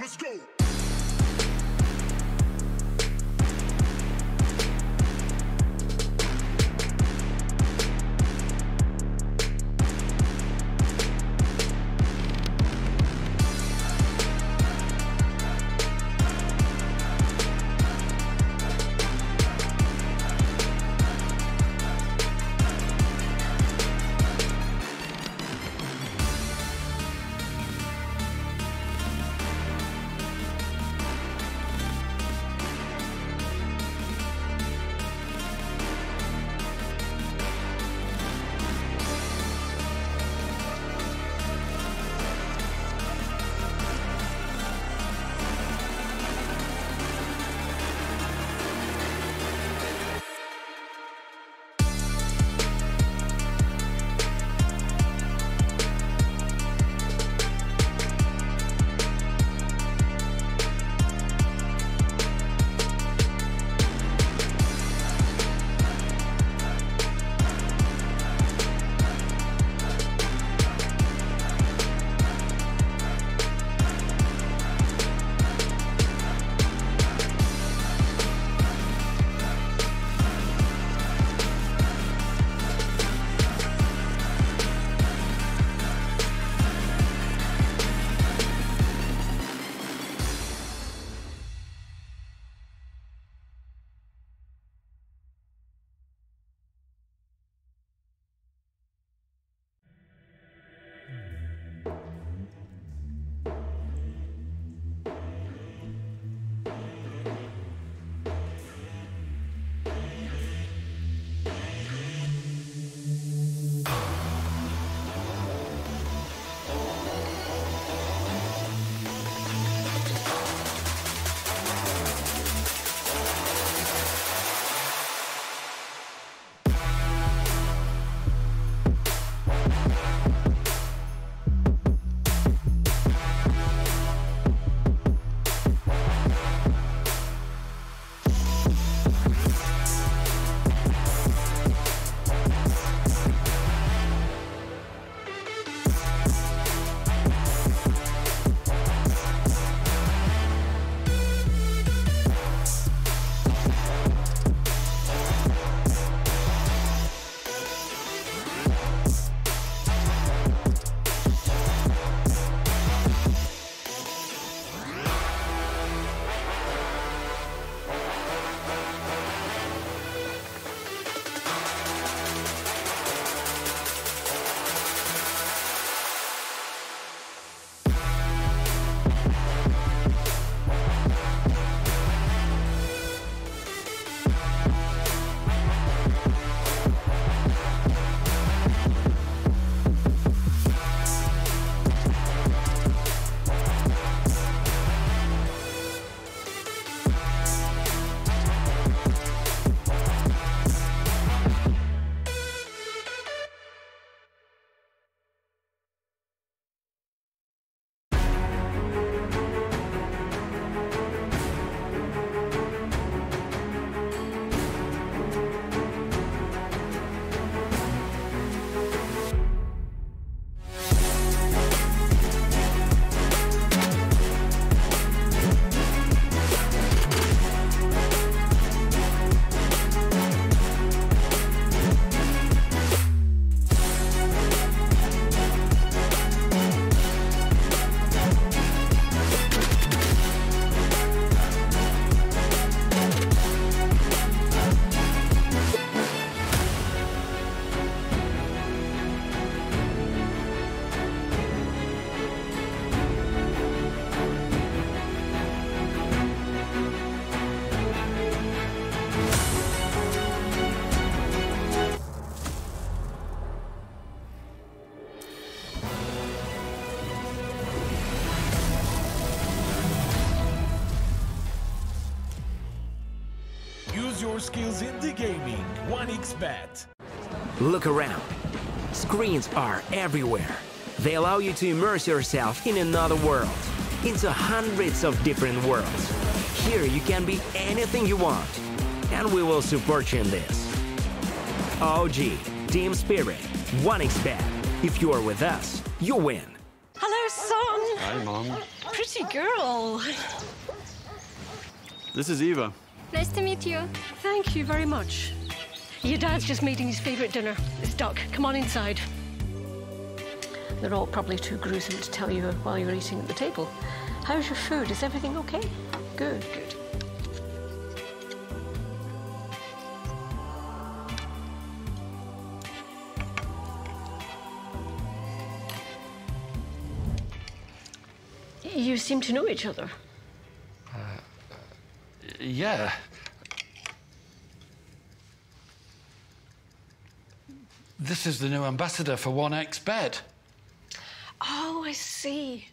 Let's go. Use your skills in the gaming. 1xBet. Look around. Screens are everywhere. They allow you to immerse yourself in another world, into hundreds of different worlds. Here you can be anything you want, and we will support you in this. OG, Team Spirit, 1xBet. If you are with us, you win. Hello, son. Hi, Mom. Pretty girl. This is Eva. Nice to meet you. Thank you very much. Your dad's just making his favorite dinner. It's duck. Come on inside. They're all probably too gruesome to tell you while you're eating at the table. How's your food? Is everything okay? Good, good. You seem to know each other. Yeah. This is the new ambassador for 1xBet. Oh, I see.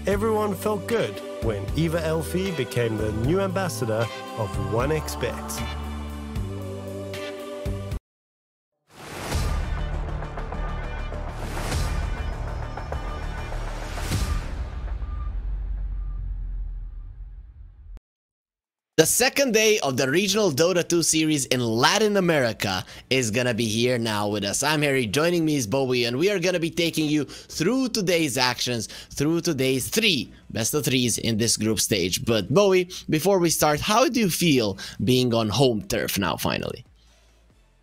Everyone felt good when Eva Elfie became the new ambassador of 1xBet. The second day of the regional Dota 2 series in Latin America is gonna be here now with us. I'm Harry, joining me is Bowie, and we are gonna be taking you through today's actions, through today's three best of threes in this group stage. But Bowie, before we start, how do you feel being on home turf now, finally?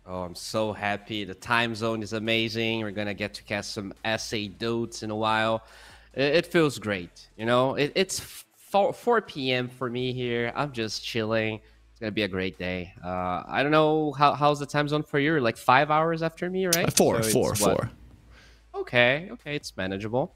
Oh, I'm so happy. The time zone is amazing. We're gonna get to cast some SA Dotes in a while. It feels great, you know? It's 4 p.m. for me here. I'm just chilling. It's gonna be a great day. I don't know how's the time zone for you. Like 5 hours after me, right? Four. Okay, it's manageable.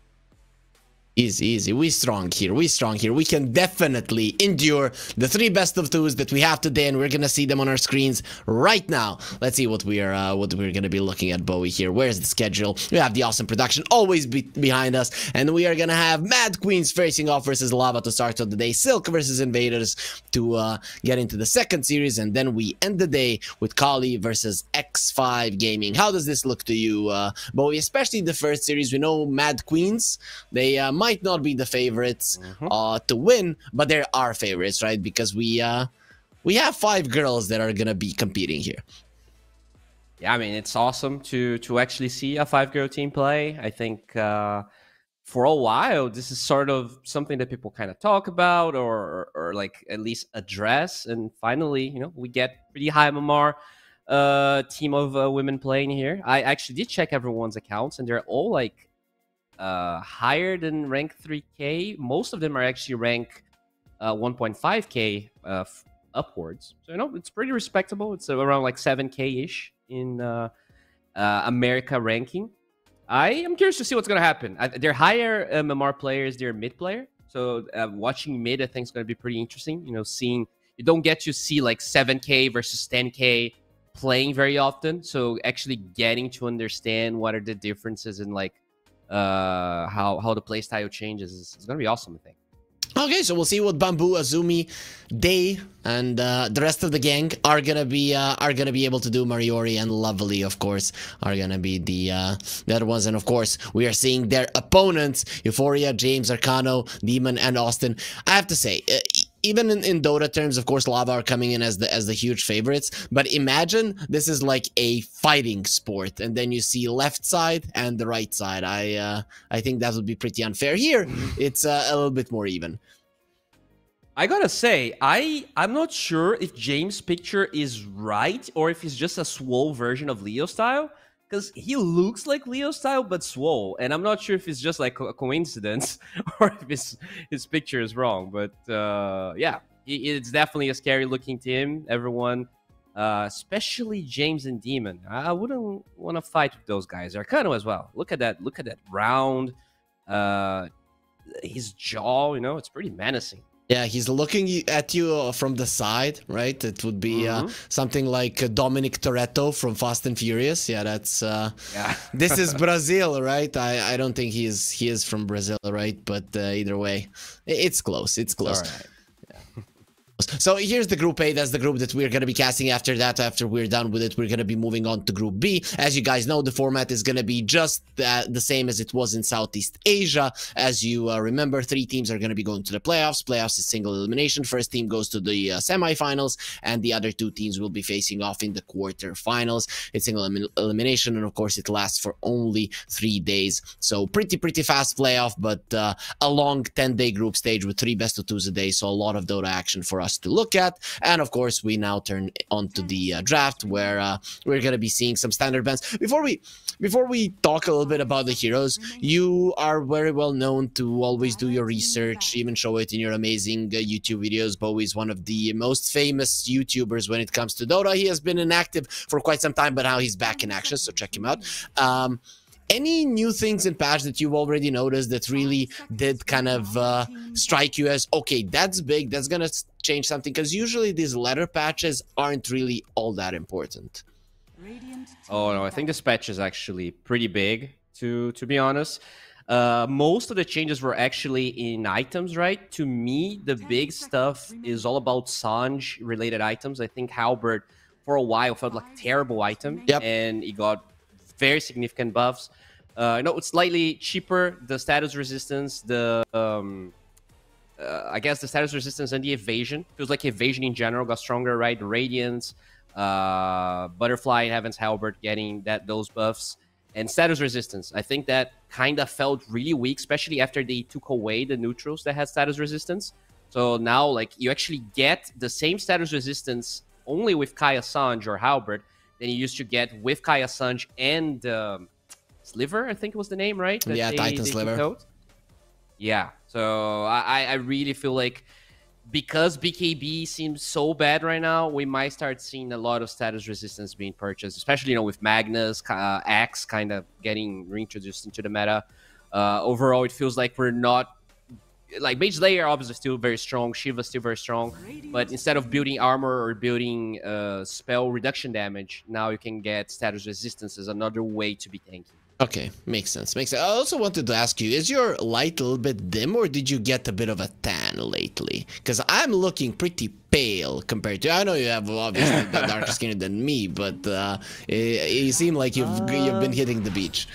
Easy. We strong here. We can definitely endure the three best of twos that we have today, and we're gonna see them on our screens right now. Let's see what we're gonna be looking at, Bowie, here. Where's the schedule? We have the awesome production always behind us, and we are gonna have Mad Queens facing off versus Lava to start of the day, Silk versus Invaders to get into the second series, and then we end the day with Kali versus X5 Gaming. How does this look to you, Bowie? Especially the first series. We know Mad Queens, they might not be the favorites to win, but there are favorites, right? Because we have 5 girls that are gonna be competing here. Yeah, I mean, it's awesome to actually see a 5-girl team play. I think for a while this is sort of something that people kind of talk about or like at least address, and finally, you know, we get pretty high MMR team of women playing here. I actually did check everyone's accounts, and they're all like higher than rank 3k. Most of them are actually rank 1.5k upwards, so you know, it's pretty respectable. It's around like 7k ish in America ranking. I am curious to see what's gonna happen. They're higher MMR players, they're mid player, so watching mid I think is gonna be pretty interesting. You know, seeing, you don't get to see like 7k versus 10k playing very often, so actually getting to understand what are the differences in like how the playstyle changes is gonna be awesome, I think. Okay, so we'll see what Bamboo, Azumi, Day, and the rest of the gang are gonna be able to do. Mariori and Lovely, of course, are gonna be the other ones, and of course we are seeing their opponents: Euphoria, James, Arcano, Demon, and Austin. I have to say, even in Dota terms, of course, Lava are coming in as the huge favorites. But imagine this is like a fighting sport, and then you see left side and the right side. I think that would be pretty unfair. Here, it's a little bit more even. I gotta say, I'm not sure if James' picture is right or if he's just a swole version of Leo style, because he looks like Leo style but swole, and I'm not sure if it's just like a coincidence or if his picture is wrong. But yeah, it's definitely a scary looking team. Everyone, especially James and Demon, I wouldn't want to fight with those guys. Arcano as well. Look at that round, his jaw. You know, it's pretty menacing. Yeah, he's looking at you from the side, right? It would be something like Dominic Toretto from Fast and Furious. Yeah, that's yeah. This is Brazil, right? I don't think he is from Brazil, right? But either way, it's close. It's close. All right. Yeah. So here's the Group A. That's the group that we're going to be casting after that. After we're done with it, we're going to be moving on to Group B. As you guys know, the format is going to be just the same as it was in Southeast Asia. As you remember, 3 teams are going to be going to the playoffs. Playoffs is single elimination. First team goes to the semifinals, and the other 2 teams will be facing off in the quarterfinals. It's single elimination, and of course, it lasts for only 3 days. So pretty fast playoff, but a long 10-day group stage with 3 best-of-2s a day. So a lot of Dota action for us to look at. And of course, we now turn on to the draft, where we're going to be seeing some standard bans. Before we talk a little bit about the heroes, you are very well known to always do your research, even show it in your amazing YouTube videos. Bowie is one of the most famous YouTubers when it comes to Dota. He has been inactive for quite some time, but now he's back in action, so check him out. Any new things in patch that you've already noticed that really did kind of strike you as, okay, that's big, that's gonna change something? Because usually these letter patches aren't really all that important. Oh no, I think this patch is actually pretty big, to be honest. Most of the changes were actually in items, right? To me, the big stuff is all about Sange related items. I think Halberd for a while felt like a terrible item, and it got very significant buffs. No, it's slightly cheaper. The status resistance, the I guess the status resistance and the evasion. Feels like evasion in general got stronger, right? Radiance, Butterfly, and Heaven's Halberd getting those buffs. And status resistance, I think that kind of felt really weak, especially after they took away the neutrals that had status resistance. So now, like, you actually get the same status resistance only with Kaya Sange or Halberd than you used to get with Kaya Sange and Sliver, I think was the name, right? Yeah, Titan Sliver. Yeah, so I really feel like because BKB seems so bad right now, we might start seeing a lot of status resistance being purchased, especially, you know, with Magnus, Axe kind of getting reintroduced into the meta. Overall, it feels like we're not... Like, Mage Slayer obviously still very strong, Shiva still very strong, but instead of building armor or building spell reduction damage, now you can get status resistance as another way to be tanky. Okay, makes sense, makes sense. I also wanted to ask you, is your light a little bit dim, or did you get a bit of a tan lately? Because I'm looking pretty pale compared to... I know you have obviously darker skin than me, but you seem like you've been hitting the beach.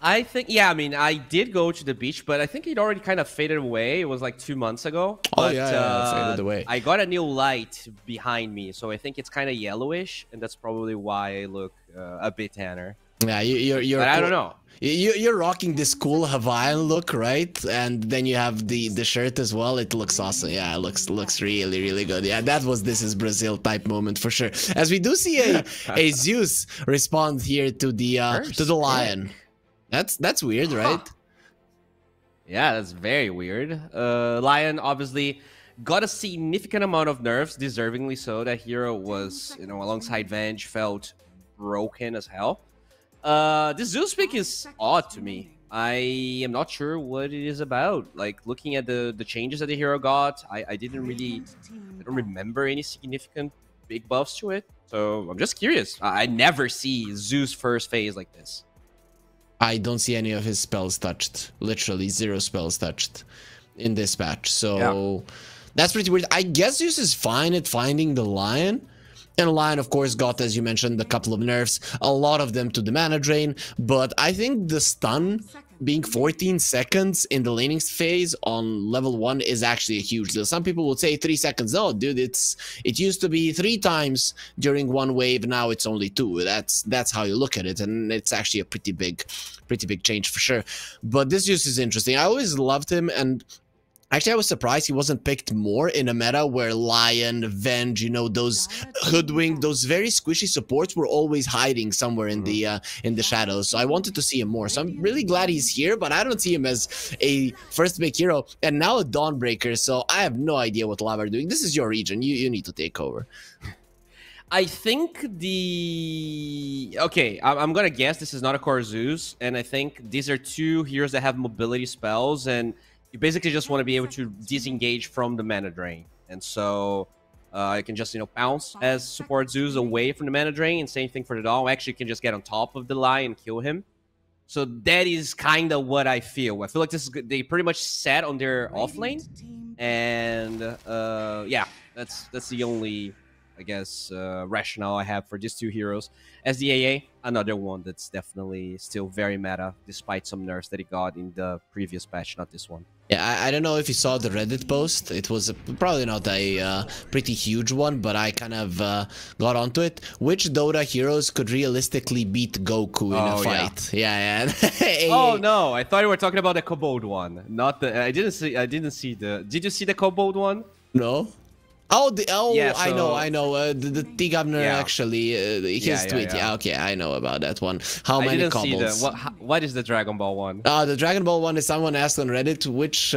I think, yeah, I mean, I did go to the beach, but I think it already kind of faded away. It was like 2 months ago. Oh, but, yeah, faded away. I got a new light behind me, so I think it's kind of yellowish, and that's probably why I look a bit tanner. Yeah, you're but I don't know. You're rocking this cool Hawaiian look, right? And then you have the shirt as well. It looks awesome. Yeah, it looks really good. Yeah, that was This Is Brazil type moment for sure. As we do see a Zeus respond here to the lion. That's weird, right? Yeah, that's very weird. Lion obviously got a significant amount of nerfs, deservingly so. That hero was, you know, alongside Venge, felt broken as hell. This Zeus pick is odd to me. I am not sure what it is about. Like, looking at the changes that the hero got, I don't remember any significant big buffs to it. So I'm just curious. I never see Zeus first phase like this. I don't see any of his spells touched. Literally 0 spells touched in this patch. So that's pretty weird. I guess Zeus is fine at finding the lion. And Lion, of course, got, as you mentioned, a couple of nerfs, a lot of them to the mana drain, but I think the stun being 14 seconds in the laning phase on level 1 is actually a huge deal. Some people would say 3 seconds. No, dude, it used to be 3 times during one wave, now it's only 2. That's how you look at it, and it's actually a pretty big change for sure. But this use is interesting. I always loved him, and actually, I was surprised he wasn't picked more in a meta where Lion, Venge, you know, those hoodwink, those very squishy supports were always hiding somewhere in the shadows. So I wanted to see him more. So I'm really glad he's here, but I don't see him as a first big hero. And now a Dawnbreaker, so I have no idea what Lava are doing. This is your region. You need to take over. I think okay, I'm gonna guess this is not a core Zeus, and I think these are 2 heroes that have mobility spells, and you basically just want to be able to disengage from the mana drain. And so you can just, you know, bounce as support Zeus away from the mana drain, and same thing for the Dawn. Actually, you can just get on top of the Lion and kill him. So that is kind of what I feel. I feel like they pretty much sat on their off lane And yeah, that's the only, I guess, rationale I have for these two heroes. As the AA, another one that's definitely still very meta, despite some nerfs that it got in the previous patch, not this one. Yeah, I don't know if you saw the Reddit post. It was probably not a pretty huge one, but I kind of got onto it. Which Dota heroes could realistically beat Goku in a fight? Yeah. Oh no, I thought you were talking about the Kobold one, not the. I didn't see the. Did you see the Kobold one? No. Oh, yeah, I know. The T Governor actually, his tweet. Yeah, okay, I know about that one. How many combos? What is the Dragon Ball one? The Dragon Ball one is someone asked on Reddit, which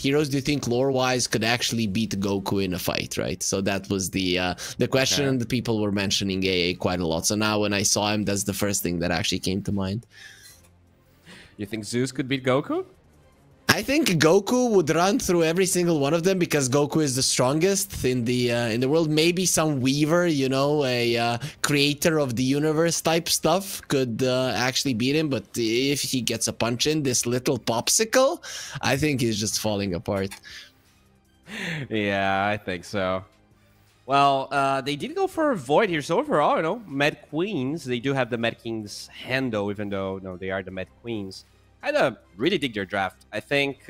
heroes do you think lore-wise could actually beat Goku in a fight, right? So that was the question, and the people were mentioning AA quite a lot. So now when I saw him, that's the first thing that actually came to mind. You think Zeus could beat Goku? I think Goku would run through every single one of them because Goku is the strongest in the world. Maybe some Weaver, you know, a creator of the universe type stuff could actually beat him. But if he gets a punch in, this little popsicle, I think he's just falling apart. Yeah, I think so. Well, they did go for a Void here. So overall, you know, Mad Queens, they do have the Mad Kings handle, even though, no, they are the Mad Queens. I really dig their draft. I think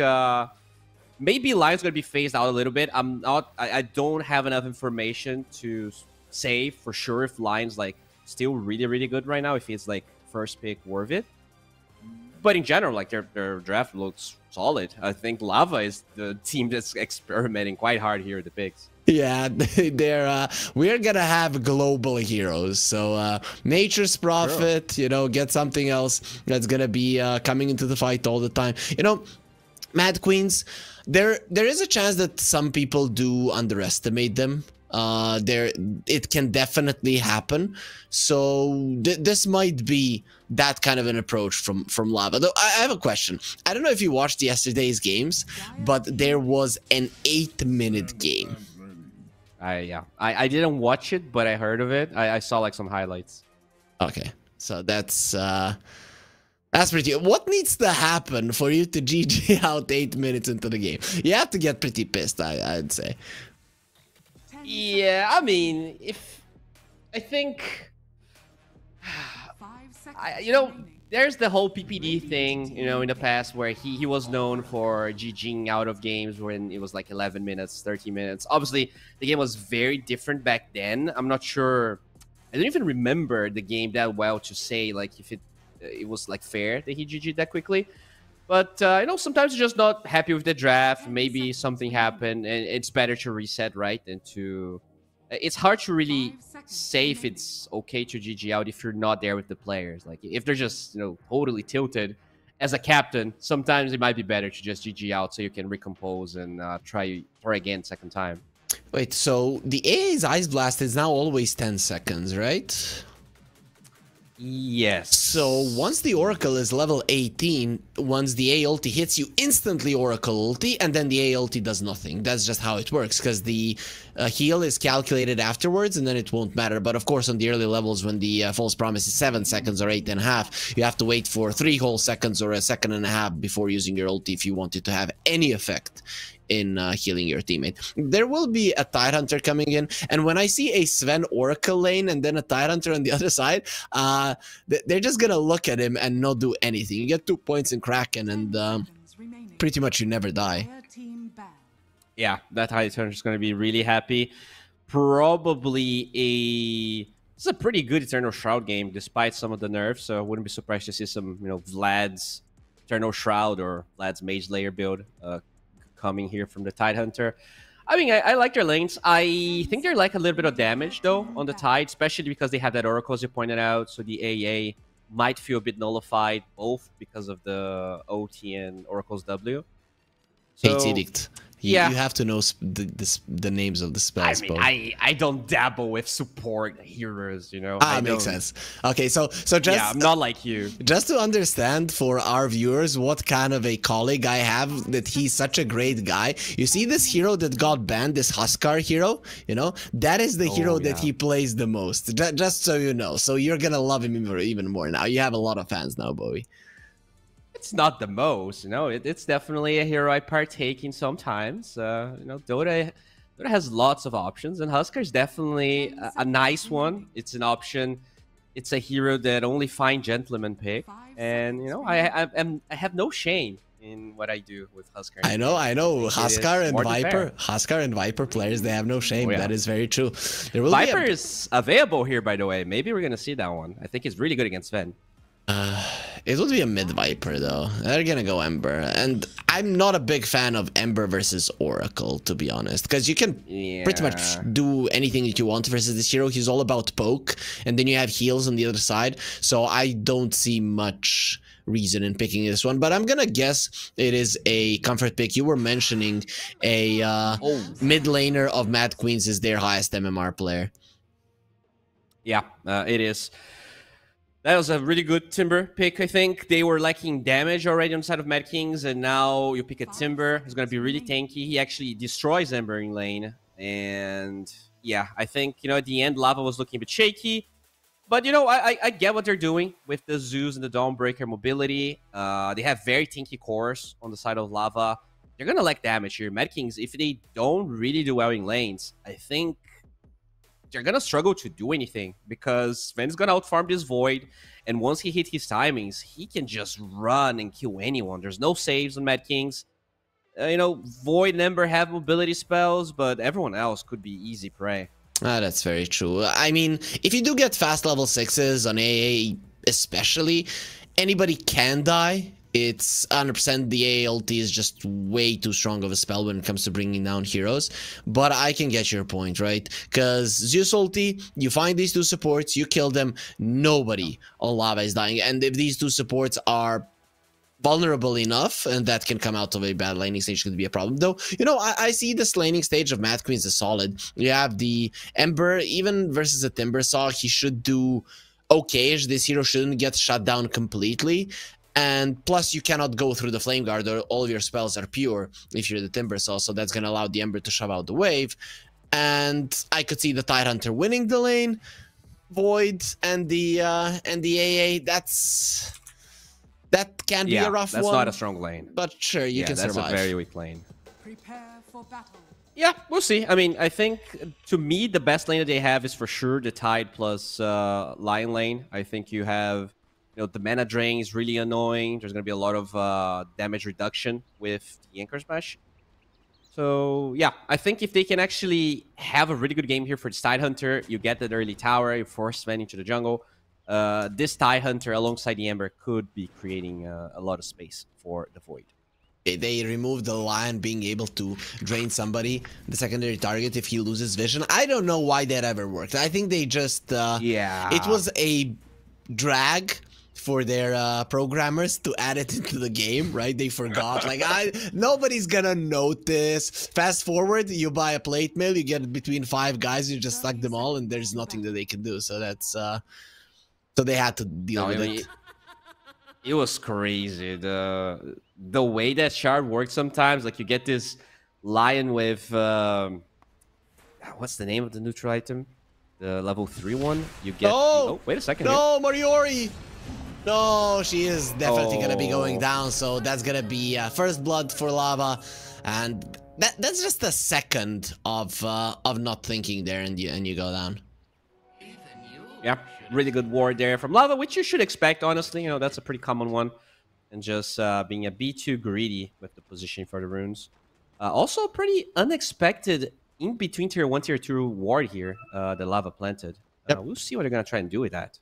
maybe Lion's going to be phased out a little bit. I don't have enough information to say for sure if Lion's like still really good right now, if he's like first pick worth it. But in general, like their draft looks solid. I think Lava is the team that's experimenting quite hard here at the picks. Yeah, we're gonna have global heroes. So Nature's Prophet, you know, get something else that's gonna be coming into the fight all the time. You know, Mad Queens, there is a chance that some people do underestimate them. It can definitely happen. So this might be that kind of an approach from Lava. Though I have a question. I don't know if you watched yesterday's games, but there was an 8-minute game. I didn't watch it, but I heard of it. I saw like some highlights. Okay, so that's pretty. What needs to happen for you to GG out 8 minutes into the game? You have to get pretty pissed, I'd say. Yeah, I mean, I think, you know, there's the whole PPD thing, you know, in the past where he was known for GGing out of games when it was like 11 minutes, 13 minutes. Obviously, the game was very different back then. I'm not sure. I don't even remember the game that well to say like if it was like fair that he GG'd that quickly. But, you know, sometimes you're just not happy with the draft. Maybe something happened and it's better to reset, right? Than to... It's hard to really say if it's okay to GG out if you're not there with the players. Like, if they're just, you know, totally tilted as a captain, sometimes it might be better to just GG out so you can recompose and try again second time. Wait, so the AA's Ice Blast is now always 10 seconds, right? Yes. So once the Oracle is level 18, once the A ulti hits you, instantly Oracle ulti, and then the A ulti does nothing. That's just how it works, because the heal is calculated afterwards, and then it won't matter. But of course, on the early levels, when the false promise is 7 seconds or 8.5, you have to wait for 3 whole seconds or a second and a half before using your ulti if you want it to have any effect in healing your teammate. There will be a Tidehunter coming in, and when I see a Sven Oracle lane and then a Tidehunter on the other side, they're just gonna look at him and not do anything. You get 2 points in Kraken, and pretty much you never die. Yeah, that Tidehunter is gonna be really happy. Probably it's a pretty good Eternal Shroud game, despite some of the nerfs. So I wouldn't be surprised to see some, you know, Vlad's Eternal Shroud or Vlad's Mage Layer build coming here from the Tidehunter. I mean, I like their lanes. I think they're like a little bit of damage, though, on the Tide, especially because they have that Oracle, as you pointed out. So the AA might feel a bit nullified, both because of the OT and Oracle's W. So, Hate's Edict. Yeah. You have to know the names of the spells. I mean, I don't dabble with support heroes, you know. Makes sense. Okay, so just yeah, I'm not like you. Just to understand for our viewers what kind of a colleague I have, that he's such a great guy. You see this hero that got banned, this Huskar hero, you know, that is the hero that he plays the most. Just so you know. So you're gonna love him even more now. You have a lot of fans now, Bowie. it's not the most, you know. It's definitely a hero I partake in sometimes. You know, Dota has lots of options, and Husker is definitely a nice one. It's an option. It's a hero that only fine gentlemen pick, and you know, I have no shame in what I do with Husker. I know. Husker and Viper. Husker and Viper players, they have no shame. Oh, yeah. That is very true. There will Viper be is available here, by the way. Maybe we're gonna see that one. I think he's really good against Sven. It would be a mid Viper though. They're gonna go Ember, and I'm not a big fan of Ember versus Oracle, to be honest, because you can pretty much do anything that you want versus this hero. He's all about poke, and then you have heals on the other side. So I don't see much reason in picking this one, but I'm gonna guess it is a comfort pick. You were mentioning a mid laner of Mad Queens is their highest MMR player. Yeah, it is. That was a really good Timber pick, I think. They were lacking damage already on the side of Mad Kings, and now you pick a Timber. It's going to be really tanky. He actually destroys Ember in lane. And yeah, I think, you know, at the end, Lava was looking a bit shaky. But, you know, I get what they're doing with the Zeus and the Dawnbreaker mobility. They have very tanky cores on the side of Lava. They're going to lack damage here. Mad Kings, if they don't really do well in lanes, I think they're gonna struggle to do anything, because Sven's gonna outfarm this Void, and once he hit his timings, he can just run and kill anyone. There's no saves on Mad Kings. You know, Void and Ember have mobility spells, but everyone else could be easy prey. That's very true. I mean, if you do get fast level 6s on AA especially, anybody can die. It's 100% the AA ulti is just way too strong of a spell when it comes to bringing down heroes. But I can get your point, right? Because Zeus ulti, you find these two supports, you kill them, nobody on Lava is dying. And if these two supports are vulnerable enough, and that can come out of a bad laning stage, could be a problem. Though, you know, I see this laning stage of Mad Queens as solid. You have the Ember, even versus a Timbersaw, he should do okay-ish. This hero shouldn't get shut down completely. And plus, you cannot go through the Flame Guard, or all of your spells are pure if you're the Timbersaw, so that's going to allow the Ember to shove out the wave. And I could see the Tidehunter winning the lane, Void, and the AA. That can be a rough one. That's not a strong lane. But sure, you can survive. That's a very weak lane. Prepare for battle. Yeah, we'll see. I mean, I think, to me, the best lane that they have is for sure the Tide plus Lion lane. I think you have... You know, the mana drain is really annoying. There's going to be a lot of damage reduction with the Anchor Smash. So, yeah, I think if they can actually have a really good game here for the Tidehunter, you get that early tower, you force Sven into the jungle. This Tidehunter alongside the Ember could be creating a lot of space for the Void. They removed the Lion being able to drain somebody, the secondary target, if he loses vision. I don't know why that ever worked. I think they just... It was a drag for their programmers to add it into the game, right? They forgot. Like, nobody's gonna notice. Fast forward, you buy a plate mail, you get between 5 guys, you just suck them all, and there's nothing that they can do. So that's so they had to deal with it. It was crazy. The way that shard works sometimes, like you get this Lion with what's the name of the neutral item? The level 3 one. You get. Oh, wait a second. No, Moriori. No, she is definitely gonna be going down. So that's gonna be first blood for Lava, and that's just a second of not thinking there, and you go down. Yeah, really good ward there from Lava, which you should expect, honestly. You know, that's a pretty common one, and just being a bit too greedy with the positioning for the runes. Also, pretty unexpected in between tier 1, tier 2 ward here. The Lava planted. We'll see what they're gonna try and do with that.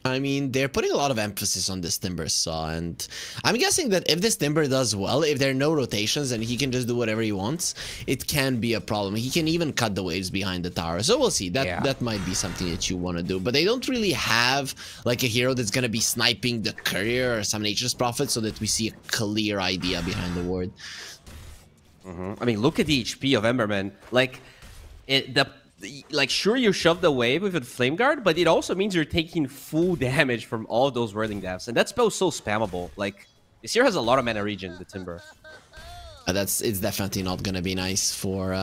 I mean, they're putting a lot of emphasis on this Timbersaw, and I'm guessing that if this Timber does well, if there are no rotations and he can just do whatever he wants, it can be a problem. He can even cut the waves behind the tower. So we'll see. That might be something that you want to do. But they don't really have like a hero that's going to be sniping the Courier or some Nature's Prophet, so that we see a clear idea behind the ward. I mean, look at the HP of Emberman. Like, sure, you shove the wave with a Flame Guard, but it also means you're taking full damage from all those Whirling Deaths. And that spell's so spammable. Like, this hero has a lot of mana regen, the Timber. It's definitely not gonna be nice for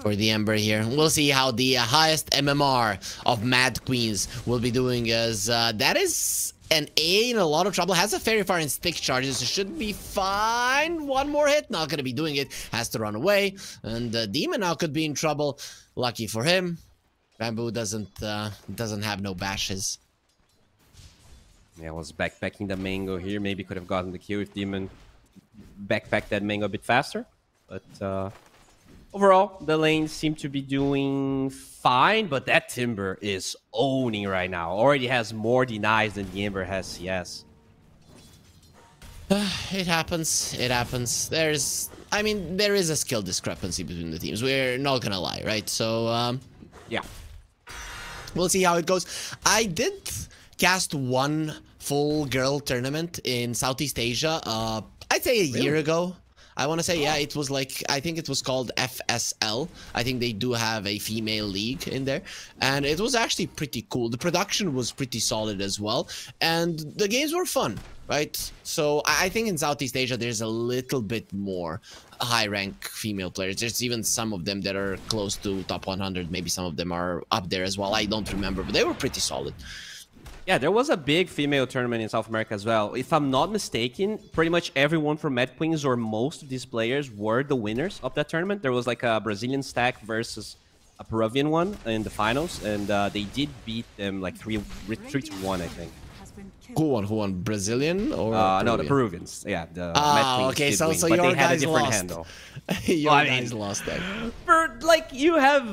for the Ember here. We'll see how the highest MMR of Mad Queens will be doing, as that is an A in a lot of trouble. Has a Fairy Fire and Stick charges, so should be fine. One more hit, not gonna be doing it. Has to run away, and Demon now could be in trouble. Lucky for him, Bamboo doesn't have no bashes. Yeah, was backpacking the mango here. Maybe could have gotten the kill if Demon backpacked that mango a bit faster. But overall, the lanes seem to be doing fine. But that Timber is owning right now. Already has more denies than the Ember has CS. It happens. It happens. there is a skill discrepancy between the teams. We're not gonna lie, right? So, yeah. We'll see how it goes. I did cast one full girl tournament in Southeast Asia, I'd say a year ago. I want to say, yeah, it was like, I think it was called FSL. I think they do have a female league in there. And it was actually pretty cool. The production was pretty solid as well. And the games were fun, right? So I think in Southeast Asia, there's a little bit more high rank female players. There's even some of them that are close to top 100. Maybe some of them are up there as well. I don't remember, but they were pretty solid. Yeah, there was a big female tournament in South America as well. If I'm not mistaken, pretty much everyone from Mad Queens or most of these players were the winners of that tournament. There was like a Brazilian stack versus a Peruvian one in the finals, and they did beat them like 3-1, I think. Who won? Brazilian or no, the Peruvians. Yeah, the Mad Queens okay, did so win, so but your they had a guys different lost. handle. Your guys lost that. For like you have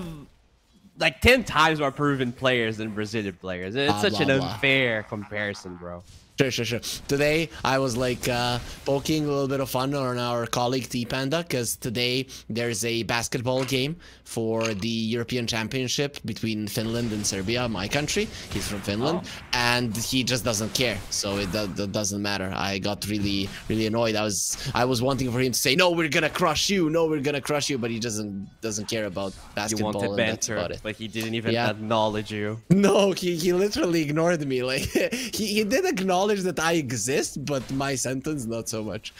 like 10 times more Peruvian players than Brazilian players. It's such an unfair comparison, bro. Sure. Today, I was like poking a little bit of fun on our colleague T-Panda, because today there's a basketball game for the European Championship between Finland and Serbia, my country. He's from Finland, and he just doesn't care. So it doesn't matter. I got really annoyed. I was wanting for him to say, "No, we're gonna crush you. No, we're gonna crush you," but he doesn't care about basketball. You wanted and banter, that's about it. but he didn't even acknowledge you. No, he literally ignored me. Like he did acknowledge that I exist, but my sentence not so much.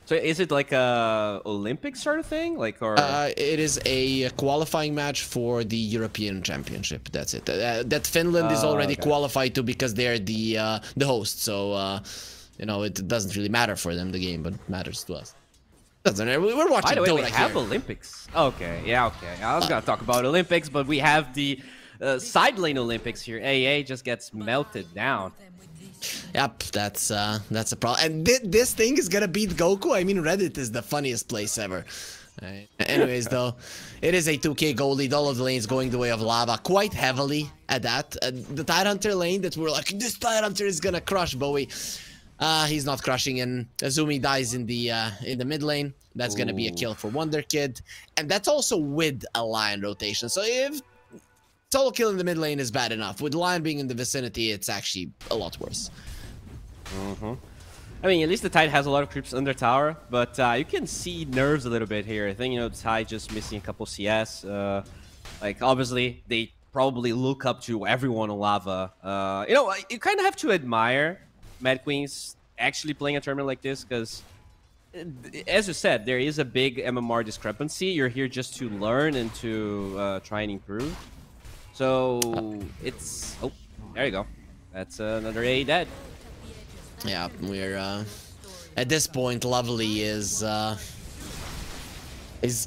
So is it like a Olympic sort of thing, like, or it is a qualifying match for the European Championship. That's it. That Finland is already qualified to, because they're the host. So you know, it doesn't really matter for them, the game, but it matters to us. Doesn't it? We're watching. By the way, Dota we have here. Olympics. Okay, yeah, okay. I was gonna talk about Olympics, but we have the side lane Olympics here. AA just gets melted down. Yep, that's a problem. And this thing is gonna beat Goku. I mean, Reddit is the funniest place ever. Anyways, though, it is a 2k goal lead. All of the lanes going the way of lava, quite heavily at that. The Tidehunter lane that we're like, this Tidehunter is gonna crush Bowie. He's not crushing, and Azumi dies in the mid lane. That's gonna be a kill for Wonder Kid, and that's also with a Lion rotation. So if solo kill in the mid lane is bad enough, with Lion being in the vicinity, it's actually a lot worse. I mean, at least the Tide has a lot of creeps under tower, but you can see nerves a little bit here. I think, you know, the Tide just missing a couple CS. Like, obviously, they probably look up to everyone on lava. You know, you kind of have to admire Mad Queens actually playing a tournament like this, because as you said, there is a big MMR discrepancy. You're here just to learn and to try and improve. So it's... Oh, there you go. That's another A dead. Yeah, we're at this point, Lovely is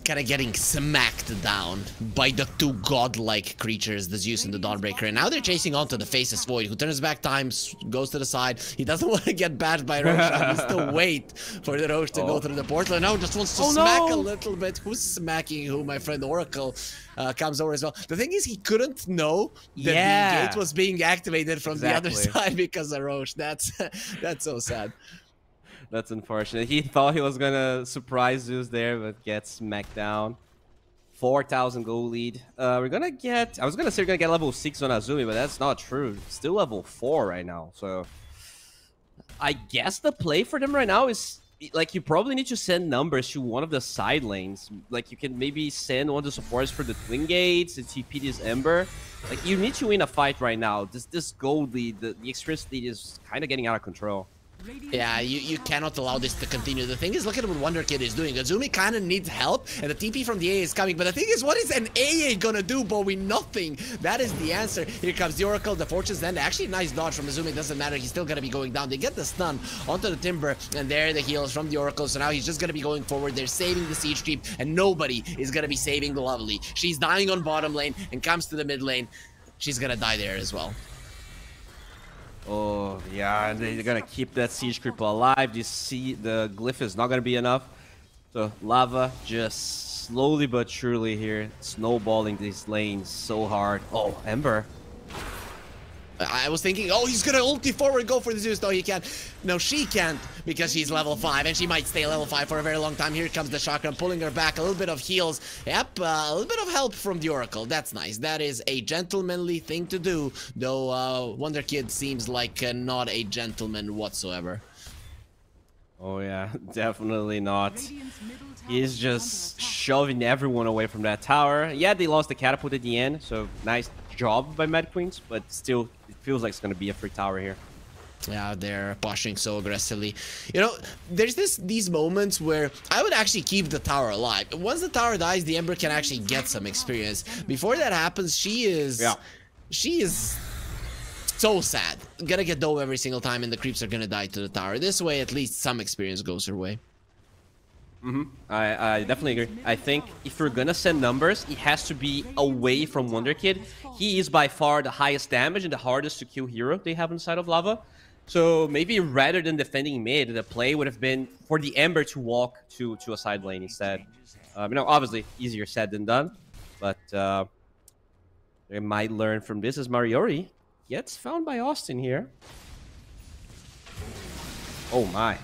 kind of getting smacked down by the two godlike creatures, the Zeus and the Dawnbreaker, and now they're chasing onto the Faceless Void, who turns back time, goes to the side. He doesn't want to get bashed by Roche. He needs to wait for the Roche to go through the portal, and now just wants to smack a little bit. Who's smacking who? My friend Oracle comes over as well. The thing is, he couldn't know that the gate was being activated from the other side because of Roche. That's so sad. That's unfortunate. He thought he was gonna surprise Zeus there, but gets smacked down. 4,000 gold lead. We're gonna get... I was gonna say we're gonna get level 6 on Azumi, but that's not true. Still level 4 right now. So I guess the play for them right now is... Like, you probably need to send numbers to one of the side lanes. Like, you can maybe send one of the supports for the Twin Gates, and TP this Ember. Like, you need to win a fight right now. This gold lead, the experience lead is kind of getting out of control. Yeah, you cannot allow this to continue. The thing is, look at what Wonder Kid is doing. Azumi kind of needs help, and the TP from the AA is coming. But the thing is, what is an AA gonna do, Bowie? Nothing. That is the answer. Here comes the Oracle, the Fortune's End. Actually, nice dodge from Azumi. Doesn't matter. He's still gonna be going down. They get the stun onto the Timber, and there the heals from the Oracle. So now he's just gonna be going forward. They're saving the Siege Creep, and nobody is gonna be saving the Lovely. She's dying on bottom lane and comes to the mid lane. She's gonna die there as well. Oh, yeah, and they're gonna keep that Siege Creep alive. You see, the Glyph is not gonna be enough. So, Lava just slowly but surely here, snowballing these lanes so hard. Oh, Ember. I was thinking, oh, he's gonna ulti forward, go for the Zeus. No, he can't. No, she can't, because she's level 5, and she might stay level 5 for a very long time. Here comes the Chakra, pulling her back. A little bit of heals. Yep, a little bit of help from the Oracle. That's nice. That is a gentlemanly thing to do, though Wonder Kid seems like not a gentleman whatsoever. Oh, yeah, definitely not. He's just shoving everyone away from that tower. Yeah, they lost the catapult at the end, so nice job by Mad Queens, but still, it feels like it's going to be a free tower here. Yeah, they're pushing so aggressively. You know, there's these moments where I would actually keep the tower alive. Once the tower dies, the Ember can actually get some experience. Before that happens, she is so sad. Gonna get dove every single time, and the creeps are gonna die to the tower. This way, at least some experience goes her way. I definitely agree. I think if you're gonna send numbers, it has to be away from Wonder Kid. He is by far the highest damage and the hardest to kill hero they have inside of Lava. So maybe rather than defending mid, the play would have been for the Ember to walk to a side lane instead. You know, obviously easier said than done, but they might learn from this as Mariori gets found by Austin here. Oh my.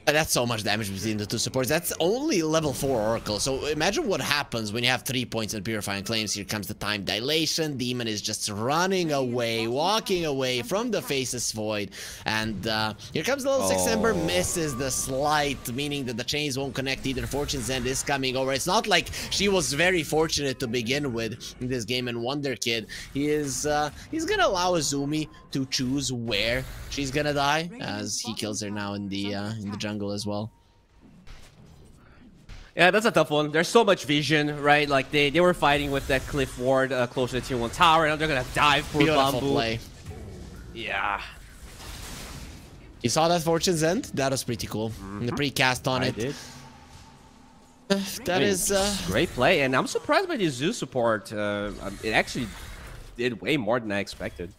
That's so much damage between the two supports. That's only level 4 Oracle. So imagine what happens when you have 3 points in Purifying Flames. Here comes the time dilation. Demon is just running away, walking away from the Faceless Void. And here comes the level 6 Ember. Misses the slight, meaning that the chains won't connect either. Fortune's End is coming over. It's not like she was very fortunate to begin with in this game. And Wonder Kid, he's gonna allow Azumi to choose where she's gonna die, as he kills her now in the jungle as well. Yeah, that's a tough one. There's so much vision, right? Like they were fighting with that cliff ward close to the tier 1 tower, and now they're gonna dive for Beautiful bamboo. play. Yeah. You saw that Fortune's End? That was pretty cool. And the pre-cast on it. Did. That is great play, and I'm surprised by the Zeus support. It actually did way more than I expected.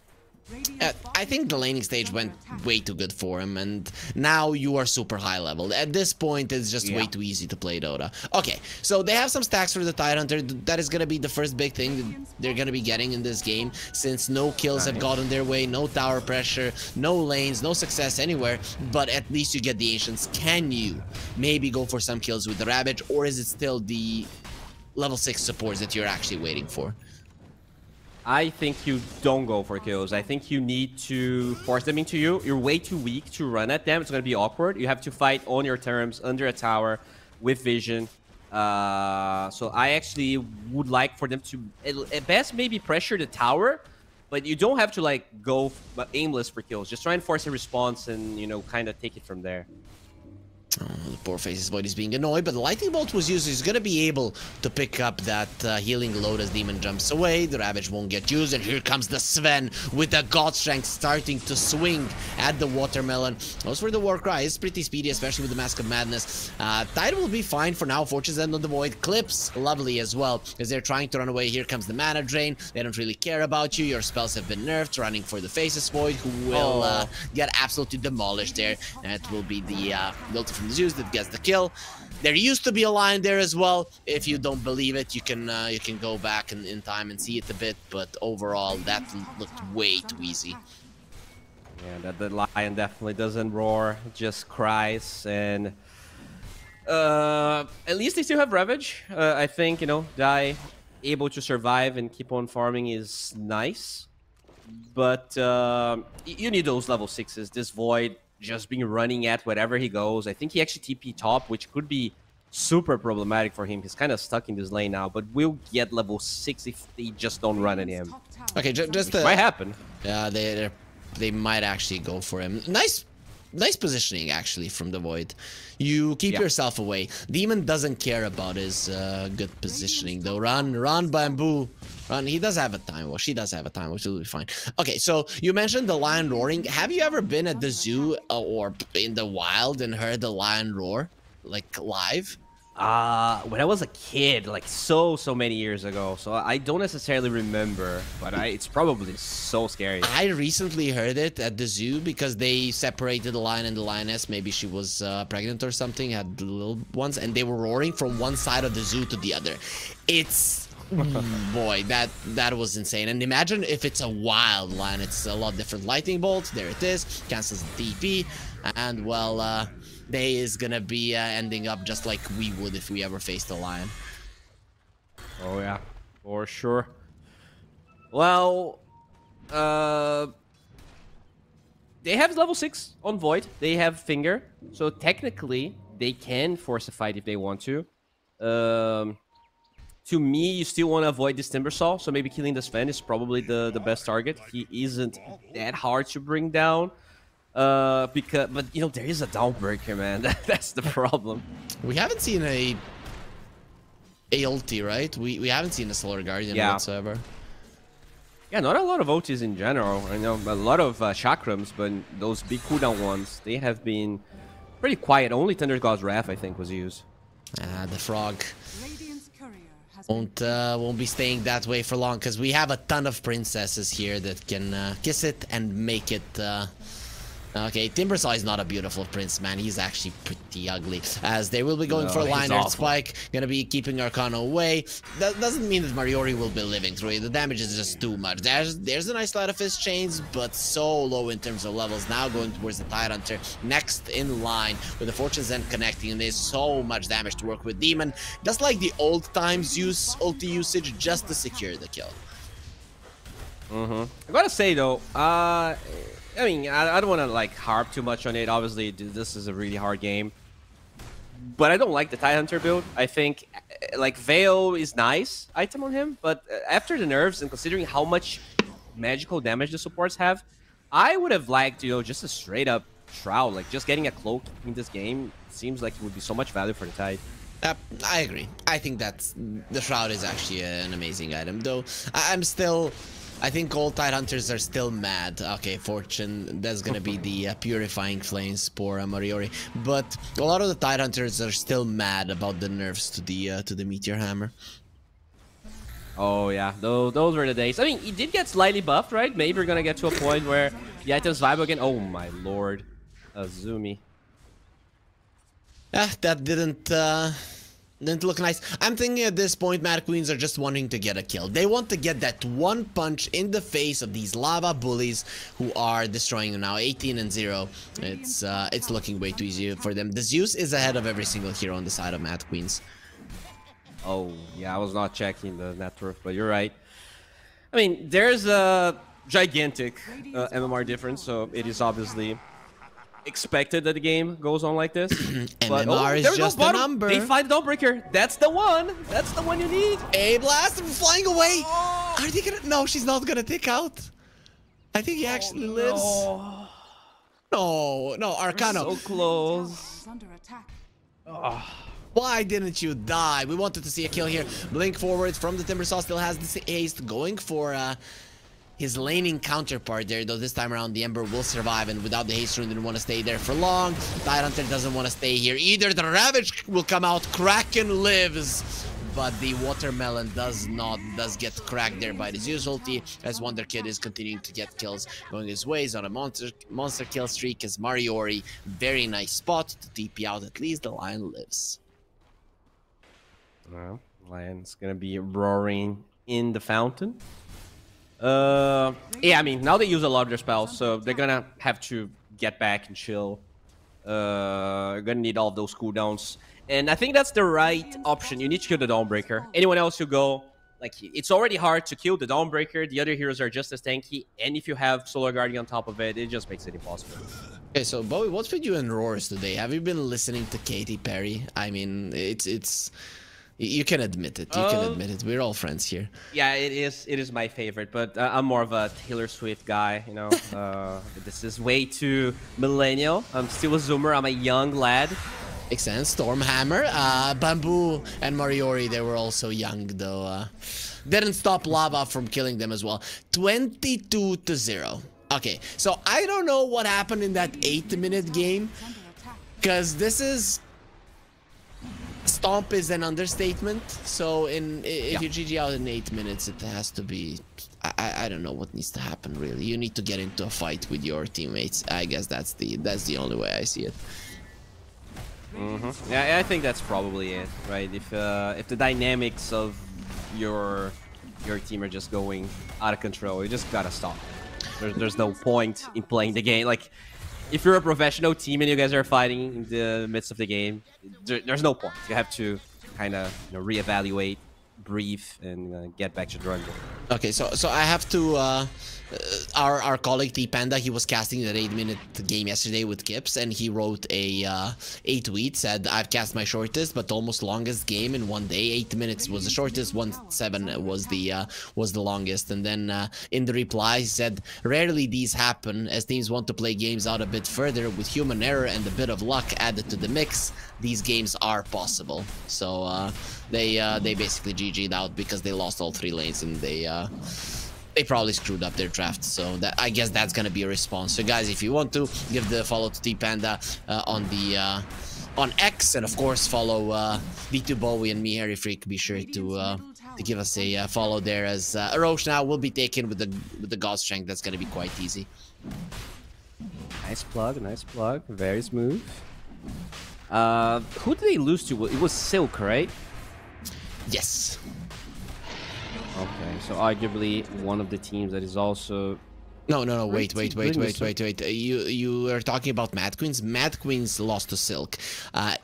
I think the laning stage went way too good for him, and now you are super high level. At this point, it's just way too easy to play Dota. Okay, so they have some stacks for the Tidehunter. That is going to be the first big thing that they're going to be getting in this game, since no kills have gotten their way, no tower pressure, no lanes, no success anywhere, but at least you get the Ancients. Can you maybe go for some kills with the Ravage, or is it still the level 6 supports that you're actually waiting for? I think you don't go for kills. I think you need to force them into you. You're way too weak to run at them. It's going to be awkward. You have to fight on your terms, under a tower, with vision. So I actually would like for them to, at best, maybe pressure the tower. But you don't have to, like, go aimless for kills. Just try and force a response and, you know, kind of take it from there. Oh, the poor Faceless Void is being annoyed, but the Lightning Bolt was used. He's going to be able to pick up that healing load as Demon jumps away. The Ravage won't get used, and here comes the Sven with the God Strength starting to swing at the Watermelon. Goes for the Warcry. It's pretty speedy, especially with the Mask of Madness. Tide will be fine for now. Fortune's End on the Void. Clips, lovely as well, as they're trying to run away. Here comes the Mana Drain. They don't really care about you. Your spells have been nerfed. Running for the Faceless Void, who will get absolutely demolished there. That will be the ability from the Zeus that gets the kill. There used to be a line there as well. If you don't believe it, you can go back in time and see it a bit, but overall that looked way too easy. Yeah, the lion definitely doesn't roar, just cries, and at least they still have Ravage. I think, you know, die able to survive and keep on farming is nice, but you need those level 6s. This Void just being running at whatever he goes. I think he actually TP top, which could be super problematic for him. He's kind of stuck in this lane now, but we'll get level 6 if they just don't run at him. Okay, just might happen. Yeah, they might actually go for him. Nice nice positioning actually from the Void. You keep yourself away. Demon doesn't care about his good positioning though. Run, Bamboo. Run. He does have a time. Well, she does have a time, which will be fine. Okay, so you mentioned the lion roaring. Have you ever been at the zoo or in the wild and heard the lion roar, like live? When I was a kid, like so many years ago, so I don't necessarily remember, but it's probably so scary. I recently heard it at the zoo because they separated the lion and the lioness. Maybe she was pregnant or something, had little ones, and they were roaring from one side of the zoo to the other. It's boy, that was insane. And imagine if it's a wild lion. It's a lot different. Lightning bolt, there it is, cancels the TP, and well, day is gonna be ending up just like we would if we ever faced a lion. Oh yeah, for sure. Well, they have level 6 on Void. They have Finger, so technically they can force a fight if they want to. To me, you still want to avoid this Timbersaw, so maybe killing the Sven is probably the best target. He isn't that hard to bring down. But you know, there is a Dawnbreaker, man. That's the problem. We haven't seen a ulti, right? We haven't seen a Solar Guardian whatsoever. Yeah, not a lot of ultis in general. I know a lot of chakrams, but those big cooldown ones, they have been pretty quiet. Only Thunder God's Wrath, I think, was used. The frog won't be staying that way for long because we have a ton of princesses here that can kiss it and make it. Okay, Timbersaw is not a beautiful prince, man. He's actually pretty ugly. As they will be going for Lionheart Spike. Gonna be keeping Arcana away. That doesn't mean that Mariori will be living through it. The damage is just too much. There's a nice lot of his chains, but so low in terms of levels. Now going towards the Tidehunter. Next in line with the Fortune's End connecting. And there's so much damage to work with. Demon, just like the old times, use ulti usage just to secure the kill. I gotta say, though, I mean, I don't want to like harp too much on it. Obviously, this is a really hard game, but I don't like the Tidehunter build. I think like Veil is nice item on him, but after the nerfs and considering how much magical damage the supports have, I would have liked, you know, just a straight up Shroud. Like just getting a cloak in this game seems like it would be so much value for the Tide. I agree. I think that's the Shroud is actually an amazing item, though. I think all Tidehunters are still mad. Okay, Fortune, that's gonna be the Purifying Flames for Mariori. But a lot of the Tidehunters are still mad about the nerfs to the Meteor Hammer. Oh yeah, those were the days. I mean, he did get slightly buffed, right? Maybe we're gonna get to a point where the items vibe again. Oh my lord, Azumi. That didn't look nice. I'm thinking at this point, Mad Queens are just wanting to get a kill. They want to get that one punch in the face of these lava bullies who are destroying them now. 18 and 0. It's looking way too easy for them. The Zeus is ahead of every single hero on the side of Mad Queens. Oh yeah, I was not checking the net worth, but you're right. I mean, there's a gigantic MMR difference, so it is obviously expected that the game goes on like this. But MMR is just a number. They find the Dawnbreaker. That's the one. That's the one you need. A blast flying away. Are they gonna? No, she's not gonna take out. I think he actually lives. No, Arcana. So close. Under attack. Why didn't you die? We wanted to see a kill here. Blink forward from the Timbersaw. Still has the haste going for his laning counterpart there, though this time around the Ember will survive, and without the haste rune didn't want to stay there for long. Tidehunter doesn't want to stay here either. The Ravage will come out. Kraken lives, but the Watermelon does get cracked there by the Zeus ulti, as Wonder Kid is continuing to get kills going his ways on a monster kill streak as Mariori. Very nice spot to TP out. At least the Lion lives. Well, Lion's gonna be roaring in the fountain. Yeah, I mean, now they use a lot of their spells, so they're gonna have to get back and chill. Gonna need all of those cooldowns. And I think that's the right option. You need to kill the Dawnbreaker. Anyone else who go, like, it's already hard to kill the Dawnbreaker. The other heroes are just as tanky. And if you have Solar Guardian on top of it, it just makes it impossible. Okay, so Bowie, what's with you and Roars today? Have you been listening to Katy Perry? I mean, it's You can admit it. You can admit it. We're all friends here. Yeah, it is. It is my favorite, but I'm more of a Taylor Swift guy. You know, this is way too millennial. I'm still a Zoomer. I'm a young lad. Makes sense. Stormhammer, Bamboo, and Mariori. They were also young, though. Didn't stop Lava from killing them as well. 22-0. Okay, so I don't know what happened in that 8-minute game, because this is... Stomp is an understatement. So if you GG out in 8 minutes, it has to be... I don't know what needs to happen, really. You need to get into a fight with your teammates. I guess that's the only way I see it. Yeah, I think that's probably it, right? If the dynamics of your team are just going out of control, you just gotta stop. There's no point in playing the game. Like, if you're a professional team and you guys are fighting in the midst of the game, there's no point. You have to kind of reevaluate, breathe, and get back to the drawing board. Okay, so I have to our colleague T Panda, he was casting that 8-minute game yesterday with Kips, and he wrote a tweet, said, I've cast my shortest but almost longest game in one day. 8 minutes was the shortest, 1:07 was the longest. And then in the reply he said, rarely these happen as teams want to play games out a bit further. With human error and a bit of luck added to the mix, these games are possible. So they basically GG'd out because they lost all 3 lanes, and they probably screwed up their draft. So that, I guess that's gonna be a response. So guys, if you want to, give the follow to T Panda on X, and of course follow D2 Bowie and me, Harry Freak. Be sure to give us a follow there, as Roche now will be taken with the God Strength. That's gonna be quite easy. Nice plug, very smooth. Who did they lose to? It was Silk, right? Yes. Okay, so arguably one of the teams that is also... No, wait. You are talking about Mad Queens? Mad Queens lost to Silk.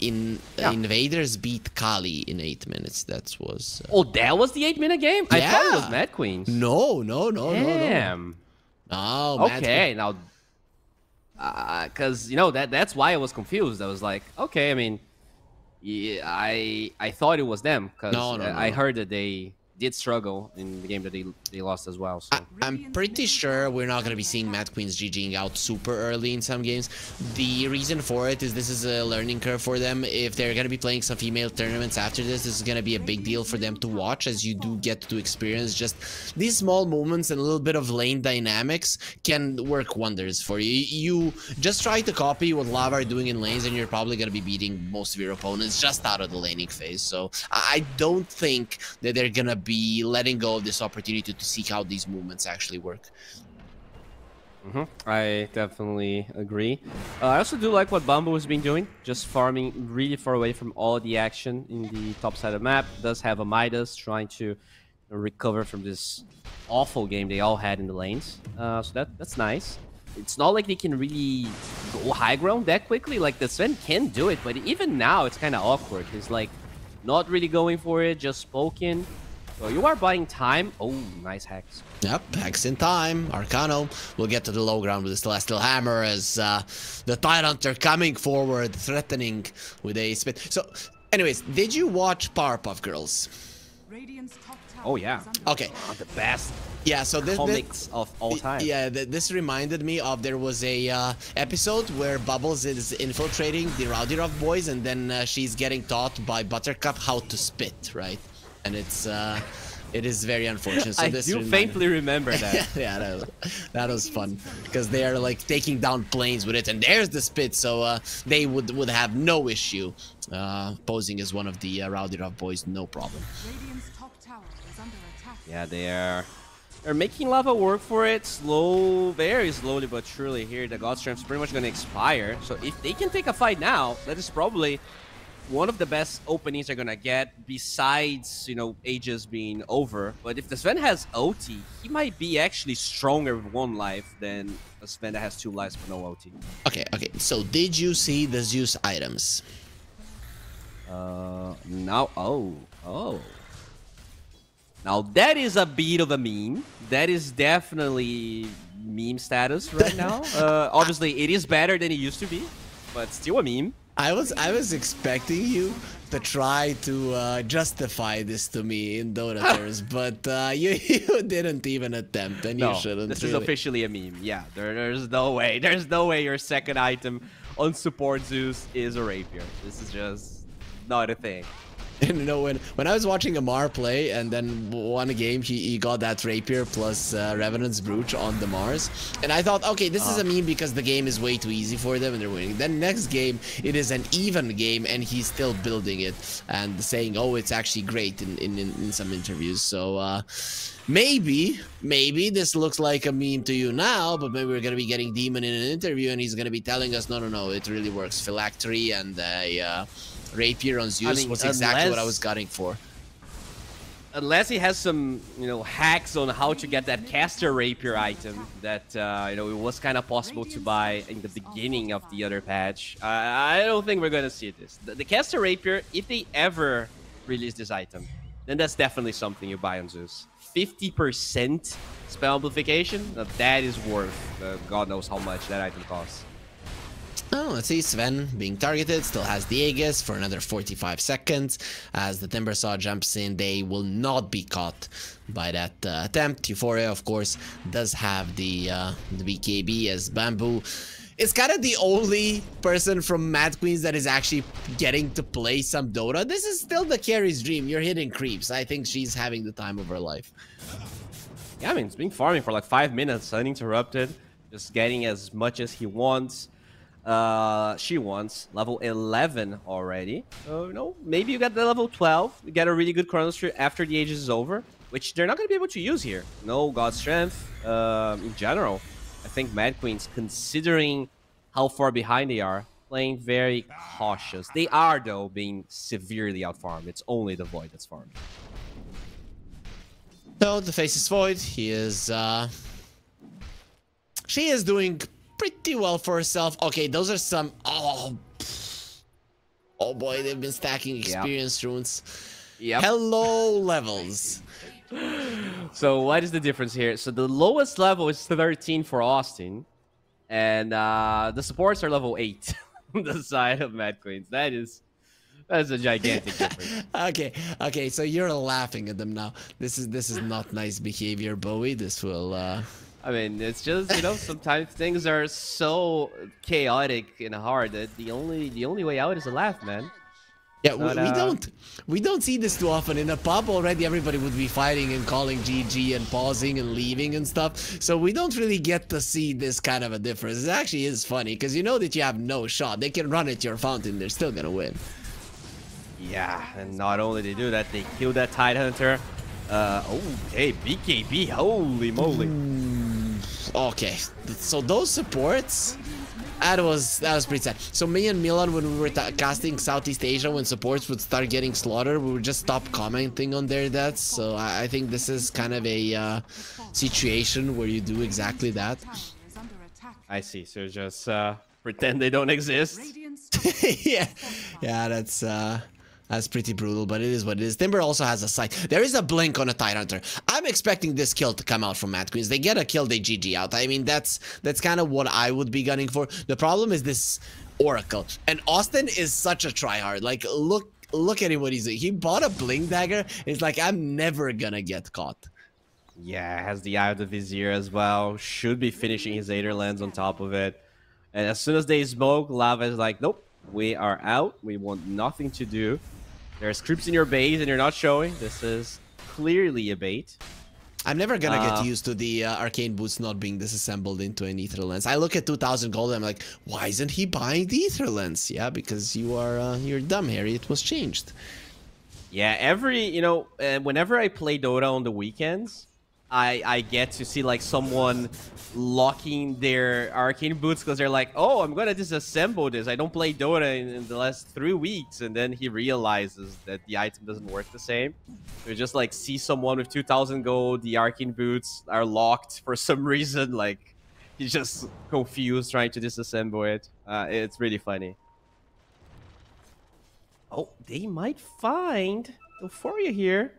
Invaders beat Kali in 8 minutes. That was... Oh, that was the 8-minute game? Yeah. I thought it was Mad Queens. No. Damn. No, okay, now... Because, that's why I was confused. I was like, okay, I mean... Yeah, I thought it was them, because I heard that they did struggle in the game that they lost as well. So. I'm pretty sure we're not going to be seeing Mad Queens GGing out super early in some games. The reason for it is this is a learning curve for them. If they're going to be playing some female tournaments after this is going to be a big deal for them to watch, as you do get to experience just these small moments, and a little bit of lane dynamics can work wonders for you. You just try to copy what Lava are doing in lanes, and you're probably going to be beating most of your opponents just out of the laning phase. So I don't think that they're going to be letting go of this opportunity to see how these movements actually work. I definitely agree. I also do like what Bumbo has been doing, just farming really far away from all the action in the top side of the map. Does have a Midas trying to recover from this awful game they all had in the lanes. So that's nice. It's not like they can really go high ground that quickly. Like, the Sven can do it, but even now it's kind of awkward. He's like not really going for it, just poking. So you are buying time. Oh, nice hacks. Yep, hacks in time. Arcano will get to the low ground with the Celestial Hammer, as the Tyrant are coming forward, threatening with a spit. So, anyways, did you watch Powerpuff Girls? Oh, yeah. Okay. The best so comics of all time. Yeah, this reminded me of, there was a episode where Bubbles is infiltrating the Rowdy Ruff boys, and then she's getting taught by Buttercup how to spit, right? And it is very unfortunate. So I do faintly remember that. Yeah, that was fun, because they are like taking down planes with it, and there's the spit, so they would have no issue posing as one of the Rowdy Ruff boys, no problem. Yeah, they're making Lava work for it, very slowly but surely. Here, the God Strength is pretty much going to expire. So if they can take a fight now, that is probably one of the best openings they're gonna get, besides, Aegis being over. But if the Sven has OT, he might be actually stronger with 1 life than a Sven that has 2 lives but no OT. Okay. So did you see the Zeus items? Now, now that is a bit of a meme. That is definitely meme status right now. Obviously, it is better than it used to be, but still a meme. I was expecting you to try to justify this to me in Dota terms, but you didn't even attempt, and you shouldn't. This really. is officially a meme. Yeah, there's no way. There's no way your second item on support Zeus is a rapier. This is just not a thing. You know, when I was watching Amar play, and then won a game, he got that rapier plus Revenant's Brooch on the Mars, and I thought, okay, this is a meme because the game is way too easy for them and they're winning. Then next game, it is an even game, and he's still building it and saying, oh, it's actually great in some interviews. So maybe this looks like a meme to you now, but maybe we're gonna be getting Demon in an interview, and he's gonna be telling us, no, it really works. Phylactery and rapier on Zeus was exactly what I was gunning for. Unless he has some, hacks on how to get that caster rapier item that, it was kind of possible to buy in the beginning of the other patch. I don't think we're going to see this. The caster rapier, if they ever release this item, then that's definitely something you buy on Zeus. 50% spell amplification, that is worth God knows how much that item costs. Oh, let's see, Sven being targeted, still has the Aegis for another 45 seconds. As the Timbersaw jumps in, they will not be caught by that attempt. Euphoria, of course, does have the BKB as Bamboo. It's kind of the only person from Mad Queens that is actually getting to play some Dota. This is still the carry's dream. You're hitting creeps. I think she's having the time of her life. Yeah, I mean, it's been farming for like 5 minutes, uninterrupted, just getting as much as he wants. She wants level 11 already. So, maybe you get the level 12. You get a really good Chrono Trigger after the Aegis is over, which they're not going to be able to use here. No God Strength. In general, I think Mad Queens, considering how far behind they are, playing very cautious. They are, though, being severely outfarmed. It's only the Void that's farmed. So, the face is Void. He is, she is doing pretty well for herself. Okay, those are some... Oh boy, they've been stacking experience runes. Yep. Hello, levels. So what is the difference here? So the lowest level is 13 for Austin, and the supports are level 8 on the side of Mad Queens. That's a gigantic difference. Okay, so you're laughing at them now. This is not nice behavior, Bowie. This will I mean, it's just, sometimes things are so chaotic and hard that the only way out is a laugh, man. Yeah, we don't see this too often. In a pub already, everybody would be fighting and calling GG and pausing and leaving and stuff. So we don't really get to see this kind of a difference. It actually is funny because you know that you have no shot. They can run at your fountain, they're still gonna win. Yeah, and not only they do that, they kill that Tidehunter. Okay, BKB, holy moly. Okay, so those supports, that was pretty sad. So me and Milan, when we were casting Southeast Asia, when supports would start getting slaughtered, we would just stop commenting on their deaths. So I think this is kind of a situation where you do exactly that. I see, so just pretend they don't exist. yeah, that's pretty brutal, but it is what it is. Timber also has a sight. There is a blink on a Tidehunter. I'm expecting this kill to come out from Mad Queens. They get a kill, they GG out. I mean, that's kind of what I would be gunning for. The problem is this Oracle. And Austin is such a tryhard. Like, look at him, what he's doing. He bought a Blink Dagger. It's like, I'm never gonna get caught. Yeah, has the Eye of the Vizier as well. Should be finishing his Aetherlands on top of it. And as soon as they smoke, Lava is like, nope, we are out. We want nothing to do. There's creeps in your base and you're not showing. This is clearly a bait. I'm never gonna get used to the arcane boots not being disassembled into an Aether Lens. I look at 2,000 gold and I'm like, why isn't he buying the Aether Lens? Yeah, because you're dumb, Harry. It was changed. Yeah, whenever I play Dota on the weekends, I get to see like someone locking their arcane boots because they're like, oh, I'm gonna disassemble this. I don't play Dota in the last 3 weeks, and then he realizes that the item doesn't work the same. So you just like see someone with 2,000 gold, the arcane boots are locked for some reason. Like he's just confused trying to disassemble it. It's really funny. Oh, they might find Euphoria here.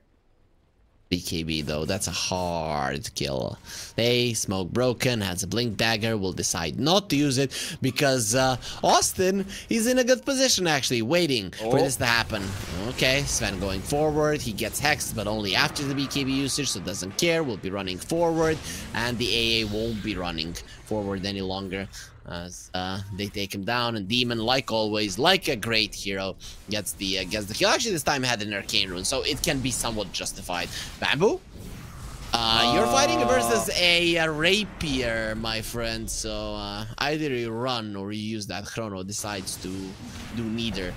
BKB though, that's a hard kill. They smoke broken, has a blink dagger, will decide not to use it because Austin, he's in a good position actually, waiting for this to happen. Okay, Sven going forward, he gets hexed but only after the BKB usage, so doesn't care, will be running forward, and the AA won't be running forward any longer as they take him down, and Demon, like always, like a great hero, gets the kill. Actually, this time had an arcane rune, so it can be somewhat justified. Bamboo, you're fighting versus a rapier, my friend, so either you run or you use that chrono. Decides to do neither.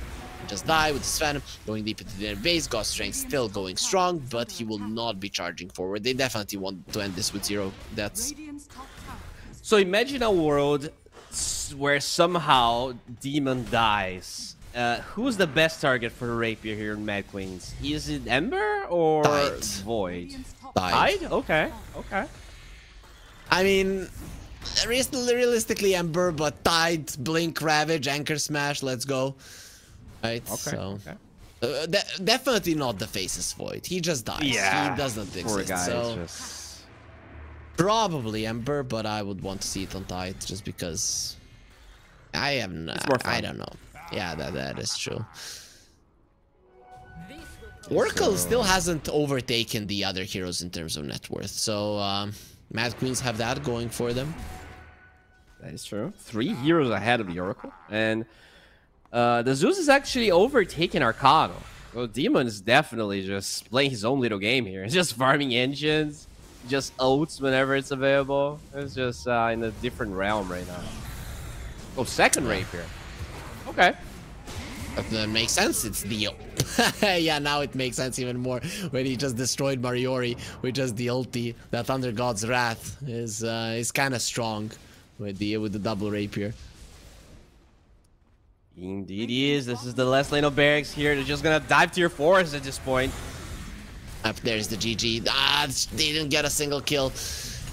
Just die with his Phantom, going deep into their base. Ghost Strength still going strong, but he will not be charging forward. They definitely want to end this with 0 deaths. So imagine a world where somehow Demon dies. Who's the best target for a rapier here in Mad Queens? Is it Ember or Tide. Void? Tide. Okay, okay. I mean, realistically Ember, but Tide, Blink, Ravage, Anchor Smash, let's go. Right, Okay, so okay. definitely not the Faceless Void. He just dies. Yeah, he doesn't poor exist. guy, So just... probably Ember, but I would want to see it on Tide just because I am. I don't know. Yeah, that is true. Oracle still hasn't overtaken the other heroes in terms of net worth, so Mad Queens have that going for them. That is true. 3 heroes ahead of the Oracle. And the Zeus is actually overtaking Arcano. Well, Demon is definitely just playing his own little game here. He's just farming engines, just ults whenever it's available. It's just in a different realm right now. Oh, second rapier. Okay. That makes sense. It's the yeah, now it makes sense even more when he just destroyed Mariori with just the ulti. That Thunder God's Wrath is kind of strong with the double rapier. Indeed he is. This is the last lane of barracks here. They're just gonna dive to your forest at this point. Up there's the GG. They didn't get a single kill.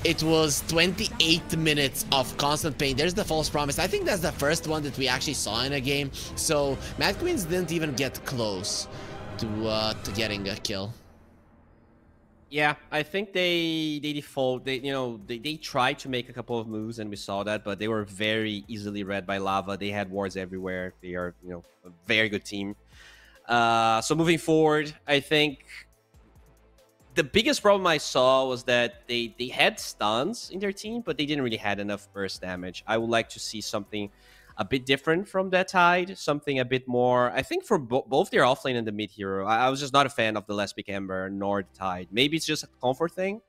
It was 28 minutes of constant pain. There's the false promise. I think that's the first one that we actually saw in a game. So Mad Queens didn't even get close to getting a kill. Yeah, I think they default. They tried to make a couple of moves, and we saw that, but they were very easily read by Lava. They had wards everywhere. They are, a very good team. So moving forward, I think the biggest problem I saw was that they had stuns in their team, but they didn't really had enough burst damage. I would like to see something a bit different from that Tide, something a bit more. I think for both their offlane and the mid hero, I was just not a fan of the Last Pick Ember nor the Tide. Maybe it's just a comfort thing,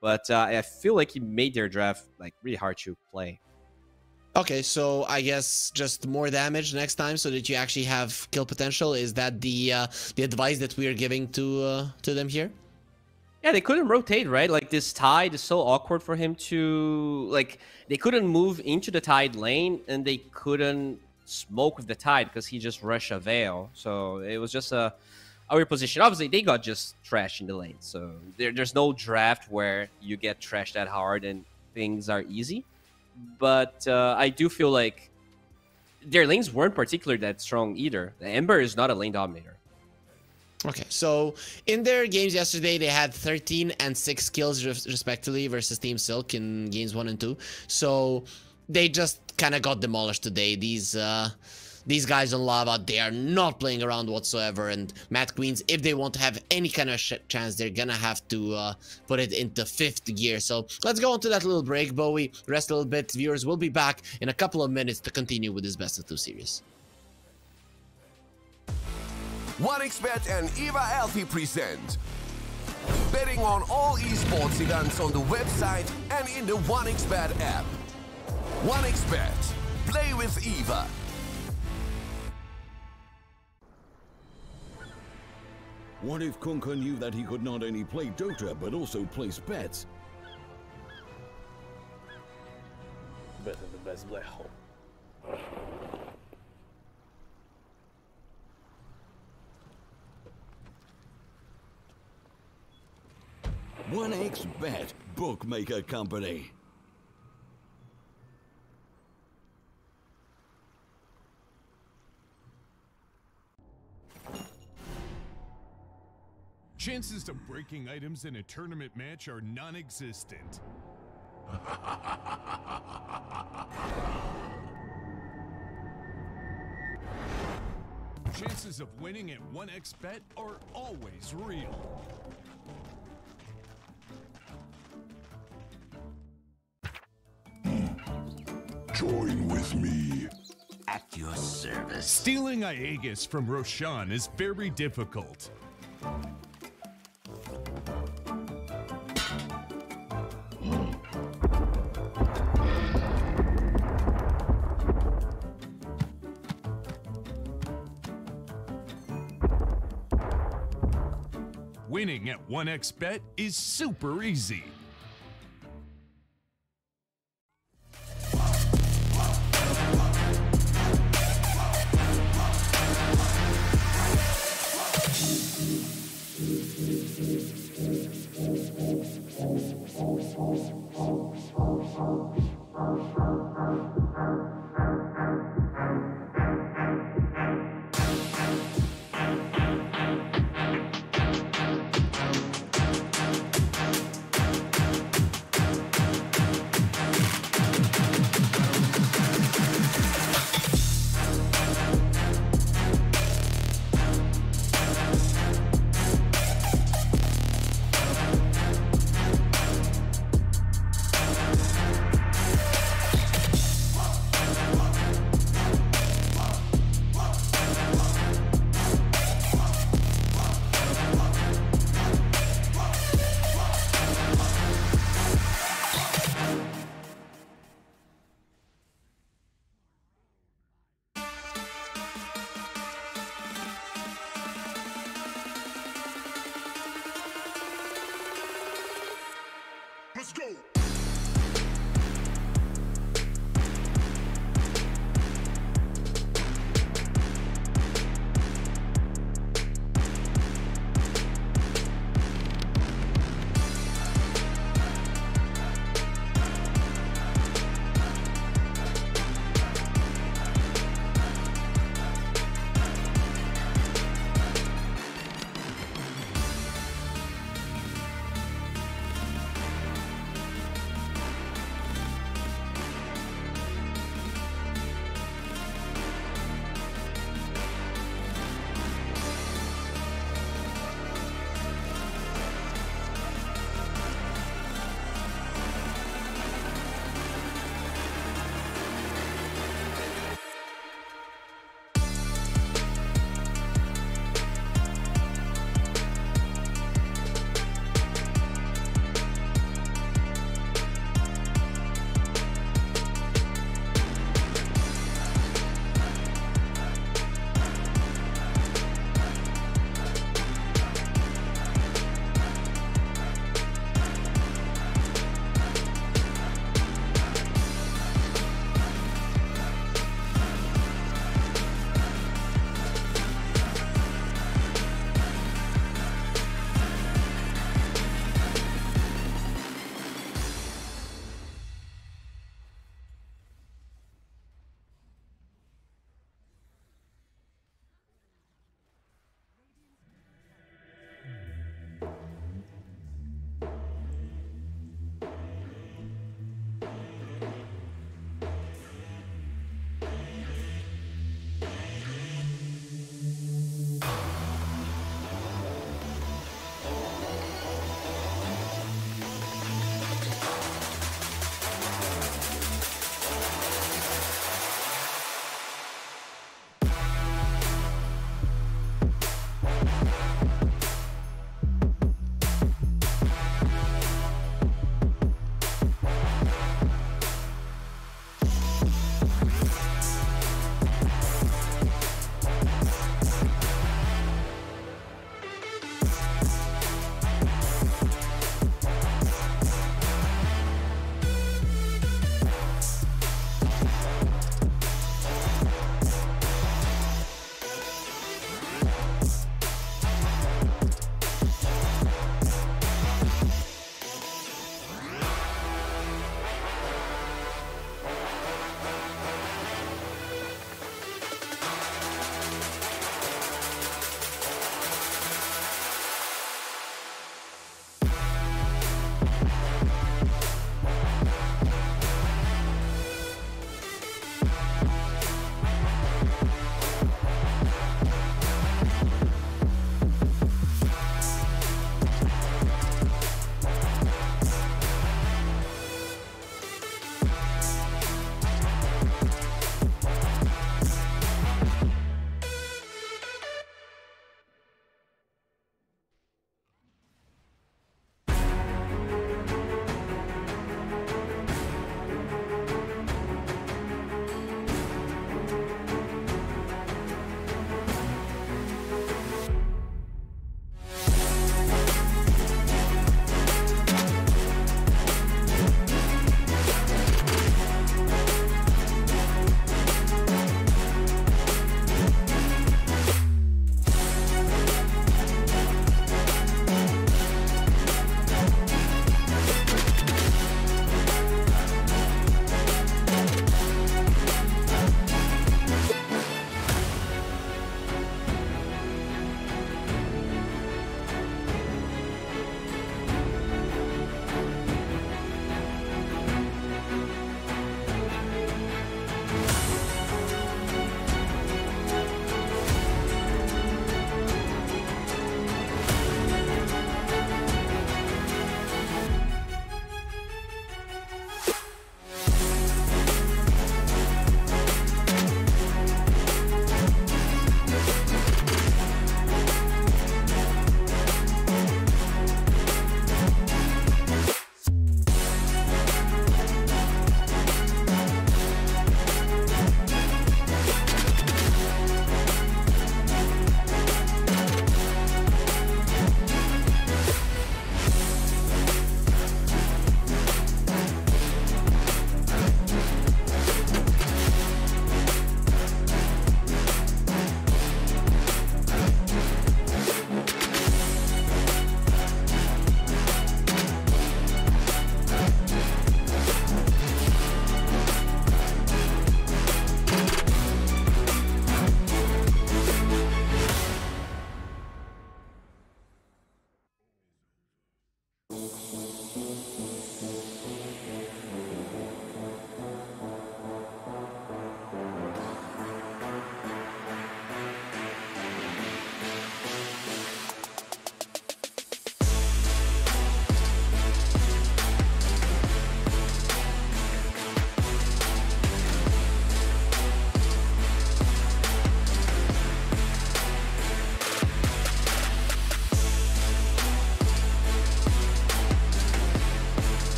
but I feel like he made their draft like really hard to play. Okay, so I guess just more damage next time so that you actually have kill potential. Is that the advice that we are giving to them here? Yeah, they couldn't rotate, right? Like, this Tide is so awkward for him to... Like, they couldn't move into the Tide lane, and they couldn't smoke with the Tide because he just rushed a Veil. So it was just a weird position. Obviously, they got just trashed in the lane. So there's no draft where you get trashed that hard and things are easy. But I do feel like their lanes weren't particularly that strong either. The Ember is not a lane dominator. Okay, so in their games yesterday, they had 13 and 6 kills respectively versus Team Silk in games 1 and 2. So they just kind of got demolished today. These guys on Lava, they are not playing around whatsoever. And Mad Queens, if they want to have any kind of chance, they're gonna have to put it into 5th gear. So let's go on to that little break, Bowie. Rest a little bit. Viewers will be back in a couple of minutes to continue with this best of 2 series. 1xBet and EVA Alfie present betting on all esports events on the website and in the 1xBet app. 1xBet. Play with EVA. What if Kunka knew that he could not only play Dota but also place bets? Better the best black hole. 1xBet, bookmaker company. Chances of breaking items in a tournament match are non-existent. Chances of winning at 1xBet are always real. Join with me. At your service. Stealing Aegis from Roshan is very difficult. Winning at 1xBet is super easy.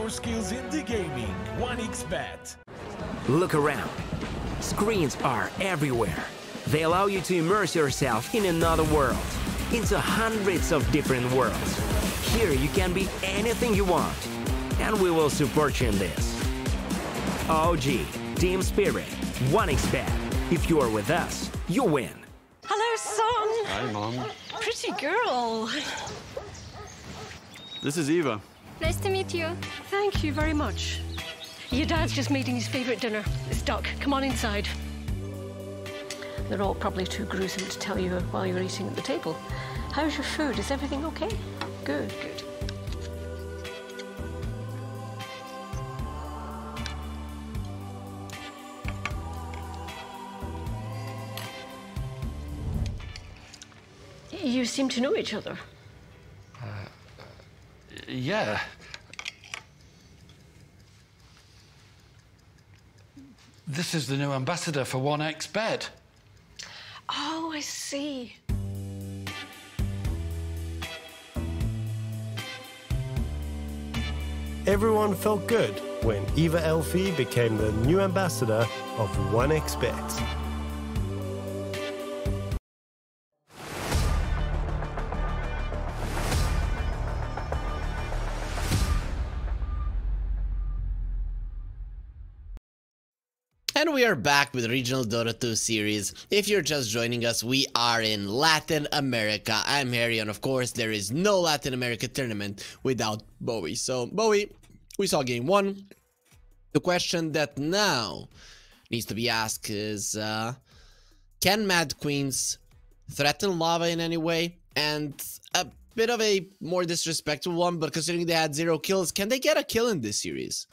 your skills in the gaming. 1xBet. Look around. Screens are everywhere. They allow you to immerse yourself in another world, into hundreds of different worlds. Here you can be anything you want, and we will support you in this. OG, Team Spirit, 1xBet. If you are with us, you win. Hello, son. Hi, Mom. Pretty girl. This is Eva. Nice to meet you. Thank you very much. Your dad's just making his favorite dinner. It's duck. Come on inside. They're all probably too gruesome to tell you while you're eating at the table. How's your food? Is everything okay? Good, good. You seem to know each other. Yeah. This is the new ambassador for 1xBet. Oh, I see. Everyone felt good when Eva Elfie became the new ambassador of 1xBet. And we are back with Regional Dota 2 series. If you're just joining us, we are in Latin America. I'm Harry, and of course, there is no Latin America tournament without Bowie. So, Bowie, we saw game 1. The question that now needs to be asked is, can Mad Queens threaten Lava in any way? And a bit of a more disrespectful one, but considering they had 0 kills, can they get a kill in this series?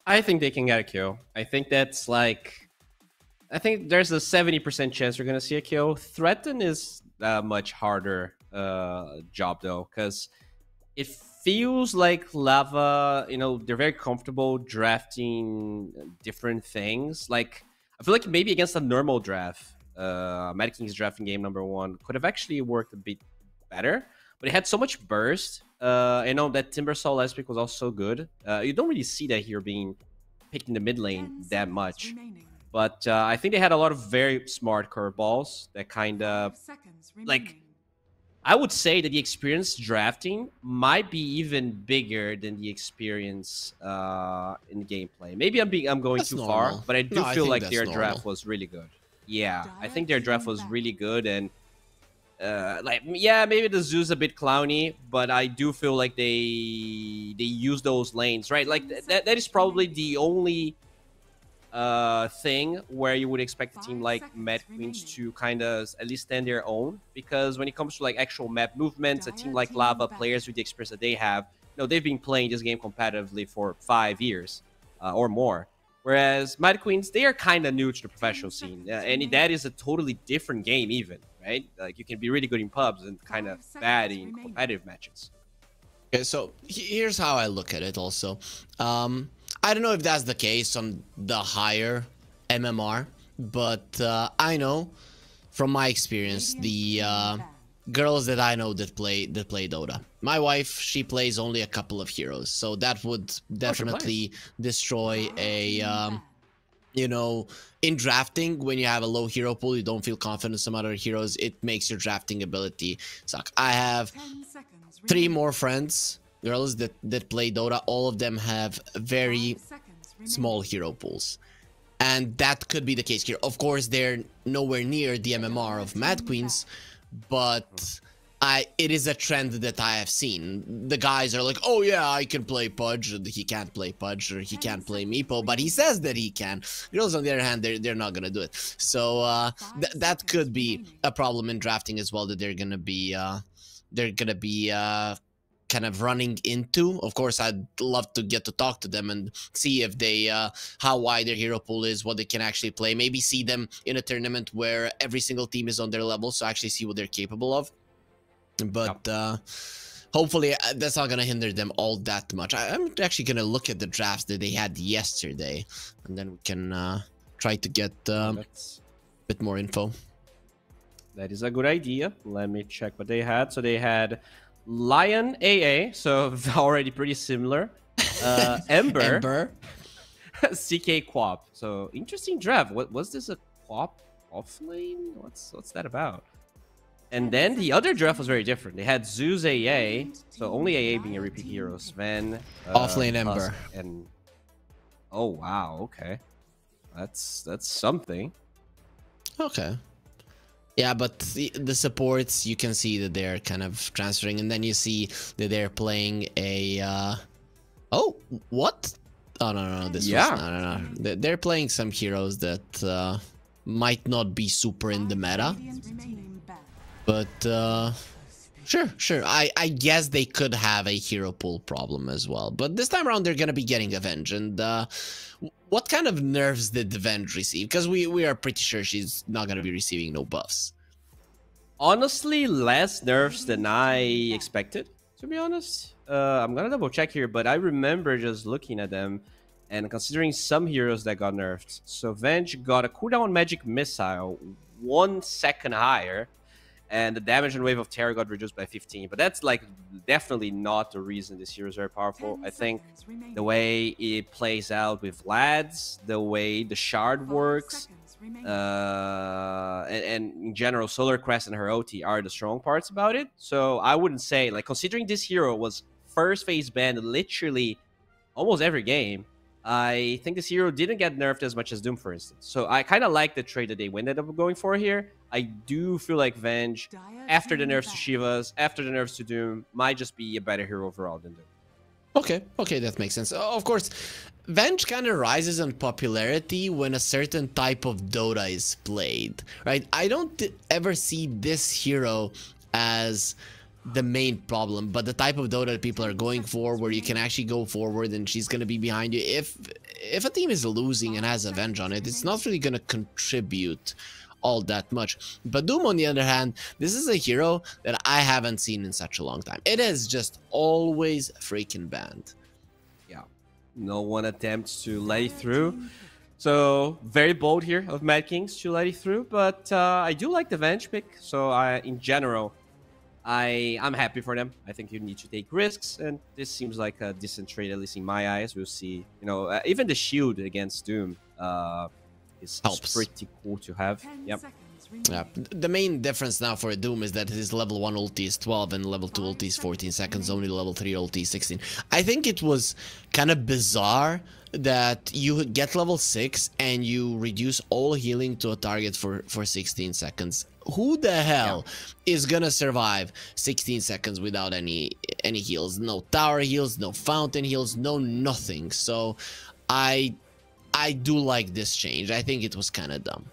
I think they can get a kill. I think that's like... I think there's a 70% chance we're going to see a kill. Threaten is a much harder job, though, because it feels like Lava, you know, they're very comfortable drafting different things. Like, I feel like maybe against a normal draft, Mad King's drafting game #1 could have actually worked a bit better, but it had so much burst. I know that Timbersaw last week was also good. You don't really see that here being picked in the mid lane that much. But I think they had a lot of very smart curveballs that kind of... Like, I would say that the experience drafting might be even bigger than the experience in gameplay. Maybe I'm going too far, but I do feel like their draft was really good. Yeah, I think their draft was really good, and like, yeah, maybe the zoo's a bit clowny, but I do feel like they use those lanes, right? Like that is probably the only thing where you would expect a team like Mad Queens to kind of at least stand their own, because when it comes to like actual map movements, a team like Lava, players with the experience that they have, you know, they've been playing this game competitively for 5 years or more. Whereas Mad Queens, they are kind of new to the professional scene, and that is a totally different game even, right? Like, you can be really good in pubs and kind of bad in competitive matches. Okay, so here's how I look at it also. I don't know if that's the case on the higher MMR, but I know from my experience, the girls that I know that play Dota. My wife, she plays only a couple of heroes, so that would definitely destroy a you know, in drafting, when you have a low hero pool, you don't feel confident in some other heroes, it makes your drafting ability suck. I have 3 more friends, girls that play Dota. All of them have very small hero pools, and that could be the case here. Of course, they're nowhere near the MMR of Mad Queens, but it is a trend that I have seen. The guys are like, oh yeah, I can play Pudge. He can't play Pudge, or he can't play Meepo, but he says that he can. Girls, on the other hand, they're not gonna do it. So that could be a problem in drafting as well, that they're gonna be kind of running into. Of course, I'd love to get to talk to them and see if they how wide their hero pool is, what they can actually play. Maybe see them in a tournament where every single team is on their level, so actually see what they're capable of. But hopefully that's not gonna hinder them all that much. I'm actually gonna look at the drafts that they had yesterday, and then we can try to get a bit more info. That is a good idea. Let me check what they had. So they had Lion AA, so already pretty similar. Ember. Ember. CK Quap. So interesting draft. What was this, a Quap offlane? What's that about? And then the other draft was very different. They had Zeus AA, so only AA being a repeat hero. Sven, Offlane Ember. And oh wow, okay, that's something. Okay. Yeah, but the supports, you can see that they're kind of transferring, and then you see that they're playing a. Oh, what? Oh no, this was no. They're playing some heroes that might not be super in the meta. But sure. I guess they could have a hero pool problem as well. But this time around, they're gonna be getting Avenge. And what kind of nerfs did Avenge receive? Because we are pretty sure she's not gonna be receiving no buffs. Honestly, less nerfs than I expected, to be honest. I'm gonna double check here, but I remember just looking at them and considering some heroes that got nerfed. So Avenge got a cooldown magic missile 1 second higher, and the damage and wave of terror got reduced by 15. But that's like definitely not the reason this hero is very powerful. I think the way it plays out with Lads, the way the shard works, and in general, Solar Crest and her OT are the strong parts about it. So I wouldn't say, like, considering this hero was first phase banned literally almost every game, I think this hero didn't get nerfed as much as Doom, for instance. So I kind of like the trade that they ended up going for here. I do feel like Venge, after the nerfs to Shivas, after the nerfs to Doom, might just be a better hero overall than Doom. Okay, that makes sense. Of course, Venge kind of rises in popularity when a certain type of Dota is played, right? I don't ever see this hero as the main problem, but the type of Dota that people are going for, where you can actually go forward and she's going to be behind you. If a team is losing and has Avenge on it, it's not really going to contribute all that much. But Doom, on the other hand, this is a hero that I haven't seen in such a long time. It is just always freaking banned. Yeah, no one attempts to let it through. So very bold here of Mad Kings to let it through, but I do like the Venge pick. So in general, I'm happy for them. I think you need to take risks, and this seems like a decent trade, at least in my eyes. We'll see. You know, even the shield against Doom is pretty cool to have. Yep. Yeah, the main difference now for Doom is that his level 1 ulti is 12 and level 2 ulti is 14 seconds, only level 3 ulti is 16. I think it was kind of bizarre that you get level 6 and you reduce all healing to a target for 16 seconds. Who the hell is gonna survive 16 seconds without any heals? No tower heals, no fountain heals, no nothing. So I do like this change. I think it was kind of dumb.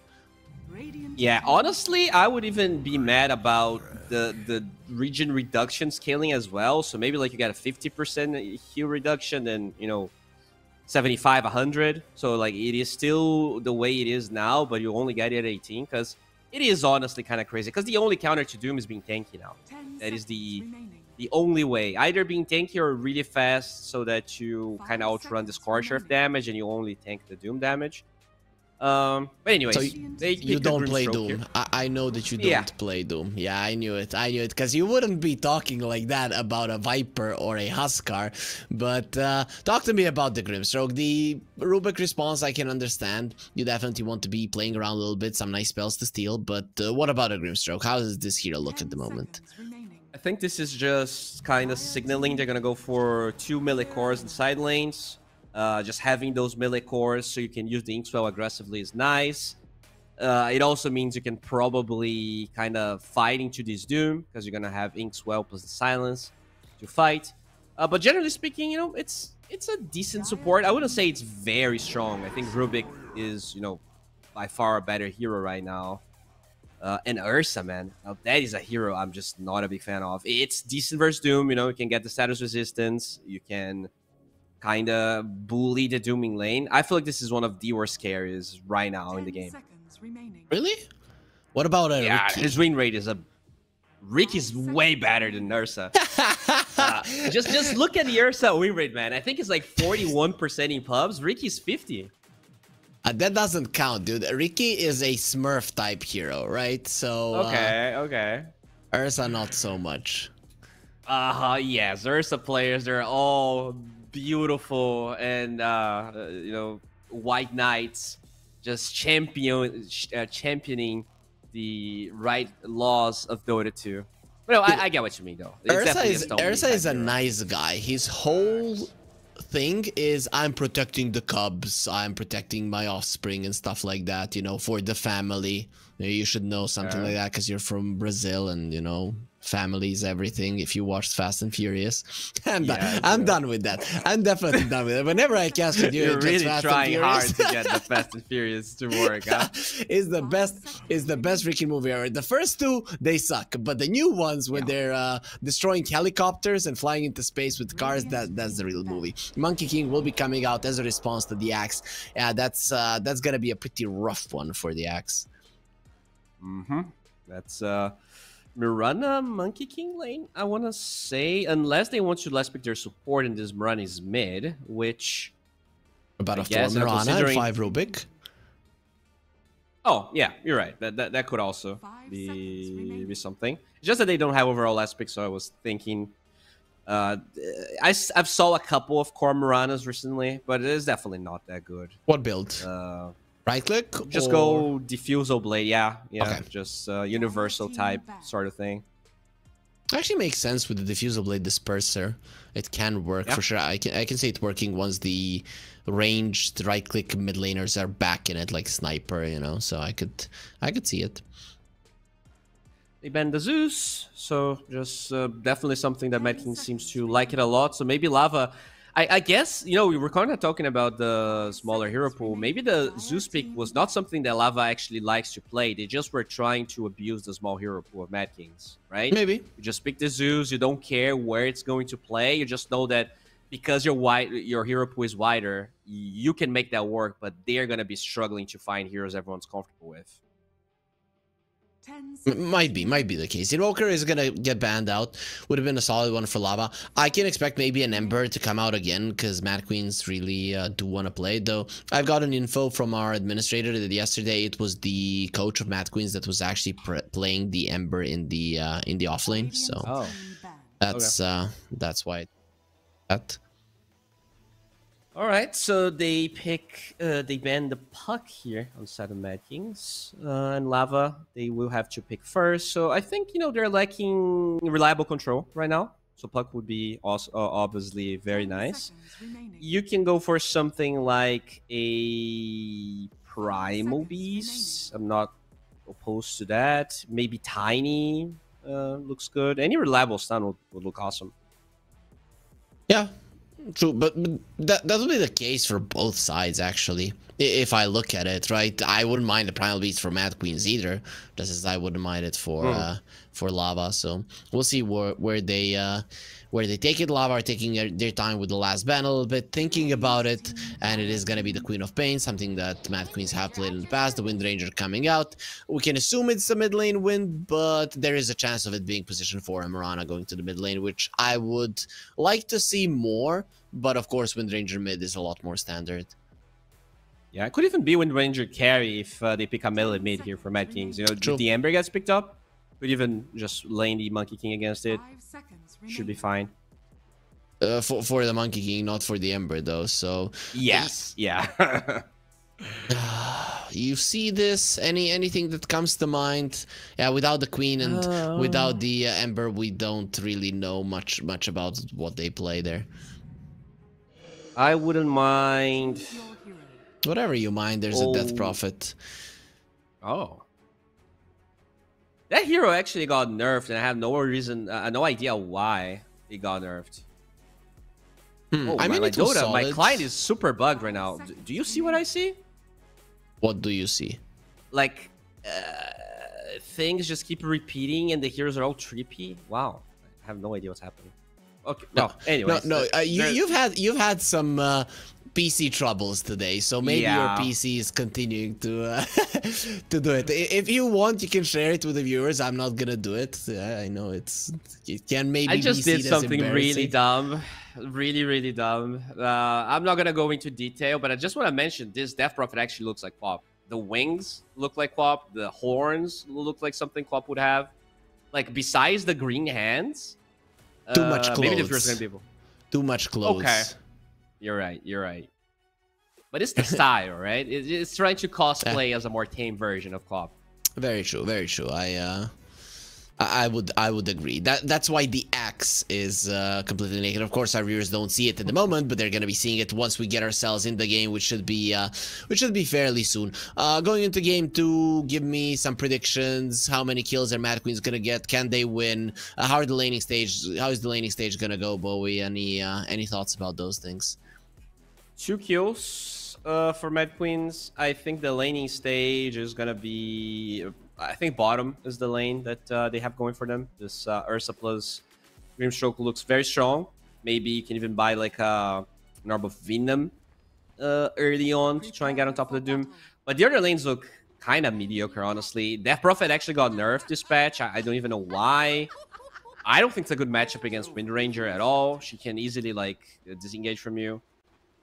Yeah, honestly, I would even be mad about the region reduction scaling as well. So maybe like you got a 50% heal reduction and, you know, 75, 100. So like it is still the way it is now, but you only get it at 18, because it is honestly kind of crazy. Because the only counter to Doom is being tanky now. That is the only way. Either being tanky or really fast, so that you kind of outrun the Scorcher of damage and you only tank the Doom damage. But anyways, so you don't play Doom. I know that you don't play Doom. Yeah, I knew it, because you wouldn't be talking like that about a Viper or a Huskar. But talk to me about the Grimstroke. The Rubik response I can understand. You definitely want to be playing around a little bit, some nice spells to steal. But what about a Grimstroke? How does this hero look at the moment? I think this is just kind of signaling they're gonna go for 2 melee cores in side lanes. Just having those melee cores so you can use the Inkswell aggressively is nice. It also means you can probably kind of fight into this Doom, because you're going to have Inkswell plus the Silence to fight. But generally speaking, you know, it's a decent support. I wouldn't say it's very strong. I think Rubik is, you know, by far a better hero right now. And Ursa, man, now that is a hero I'm just not a big fan of. It's decent versus Doom, you know, you can get the status resistance, you can kind of bully the Dooming lane. I feel like this is one of the worst carries right now in the game. Really? What about Ricky? His win rate is Ricky's way better than Ursa. Just look at the Ursa win rate, man. I think it's like 41% in pubs. Ricky's 50. That doesn't count, dude. Ricky is a Smurf type hero, right? So okay. Ursa not so much. Yes, Ursa players, they're all beautiful and you know, white knights just championing the right laws of Dota 2. But no, I get what you mean though. Ursa is a nice guy. His whole thing is, I'm protecting the cubs, I'm protecting my offspring and stuff like that, you know, for the family. You should know something like that because you're from Brazil and, you know, family is everything. If you watched Fast and Furious, I'm done with that. I'm definitely done with it. Whenever I cast with you, you're really Fast trying hard to get the Fast and Furious to work. Huh? Is the best freaking movie ever. The first two, they suck, but the new ones when they're destroying helicopters and flying into space with cars, that's the real movie. Monkey King will be coming out as a response to the Axe. Yeah, that's gonna be a pretty rough one for the Axe. That's Mirana Monkey King lane, I want to say, unless they want to less pick their support and this Mirana's mid, which about a 4 Mirana and 5 Rubik. Oh yeah, you're right. That could also be something. It's just that they don't have overall last pick, so I was thinking. I've saw a couple of core Miranas recently, but it is definitely not that good. What build? Right click? Just go Diffusal Blade, yeah. Okay. Just universal type sort of thing. Actually makes sense with the Diffusal Blade Disperser. It can work for sure. I can see it working once the ranged right click mid laners are back in it, like Sniper, you know. So I could see it. They banned the Zeus, so just definitely something that Mad King seems to like it a lot. So maybe Lava. I guess, you know, we were kind of talking about the smaller hero pool. Maybe the Zeus pick was not something that Lava actually likes to play. They just were trying to abuse the small hero pool of Mad Kings, right? Maybe. You just pick the Zeus. You don't care where it's going to play. You just know that because your hero pool is wider, you can make that work, but they're going to be struggling to find heroes everyone's comfortable with. Might be the case. Invoker is gonna get banned out. Would have been a solid one for Lava. I can expect maybe an Ember to come out again because Mad Queens really do want to play. Though I've got an info from our administrator that yesterday it was the coach of Mad Queens that was actually playing the Ember in the off lane. So that's why that. All right, so they ban the Puck here on side of Mad Kings, and Lava they will have to pick first. So I think, you know, they're lacking reliable control right now. So Puck would be also obviously very nice. You can go for something like a Primal Beast. I'm not opposed to that. Maybe Tiny looks good. Any reliable stun would look awesome. Yeah. True, but that would be the case for both sides, actually. If I look at it, right, I wouldn't mind the Primal Beast for Mad Queens either, just as I wouldn't mind it for Lava. So we'll see where they take it. Lava are taking their time with the last ban a little bit, thinking about it, and it is going to be the Queen of Pain, something that Mad Queens have played in the past. The Wind Ranger coming out. We can assume it's a mid lane win, but there is a chance of it being positioned for a Mirana going to the mid lane, which I would like to see more. But of course, Wind Ranger mid is a lot more standard. Yeah, it could even be Wind Ranger carry if they pick a melee mid here for Mad Kings. You know, if the Ember gets picked up, could even just lane the Monkey King against it. Should be fine. For the Monkey King, not for the Ember though. So yes, yeah. You see this? Anything that comes to mind? Yeah, without the Queen and without the Ember, we don't really know much about what they play there. I wouldn't mind. Whatever you mind, there's a Death Prophet. Oh. That hero actually got nerfed, and I have no reason, no idea why he got nerfed. Oh, I mean, my Dota, my client is super bugged right now. Do you see what I see? What do you see? Like, things just keep repeating, and the heroes are all trippy. Wow, I have no idea what's happening. Okay, no. Anyways, you've had some PC troubles today, so maybe your PC is continuing to to do it. If you want, you can share it with the viewers. I'm not gonna do it. I know it can maybe. I just did something really dumb, really dumb. I'm not gonna go into detail, but I just want to mention this Death Prophet actually looks like Quap. The wings look like Quap. The horns look like something Quap would have. Like besides the green hands. Too much clothes. Maybe the first gonna be able. Too much clothes. Okay. You're right. You're right. But it's the style, right? It's trying to cosplay as a more tame version of Klopp. Very true. Very true. I would agree. That's why the axe is completely naked. Of course, our viewers don't see it at the moment, but they're gonna be seeing it once we get ourselves in the game, which should be fairly soon. Going into game 2, give me some predictions. How many kills are Mad Queens gonna get? Can they win? How is the laning stage gonna go, Bowie? Any thoughts about those things? 2 kills for Mad Queens. I think the laning stage is gonna be. I think bottom is the lane that they have going for them. This Ursa plus Grimstroke looks very strong. Maybe you can even buy like an Orb of Venom early on to try and get on top of the Doom. But the other lanes look kind of mediocre, honestly. Death Prophet actually got nerfed this patch. I don't even know why. I don't think it's a good matchup against Wind Ranger at all. She can easily like disengage from you.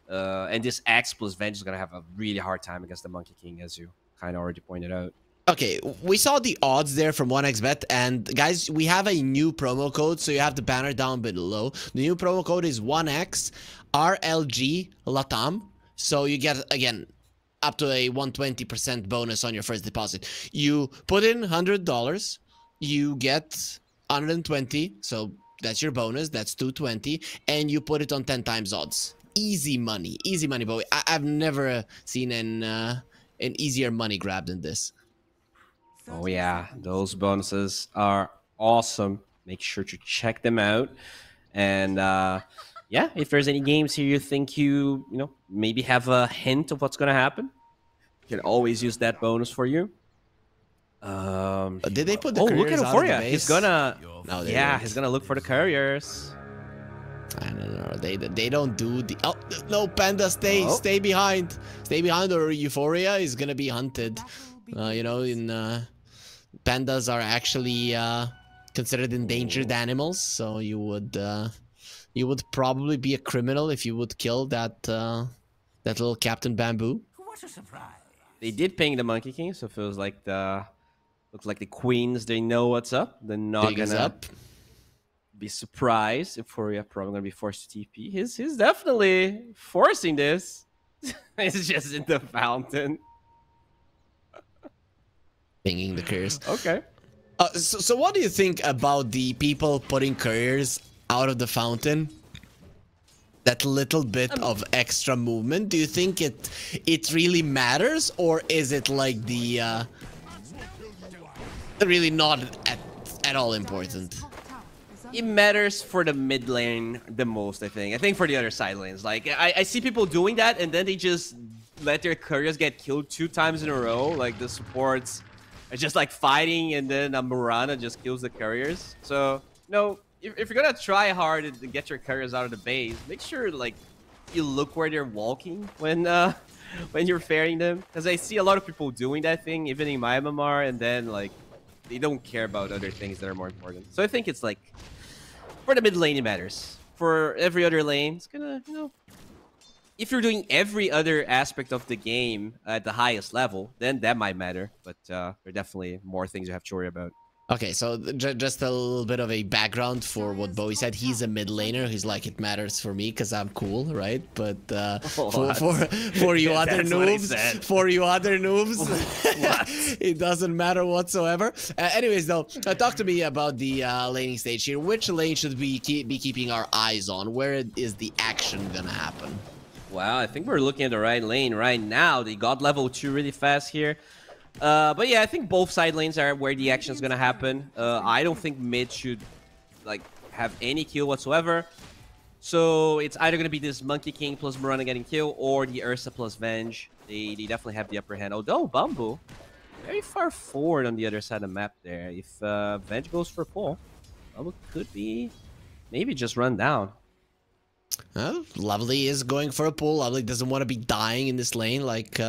And this Axe plus Venge is going to have a really hard time against the Monkey King, as you kind of already pointed out. Okay, we saw the odds there from 1xbet, and guys, we have a new promo code, so you have the banner down below. The new promo code is 1x RLG LATAM, so you get, again, up to a 120% bonus on your first deposit. You put in $100, you get 120, so that's your bonus, that's 220, and you put it on 10 times odds. Easy money, Bowie. I've never seen an easier money grab than this. Oh yeah, those bonuses are awesome. Make sure to check them out. And yeah, if there's any games here you think you know, maybe have a hint of what's going to happen, you can always use that bonus for you. Did they put the look at Euphoria. He's He's gonna no, he's gonna look for the couriers. I don't know. They don't do the. Oh no, Panda, stay behind, or Euphoria is gonna be hunted. You know, pandas are actually considered endangered animals, so you would probably be a criminal if you would kill that little Captain Bamboo. What a surprise! They did ping the Monkey King, so it feels like looks like the queens. They know what's up. They're not gonna be surprised. Euphoria probably gonna be forced to TP. He's definitely forcing this. It's just in the fountain. Pinging the couriers. Okay. So what do you think about the people putting couriers out of the fountain? That little bit of extra movement. Do you think it really matters, or is it like the really not at all important? It matters for the mid lane the most, I think. I think for the other side lanes, like I see people doing that, and then they just let their couriers get killed 2 times in a row. Like the supports are just like fighting, and then a Murana just kills the couriers. So no, if you're gonna try hard to get your couriers out of the base, make sure like you look where they're walking when you're ferrying them, because I see a lot of people doing that thing, even in my MMR, and then like they don't care about other things that are more important. So I think it's like for the mid lane it matters. For every other lane, it's gonna, you know, if you're doing every other aspect of the game at the highest level, then that might matter. But there are definitely more things you have to worry about. Okay, so just a little bit of a background for what Bowie said. He's a mid laner. He's like, it matters for me because I'm cool, right? But for you other noobs, it doesn't matter whatsoever. Anyways, though, talk to me about the laning stage here. Which lane should we be keeping our eyes on? Where is the action gonna happen? Wow, I think we're looking at the right lane right now. They got level 2 really fast here. But yeah, I think both side lanes are where the action is gonna happen. I don't think mid should like have any kill whatsoever. So it's either gonna be this Monkey King plus Murana getting kill, or the Ursa plus Venge. They definitely have the upper hand. Although Bamboo very far forward on the other side of the map there. If Venge goes for pull, Bamboo could be maybe just run down. Lovely is going for a pull. Lovely doesn't want to be dying in this lane like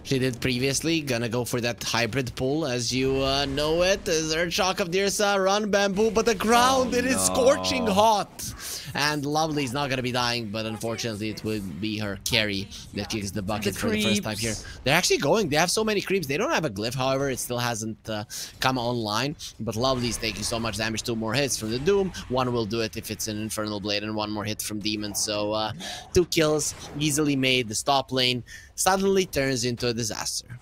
she did previously. Gonna go for that hybrid pull, as you know it. Is there Shock of Dirsa, run Bamboo, but the ground, it is scorching hot. And Lovely's not gonna be dying, but unfortunately it would be her carry that kicks the bucket for the first time here. They're actually going, they have so many creeps. They don't have a glyph, however, it still hasn't come online. But Lovely's taking so much damage, 2 more hits from the Doom. 1 will do it if it's an Infernal Blade, and 1 more hit from Demon. So 2 kills, easily made. The top lane suddenly turns into a disaster.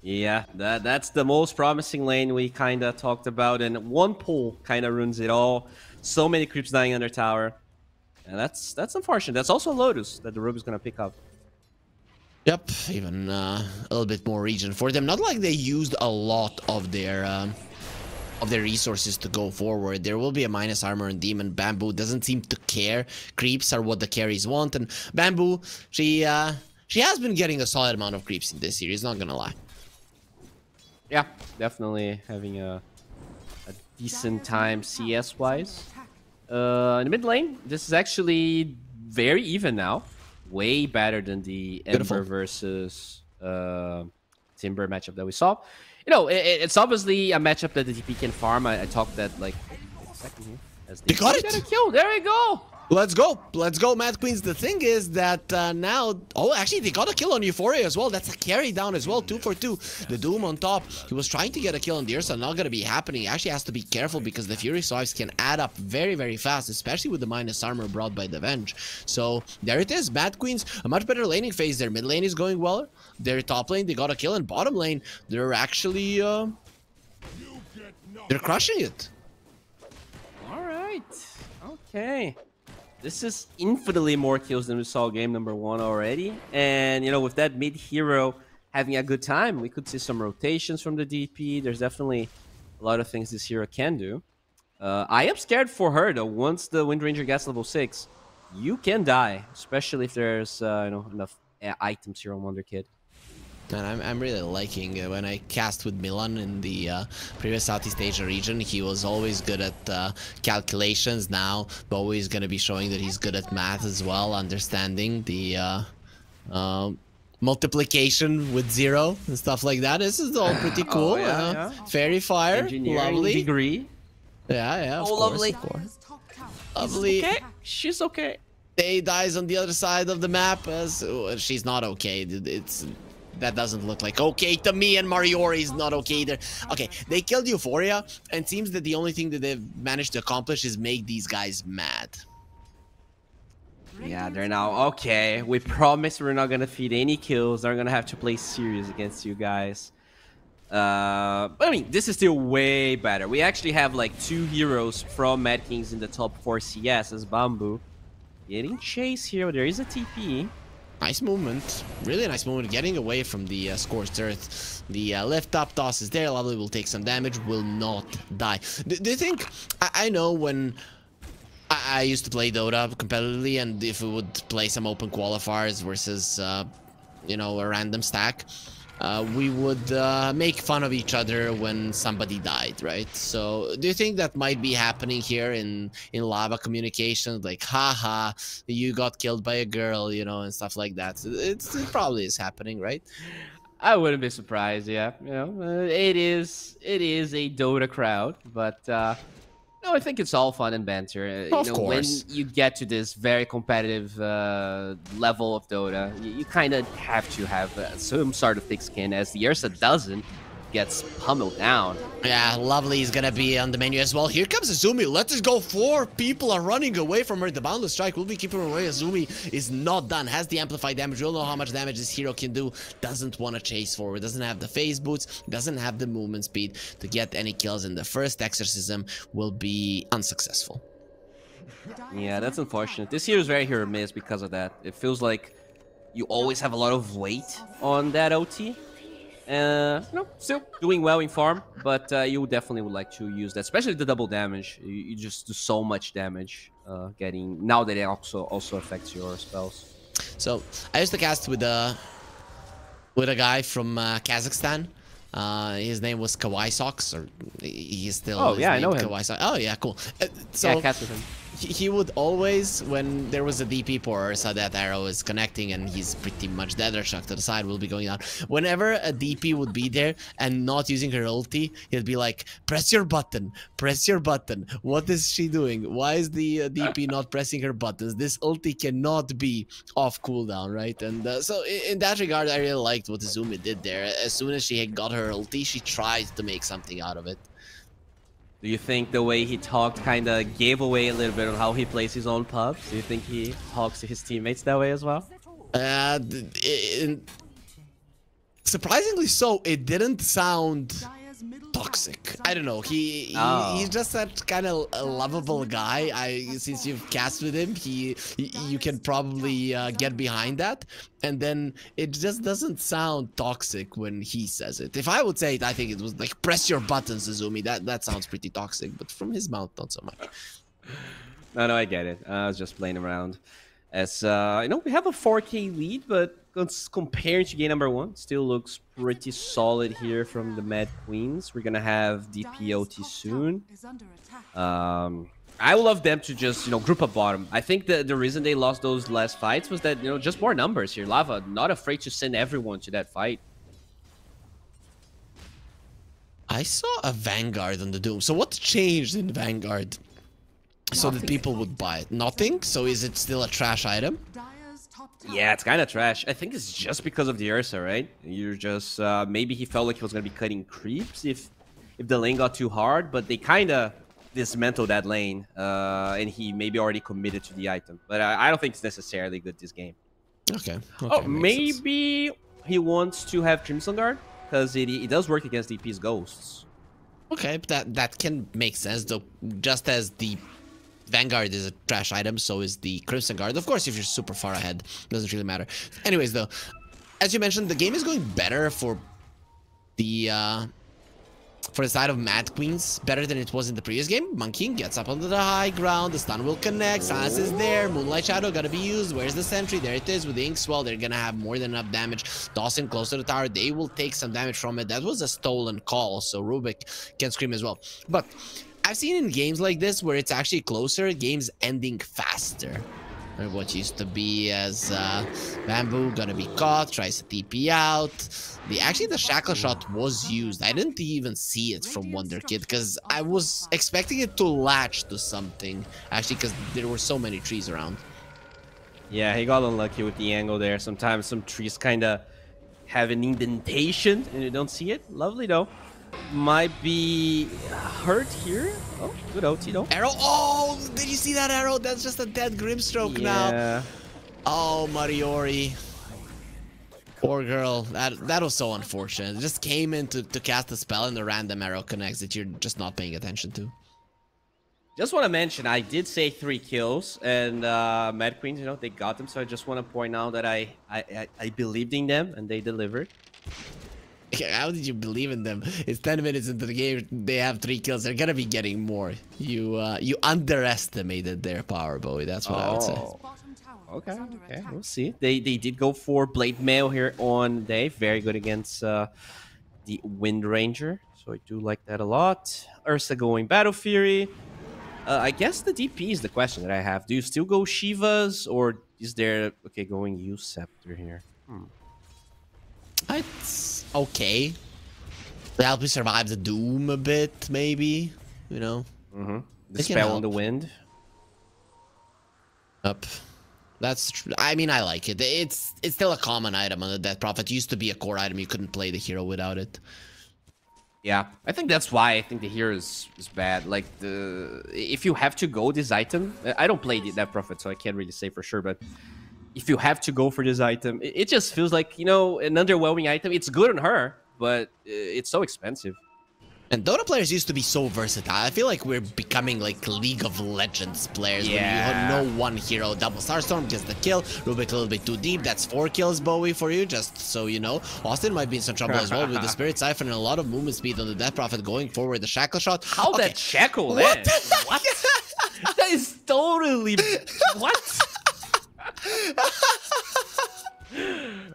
Yeah, that's the most promising lane we kind of talked about, and 1 pull kind of ruins it all. So many creeps dying under tower, and that's unfortunate. That's also a Lotus that the Rogue is gonna pick up. Yep, even a little bit more region for them. Not like they used a lot of their resources to go forward. There will be a minus armor and Demon. Bamboo doesn't seem to care. Creeps are what the carries want, and Bamboo, she has been getting a solid amount of creeps in this series, not gonna lie. Yeah, definitely having a decent time CS-wise. In the mid lane, this is actually very even now. Way better than the Ember versus Timber matchup that we saw. You know, it's obviously a matchup that the DP can farm. I talked that like a second here. As they got it! Get a kill. There we go! Let's go. Let's go, Mad Queens. The thing is that now... Oh, actually, they got a kill on Euphoria as well. That's a carry down as well. 2 for 2. The Doom on top. He was trying to get a kill on the Ursa. Not going to be happening. He actually has to be careful because the Fury Swipes can add up very, very fast, especially with the minus armor brought by the Venge. So, there it is. Mad Queens, a much better laning phase. Their mid lane is going well. Their top lane, they got a kill. And bottom lane, they're actually... they're crushing it. All right. Okay. This is infinitely more kills than we saw game number 1 already. And, you know, with that mid-hero having a good time, we could see some rotations from the DP. There's definitely a lot of things this hero can do. I am scared for her, though. Once the Wind Ranger gets level 6, you can die, especially if there's, you know, enough items here on Wonder Kid. And I'm really liking when I cast with Milan in the previous Southeast Asia region. He was always good at calculations. Now Bowie is going to be showing that he's good at math as well, understanding the multiplication with 0 and stuff like that. This is all pretty cool. Fairy Fire, lovely degree. Yeah, of course, lovely. Of course. Lovely. Okay. She's okay. Day dies on the other side of the map. As she's not okay. That doesn't look like okay to me, and Mariori is not okay either. Okay, they killed Euphoria, and it seems that the only thing that they've managed to accomplish is make these guys mad. Yeah, they're now, okay, we promise we're not gonna feed any kills. They're gonna have to play serious against you guys. But I mean, this is still way better. We actually have like 2 heroes from Mad Kings in the top 4 CS as Bamboo. Getting chased here, there is a TP. Nice movement. Really nice movement. Getting away from the Scorched Earth. The left top toss is there. Lovely will take some damage. Will not die. Do you think... I know when... I used to play Dota competitively, and if we would play some open qualifiers versus, you know, a random stack, we would make fun of each other when somebody died, right? So do you think that might be happening here in lava communication? Like, haha, you got killed by a girl, you know, and stuff like that. It probably is happening, right? I wouldn't be surprised, yeah. You know, it is a Dota crowd, but no, I think it's all fun and banter. You know, when you get to this very competitive level of Dota, you kind of have to have some sort of thick skin, as the Ursa doesn't. Gets pummeled down. Yeah, Lovely is gonna be on the menu as well. Here comes Azumi. Let us go. 4 people are running away from her. The Boundless Strike will be keeping her away. Azumi is not done. Has the amplified damage. We'll know how much damage this hero can do. Doesn't want to chase forward. Doesn't have the phase boots. Doesn't have the movement speed to get any kills. And the first exorcism will be unsuccessful. Yeah, that's unfortunate. This hero is very hit or miss because of that. It feels like you always have a lot of weight on that OT. No, still doing well in farm, but you definitely would like to use that, especially the double damage. You just do so much damage getting, now that it also affects your spells. So I used to cast with a guy from Kazakhstan. His name was Kawaii Socks, or he's still. Oh yeah, I know him. Kawaii Socks. Oh yeah, cool. Yeah, I cast with him. he would always, when there was a DP pour, so that arrow is connecting and he's pretty much dead or chucked to the side, will be going down. Whenever a DP would be there and not using her ulti, he'd be like, press your button, press your button. What is she doing? Why is the DP not pressing her buttons? This ulti cannot be off cooldown, right? And so in that regard, I really liked what Izumi did there. As soon as she had got her ulti, she tried to make something out of it. Do you think the way he talked kind of gave away a little bit on how he plays his own pubs? Do you think he talks to his teammates that way as well? Surprisingly so, it didn't sound toxic. I don't know. He's just that kind of a lovable guy. Since you've cast with him, you can probably get behind that. And then it just doesn't sound toxic when he says it. If I would say it, I think it was like, press your buttons, Izumi. That sounds pretty toxic, but from his mouth, not so much. No, I get it. I was just playing around. As you know, we have a 4K lead, but comparing to game number 1, still looks pretty solid here from the Mad Queens. We're gonna have DPOT soon. I would love them to just, you know, group up bottom. I think the reason they lost those last fights was that, you know, just more numbers here. Lava not afraid to send everyone to that fight. I saw a Vanguard on the Doom. So what changed in Vanguard so that people would buy it? Nothing? So is it still a trash item? Yeah, it's kind of trash. I think it's just because of the Ursa, right? You're just maybe he felt like he was gonna be cutting creeps if the lane got too hard, but they kind of dismantled that lane, and he maybe already committed to the item. But I don't think it's necessarily good this game. Okay. Oh, maybe he wants to have Crimson Guard because it does work against DP's ghosts. Okay, but that can make sense though. Just as the Vanguard is a trash item, so is the Crimson Guard. Of course, if you're super far ahead, doesn't really matter. Anyways, though, as you mentioned, the game is going better for the side of Mad Queens, better than it was in the previous game. Monkey gets up onto the high ground, the stun will connect, silence is there, Moonlight Shadow gotta be used. Where's the sentry? There it is with the Inkswell. They're gonna have more than enough damage. Toss him close to the tower, they will take some damage from it. That was a stolen call, so Rubik can scream as well. But I've seen in games like this where it's actually closer, games ending faster. What used to be as Bamboo gonna be caught, tries to TP out. Actually, the shackle shot was used. I didn't even see it from Wonder Kid because I was expecting it to latch to something. Actually, because there were so many trees around. Yeah, he got unlucky with the angle there. Sometimes some trees kind of have an indentation and you don't see it. Lovely though. Might be hurt here. Oh, good OT though. Arrow. Oh, did you see that arrow? That's just a dead Grimstroke now. Oh, Mariori. Poor girl. That was so unfortunate. It just came in to cast a spell and the random arrow connects that you're just not paying attention to. Just want to mention, I did say 3 kills and Mad Queens, you know, they got them. So I just want to point out that I believed in them and they delivered. How did you believe in them? It's 10 minutes into the game. They have 3 kills. They're gonna be getting more. You underestimated their power, Bowie. That's what I would say. Okay, we'll see. They did go for Blade Mail here on Dave. Very good against the Wind Ranger. So I do like that a lot. Ursa going Battle Fury. I guess the DP is the question that I have. Do you still go Shivas or is there going use Scepter here? It's okay. To help you survive the Doom a bit, maybe. You know. The spell on the wind. Up. That's true. I mean, I like it. It's still a common item on the Death Prophet. It used to be a core item. You couldn't play the hero without it. Yeah, I think that's why I think the hero is bad. Like, if you have to go this item, I don't play the Death Prophet, so I can't really say for sure, but if you have to go for this item, it just feels like, you know, an underwhelming item. It's good on her, but it's so expensive. And Dota players used to be so versatile. I feel like we're becoming like League of Legends players. Yeah. When you know one hero. Double Starstorm gets the kill. Rubik a little bit too deep. That's 4 kills, Bowie, for you, just so you know. Austin might be in some trouble as well with the Spirit Siphon and a lot of movement speed on the Death Prophet going forward. The Shackle Shot. How that Shackle land? What? That is totally... What?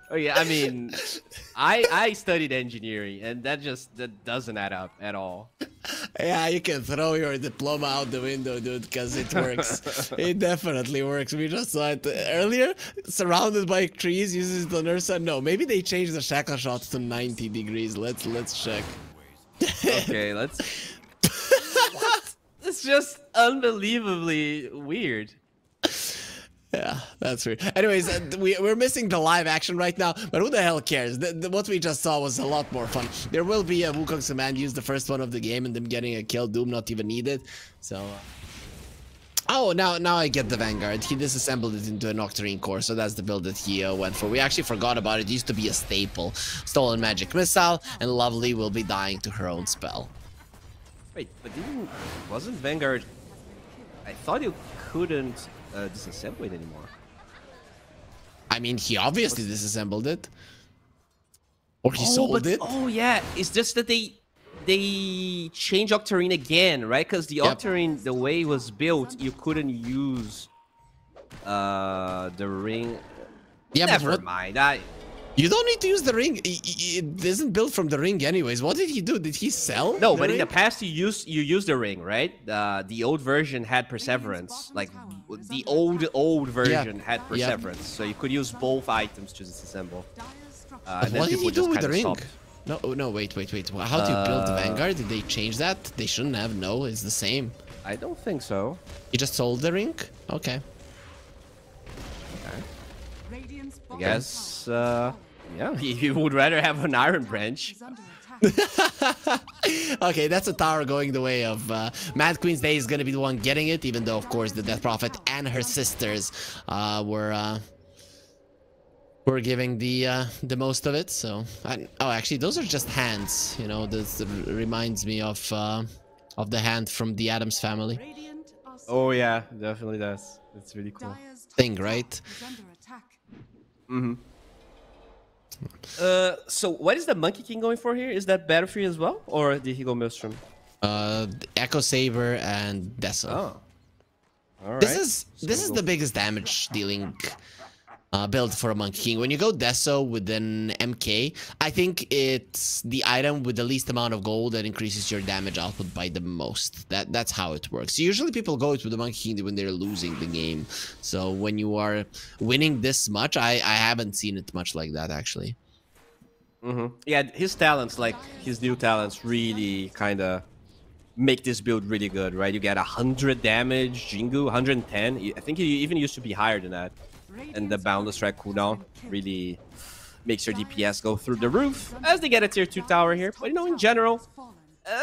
Oh yeah, I mean, I studied engineering, and that doesn't add up at all. Yeah, you can throw your diploma out the window, dude, because it works. It definitely works. We just saw it earlier. Surrounded by trees, uses the nurse. No, maybe they changed the shackle shot to 90 degrees. Let's check. Okay, let's. What? It's just unbelievably weird. Yeah, that's weird. Anyways, we're missing the live action right now, but who the hell cares? What we just saw was a lot more fun. There will be a Wukong's command use the first one of the game and them getting a kill. Doom not even needed. So, oh, now I get the Vanguard. He disassembled it into a Nocturne core, so that's the build that he went for. We actually forgot about it. It used to be a staple. Stolen Magic Missile, and Lovely will be dying to her own spell. Wait, but wasn't Vanguard... I thought you couldn't disassemble it anymore. I mean, he obviously disassembled it. Or he sold it. Oh yeah, it's just that they changed Octarine again, right? Because the Octarine, the way it was built, you couldn't use the ring. Yeah, never mind. You don't need to use the ring. It isn't built from the ring anyways. What did he do? Did he sell? No, but in the past you used the ring, right? The old version had Perseverance. Like the old version had Perseverance, so you could use both items to disassemble. What did he do with the ring? No, wait. How do you build the Vanguard? Did they change that? They shouldn't have. No, it's the same. I don't think so. You just sold the ring? Okay. I guess, yeah, you would rather have an Iron Branch. Okay, that's a tower going the way of Mad Queen's Day is gonna be the one getting it, even though, of course, the Death Prophet and her sisters were giving the most of it. So, oh, actually, those are just hands. You know, this reminds me of the hand from the Addams Family. Oh yeah, definitely does. It's really cool. Thing, right? Mm-hmm. So what is the Monkey King going for here? Is that Battlefield as well, or did he go Maelstrom? Echo Saber and Deso. Oh, all right. This is the biggest damage dealing build for a Monkey King. When you go Deso with an MK, I think it's the item with the least amount of gold that increases your damage output by the most. That's how it works. Usually people go with the Monkey King when they're losing the game. So when you are winning this much, I haven't seen it much like that actually. Yeah, his talents, like his new talents, really kind of make this build really good, right? You get 100 damage, Jingu, 110. I think he even used to be higher than that. And the Boundless Strike cooldown really makes your DPS go through the roof as they get a tier 2 tower here. But, you know, in general,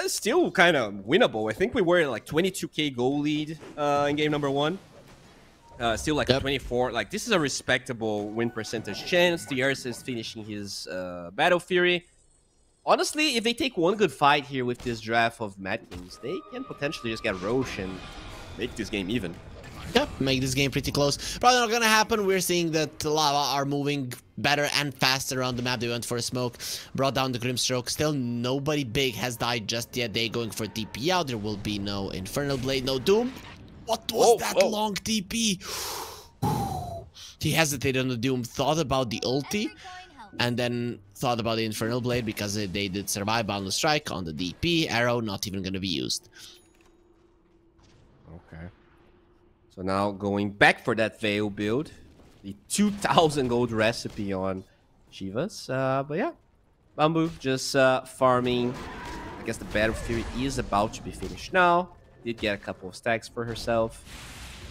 still kind of winnable. I think we were in like 22k goal lead in game number 1. Still like 24. Like, this is a respectable win percentage chance. The Ursa is finishing his Battle Fury. Honestly, if they take one good fight here with this draft of Mad Kings, they can potentially just get Roche and make this game even. Yep, make this game pretty close. Probably not gonna happen. We're seeing that Lava are moving better and faster around the map. They went for a smoke, brought down the Grimstroke. Still, nobody big has died just yet. They going for TP out. There will be no Infernal Blade, no Doom. What was that long TP? He hesitated on the Doom, thought about the ulti, and then thought about the Infernal Blade because they did survive Boundless Strike on the DP. Arrow not even gonna be used. Okay. So now going back for that Veil build, the 2,000 gold recipe on Chivas. But yeah, Bamboo just farming. I guess the Battle Fury is about to be finished now. Did get a couple of stacks for herself.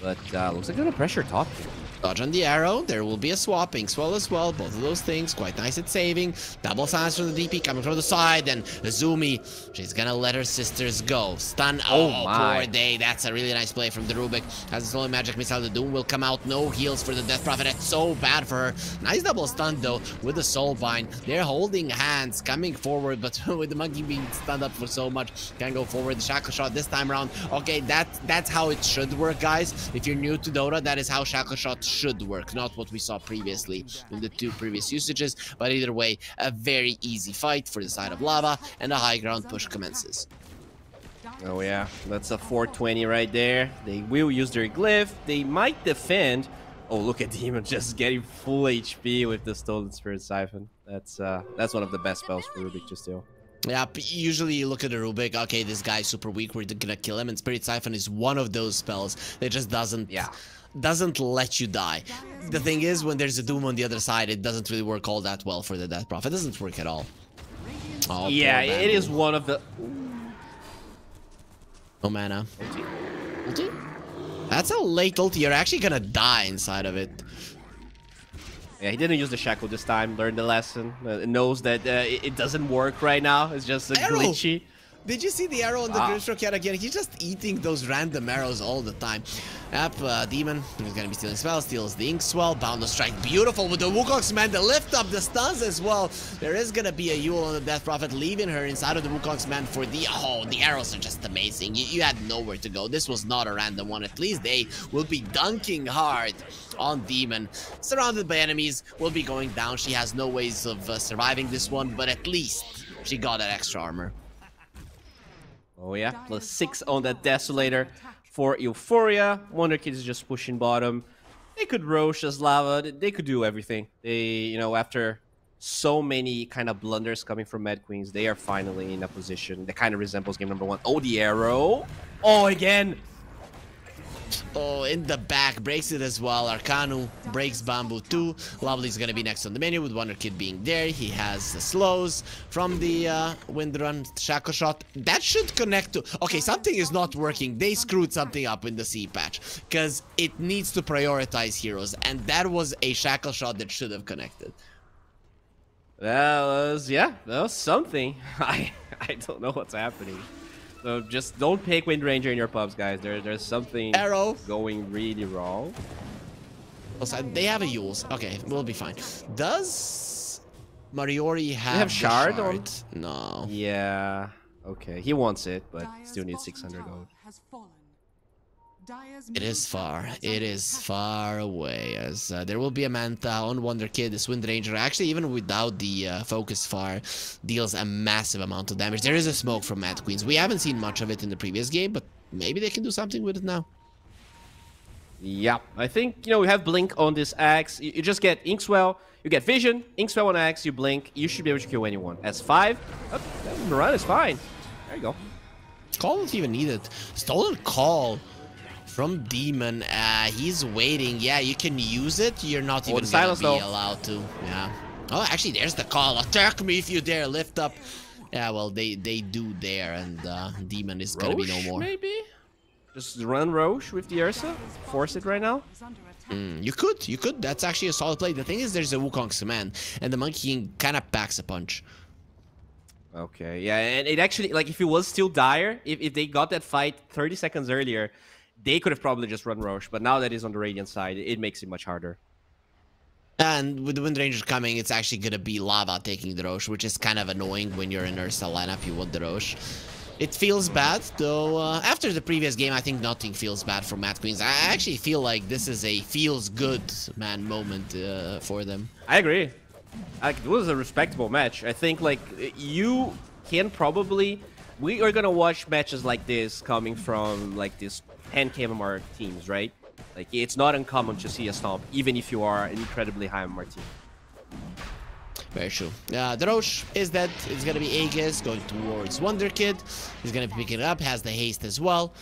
But looks like they're gonna pressure top here. Dodge on the arrow. There will be a swapping. Swell as well. Both of those things quite nice at saving. Double silence from the DP coming from the side. And Azumi, she's gonna let her sisters go. Stun. Oh my. Poor day. That's a really nice play from the Rubik. Has a stolen magic missile. The Doom will come out. No heals for the Death Prophet. That's so bad for her. Nice double stun though with the Soulbind. They're holding hands, coming forward, but with the Monkey being stunned up for so much, can't go forward. The Shackle Shot this time around. Okay, that's how it should work, guys. If you're new to Dota, that is how Shackle Shot should work, not what we saw previously in the 2 previous usages. But either way, a very easy fight for the side of Lava, and a high ground push commences. Oh yeah, that's a 420 right there. They will use their glyph. They might defend. Oh, look at Demon just getting full HP with the Stolen Spirit Siphon. That's one of the best spells for Rubik to steal. Yeah, usually you look at the Rubik, okay, this guy's super weak, we're gonna kill him, and Spirit Siphon is one of those spells that just doesn't let you die. The thing is, when there's a Doom on the other side, it doesn't really work all that well for the Death Prophet. It doesn't work at all. Oh, yeah, it is one of the... No mana. Ulti? That's a late ulti. You're actually gonna die inside of it. Yeah, he didn't use the shackle this time. Learned the lesson. Knows that it doesn't work right now. It's just glitchy. Did you see the arrow on the Grimstroke yet again? He's just eating those random arrows all the time. Yep, Demon is gonna be stealing spells, steals the Ink Swell, Boundless Strike, beautiful with the Wukong's Man to lift up the stuns as well. There is gonna be a Yule on the Death Prophet, leaving her inside of the Wukong's Man for the... Oh, the arrows are just amazing. You had nowhere to go. This was not a random one. At least they will be dunking hard on Demon. Surrounded by enemies, will be going down. She has no ways of surviving this one, but at least she got that extra armor. Oh yeah, +6 on that Desolator for Euphoria. Wonder Kid is just pushing bottom. They could Roche as Lava. They could do everything. They, you know, after so many kind of blunders coming from Mad Queens, they are finally in a position that kind of resembles game number 1. Oh, the arrow. Oh, again. Oh, in the back, breaks it as well. Arcanu breaks Bamboo too. Lovely's gonna be next on the menu with Wonder Kid being there. He has the slows from the Wind Run Shackle Shot. That should connect to... Okay, something is not working. They screwed something up in the C patch because it needs to prioritize heroes, and that was a Shackle Shot that should have connected. That was something. I don't know what's happening. So just don't pick Wind Ranger in your pubs, guys. There's something going really wrong. Also, they have a Yules. Okay, we'll be fine. Does Mariori have Shard? No. Yeah. Okay, he wants it, but still needs 600 gold. It is far. It is far away, as there will be a Manta on Wonder Kid. This Wind Ranger, actually, even without the Focus Fire, deals a massive amount of damage. There is a smoke from Mad Queens. We haven't seen much of it in the previous game, but maybe they can do something with it now. Yeah, I think, you know, we have Blink on this axe. You just get Inkswell, you get Vision, Inkswell on axe, you blink. You should be able to kill anyone. S5, Miranda is fine. There you go. Call not even needed. Stolen Call from Demon. He's waiting. Yeah, you can use it. You're not even gonna be allowed to. Yeah. Oh, actually, there's the call. Attack me if you dare. Lift up. Yeah, well, they do dare, and Demon is gonna be no more. Maybe? Just run Roche with the Ursa? Force it right now? You could. That's actually a solid play. The thing is, there's a Wukong's command, and the Monkey King kind of packs a punch. Okay, yeah, and it actually, like, if it was still dire, if they got that fight 30 seconds earlier, they could have probably just run Roche, but now that he's on the Radiant side, it makes it much harder. And with the Wind Ranger coming, it's actually going to be Lava taking the Roche, which is kind of annoying when you're in Ursa lineup, you want the Roche. It feels bad, though after the previous game, I think nothing feels bad for Mad Queens. I actually feel like this is a feels-good, man, moment for them. I agree. It was a respectable match. I think, like, you can probably... We are going to watch matches like this coming from, like, this 10 KMR teams, right? Like, it's not uncommon to see a stomp, even if you are an incredibly high MMR team. Very true. The Roche is dead. It's going to be Aegis going towards Wonder Kid. He's going to be picking it up, has the haste as well.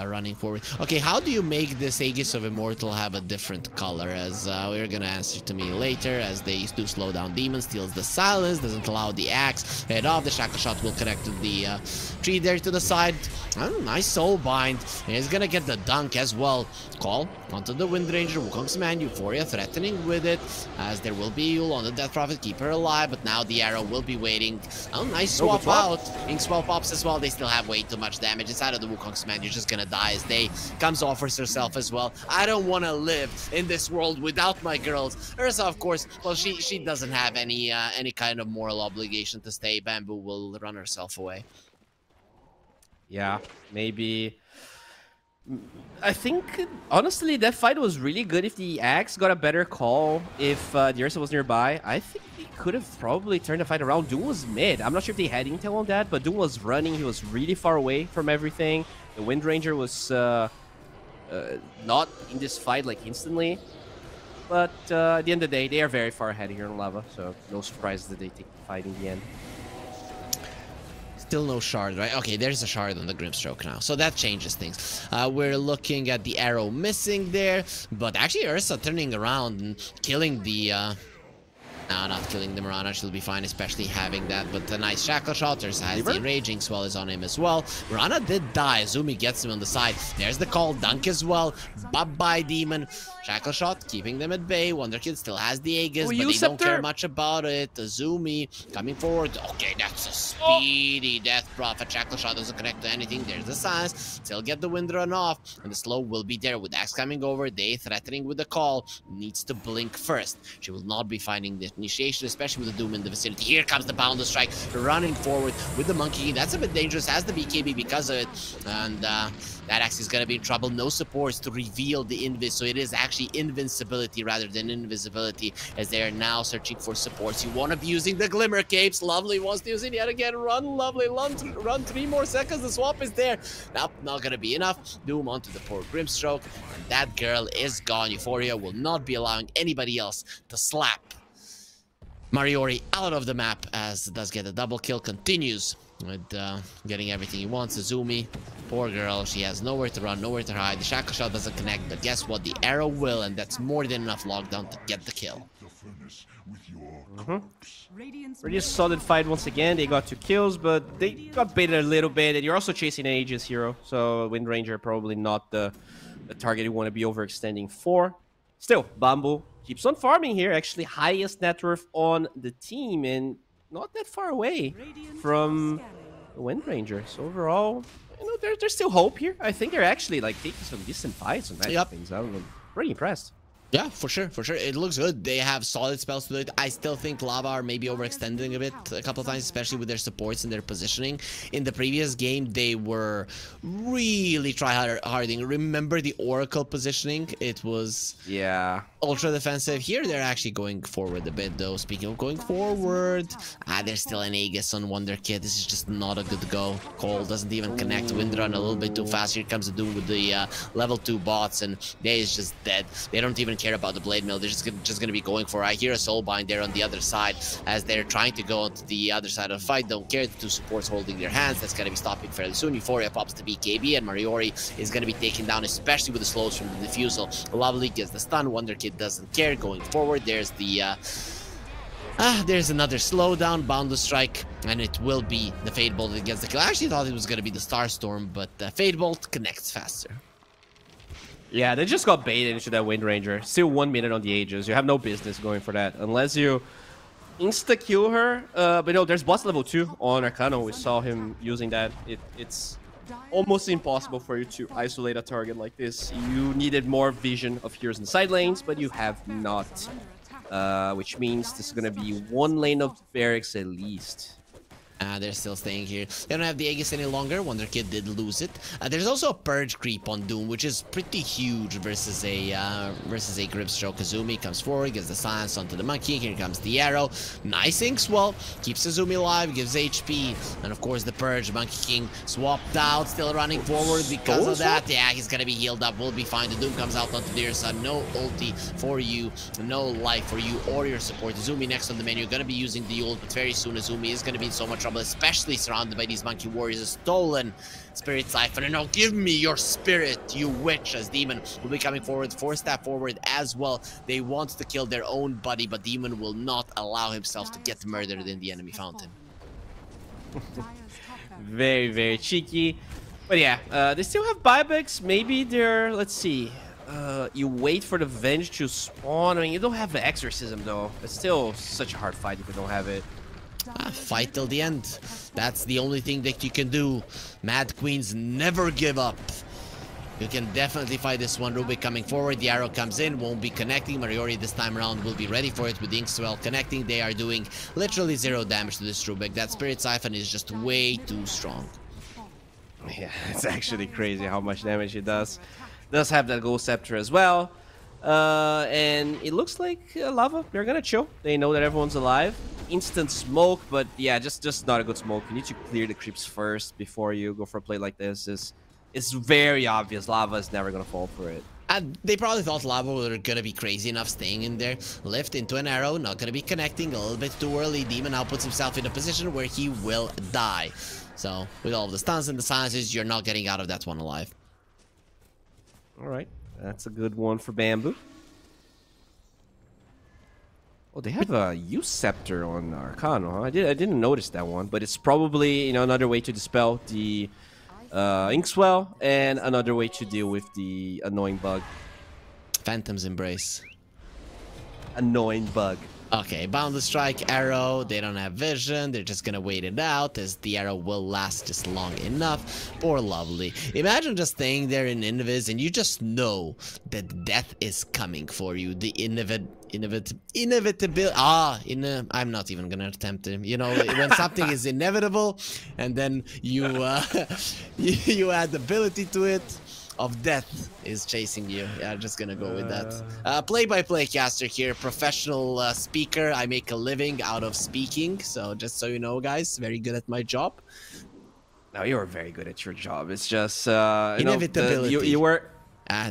Running forward. Okay, how do you make this Aegis of Immortal have a different color? As we're gonna answer to me later, as they do slow down Demon, steals the silence, doesn't allow the axe, head off, the Shackle Shot will connect to the tree there to the side. Nice soul bind. He's gonna get the dunk as well. Call onto the Wind Ranger, Wukong's Man, Euphoria threatening with it, as there will be Yule on the Death Prophet, keep her alive, but now the arrow will be waiting. Nice swap out. Ink Swell pops as well. They still have way too much damage inside of the Wukong's Man. You're just gonna die as they comes offers herself as well. I don't want to live in this world without my girls. Ursa, of course, well, she doesn't have any kind of moral obligation to stay. Bamboo will run herself away. Yeah, maybe. I think, honestly, that fight was really good. If the Axe got a better call, if the Ursa was nearby, I think they could have probably turned the fight around. Doom was mid. I'm not sure if they had intel on that, but Doom was running. He was really far away from everything. The Wind Ranger was not in this fight, like, instantly. But at the end of the day, they are very far ahead here in Lava, so no surprise that they take the fight in the end. Still no shard, right? Okay, there's a shard on the Grimstroke now, so that changes things. We're looking at the arrow missing there, but actually Ursa turning around and killing the... No, not killing the Mirana. She'll be fine, especially having that. But a nice shackle shot. Ursa has the enraging swell is on him as well. Mirana did die. Azumi gets him on the side. There's the call. Dunk as well. Bye-bye, Demon. Shackle shot, keeping them at bay. Wonderkid still has the Aegis, but they don't care much about it. Azumi coming forward. Okay, that's a speedy Death Prophet. Shackle shot doesn't connect to anything. There's the Silence. Still get the wind run off. And the slow will be there with Axe coming over. They threatening with the call. Needs to blink first. She will not be finding the initiation, especially with the Doom in the vicinity. Here comes the Boundless Strike, running forward with the Monkey. That's a bit dangerous as the BKB because of it. And that Axe is going to be in trouble. No supports to reveal the Invis, so it is actually invincibility rather than invisibility as they are now searching for supports. You want to be using the Glimmer Capes. Lovely wants to use it yet again. Run, Lovely. Run 3 more seconds. The swap is there. Nope, not going to be enough. Doom onto the poor Grimstroke. And that girl is gone. Euphoria will not be allowing anybody else to slap Mariori out of the map as does get a double kill. Continues with getting everything he wants. Azumi, poor girl, she has nowhere to run, nowhere to hide. The shackle shot doesn't connect, but guess what? The arrow will, and that's more than enough lockdown to get the kill. Pretty solid fight once again. They got 2 kills, but they got baited a little bit. And you're also chasing an Aegis hero, so Wind Ranger probably not the target you want to be overextending for. Still, Bamboo keeps on farming here. Actually, highest net worth on the team, and not that far away from the Wind Ranger. So overall, you know, there's still hope here. I think they're actually like taking some decent fights and things. I'm pretty impressed. Yeah, for sure, for sure. It looks good. They have solid spells to do it. I still think Lava are maybe overextending a bit a couple of times, especially with their supports and their positioning. In the previous game, they were really try-harding. Remember the Oracle positioning? It was ultra defensive. Here, they're actually going forward a bit, though. Speaking of going forward, there's still an Aegis on Wonderkid. This is just not a good go. Cole doesn't even connect. Windrun a little bit too fast. Here comes the Doom with the level 2 bots, and Day is just dead. They don't even care about the blade mill. They're just gonna be going for it. I hear a soulbind there on the other side as they're trying to go onto the other side of the fight. Don't care. The 2 supports holding their hands. That's gonna be stopping fairly soon. Euphoria pops the BKB and Mariori is gonna be taken down, especially with the slows from the defusal. Lovely gets the stun. Wonderkid doesn't care. Going forward, there's the there's another slowdown, Boundless Strike, and it will be the Fade Bolt that gets the kill. I actually thought it was gonna be the Starstorm, but Fade Bolt connects faster. Yeah, they just got baited into that Wind Ranger. Still 1 minute on the Aegis. You have no business going for that unless you insta-kill her. But no, there's boss level 2 on Arcano. We saw him using that. It's almost impossible for you to isolate a target like this. You needed more vision of heroes in the side lanes, but you have not. Which means this is going to be 1 lane of barracks at least. They're still staying here. They don't have the Aegis any longer. Wonderkid did lose it. There's also a Purge creep on Doom, which is pretty huge versus a Grimstroke. Kazumi comes forward, gives the silence onto the monkey. Here comes the arrow. Nice Inkswell. Keeps Kazumi alive, gives HP. And of course the Purge. Monkey King swapped out, still running forward because of that. Yeah, he's gonna be healed up. We'll be fine. The Doom comes out onto the Ursa. No ulti for you. No life for you or your support. Azumi next on the menu. Gonna be using the ult, but very soon Azumi is gonna be in so much trouble, especially surrounded by these monkey warriors. A stolen Spirit Siphon, and now give me your spirit, you witch, as Demon will be coming forward, 4-step forward as well. They want to kill their own buddy, but Demon will not allow himself to get murdered in the enemy fountain. Very, very cheeky. But yeah, they still have buybacks. Maybe they're, let's see, you wait for the Venge to spawn. I mean, you don't have the Exorcism though. It's still such a hard fight if you don't have it. Fight till the end. That's the only thing that you can do. Mad Queens never give up. You can definitely fight this one. Rubik coming forward. The arrow comes in. Won't be connecting. Mariori this time around will be ready for it with the Inkswell connecting. They are doing literally 0 damage to this Rubik. That Spirit Siphon is just way too strong. Yeah, it's actually crazy how much damage it does. Does have that Ghost Scepter as well. And it looks like Lava, they're gonna chill. They know that everyone's alive. Instant smoke, but yeah, just not a good smoke. You need to clear the creeps first before you go for a play like this. It's very obvious Lava is never gonna fall for it. They probably thought Lava were gonna be crazy enough staying in there. Lift into an arrow, not gonna be connecting a little bit too early. Demon now puts himself in a position where he will die. So, with all of the stuns and the silences, you're not getting out of that one alive. Alright, that's a good one for Bamboo. Oh, they have a use scepter on Arcano, huh? I didn't notice that one, but it's probably, you know, another way to dispel the Inkswell and another way to deal with the annoying bug. Phantom's Embrace. Annoying bug. Okay, Boundless Strike, Arrow, they don't have vision, they're just gonna wait it out as the arrow will last just long enough. Poor Lovely. Imagine just staying there in Invis and you just know that death is coming for you. The inevitability. I'm not even gonna attempt it. You know, when something is inevitable and then you you add ability to it, of death is chasing you. Yeah, I'm just gonna go with that. Play-by-play caster here, professional speaker. I make a living out of speaking, so just so you know, guys, very good at my job. No, you are very good at your job. It's just inevitability. You were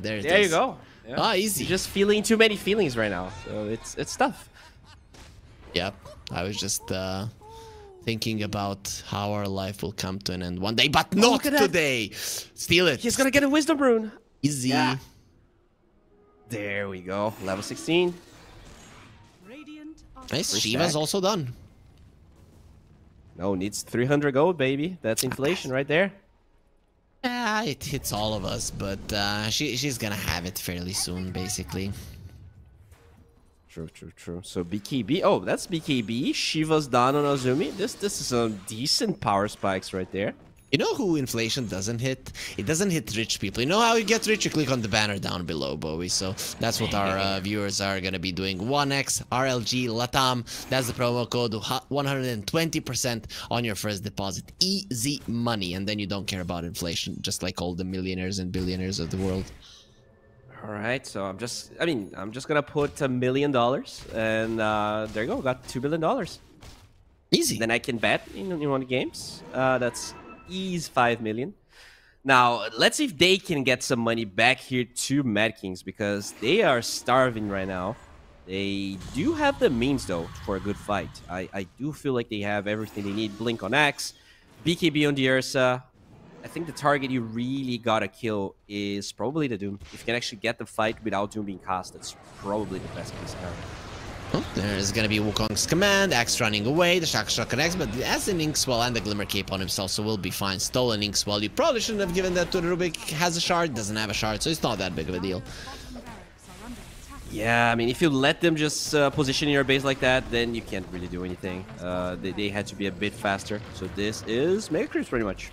there you go. Yeah. Easy. You're just feeling too many feelings right now, so it's tough. Yep, I was just thinking about how our life will come to an end one day, but not today. Steal it. He's gonna get a wisdom rune. Easy. Yeah. There we go. Level 16. Nice. Shiva's also done. No, needs 300 gold, baby. That's inflation right there. Yeah, it hits all of us, but she's gonna have it fairly soon, basically. True. So BKB. Oh, that's BKB. Shiva's down on Azumi. This is some decent power spikes right there. You know who inflation doesn't hit? It doesn't hit rich people. You know how you get rich? You click on the banner down below, Bowie. So that's what our viewers are going to be doing. 1x RLG LATAM. That's the promo code. 120% on your first deposit. Easy money. And then you don't care about inflation, just like all the millionaires and billionaires of the world. All right, so I'm just gonna put $1 million, and there you go, got $2 billion. Easy. Then I can bet in one of the games. That's ease 5 million. Now let's see if they can get some money back here to Mad Kings because they are starving right now. They do have the means though for a good fight. I do feel like they have everything they need. Blink on Axe, BKB on the Ursa. I think the target you really gotta kill is probably the Doom. If you can actually get the fight without Doom being cast, that's probably the best case scenario. Oh, there's gonna be Wukong's command, Axe running away, the Shaka Shot connects, but has an Inkswell and the Glimmer Cape on himself, so we'll be fine. Stolen Inkswell, you probably shouldn't have given that to the Rubik. Has a shard, doesn't have a shard, so it's not that big of a deal. Yeah, I mean, if you let them just position your base like that, then you can't really do anything. They had to be a bit faster, so this is Mega Creeps pretty much.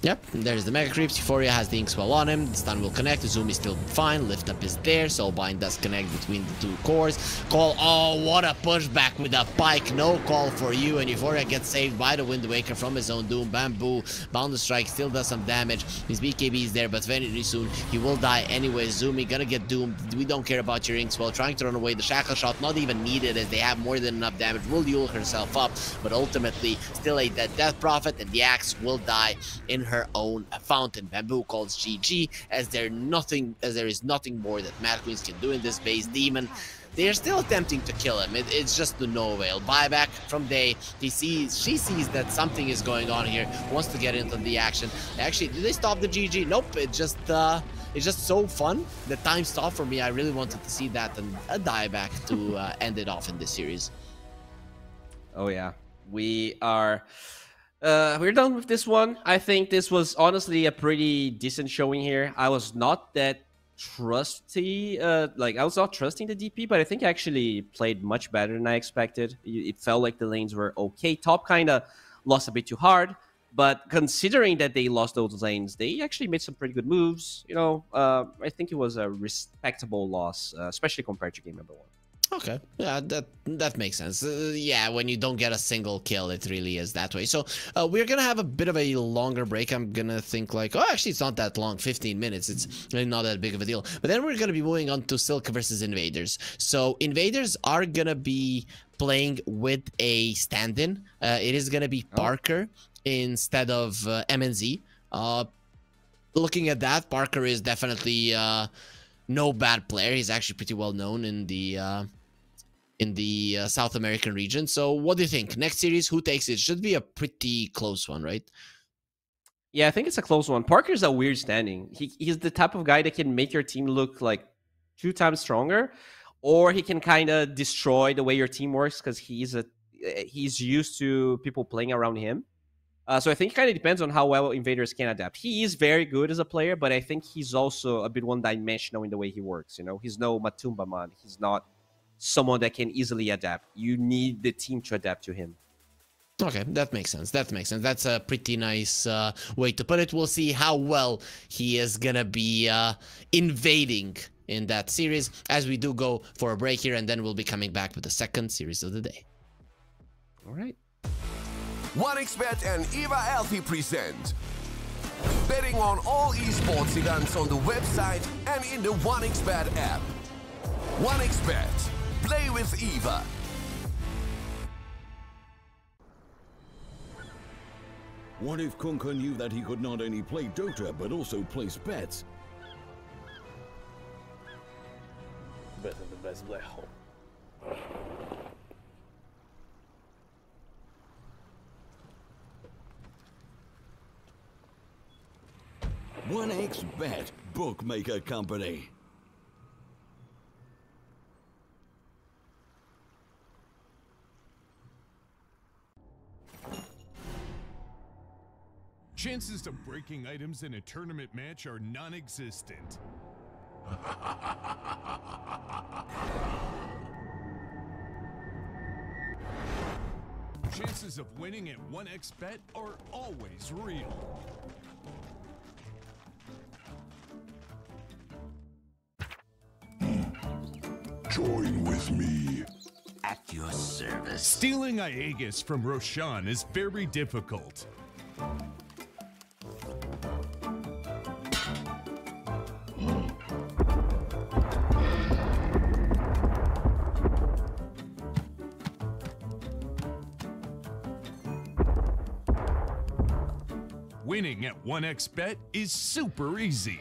Yep, there's the Mega Creeps. Euphoria has the Inkswell on him. The stun will connect. The Zoom is still fine. Lift up is there. Soulbind does connect between the two cores. Call. Oh, what a pushback with a pike. No call for you. And Euphoria gets saved by the Wind Waker from his own Doom. Bamboo. Boundless Strike still does some damage. His BKB is there, but very soon he will die anyway. Zoomy gonna get doomed. We don't care about your Inkswell. Trying to run away. The Shackle Shot not even needed as they have more than enough damage. Will heal herself up, but ultimately still a death prophet, and the Axe will die in her own fountain. Bamboo calls GG as there is nothing more that Mad Queens can do in this base. Demon, they are still attempting to kill him. It's just to no avail. Buyback from Day. She sees that something is going on here. Wants to get into the action. Actually, did they stop the GG? Nope. It's just so fun. The time stopped for me. I really wanted to see that and a dieback to end it off in this series. Oh yeah, we're done with this one. I think this was honestly a pretty decent showing here. I was not that trusty, I was not trusting the DP, but I think I actually played much better than I expected. It felt like the lanes were okay. Top kind of lost a bit too hard, but considering that they lost those lanes, they actually made some pretty good moves. You know, I think it was a respectable loss, especially compared to game number 1. Okay, yeah, that makes sense. Yeah, when you don't get a single kill, it really is that way. So we're gonna have a bit of a longer break. I'm gonna think like, oh, actually, it's not that long, 15 minutes. It's really not that big of a deal. But then we're gonna be moving on to Silk versus Invaders. So Invaders are gonna be playing with a stand-in. It is gonna be Parker instead of MNZ. Looking at that, Parker is definitely no bad player. He's actually pretty well known in the South American region. So what do you think? Next series, who takes it? Should be a pretty close one, right? Yeah, I think it's a close one. Parker's a weird standing. He's the type of guy that can make your team look like 2 times stronger, or he can kind of destroy the way your team works because he's used to people playing around him. So I think it kind of depends on how well Invaders can adapt. He is very good as a player, but I think he's also a bit one-dimensional in the way he works. You know, he's no Matumba man. He's not someone that can easily adapt. You need the team to adapt to him. Okay, that makes sense. That makes sense. That's a pretty nice way to put it. We'll see how well he is gonna be invading in that series as we do go for a break here, and then we'll be coming back with the second series of the day. All right. 1xBet and EVA Alfie present betting on all esports events on the website and in the 1xBet app. 1xBet. Play with EVA. What if Kunka knew that he could not only play Dota, but also place bets? Better the best black hole. 1xBet, bookmaker company. Chances of breaking items in a tournament match are non-existent. Chances of winning at 1xBet are always real. Join with me. At your service. Stealing Aegis from Roshan is very difficult. Winning at 1xBet is super easy.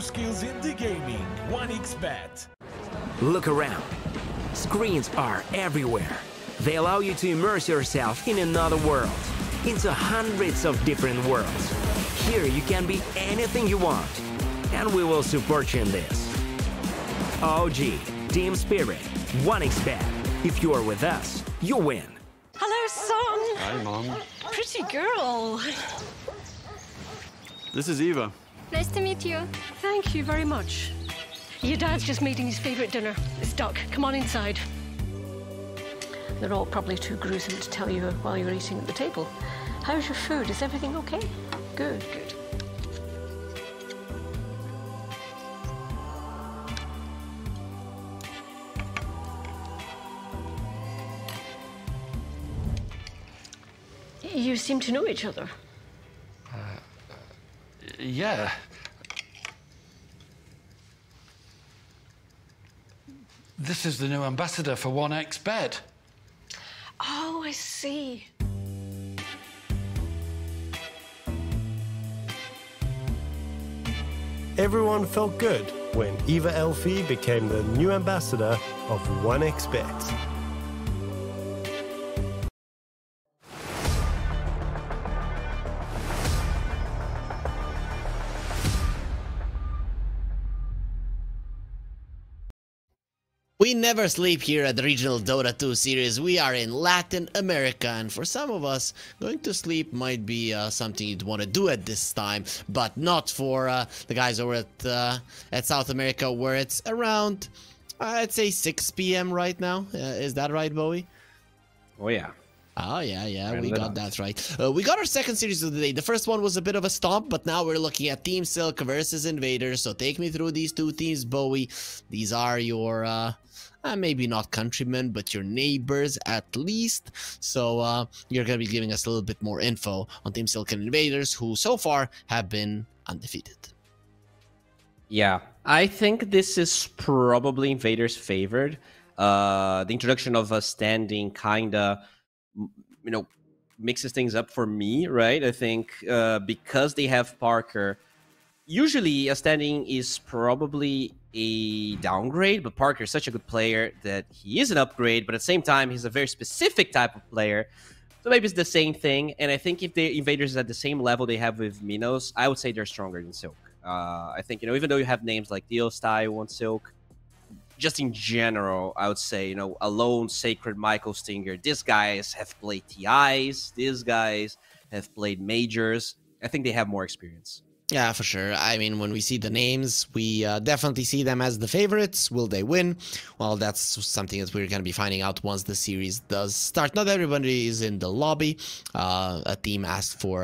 your skills in the gaming. 1xBet. Look around. Screens are everywhere. They allow you to immerse yourself in another world, into hundreds of different worlds. Here you can be anything you want, and we will support you in this. OG, Team Spirit, 1xBet. If you are with us, you win. Hello, son. Hi, Mom. Pretty girl. This is Eva. Nice to meet you. Thank you very much. Your dad's just making his favorite dinner. It's duck. Come on inside. They're all probably too gruesome to tell you while you're eating at the table. How's your food? Is everything okay? Good, good. You seem to know each other. Yeah. This is the new ambassador for 1xBet. Oh, I see. Everyone felt good when Eva Elfie became the new ambassador of 1xBet. We never sleep here at the regional Dota 2 series. We are in Latin America, and for some of us, going to sleep might be something you'd want to do at this time, but not for the guys over at South America, where it's around, I'd say 6 p.m. right now. Is that right, Bowie? Oh, yeah. Oh, yeah, we got that right. We got our second series of the day. The first one was a bit of a stomp, but now we're looking at Team Silk versus Invaders. So take me through these two teams, Bowie. These are your, maybe not countrymen, but your neighbors at least. So you're going to be giving us a little bit more info on Team Silk and Invaders, who so far have been undefeated. Yeah, I think this is probably Invaders' favored. The introduction of a standing kinda, mixes things up for me, right? I think because they have Parker, usually a standing is probably a downgrade, but Parker is such a good player that he is an upgrade, but at the same time, he's a very specific type of player. So maybe it's the same thing, and I think if the Invaders is at the same level they have with Minos, I would say they're stronger than Silk. I think, even though you have names like Deostai on Silk, just in general, I would say, Alone, Sacred, Michael Stinger, these guys have played TIs, these guys have played Majors. I think they have more experience. Yeah, for sure. I mean, when we see the names, we definitely see them as the favorites. Will they win? Well, that's something that we're going to be finding out once the series does start. Not everybody is in the lobby. A team asked for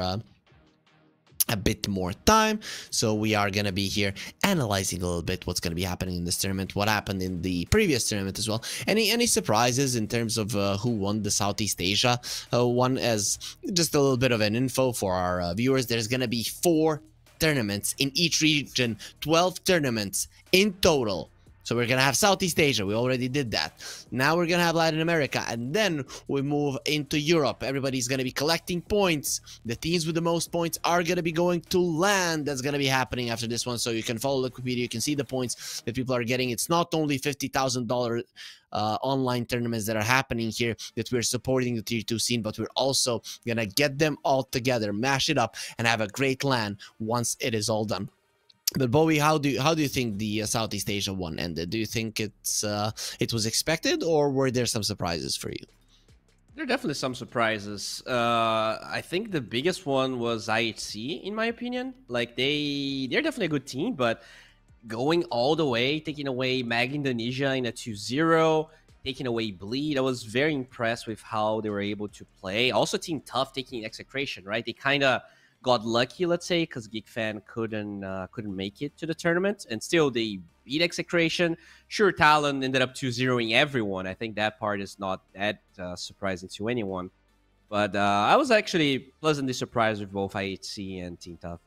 a bit more time, so we are going to be here analyzing a little bit what's going to be happening in this tournament, what happened in the previous tournament as well. Any surprises in terms of who won the Southeast Asia one? As just a little bit of an info for our viewers, there's going to be 4 tournaments in each region, 12 tournaments in total. So we're going to have Southeast Asia. We already did that. Now we're going to have Latin America. And then we move into Europe. Everybody's going to be collecting points. The teams with the most points are going to be going to LAN. That's going to be happening after this one. So you can follow Wikipedia. You can see the points that people are getting. It's not only $50,000 online tournaments that are happening here that we're supporting the tier 2 scene, but we're also going to get them all together, mash it up, and have a great LAN once it is all done. But Bowie, how do you think the Southeast Asia one ended? Do you think it was expected, or were there some surprises for you? There are definitely some surprises. I think the biggest one was IHC, in my opinion. Like they're definitely a good team, but going all the way, taking away Mag Indonesia in a 2-0, taking away Bleed, I was very impressed with how they were able to play. Also, Team Tough taking Execration, right? They kind of got lucky, let's say, because GeekFan couldn't make it to the tournament, and still they beat Execration. Sure, Talon ended up 2-0ing everyone. I think that part is not that surprising to anyone. But I was actually pleasantly surprised with both IHC and Team Tough.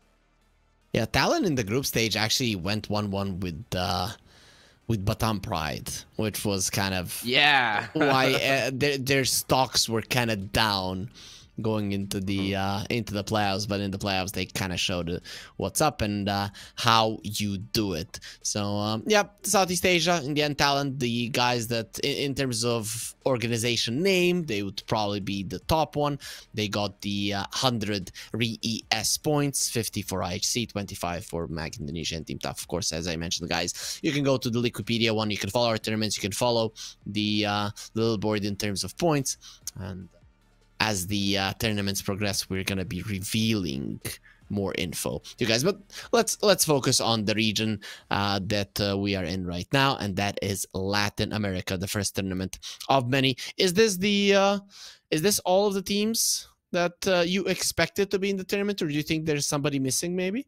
Yeah, Talon in the group stage actually went 1-1 with Batam Pride, which was kind of why their stocks were kind of down. going into the playoffs, but in the playoffs they kind of showed what's up and how you do it. So yeah, Southeast Asia in the end talent, the guys that in terms of organization name, they would probably be the top one. They got the 100 re-ES points, 50 for IHC, 25 for MAG Indonesia and Team Tough. Of course, as I mentioned, guys, you can go to the Wikipedia one, you can follow our tournaments, you can follow the little board in terms of points, and as the tournaments progress, we're gonna be revealing more info, you guys. But let's focus on the region that we are in right now, and that is Latin America, the first tournament of many. Is this all of the teams that you expected to be in the tournament, or do you think there's somebody missing, maybe?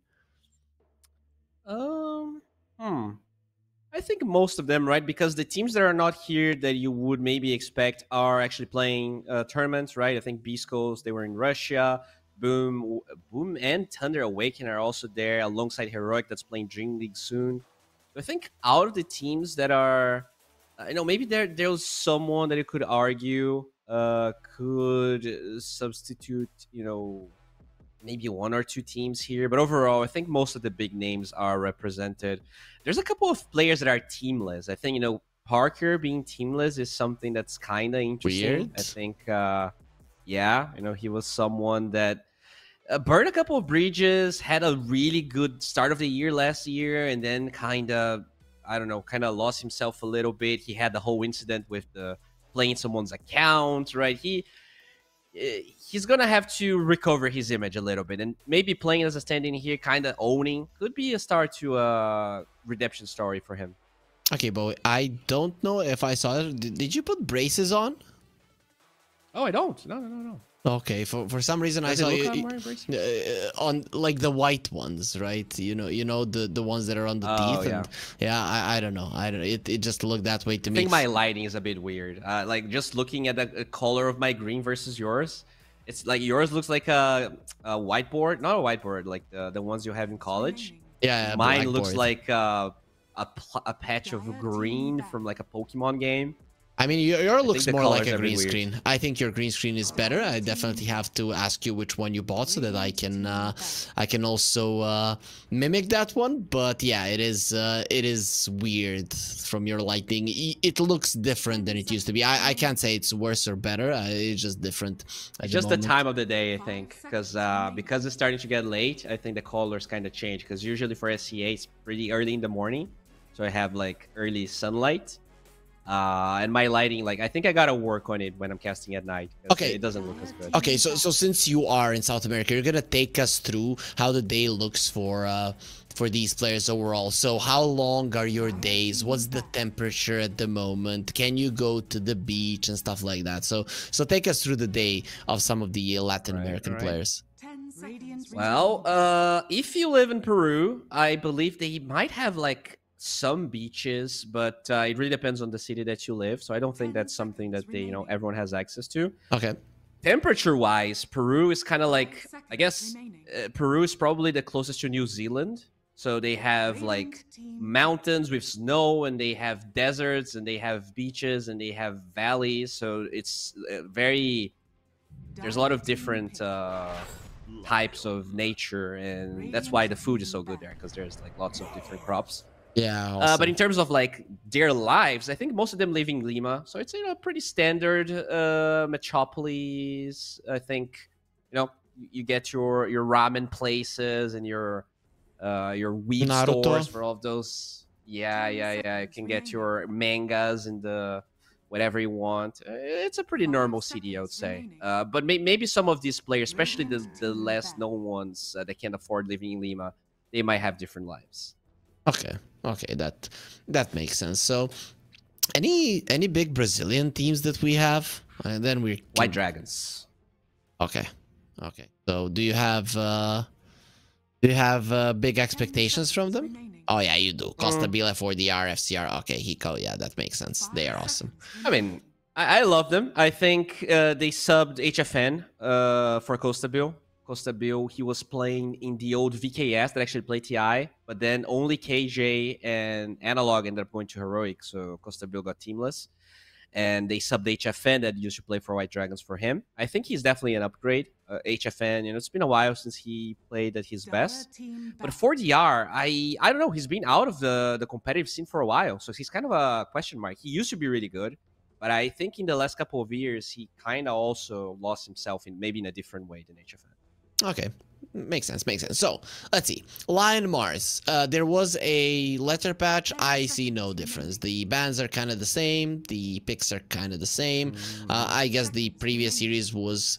I think most of them, right? Because the teams that are not here that you would maybe expect are actually playing tournaments, right? I think Beast Coast, they were in Russia. Boom and Thunder Awaken are also there alongside Heroic that's playing Dream League soon. So I think out of the teams that are, maybe there's someone that you could argue could substitute, maybe one or two teams here, but overall, I think most of the big names are represented. There's a couple of players that are teamless. I think, Parker being teamless is something that's kind of interesting. Weird. I think, yeah, he was someone that burned a couple of bridges, had a really good start of the year last year, and then kind of lost himself a little bit. He had the whole incident with the playing someone's account, right? He's gonna have to recover his image a little bit, and maybe playing as a stand-in here, kind of owning, could be a start to a redemption story for him. Okay, but I don't know if I saw it. Did you put braces on? Oh, I don't. No. Okay, for some reason I saw you on like the white ones, right? You know the ones that are on the teeth. Yeah. And yeah, I don't know. It just looked that way to me. I think my lighting is a bit weird. Like just looking at the color of my green versus yours, it's like yours looks like a whiteboard, not a whiteboard, like the ones you have in college. Yeah, mine looks like a patch of green from like a Pokemon game. I mean, your looks more like a green screen. I think your green screen is better. I definitely have to ask you which one you bought so that I can also mimic that one. But yeah, it is weird from your lighting. It looks different than it used to be. I can't say it's worse or better. It's just different. It's just the time of the day, I think, because it's starting to get late. I think the colors kind of change, because usually for SCA it's pretty early in the morning, so I have like early sunlight. And my lighting, like, I think I gotta work on it when I'm casting at night. Okay, it doesn't look as good. Okay, so since you are in South America, you're gonna take us through how the day looks for these players overall. So how long are your days? What's the temperature at the moment? Can you go to the beach and stuff like that? So take us through the day of some of the Latin American players. Well, if you live in Peru, I believe they might have like some beaches, but it really depends on the city that you live. So I don't think that's something that everyone has access to. Okay. Temperature wise, Peru is kind of like, I guess Peru is probably the closest to New Zealand. So they have like mountains with snow, and they have deserts, and they have beaches, and they have valleys. So it's there's a lot of different types of nature, and that's why the food is so good there, because there's like lots of different crops. Yeah, awesome. But in terms of like their lives, I think most of them live in Lima, so it's pretty standard metropolis. I think you get your ramen places and your weed Naruto stores for all of those. Yeah. You can get your mangas and the whatever you want. It's a pretty normal city, I would say. But maybe some of these players, especially the less known ones that can't afford living in Lima, they might have different lives. Okay, that makes sense. So, any big Brazilian teams that we have? And then we White Dragons. Okay. So, do you have big expectations from them? Oh yeah, you do. Costa Bila for the RFCR. Okay, Hiko. Yeah, that makes sense. They are awesome. I mean, I love them. I think they subbed HFN for Costa Bill. Costa Bill, he was playing in the old VKS that actually played TI, but then only KJ and Analog ended up going to Heroic, so Costa Bill got teamless. and they subbed HFN that used to play for White Dragons for him. I think he's definitely an upgrade. HFN, it's been a while since he played at his best. But 4DR, I don't know. He's been out of the competitive scene for a while, so he's kind of a question mark. He used to be really good, but I think in the last couple of years, he kind of also lost himself in maybe in a different way than HFN. Okay. Makes sense, makes sense. So, let's see. Lion Mars. There was a letter patch. I see no difference. The bans are kind of the same. The picks are kind of the same. I guess the previous series was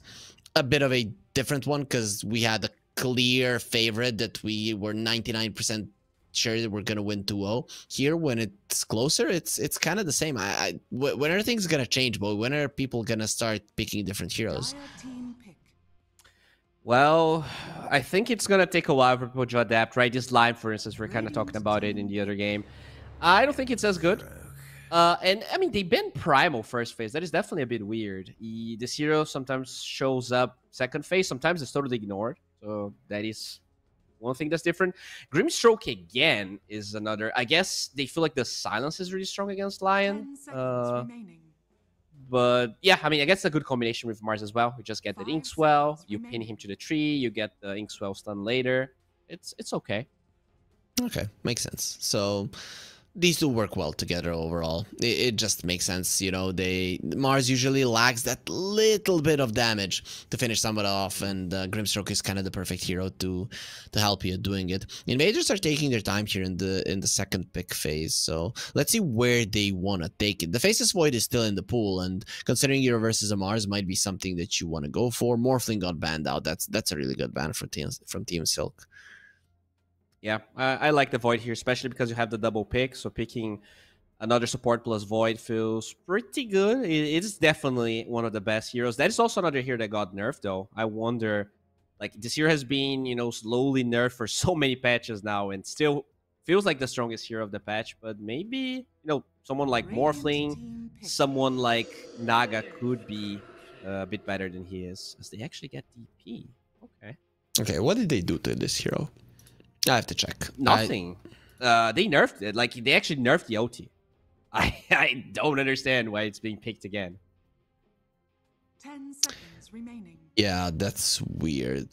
a bit of a different one because we had a clear favorite that we were 99% sure that we're going to win 2-0. Here, when it's closer, it's kind of the same. When are things going to change, but when are people going to start picking different heroes? Well, I think it's going to take a while for people to adapt, right? This line, for instance, we're kind of talking about it in the other game. I don't think it's as good. And, I mean, they banned Primal first phase. That is definitely a bit weird. This hero sometimes shows up second phase. Sometimes it's totally ignored. So that is one thing that's different. Grimstroke, again, is another. I guess they feel like the silence is really strong against Lion. But yeah, I mean, I guess it's a good combination with Mars as well. You just get the Inkswell, you pin him to the tree, you get the Inkswell stun later. It's okay. Okay, makes sense. So these two work well together overall. It just makes sense, Mars usually lacks that little bit of damage to finish someone off, and Grimstroke is kind of the perfect hero to help you doing it. Invaders are taking their time here in the second pick phase, so let's see where they want to take it. The Faceless Void is still in the pool, and considering Hero versus a Mars might be something that you want to go for. Morphling got banned out. That's a really good ban from Team Silk. Yeah, I like the Void here, especially because you have the double pick. So picking another support plus Void feels pretty good. It is definitely one of the best heroes. That is also another hero that got nerfed, though. I wonder, like, this hero has been, slowly nerfed for so many patches now and still feels like the strongest hero of the patch. But maybe, someone like Morphling, someone like Naga could be a bit better than he is, as they actually get DP. Okay. Okay, what did they do to this hero? I have to check. Nothing. They nerfed it. Like, they actually nerfed the OT. I don't understand why it's being picked again. 10 seconds remaining. Yeah, that's weird.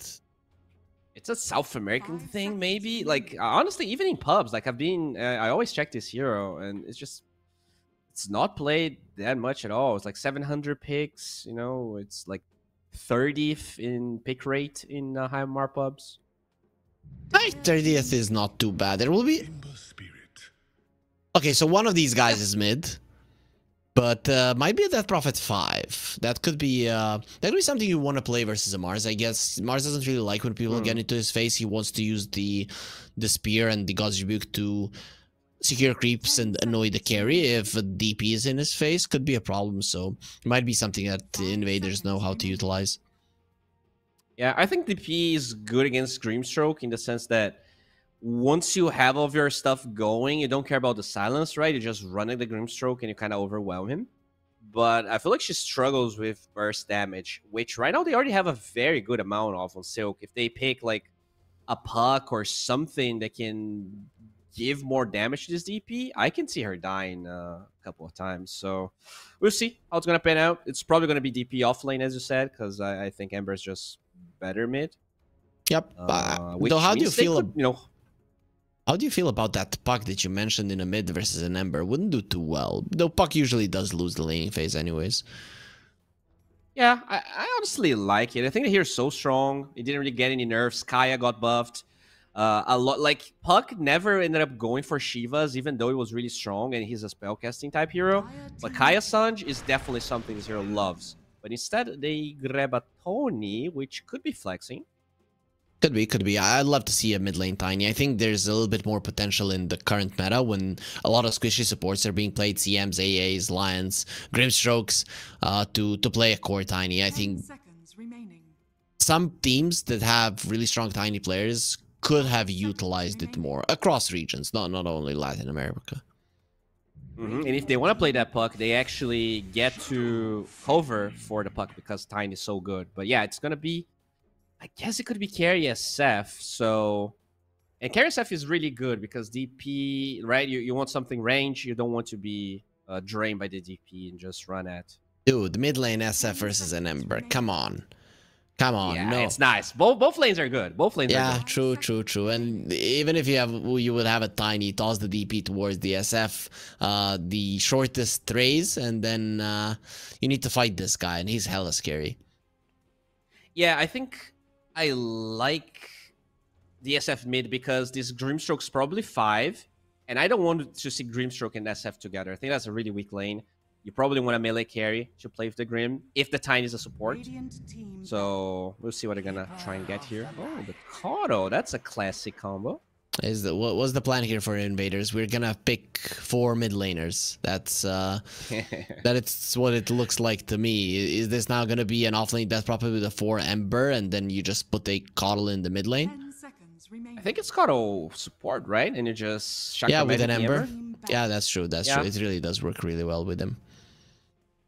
It's a South American thing, maybe? Like, honestly, even in pubs, like, I always check this hero, and it's not played that much at all. It's like 700 picks, it's like 30th in pick rate in high Mar pubs. 30th is not too bad. There will be... Okay, so one of these guys is mid. But might be a Death Prophet 5. That could be something you want to play versus a Mars, I guess. Mars doesn't really like when people get into his face. He wants to use the Spear and the God's Rebuke to secure creeps and annoy the carry. If a DP is in his face, could be a problem. So it might be something that the invaders know how to utilize. Yeah, I think DP is good against Grimstroke in the sense that once you have all of your stuff going, you don't care about the silence, right? You just run at the Grimstroke and you kind of overwhelm him. But I feel like she struggles with burst damage, which right now they already have a very good amount of on Silk. If they pick like a puck or something that can give more damage to this DP, I can see her dying a couple of times. So we'll see how it's going to pan out. It's probably going to be DP off lane, as you said, because I think Ember's just better mid. Yep. Though how do you feel? How do you feel about that puck that you mentioned in a mid versus an Ember? Wouldn't do too well. Though puck usually does lose the laning phase anyways. Yeah, I honestly like it. I think the hero's so strong. It didn't really get any nerfs. Kaya got buffed. A lot. Like, Puck never ended up going for Shivas, even though he was really strong and he's a spellcasting type hero. But Kaya Sanj is definitely something this hero loves. But instead, they grab a Tony, which could be flexing. Could be. I'd love to see a mid lane Tiny. I think there's a little bit more potential in the current meta when a lot of squishy supports are being played, CMs, AAs, Lions, Grimstrokes, to play a core Tiny. I think some teams that have really strong Tiny players could have utilized it more across regions, not only Latin America. And if they want to play that puck, they actually get to cover for the puck because Tiny is so good. But yeah, it's going to be... I guess it could be Carry SF, so... And Carry SF is really good because DP, right? You want something range, you don't want to be drained by the DP and just run at. Dude, mid lane SF versus an Ember. Come on. Come on, Yeah, no. it's nice. Both lanes are good. Both lanes are good. True, true, true. And even if you would have a tiny, toss the DP towards the SF, the shortest trays, and then you need to fight this guy, and he's hella scary. Yeah, I think I like the SF mid because this Grimstroke's probably 5, and I don't want to see Grimstroke and SF together. I think that's a really weak lane. You probably want a melee carry to play with the Grim, if the Tiny is a support. So, we'll see what they're gonna try and get here. Oh, the Kato, that's a classic combo. What was the plan here for Invaders? We're gonna pick 4 mid laners. That's that's what it looks like to me. Is this now gonna be an offlane death probably with a 4 Ember, and then you just put a Coddle in the mid lane? I think it's Kato support, right? And you just with an Ember. Yeah, that's true. That's true. It really does work really well with him.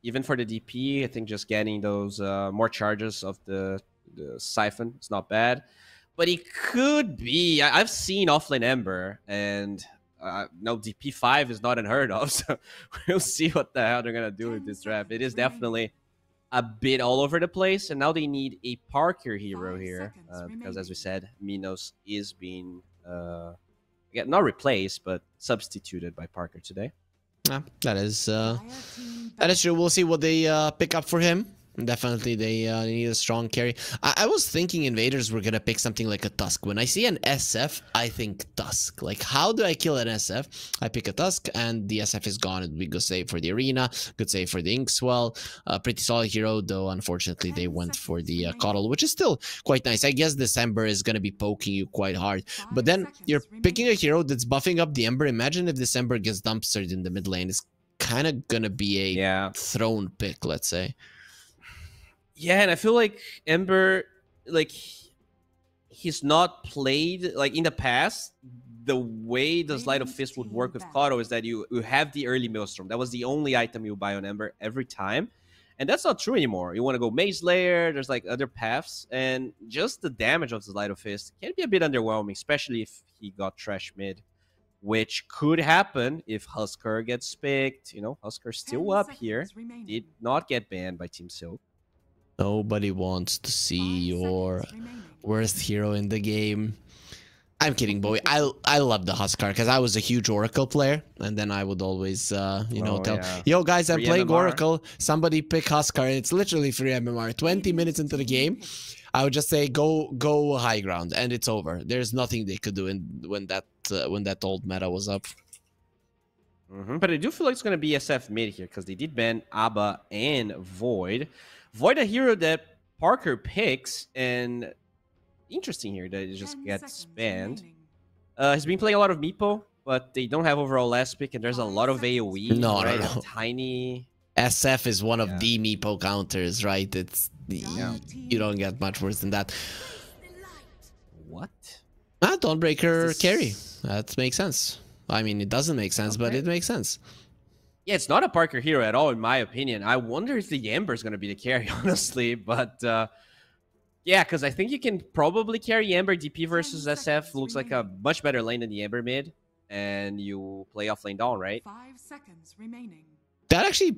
Even for the DP, I think just getting those more charges of the Siphon is not bad. But it could be... I've seen offlane Ember, and no, DP5 is not unheard of. So we'll see what the hell they're going to do with this draft. It is definitely a bit all over the place. And now they need a Parker hero here. Because as we said, Minos is being... not replaced, but substituted by Parker today. Yeah, that is true. We'll see what they pick up for him. Definitely, they need a strong carry. I was thinking Invaders were gonna pick something like a Tusk. When I see an SF, I think Tusk. Like, how do I kill an SF? I pick a Tusk, and the SF is gone. It'd be good save for the Arena, good save for the Inkswell. Pretty solid hero, though. Unfortunately, they went for the Coddle, which is still quite nice. I guess this Ember is gonna be poking you quite hard. But then you're picking a hero that's buffing up the Ember. Imagine if this Ember gets dumpstered in the mid lane. It's kind of gonna be a throne pick, let's say. Yeah, and I feel like Ember, like, he's not played, like, in the past, the way the Sleight of Fist would work with Kato is that you have the early Maelstrom. That was the only item you buy on Ember every time. And that's not true anymore. You want to go Maze Layer, there's, like, other paths, and just the damage of the Sleight of Fist can be a bit underwhelming, especially if he got trash mid, which could happen if Husker gets picked. You know, Husker's still up here, did not get banned by Team Silk. Nobody wants to see your worst hero in the game. I'm kidding, boy. I love the Huskar because I was a huge Oracle player, and then I would always, tell, yo, guys, I'm playing MMR. Oracle. Somebody pick Huskar. It's literally free MMR. 20 minutes into the game, I would just say go high ground, and it's over. There's nothing they could do when that old meta was up. But I do feel like it's gonna be SF mid here because they did ban Abba and Void. Void, a hero that Parker picks, and interesting here that it just gets banned. He's been playing a lot of Meepo, but they don't have overall last pick, and there's a lot of AoE. No. Tiny... SF is one of the Meepo counters, right? It's you don't get much worse than that. What? Dawnbreaker carry. That makes sense. I mean, it doesn't make sense, but it makes sense. Yeah, it's not a Parker hero at all, in my opinion. I wonder if the Ember is going to be the carry, honestly. But, yeah, because I think you can probably carry Ember DP versus SF. Looks like a much better lane than the Ember mid. And you play offlane Dawn, right? 5 seconds remaining. That actually...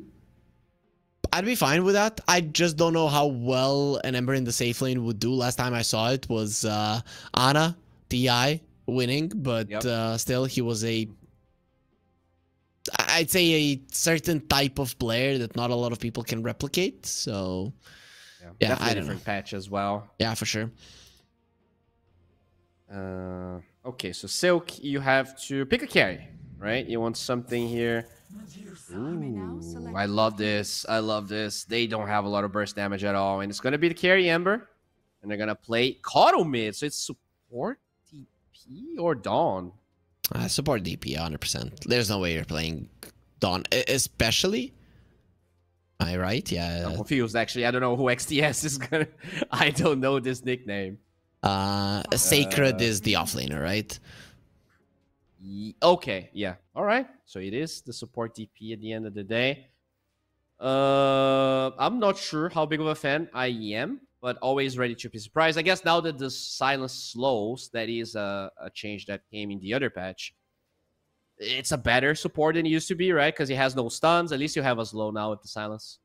I'd be fine with that. I just don't know how well an Ember in the safe lane would do. Last time I saw it was Ana, TI, winning. But still, he was I'd say a certain type of player that not a lot of people can replicate. So, yeah, I don't different know. Patch as well. Yeah, for sure. Okay, so Silk, you have to pick a carry, right? You want something here. Ooh, I love this. I love this. They don't have a lot of burst damage at all, and it's gonna be the carry Ember, and they're gonna play Kato mid. So it's support DP or Dawn. Support DP 100%. There's no way you're playing Dawn, especially. Am I right? Yeah. I'm confused actually. I don't know who XTS is gonna. I don't know this nickname. Sacred is the offlaner, right? Okay, yeah. All right. So it is the support DP at the end of the day. I'm not sure how big of a fan I am, but always ready to be surprised. I guess now that the silence slows, that is a change that came in the other patch. it's a better support than it used to be, right? Because he has no stuns. At least you have a slow now with the silence.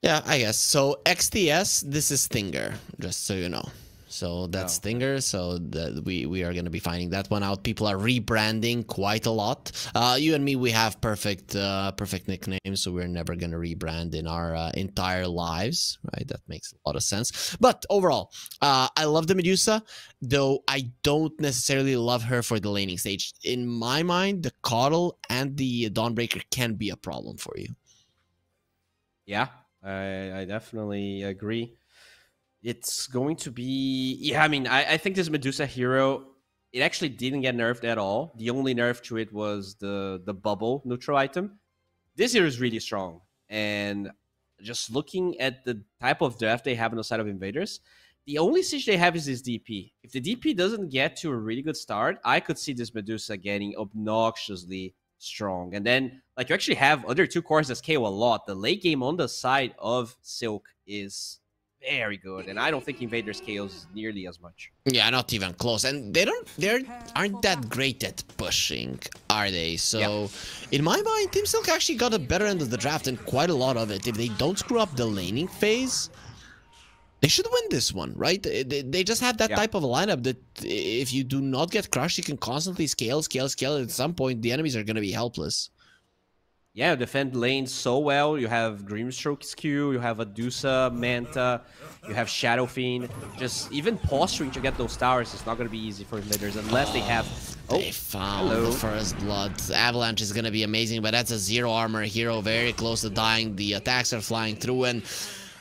Yeah, I guess. So XTS, this is Stinger, just so you know. So that's Stinger, so that we are going to be finding that one out. People are rebranding quite a lot. You and me, we have perfect nicknames, so we're never going to rebrand in our entire lives, right? That makes a lot of sense. But overall, I love the Medusa, though I don't necessarily love her for the laning stage. In my mind, the Coddle and the Dawnbreaker can be a problem for you. Yeah, I definitely agree. It's going to be... Yeah, I mean, I think this Medusa hero, it actually didn't get nerfed at all. The only nerf to it was the bubble neutral item. This hero is really strong. And just looking at the type of draft they have on the side of Invaders, the only siege they have is this DP. If the DP doesn't get to a really good start, I could see this Medusa getting obnoxiously strong. And then, like, you actually have other two cores that KO a lot. The late game on the side of Silk is very good, and I don't think Invaders KOs nearly as much. Yeah, not even close. And they aren't that great at pushing, are they? So in my mind, Team Silk actually got a better end of the draft and quite a lot of it. If they don't screw up the laning phase, they should win this one, right? They just have that type of a lineup that if you do not get crushed, you can constantly scale. At some point, the enemies are going to be helpless. Yeah, defend lanes so well. You have Grimstroke's Q, you have Adusa, Manta, you have Shadow Fiend. Just even posturing to get those towers is not going to be easy for Invaders unless they have... They found the first blood. Avalanche is going to be amazing, but that's a zero armor hero, very close to dying. The attacks are flying through, and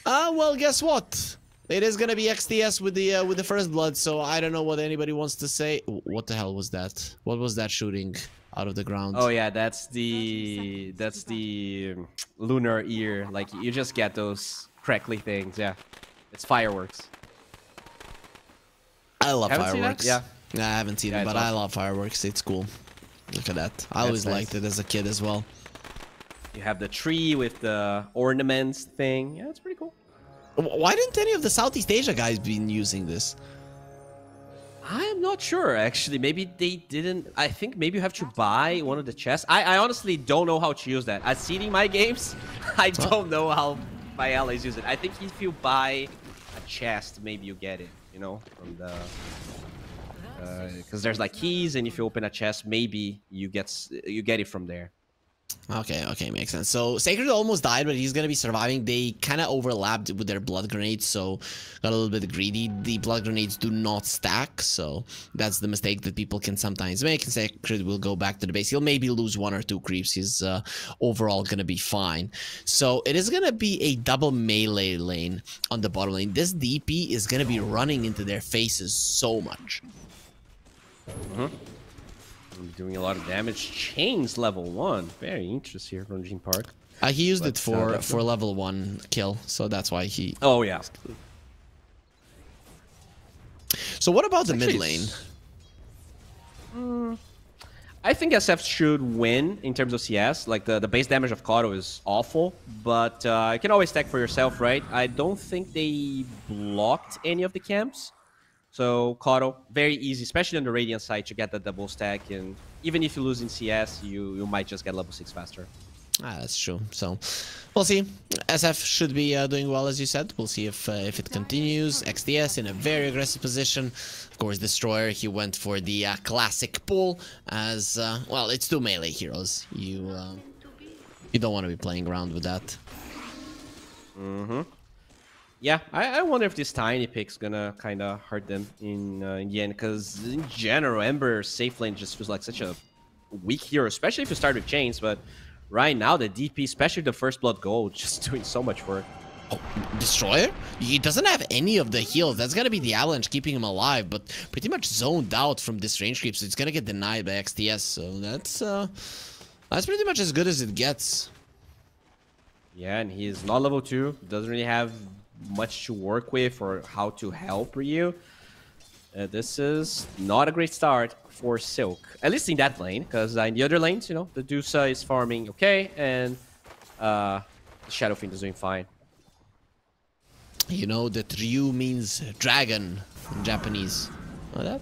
well, guess what? It is going to be XTS with the first blood, so I don't know what anybody wants to say. What the hell was that? What was that shooting out of the ground? Oh yeah, that's the lunar ear. Like, you just get those crackly things. Yeah, it's fireworks. I love fireworks. Yeah, I haven't seen it, but awesome. I love fireworks. It's cool. Look at that. I always liked it as a kid as well. You have the tree with the ornaments thing. Yeah, it's pretty cool. Why didn't any of the Southeast Asia guys been using this? I am not sure, actually. Maybe they didn't. I think maybe you have to buy one of the chests. I honestly don't know how to use that. I've seen in my games. I don't know how my allies use it. I think if you buy a chest, maybe you get it, you know, from the... because there's like keys, and if you open a chest, maybe you get it from there. Okay, makes sense. So Sacred almost died, but he's gonna be surviving. They kind of overlapped with their blood grenades, so got a little bit greedy. The blood grenades do not stack, so that's the mistake that people can sometimes make. And Sacred will go back to the base. He'll maybe lose one or two creeps. He's overall gonna be fine. So it is gonna be a double melee lane on the bottom lane. This DP is gonna be running into their faces so much. Doing a lot of damage. Chains level 1. Very interesting here from Gene Park. He used it for level 1 kill, so that's why he... Oh, yeah. So what about the mid lane? I think SF should win in terms of CS. Like, the base damage of Kato is awful, but you can always stack for yourself, right? I don't think they blocked any of the camps. So Kato, very easy, especially on the Radiant side, to get the double stack. And even if you lose in CS, you might just get level 6 faster. That's true. So we'll see. SF should be doing well, as you said. We'll see if it continues. XDS in a very aggressive position. Of course, Destroyer, he went for the classic pull. As well, it's two melee heroes. You don't want to be playing around with that. Yeah, I wonder if this tiny pick's gonna kind of hurt them in the end, because in general, Ember safe lane just feels like such a weak hero, especially if you start with chains. But right now, the DP, especially the first blood gold, just doing so much work. Oh, Destroyer? He doesn't have any of the heals. That's gonna be the Avalanche keeping him alive, but pretty much zoned out from this range creep, so it's gonna get denied by XTS. So that's pretty much as good as it gets. Yeah, and he's not level 2. Doesn't really have much to work with or how to help Ryu. This is not a great start for Silk, at least in that lane, because in the other lanes, you know, the Dusa is farming okay, and the Shadow Fiend is doing fine. You know that Ryu means dragon in Japanese. Know that?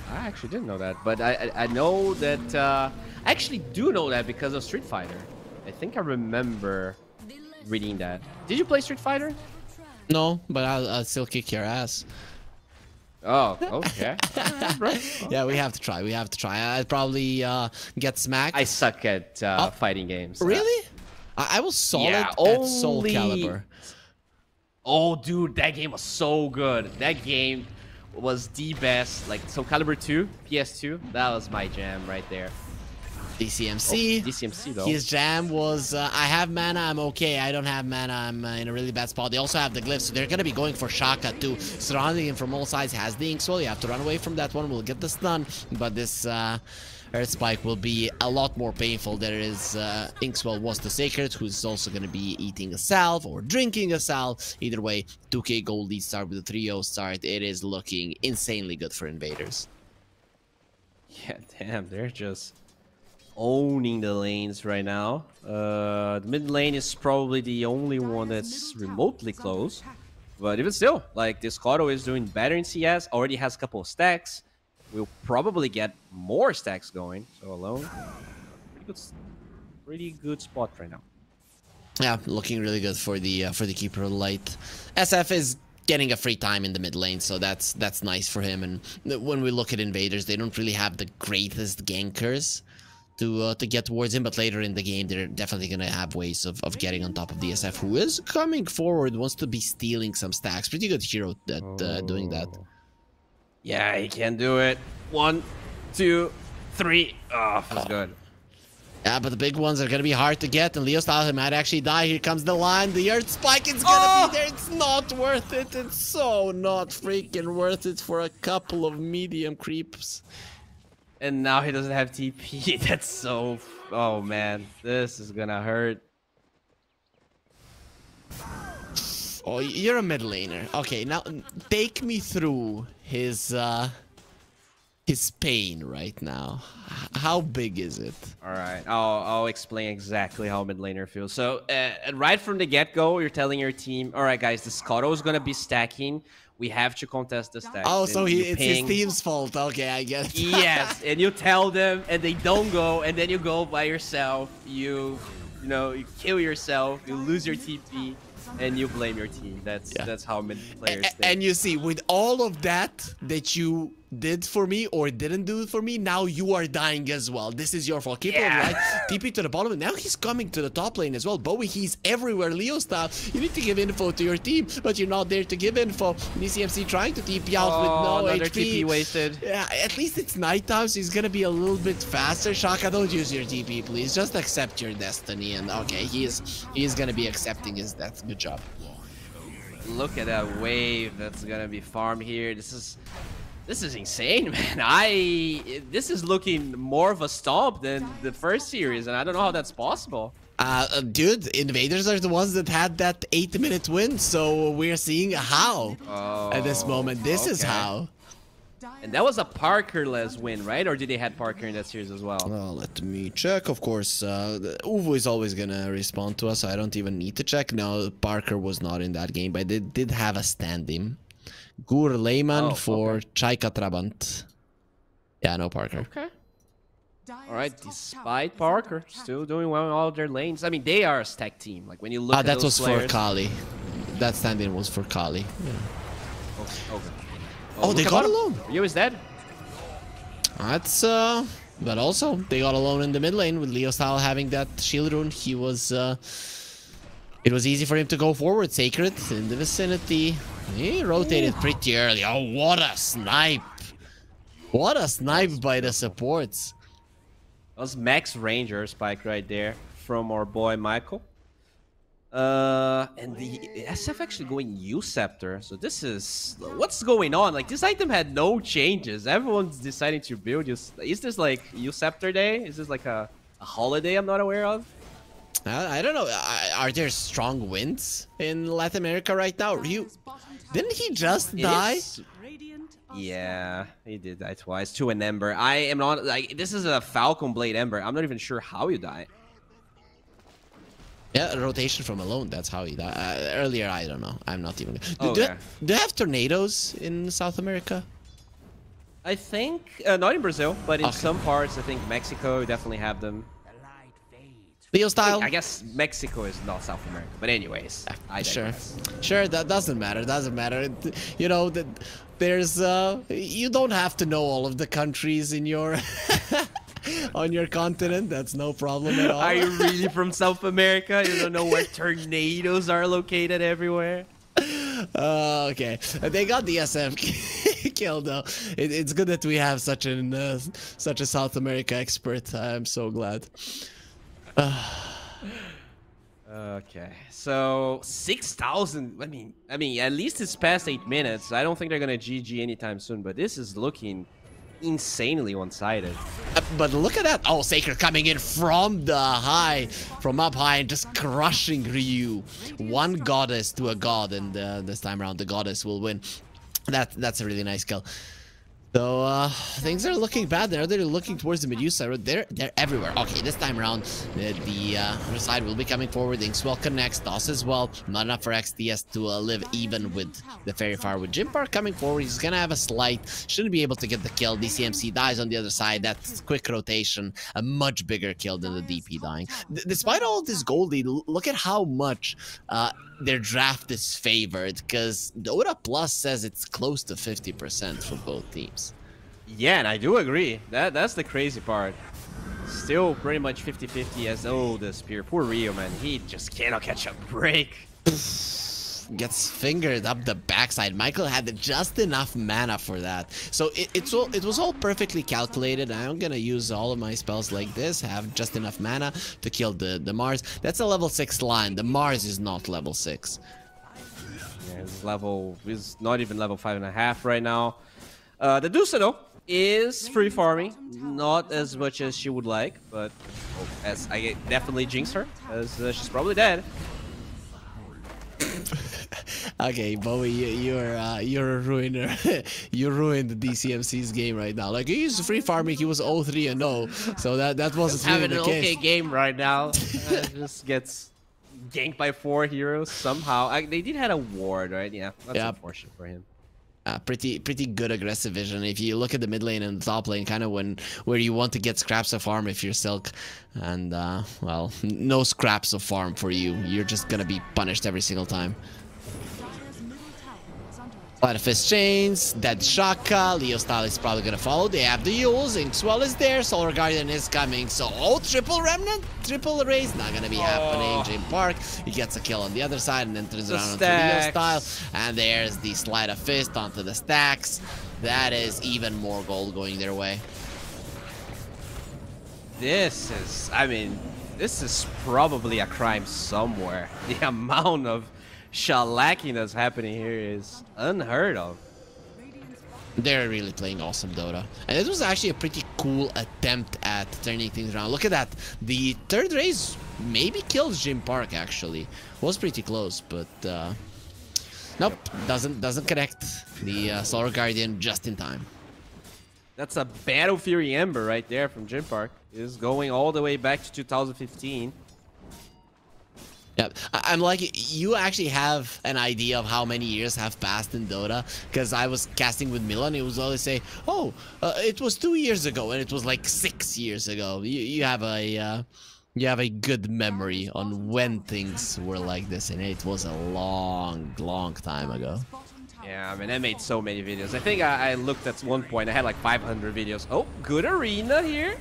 Huh? I actually didn't know that, but I know that. I actually do know that because of Street Fighter. I think I remember reading that. Did you play Street Fighter? No, but I'll still kick your ass. Oh, okay. Yeah, we have to try. We have to try. I'd probably get smacked. I suck at fighting games. Really? I was solid at Soul Calibur. Oh, dude, that game was so good. That game was the best. Like Soul Calibur 2, PS2. That was my jam right there. DCMC. Oh, DCMC though. His jam was I have mana, I'm okay. I don't have mana, I'm in a really bad spot. They also have the glyphs, so they're gonna be going for Shaka too. Surrounding him from all sides has the Inkswell. You have to run away from that one. We'll get the stun, but this Earth Spike will be a lot more painful. There is Inkswell was the Sacred, who's also gonna be eating a salve or drinking a salve. Either way, 2k gold lead start with a 3-0 start. It is looking insanely good for Invaders. Yeah, damn, they're just owning the lanes right now. The mid lane is probably the only one that's remotely close, but even still, like, this Cotto is doing better in CS, already has a couple of stacks, will probably get more stacks going, so alone, pretty good spot right now. Yeah, looking really good for the Keeper of Light. SF is getting a free time in the mid lane, so that's nice for him. And when we look at Invaders, they don't really have the greatest gankers to get towards him, but later in the game they're definitely gonna have ways of getting on top of the SF, who is coming forward, wants to be stealing some stacks. Pretty good hero at doing that. Yeah, he can do it. 1, 2, 3. Oh, that's good. Yeah, but the big ones are gonna be hard to get, and Leo Style might actually die. Here comes the line. The Earth Spike is gonna be there. It's not worth it. It's so not freaking worth it for a couple of medium creeps. And now he doesn't have TP. That's so... Oh, man. This is gonna hurt. Oh, you're a mid laner. Okay, now take me through his pain right now. How big is it? All right, I'll explain exactly how mid laner feels. So right from the get-go, you're telling your team, all right, guys, the Scotto is gonna be stacking. We have to contest the stack. Oh, so it's his team's fault. Okay, I get it. Yes, and you tell them, and they don't go, and then you go by yourself. You kill yourself. You lose your TP, and you blame your team. That's how mid players think. And you see, with all of that you did for me or didn't do for me, now you are dying as well. This is your fault. Keep it right. TP to the bottom, and now he's coming to the top lane as well. Bowie, he's everywhere. Leo style. You need to give info to your team, but you're not there to give info. DCMC trying to TP out with no another HP. TP wasted. Yeah, at least it's nighttime, so he's gonna be a little bit faster. Shaka, don't use your TP, please. Just accept your destiny. And okay, he is gonna be accepting his death. Good job. Look at that wave that's gonna be farmed here. This is insane, man. This is looking more of a stomp than the first series, and I don't know how that's possible. Dude, Invaders are the ones that had that 8-minute win, so we're seeing how at this moment. This is how. And that was a Parker-less win, right? Or did they had Parker in that series as well? Let me check. Of course, Uvo is always gonna respond to us, so I don't even need to check. No, Parker was not in that game, but they did have a stand-in. Gur Lehman for Chaika Trabant. Yeah, no Parker. Okay. All right, despite Parker still doing well in all their lanes. I mean, they are a stack team. Like, when you look at that was players... for Kali. That stand-in was for Kali. Yeah. Okay. Oh, they got alone. Rio is dead. That's but also they got alone in the mid lane with Leo Style having that shield rune. He was it was easy for him to go forward. Sacred in the vicinity. He rotated pretty early. Oh, what a snipe! What a snipe by the supports. That was Max Ranger spike right there from our boy Michael. And the SF actually going U-Scepter. So this is... What's going on? Like, this item had no changes. Everyone's deciding to build. Is this like U-Scepter day? Is this like a holiday I'm not aware of? I don't know. Are there strong winds in Latin America right now? Didn't he just die? Yeah, he did die twice to an Ember. I am not... Like, this is a Falcon Blade Ember. I'm not even sure how you die. Yeah, rotation from alone. That's how he died. Earlier, I don't know. I'm not even... Okay. Do they have tornadoes in South America? I think not in Brazil, but in some parts, I think Mexico definitely have them. Leo style. I guess Mexico is not South America, but anyways, I digress. Sure. That doesn't matter. Doesn't matter. You know that there's you don't have to know all of the countries in your on your continent. That's no problem at all. Are you really from South America? You don't know where tornadoes are located everywhere? Okay, they got the SF killed though. It's good that we have such a South America expert. I'm so glad. Okay, so 6,000. I mean, at least it's past 8 minutes. I don't think they're gonna GG anytime soon, but this is looking insanely one-sided. But look at that! Oh, Saker coming in from the high, from up high, and just crushing Ryu. One goddess to a god, and this time around the goddess will win. That's a really nice kill. So things are looking bad there. They're looking towards the Medusa. They're everywhere. Okay, this time around, the other side will be coming forward. Inkswell connects, DOS as well. Not enough for XDS to live even with the Fairy Fire. With Jim Park coming forward, he's gonna have a slight. Shouldn't be able to get the kill. DCMC dies on the other side. That's quick rotation. A much bigger kill than the DP dying. Despite all of this gold lead, look at how much their draft is favored, because Dota Plus says it's close to 50% for both teams. Yeah, and I do agree. That's the crazy part. Still pretty much 50-50 as the Spear. Poor Rio, man. He just cannot catch a break. Gets fingered up the backside. Michael had just enough mana for that. So it was all perfectly calculated. I'm gonna use all of my spells like this, have just enough mana to kill the Mars. That's a level 6 line. The Mars is not level 6. Yeah, his level is not even level 5.5 right now. The Dusa, though, is free farming. Not as much as she would like, but as I definitely jinx her, as she's probably dead. Okay, Bowie, you're a ruiner. You ruined the DCMC's game right now. Like, he's free farming. He was 0-3-0, so that wasn't really having the an case. okay game right now. Just gets ganked by 4 heroes somehow. They did have a ward, right? Yeah, that's unfortunate for him. Pretty good aggressive vision. If you look at the mid lane and the top lane, kind of where you want to get scraps of farm if you're Silk, and well, no scraps of farm for you. You're just gonna be punished every single time. A lot of fist chains, dead Shaka, Leo style is probably gonna follow. They have the Yules, Inkswell is there, Solar Guardian is coming. So triple remnant, triple raise, not gonna be happening. Jim Park, he gets a kill on the other side and then turns around onto Leo style. And there's the slide of fist onto the stacks. That is even more gold going their way. This is probably a crime somewhere. The amount of shellacking that's happening here is unheard of. They're really playing awesome Dota. And it was actually a pretty cool attempt at turning things around. Look at that. The third raise maybe killed Jim Park, actually. Was pretty close, but nope, doesn't connect the Solar Guardian just in time. That's a Battle Fury Ember right there from Jim Park. Is going all the way back to 2015. Yeah, I'm like, you actually have an idea of how many years have passed in Dota, because I was casting with Milan. He was always say, "Oh, it was 2 years ago," and it was like 6 years ago. You have a good memory on when things were like this, and it was a long time ago. Yeah, I mean, I made so many videos. I think I looked at one point, I had like 500 videos. Oh, good arena here.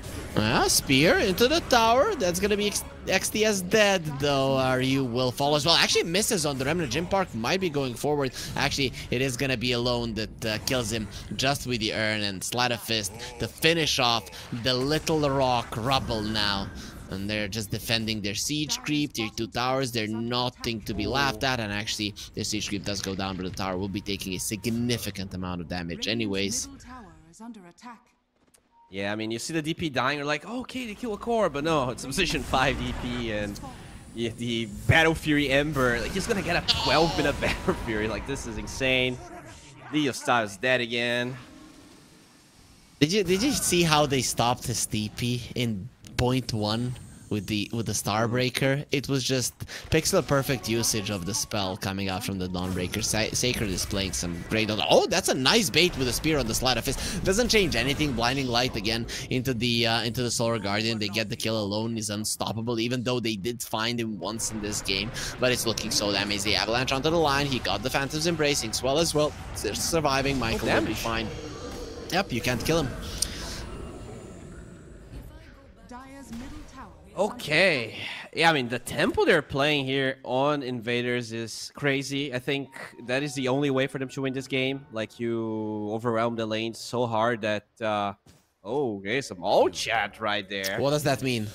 Spear into the tower. That's gonna be XDS dead, though. Ryu will fall as well. Actually misses on the Remnant. Jim Park might be going forward. Actually, it is gonna be Alone that kills him just with the urn and Sleight of Fist to finish off the Little Rock rubble now. And they're just defending their siege creep, their 2 towers. They're nothing to be laughed at. And actually, their siege creep does go down, but the tower will be taking a significant amount of damage anyways. Yeah, I mean, you see the DP dying, you're like, oh, okay, they kill a core, but no, it's a position 5 DP, and the Battle Fury Ember, like, he's gonna get a 12-minute Battle Fury. Like, this is insane. Leo Star is dead again. Did you see how they stopped his DP in 0.1 with the Starbreaker. It was just pixel perfect usage of the spell coming out from the Dawnbreaker. Sacred is playing some great. Oh, that's a nice bait with a spear on the sleight of fist. Doesn't change anything. Blinding light again into the Solar Guardian. They get the kill alone. He's unstoppable, even though they did find him once in this game. But it's looking so damn easy. Avalanche onto the line. He got the Phantom's Embracing Swell as well. They're surviving. Michael will be fine. Yep, you can't kill him. Okay. Yeah, I mean, the tempo they're playing here on Invaders is crazy. I think that is the only way for them to win this game. Like, you overwhelm the lanes so hard that... oh, okay, some old chat right there. What does that mean?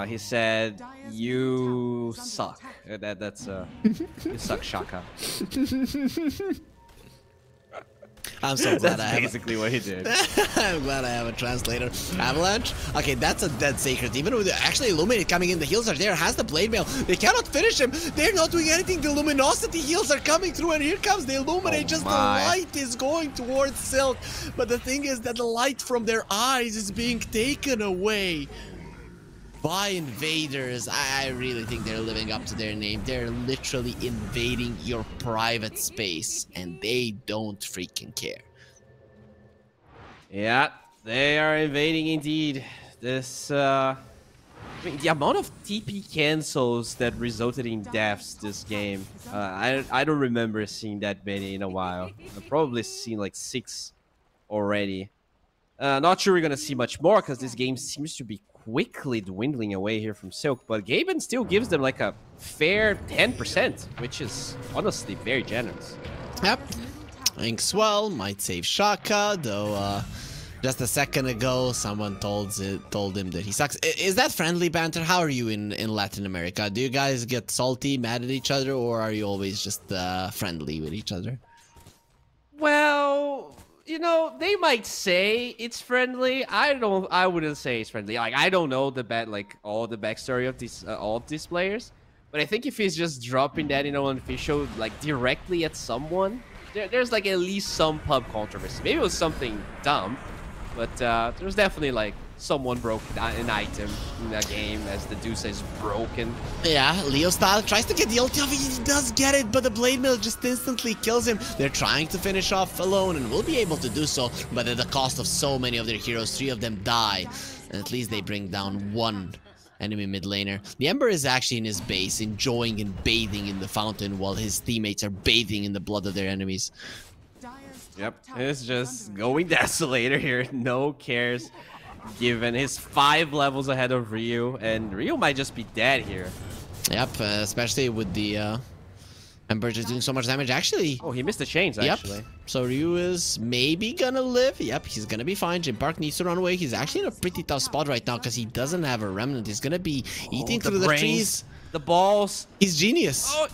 He said, you suck. That's you suck, Shaka. I'm so glad That's basically what he did. I'm glad I have a translator. Avalanche? Okay, that's a dead Sacred. Even with actually Illuminate coming in, the heals are there. Has the Blade Mail. They cannot finish him. They're not doing anything. The Luminosity heals are coming through, and here comes the Illuminate. Just the light is going towards Silk. But the thing is that the light from their eyes is being taken away by Invaders. I really think they're living up to their name. They're literally invading your private space, and they don't freaking care. Yeah, they are invading indeed. This, I mean, the amount of TP cancels that resulted in deaths this game, I don't remember seeing that many in a while. I've probably seen like 6 already. Not sure we're gonna see much more because this game seems to be quickly dwindling away here from Silk, but Gaben still gives them like a fair 10%, which is honestly very generous. Yep. Ink Swell might save Shaka, though just a second ago someone told him that he sucks. Is that friendly banter? How are you in Latin America? Do you guys get salty, mad at each other, or are you always just friendly with each other? Well, you know, they might say it's friendly. I wouldn't say it's friendly. Like, I don't know all the backstory of these all of these players, but I think if he's just dropping that in an unofficial, like, directly at someone, there's like at least some pub controversy. Maybe it was something dumb, but there's definitely like someone broke an item in a game, as the dude says, broken. Yeah, Leo style tries to get the ulti off. He does get it, but the Blade Mill just instantly kills him. They're trying to finish off alone and will be able to do so, but at the cost of so many of their heroes. 3 of them die, and at least they bring down 1 enemy mid laner. The Ember is actually in his base, enjoying and bathing in the fountain while his teammates are bathing in the blood of their enemies. Yep, it's just going Desolator here. No cares. Given his 5 levels ahead of Ryu, and Ryu might just be dead here. Yep, especially with the Ember just doing so much damage. Actually, oh, he missed the chains. Actually, yep. So Ryu is maybe gonna live. Yep, he's gonna be fine. Jim Park needs to run away. He's actually in a pretty tough spot right now because he doesn't have a remnant. He's gonna be eating through the trees. The balls. He's genius. Oh,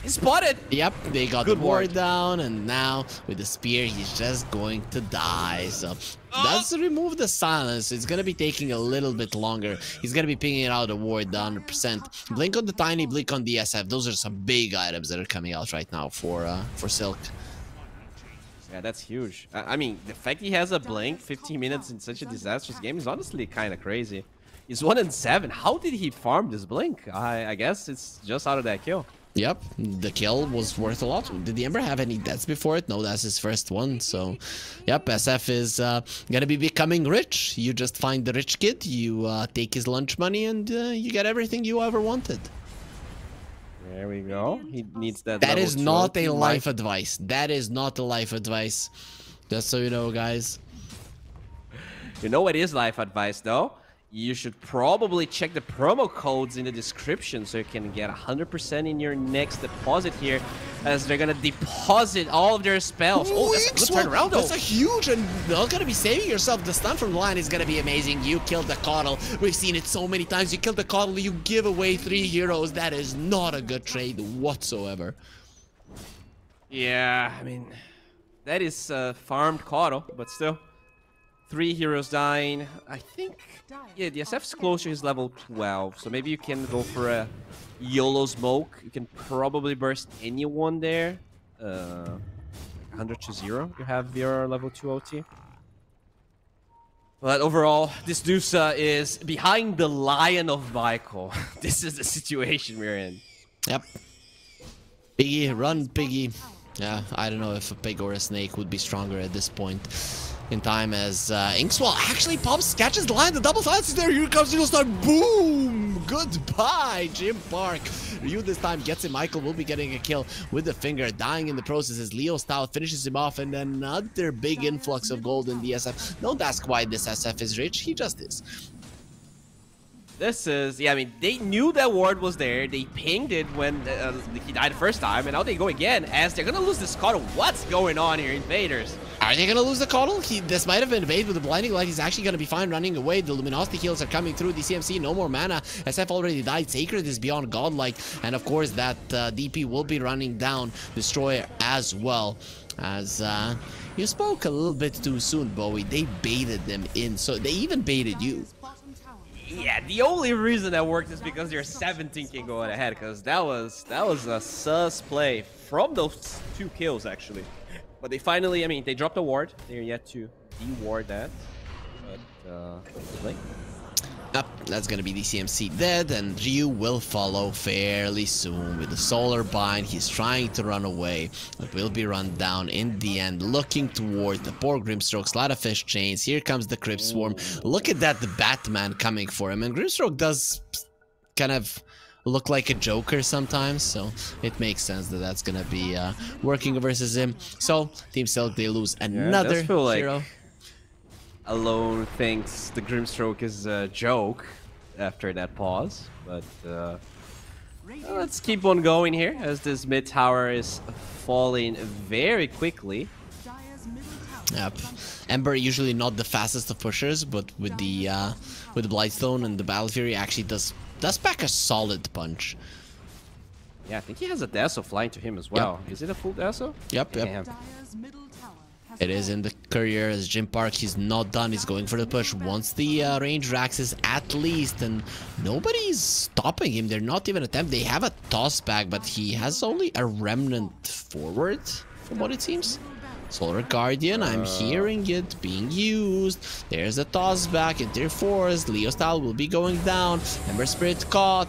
he's spotted. Yep, they got the ward down, and now with the spear, he's just going to die. So let's remove the silence. It's gonna be taking a little bit longer. He's gonna be pinging out the ward down 100%. Blink on the Tiny, blink on the SF. Those are some big items that are coming out right now for Silk. Yeah, that's huge. I mean, the fact he has a blink 15 minutes in such a disastrous game is honestly kind of crazy. He's 1-7. How did he farm this blink? I guess it's just out of that kill. Yep, the kill was worth a lot. Did the Ember have any deaths before it? No, that's his first one. So, yep, SF is gonna be becoming rich. You just find the rich kid, you take his lunch money, and you get everything you ever wanted. There we go. He needs that. That is not a life advice. That is not a life advice. Just so you know, guys. You know what is life advice, though? You should probably check the promo codes in the description so you can get 100% in your next deposit here, as they're gonna deposit all of their spells. Oh, that's a good turnaround, though. That's a huge, and you're gonna be saving yourself. The stun from the line is gonna be amazing. You killed the Coddle. We've seen it so many times. You killed the Coddle, you give away 3 heroes. That is not a good trade whatsoever. Yeah, I mean, that is farmed Coddle, but still. 3 heroes dying. I think, yeah, the SF's close to his level 12, so maybe you can go for a YOLO smoke. You can probably burst anyone there. 100 to 0, you have your level 2 OT. But overall, this Dusa is behind the Lion of Michael. This is the situation we're in. Yep. Piggy, run, Piggy. Yeah, I don't know if a pig or a snake would be stronger at this point in time, as Inkswell actually pops, catches the line, the double silence is there, here comes Eagle Star, boom! Goodbye, Jim Park. Ryu this time gets him, Michael will be getting a kill with the finger, dying in the process as Leo Style finishes him off, and another big influx of gold in the SF. Don't ask why this SF is rich, he just is. This is, yeah, I mean, they knew that ward was there. They pinged it when he died the first time, and now they go again, as they're gonna lose this Coddle. What's going on here, Invaders? Are they gonna lose the Coddle? This might have been Invade with the Blinding Light. He's actually gonna be fine running away. The Luminosity heals are coming through. DCMC, no more mana. SF already died. Sacred is beyond godlike. And of course, that DP will be running down Destroyer as well. As you spoke a little bit too soon, Bowie. They baited them in. So they even baited you. Yeah, the only reason that worked is because they're 17k going ahead, because that was a sus play from those 2 kills actually. But they finally, I mean, they dropped a ward. They're yet to de-ward that. But Yep, that's gonna be DCMC dead, and Ryu will follow fairly soon with the Solar Bind. He's trying to run away, but will be run down in the end, looking toward the poor Grimstrokes. A lot of fish chains. Here comes the Crypt Swarm. Look at that, the Batman coming for him, and Grimstroke does kind of look like a Joker sometimes, so it makes sense that that's gonna be working versus him. So Team Silk, they lose another hero. Alone thinks the Grimstroke is a joke after that pause, but let's keep on going here as this mid tower is falling very quickly. Yep. Ember usually not the fastest of pushers, but with the Blightstone and the Battle Fury actually does pack a solid punch. Yeah, I think he has a Dazzle flying to him as well. Yep. Is it a full Dazzle? Yep, yep. It is in the courier as Jim Park, he's not done, he's going for the push, wants the range Raxes at least, and nobody's stopping him. They're not even attempting. They have a toss back, but he has only a remnant forward, from what it seems. Solar Guardian, I'm hearing it being used. There's a toss back into your forest. Leo Style will be going down. Ember Spirit caught.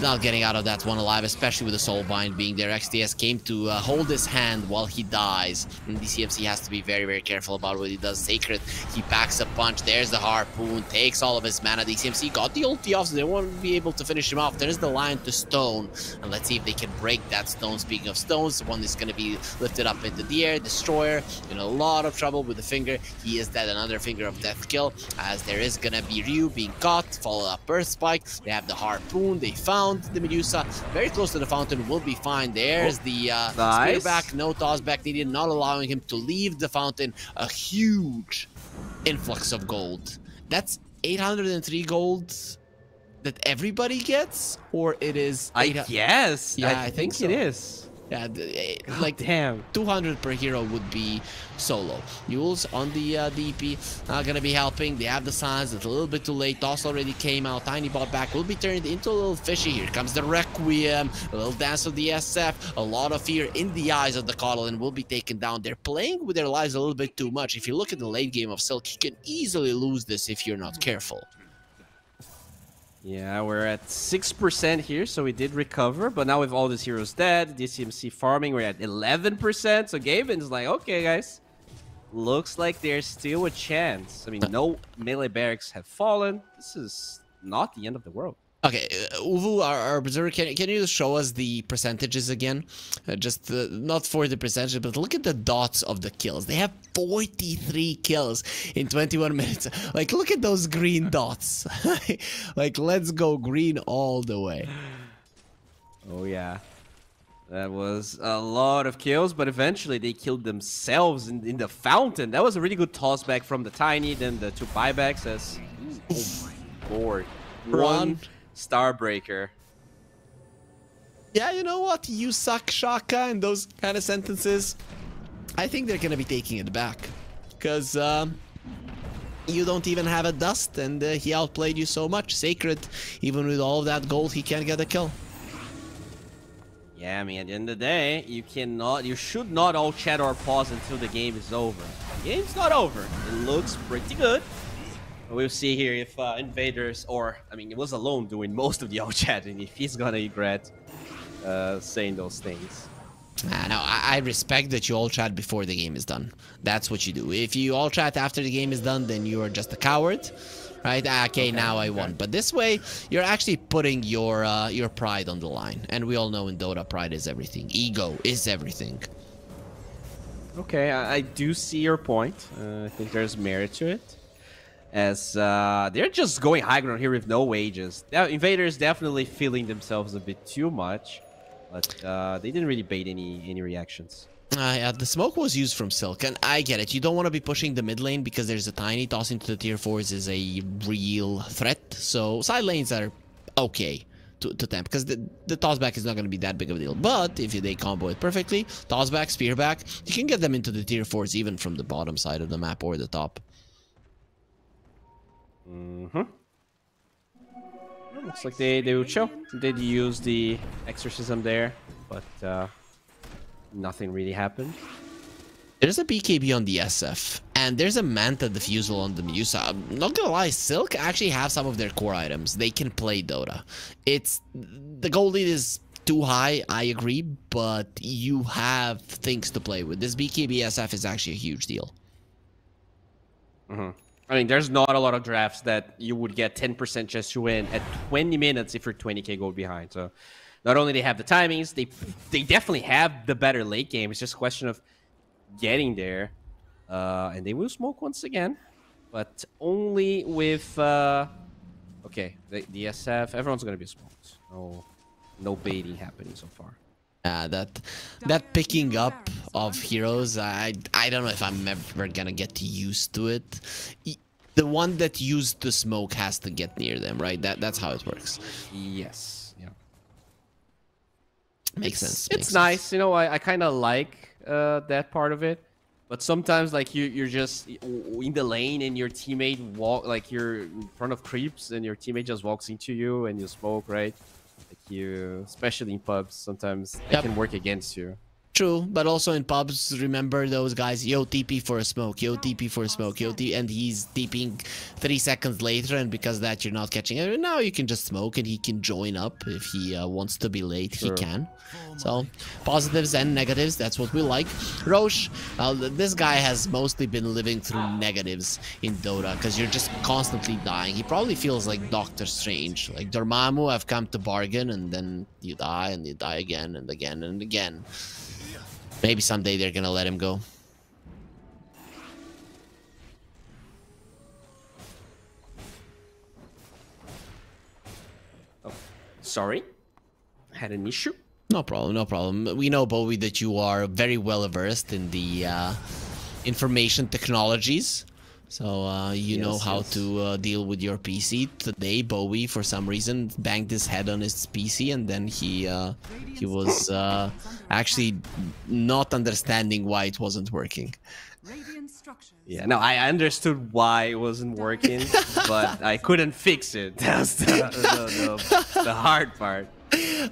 Not getting out of that one alive, especially with the Soul Bind being there. XTS came to hold his hand while he dies. And DCMC has to be very, very careful about what he does. Sacred, he packs a punch. There's the Harpoon, takes all of his mana. DCMC got the ulti off, so they won't be able to finish him off. There's the Lion to Stone. And let's see if they can break that stone. Speaking of stones, one is going to be lifted up into the air. Destroyer in a lot of trouble with the finger. He is dead. Another finger of death kill, as there is going to be Ryu being caught. Follow up Earth Spike. They have the Harpoon. They found the Medusa very close to the fountain, will be fine. There's the spear back, no toss back needed, not allowing him to leave the fountain. A huge influx of gold. That's 803 gold that everybody gets, or it is? I guess. Yeah, I think so. it is. Yeah, like damn, 200 per hero would be solo. Yules on the DP, not gonna be helping. They have the signs, it's a little bit too late. Toss already came out. Tiny bot back will be turned into a little fishy. Here comes the Requiem, a little dance of the SF. A lot of fear in the eyes of the Coddle, and will be taken down. They're playing with their lives a little bit too much. If you look at the late game of Silk, you can easily lose this if you're not careful. Yeah, we're at 6% here, so we did recover. But now with all these heroes dead, DCMC farming, we're at 11%. So Gaben's like, okay, guys, looks like there's still a chance. I mean, no melee barracks have fallen. This is not the end of the world. Okay, Uvu, our Berserker, can you show us the percentages again? Just not for the percentage, but look at the dots of the kills. They have 43 kills in 21 minutes. Like, look at those green dots. Like, let's go green all the way. Oh, yeah. That was a lot of kills, but eventually they killed themselves in the fountain. That was a really good toss back from the Tiny, then the 2 buybacks as... Oh, my lord. One Starbreaker. Yeah, you know what? You suck, Shaka, and those kind of sentences. I think they're gonna be taking it back. Because you don't even have a dust, and he outplayed you so much. Sacred, even with all of that gold, he can't get a kill. Yeah, I mean, at the end of the day, you should not all chat or pause until the game is over. game's not over. It looks pretty good. We'll see here if Invaders, or I mean, it was alone doing most of the all chatting, if he's gonna regret saying those things. No, I respect that you all chat before the game is done. That's what you do. If you all chat after the game is done, then you are just a coward, right? Okay, now I won. But this way, you're actually putting your pride on the line. And we all know in Dota, pride is everything. Ego is everything. Okay, I do see your point. I think there's merit to it. As they're just going high ground here with no wages. Invaders definitely feeling themselves a bit too much. But they didn't really bait any reactions. Yeah, the smoke was used from Silk, and I get it. You don't want to be pushing the mid lane because there's a tiny toss into the tier 4s is a real threat. So side lanes are okay to temp because the toss back is not going to be that big of a deal. But if they combo it perfectly, toss back, spear back, you can get them into the tier 4s even from the bottom side of the map or the top. Looks like they will chill. They did use the exorcism there, but nothing really happened. There's a BKB on the SF, and there's a Manta Diffusal on the Musa. I'm not gonna lie, Silk actually have some of their core items. They can play Dota. It's the gold lead is too high, I agree, but you have things to play with. This BKB SF is actually a huge deal. I mean, there's not a lot of drafts that you would get 10% just to win at 20 minutes if you're 20k gold behind. So not only they have the timings, they definitely have the better late game. It's just a question of getting there. And they will smoke once again, but only with... okay, the SF, everyone's going to be smoked. No baiting happening so far. That picking up of heroes, I don't know if I'm ever gonna get used to it. The one that used the smoke has to get near them, right? That's how it works. Yes. Yeah. Makes sense. It's nice, you know. I kind of like that part of it, but sometimes like you're just in the lane and your teammate you're in front of creeps and your teammate just walks into you and you smoke, right? Especially in pubs, sometimes it can work against you. True, but also in pubs, remember those guys, yo, TP for a smoke, yo, TP for a smoke, yo, and he's TPing 3 seconds later, and because of that, you're not catching it. Now you can just smoke, and he can join up if he wants to be late, he can. So, positives and negatives, that's what we like. Roche, this guy has mostly been living through negatives in Dota, because you're just constantly dying. He probably feels like Doctor Strange. Like, Dormammu, I've come to bargain, and then you die, and you die again, and again, and again. Maybe someday they're gonna let him go. Oh, sorry. Had an issue. No problem, no problem. We know, Bowie, that you are very well versed in the information technologies. So you know how to deal with your PC. Today, Bowie, for some reason, banged his head on his PC, and then he was actually not understanding why it wasn't working. Yeah, no, I understood why it wasn't working, but I couldn't fix it. That's the hard part.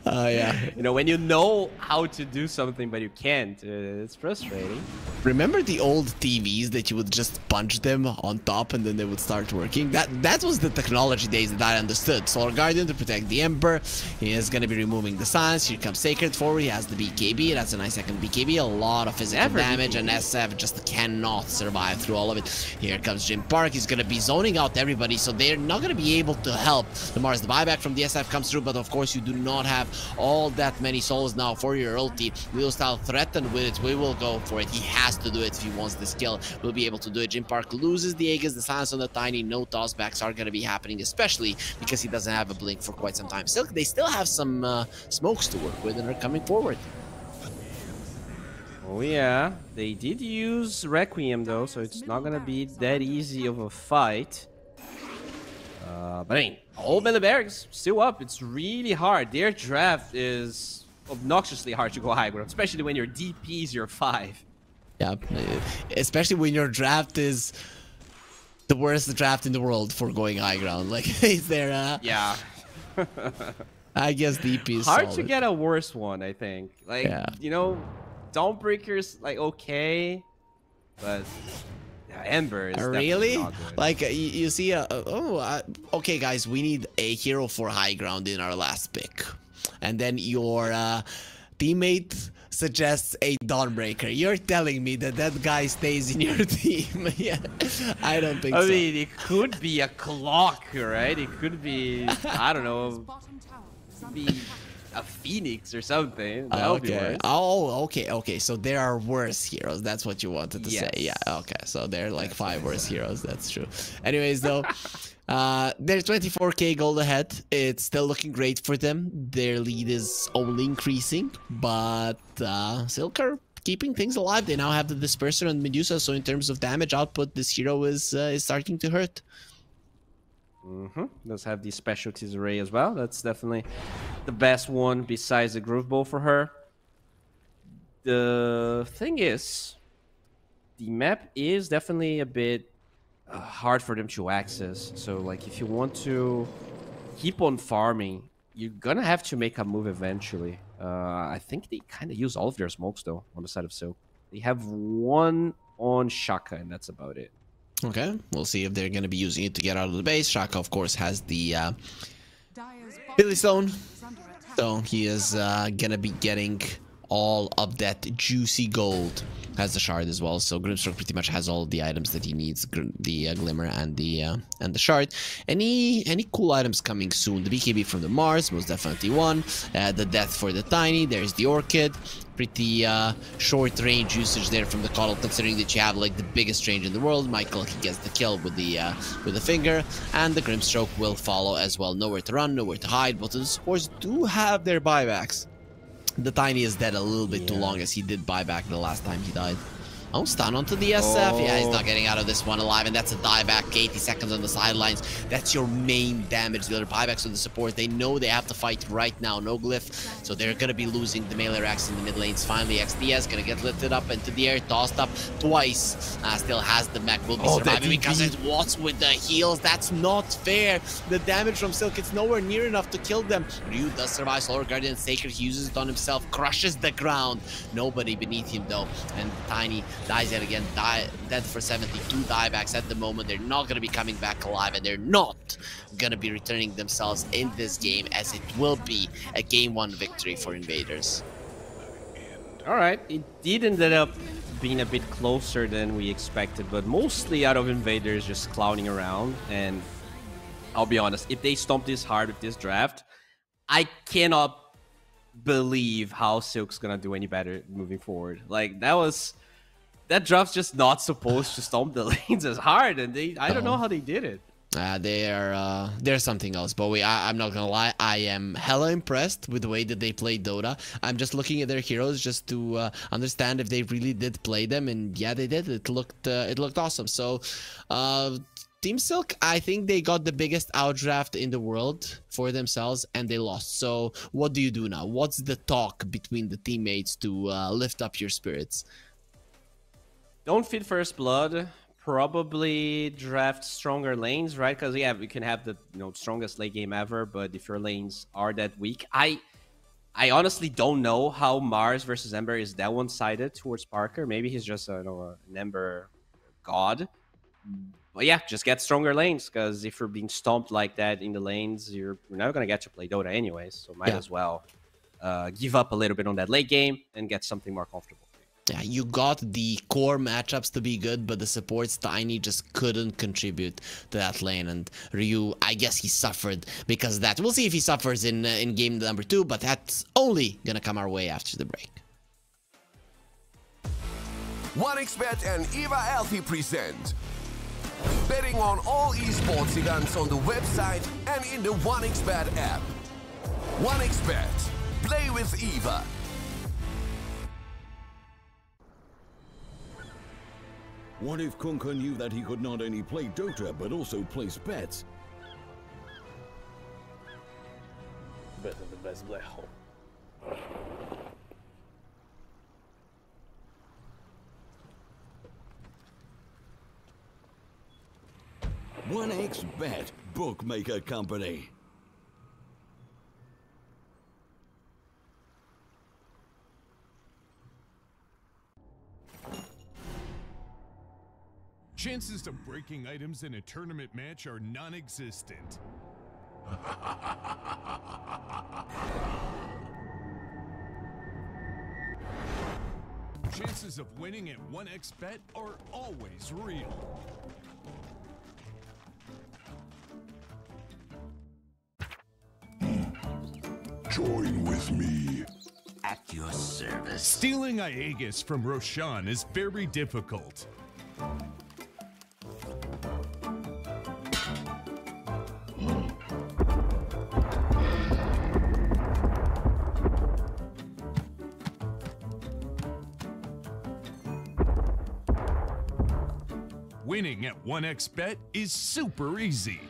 Yeah. You know, when you know how to do something but you can't, it's frustrating. Remember the old TVs that you would just punch them on top and then they would start working? That was the technology days that I understood. Solar Guardian to protect the Emperor. He is going to be removing the Silence. Here comes Sacred forward. He has the BKB. That's a nice second BKB. A lot of physical damage, and SF just cannot survive through all of it. Here comes Jim Park. He's going to be zoning out everybody, so they're not going to be able to help. The Mars, the buyback from the SF comes through, but of course you do not have all that many souls now for your ulti. We will start threatened with it. We will go for it. He has to do it if he wants this kill. We'll be able to do it. Jim Park loses the Aegis, the Silence on the Tiny. No tossbacks are going to be happening, especially because he doesn't have a blink for quite some time. Silk, they still have some smokes to work with and are coming forward. Oh yeah, they did use Requiem though, so it's not going to be that easy of a fight. But I mean, Old Man the Barracks still up. It's really hard. Their draft is obnoxiously hard to go high ground, especially when your DP is your 5. Yeah, especially when your draft is the worst draft in the world for going high ground. Like, is there yeah. I guess DP is hard solid. to get a worse one, I think. Like, you know, Dawnbreaker's like okay, but Ember is definitely really not good. like you see okay guys, we need a hero for high ground in our last pick, and then your teammate suggests a Dawnbreaker. You're telling me that that guy stays in your team? Yeah, I don't think so. I mean, it could be a clock, right? It could be, I don't know, be a phoenix or something. That would be worse. Oh, okay. So there are worse heroes. That's what you wanted to say. Yeah. Okay. So there are like 5 worse heroes. That's true. Anyways, though, they're 24k gold ahead. It's still looking great for them. Their lead is only increasing, but Silk are keeping things alive. They now have the Disperser and Medusa, so in terms of damage output, this hero is starting to hurt. Does have the specialties array as well. That's definitely the best one besides the Groove Bow for her. The thing is, the map is definitely a bit hard for them to access. So, like, if you want to keep on farming, you're gonna have to make a move eventually. I think they kind of use all of their smokes, though, on the side of Silk. They have one on Shaka, and that's about it. Okay, we'll see if they're going to be using it to get out of the base. Shaka, of course, has the Billy Stone, so he is going to be getting all of that juicy gold. Has the shard as well, so Grimstroke pretty much has all the items that he needs, the Glimmer and the shard. Any cool items coming soon? The BKB from the Mars, most definitely one. The Death for the Tiny, there's the Orchid. Pretty short range usage there from the Coddle, considering that you have like the biggest range in the world. Michael, he gets the kill with the finger, and the Grimstroke will follow as well. Nowhere to run, nowhere to hide, but the supports do have their buybacks. The Tiny is dead a little bit too long, as he did buyback the last time he died. Oh, stun onto the SF. Yeah, he's not getting out of this one alive, and that's a dieback. 80 seconds on the sidelines. That's your main damage. The other buybacks on the support, they know they have to fight right now. No glyph, so they're going to be losing the melee racks in the mid lanes. Finally, XDS going to get lifted up into the air, tossed up twice. Still has the mech, will be surviving because it's Watts with the heals. That's not fair. The damage from Silk, it's nowhere near enough to kill them. Ryu does survive. Solar Guardian Sacred, he uses it on himself, crushes the ground. Nobody beneath him though, and Tiny dies yet again, dead for 72 diebacks at the moment. They're not going to be coming back alive, and they're not going to be returning themselves in this game, as it will be a game 1 victory for Invaders. Alright, it did end up being a bit closer than we expected, but mostly out of Invaders just clowning around. And I'll be honest, if they stomp this hard with this draft, I cannot believe how Silk's gonna do any better moving forward. Like, that draft's just not supposed to stomp the lanes as hard, and I don't know how they did it. They're something else, but I'm not gonna lie, I am hella impressed with the way that they played Dota. I'm just looking at their heroes just to understand if they really did play them, and yeah, they did. It looked awesome. So Team Silk, I think they got the biggest outdraft in the world for themselves, and they lost. So what do you do now? What's the talk between the teammates to lift up your spirits? Don't feed First Blood. Probably draft stronger lanes, right? Because yeah, we can have the strongest late game ever, but if your lanes are that weak, I honestly don't know how Mars versus Ember is that one-sided towards Parker. Maybe he's just an Ember god. But yeah, just get stronger lanes, because if you're being stomped like that in the lanes, you're never gonna get to play Dota anyways. So might as well give up a little bit on that late game and get something more comfortable. Yeah, you got the core matchups to be good, but the supports, Tiny just couldn't contribute to that lane. And Ryu, I guess he suffered because of that. We'll see if he suffers in game number 2, but that's only gonna come our way after the break. 1xBet and Eva Alfie present betting on all esports events on the website and in the 1xBet app. 1xBet. Play with Eva. What if Kunka knew that he could not only play Dota, but also place bets? Better the best black hole. 1xBet, bookmaker company. Chances of breaking items in a tournament match are non-existent. Chances of winning at 1xBet are always real. Join with me. At your service. Stealing Aegis from Roshan is very difficult. Winning at 1xBet is super easy.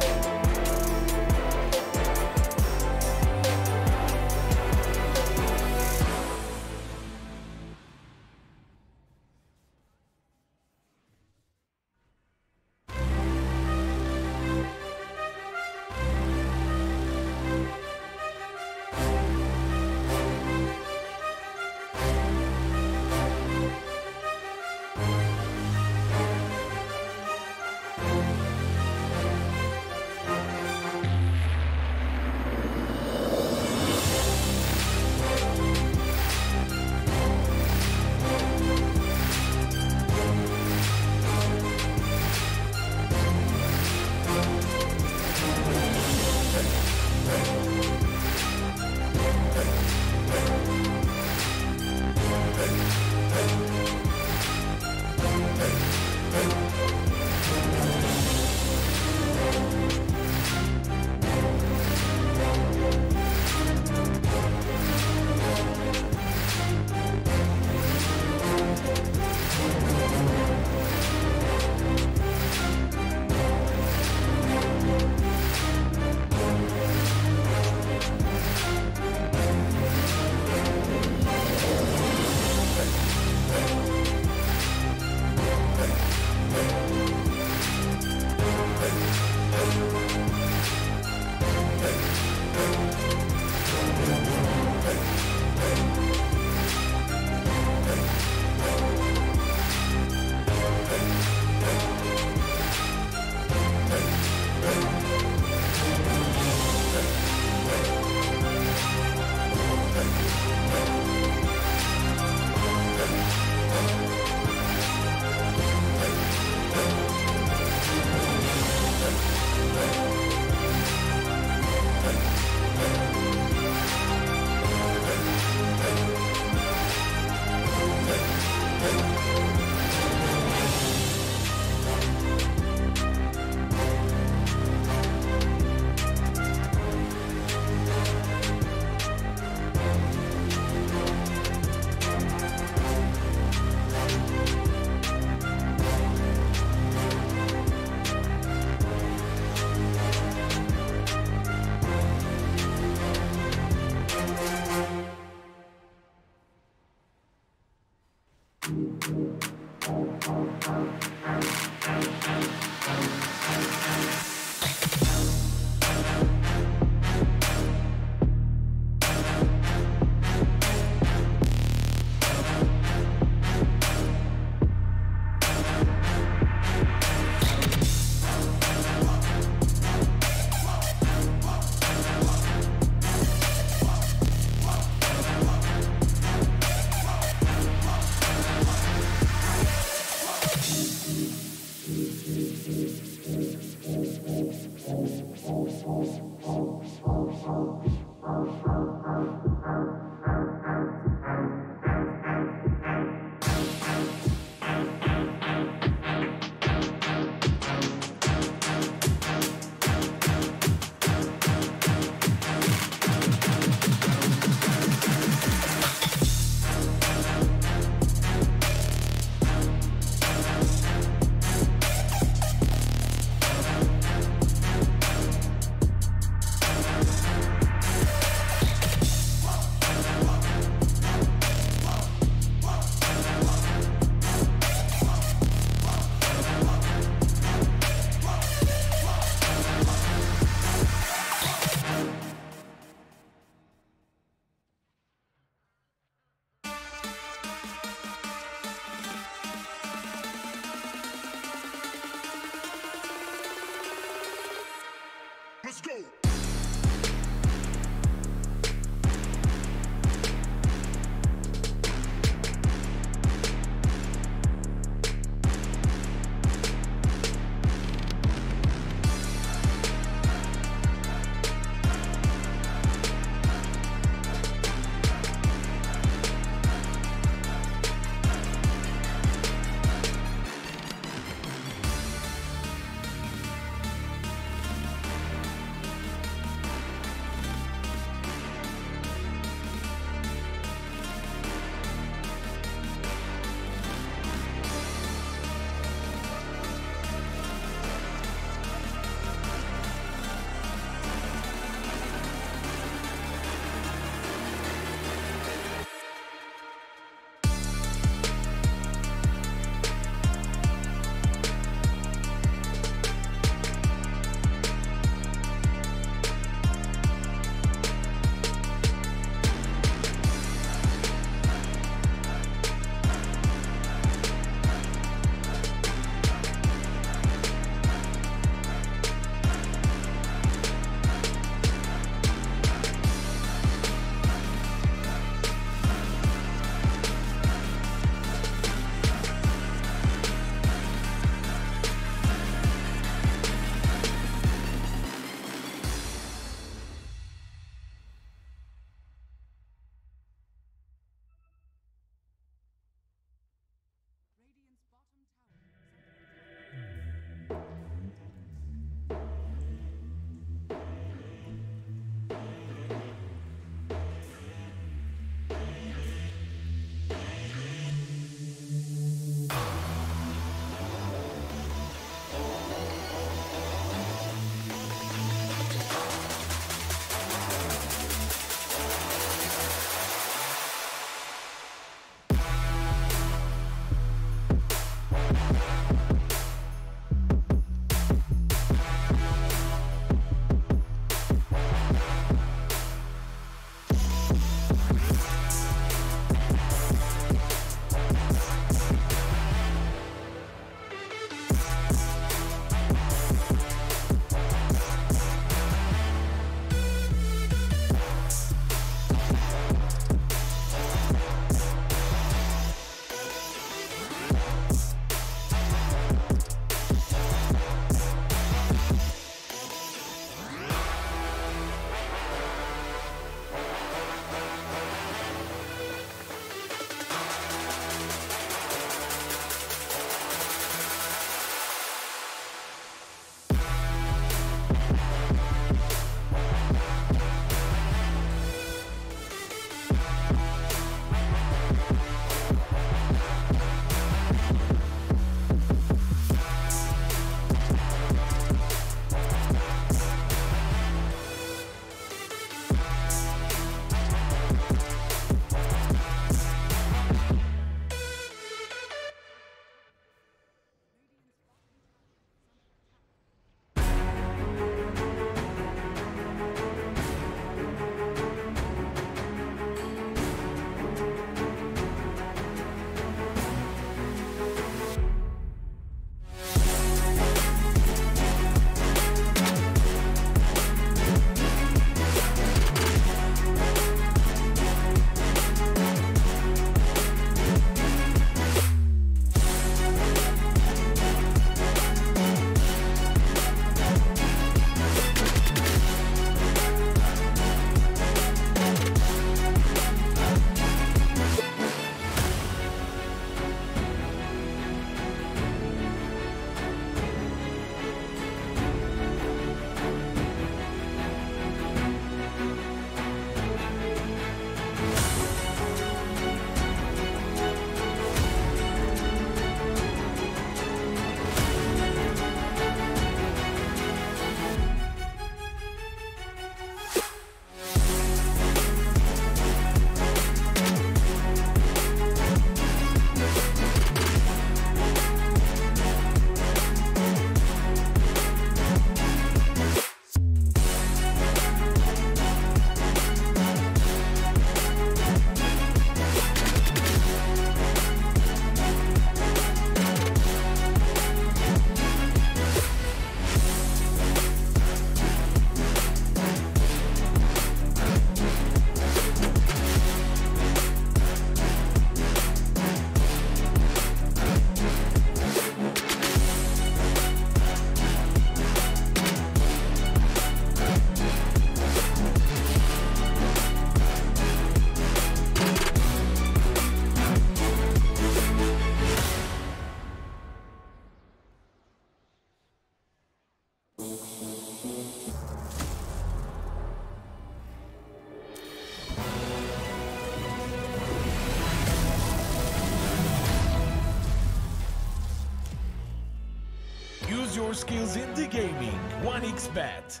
skills in the gaming. 1xBet.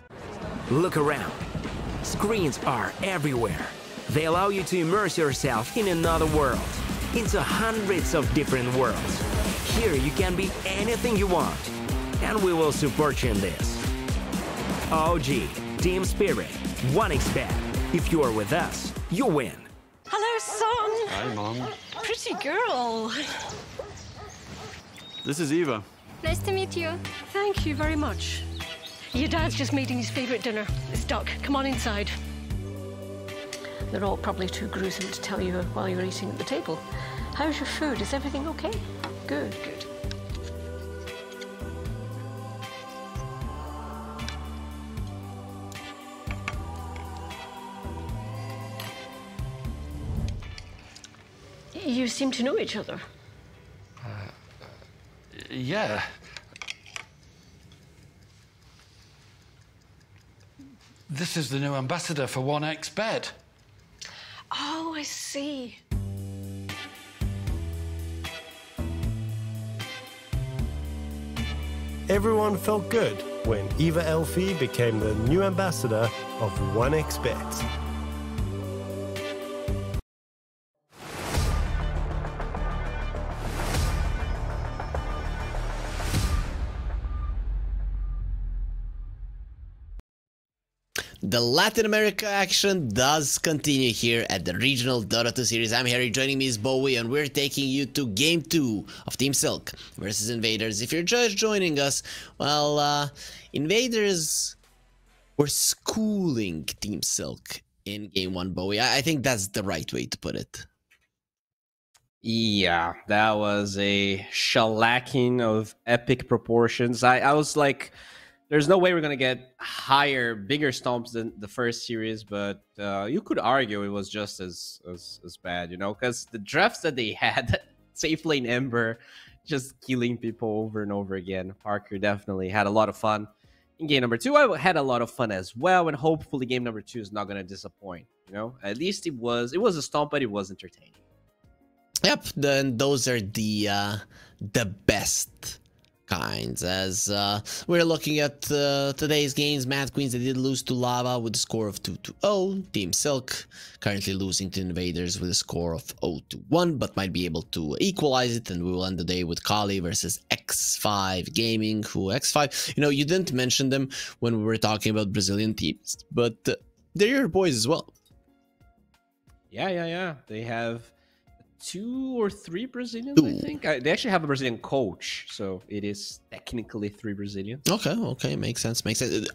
Look around. Screens are everywhere. They allow you to immerse yourself in another world, into hundreds of different worlds. Here you can be anything you want, and we will support you in this. OG, Team Spirit, 1xBet. If you are with us, you win. Hello, son. Hi, Mom. Pretty girl. This is Eva. Nice to meet you. Thank you very much. Your dad's just making his favorite dinner. It's duck. Come on inside. They're all probably too gruesome to tell you while you're eating at the table. How's your food? Is everything okay? Good, good. You seem to know each other. Yeah. This is the new ambassador for 1xBet. Oh, I see. Everyone felt good when Eva Elfie became the new ambassador of 1xBet. The Latin America action does continue here at the regional Dota 2 series. I'm Harry, joining me is Bowie, and we're taking you to Game 2 of Team Silk versus Invaders. If you're just joining us, well, Invaders were schooling Team Silk in Game 1, Bowie. I think that's the right way to put it. Yeah, that was a shellacking of epic proportions. I was like, there's no way we're going to get higher, bigger stomps than the first series, but you could argue it was just as bad, you know, because the drafts that they had, safe lane Ember, just killing people over and over again. Parker definitely had a lot of fun. In game number 2, I had a lot of fun as well, and hopefully game number 2 is not going to disappoint, you know? At least it was a stomp, but it was entertaining. Yep, then those are the best kinds. As we're looking at today's games, Mad Queens, they did lose to Lava with a score of 2-0. Team Silk currently losing to Invaders with a score of 0-1, but might be able to equalize it, and we will end the day with Kali versus X5 Gaming, who X5, you know, you didn't mention them when we were talking about Brazilian teams, but they're your boys as well. Yeah. They have 2 or 3 Brazilians, I think. They actually have a Brazilian coach, so it is technically 3 Brazilians. Okay, makes sense.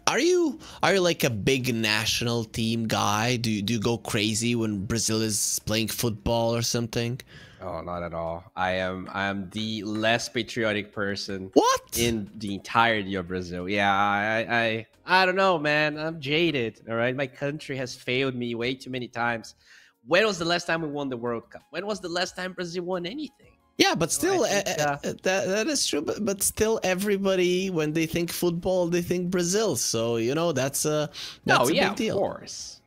Are you like a big national team guy? Do you go crazy when Brazil is playing football or something? Oh, not at all. I am the less patriotic person in the entirety of Brazil. Yeah, I don't know, man. I'm jaded. All right, my country has failed me way too many times. When was the last time we won the World Cup? When was the last time Brazil won anything? Yeah, but still, that is true. But still, everybody, when they think football, they think Brazil. So, you know, that's a big deal. Of course.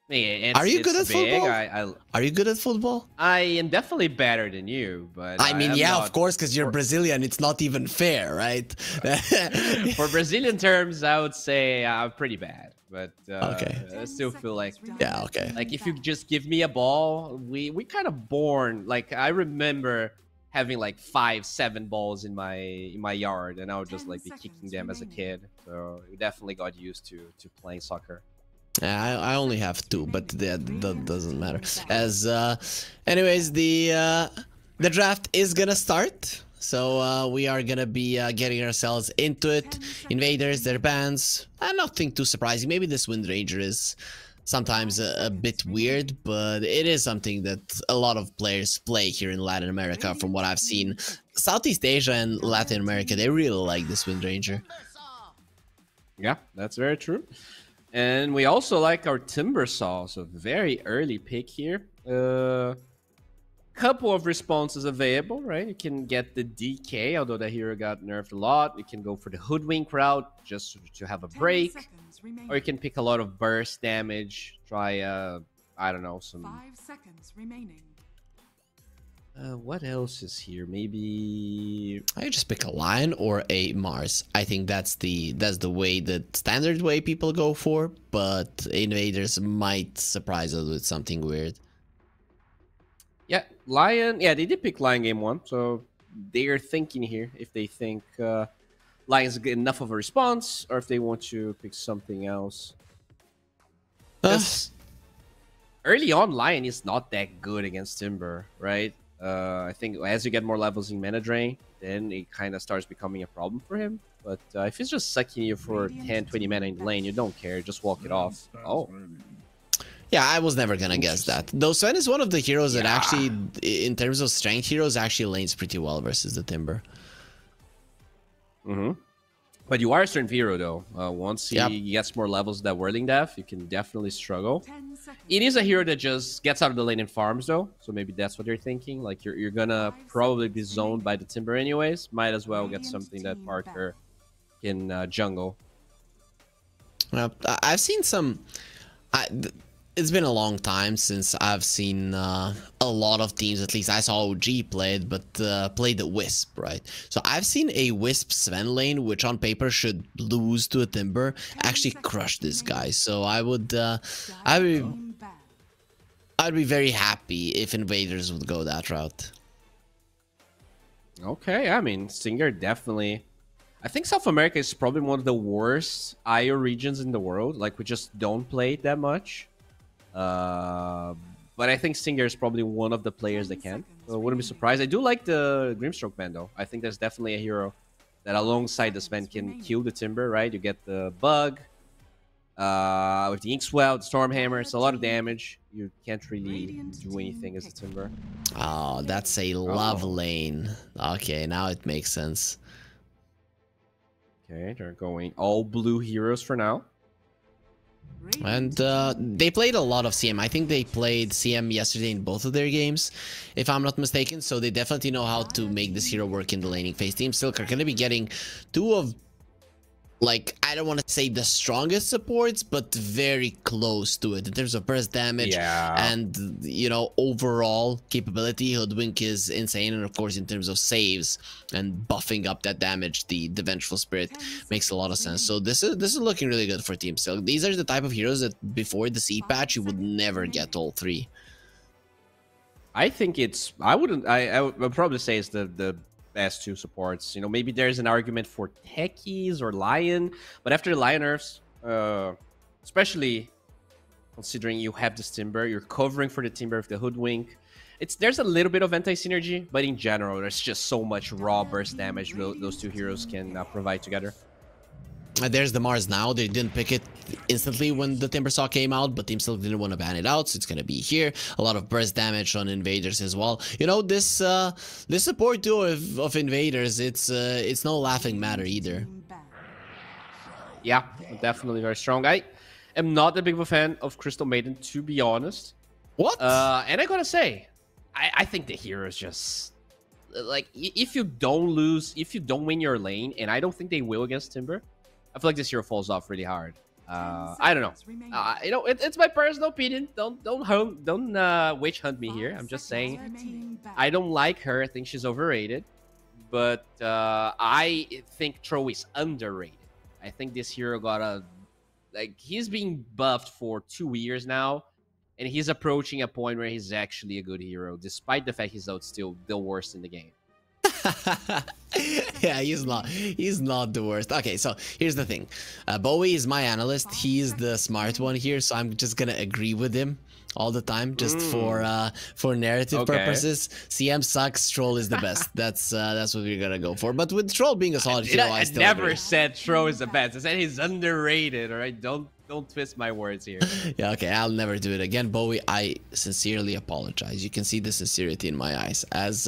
Are you good at football? Are you good at football? I am definitely better than you, but I mean, yeah, of course, because you're Brazilian. It's not even fair, right? For Brazilian terms, I would say I'm pretty bad. But okay. I still feel like, yeah, okay. Like if you just give me a ball, we kind of born. Like I remember having like 5-7 balls in my yard, and I would just like be kicking them as a kid. So we definitely got used to playing soccer. Yeah, I only have 2, but that doesn't matter. As anyways, the draft is gonna start. So we are gonna be getting ourselves into it. Invaders, their bans, nothing too surprising. Maybe this Wind Ranger is sometimes a bit weird, but it is something that a lot of players play here in Latin America. From what I've seen, Southeast Asia and Latin America, they really like this Wind Ranger. Yeah, that's very true. And we also like our Timber Saw, so very early pick here. Couple of responses available, right? You can get the DK, although the hero got nerfed a lot. You can go for the Hoodwink route just to have a break, or you can pick a lot of burst damage. Try I don't know, some 5 seconds remaining. What else is here? Maybe I just pick a lion or a Mars. I think that's the way, the standard way people go for. But invaders might surprise us with something weird. yeah, lion. Yeah, they did pick lion game 1, so they are thinking here if they think lion's get enough of a response or if they want to pick something else. Because early on, lion is not that good against timber, right? I think as you get more levels in mana drain, then it kind of starts becoming a problem for him. But if he's just sucking you for 10, 20 mana in the lane, you don't care, just walk it off. Oh. Yeah, I was never gonna guess that. Though Sven is one of the heroes that actually, in terms of strength heroes, actually lanes pretty well versus the timber. But you are a certain hero, though. Once he gets more levels that Whirling Death, you can definitely struggle. It is a hero that just gets out of the lane and farms, though. So maybe that's what you're thinking. Like, you're gonna probably be zoned by the timber anyways. Might as well get something that Parker can jungle. I've seen some... It's been a long time since I've seen a lot of teams, at least I saw OG played, but played the Wisp, right? So I've seen a Wisp Sven lane, which on paper should lose to a Timber, actually crush this guy. So I'd be very happy if invaders would go that route. Okay, I mean, Stinger definitely... I think South America is probably one of the worst IO regions in the world. Like, we just don't play it that much. But I think Stinger is probably one of the players that can. So I wouldn't be surprised. I do like the Grimstroke man, though. I think there's definitely a hero that alongside this man can kill the Timber, right? You get the Bug, with the Inkswell, the Stormhammer. It's a lot of damage. You can't really do anything as a Timber. Oh, that's a love lane. Okay, now it makes sense. Okay, they're going all blue heroes for now. And they played a lot of CM. I think they played CM yesterday in both of their games, if I'm not mistaken. So they definitely know how to make this hero work in the laning phase. Team Silk are going to be getting two of, like, I don't want to say the strongest supports, but very close to it in terms of burst damage and, you know, overall capability. Hoodwink is insane, and of course in terms of saves and buffing up that damage, the Vengeful Spirit makes a lot of sense. So this is looking really good for Team Silk. These are the type of heroes that before the seed patch you would never get all three. I think it's... I would probably say it's the best two supports. You know, maybe there's an argument for Techies or Lion, but after the Lion nerfs, especially considering you have this Timber, you're covering for the Timber with the Hoodwink. There's a little bit of anti-synergy, but in general, there's just so much raw burst damage those two heroes can provide together. There's the Mars now. They didn't pick it instantly when the Timbersaw came out, but Team Silk didn't want to ban it out, so it's going to be here. A lot of burst damage on invaders as well. You know, this support duo of invaders, it's no laughing matter either. Yeah, definitely very strong. I am not that big of a fan of Crystal Maiden, to be honest. What? And I gotta say, I think the hero is just... Like, if you don't win your lane, and I don't think they will against Timber, I feel like this hero falls off really hard. I don't know. You know, it's my personal opinion. Don't witch hunt me here. I'm just saying I don't like her. I think she's overrated. But I think Tro is underrated. I think this hero he's being buffed for 2 years now, and he's approaching a point where he's actually a good hero, despite the fact he's still the worst in the game. Yeah, he's not the worst. Okay, so here's the thing. Bowie is my analyst. He's the smart one here, so I'm just gonna agree with him all the time, just for narrative purposes. CM sucks, Troll is the best. That's what we're gonna go for. But with Troll being a solid hero, I still never agree. said Troll is the best. I said he's underrated. All right, don't twist my words here. Yeah, okay, I'll never do it again. Bowie, I sincerely apologize. You can see the sincerity in my eyes. As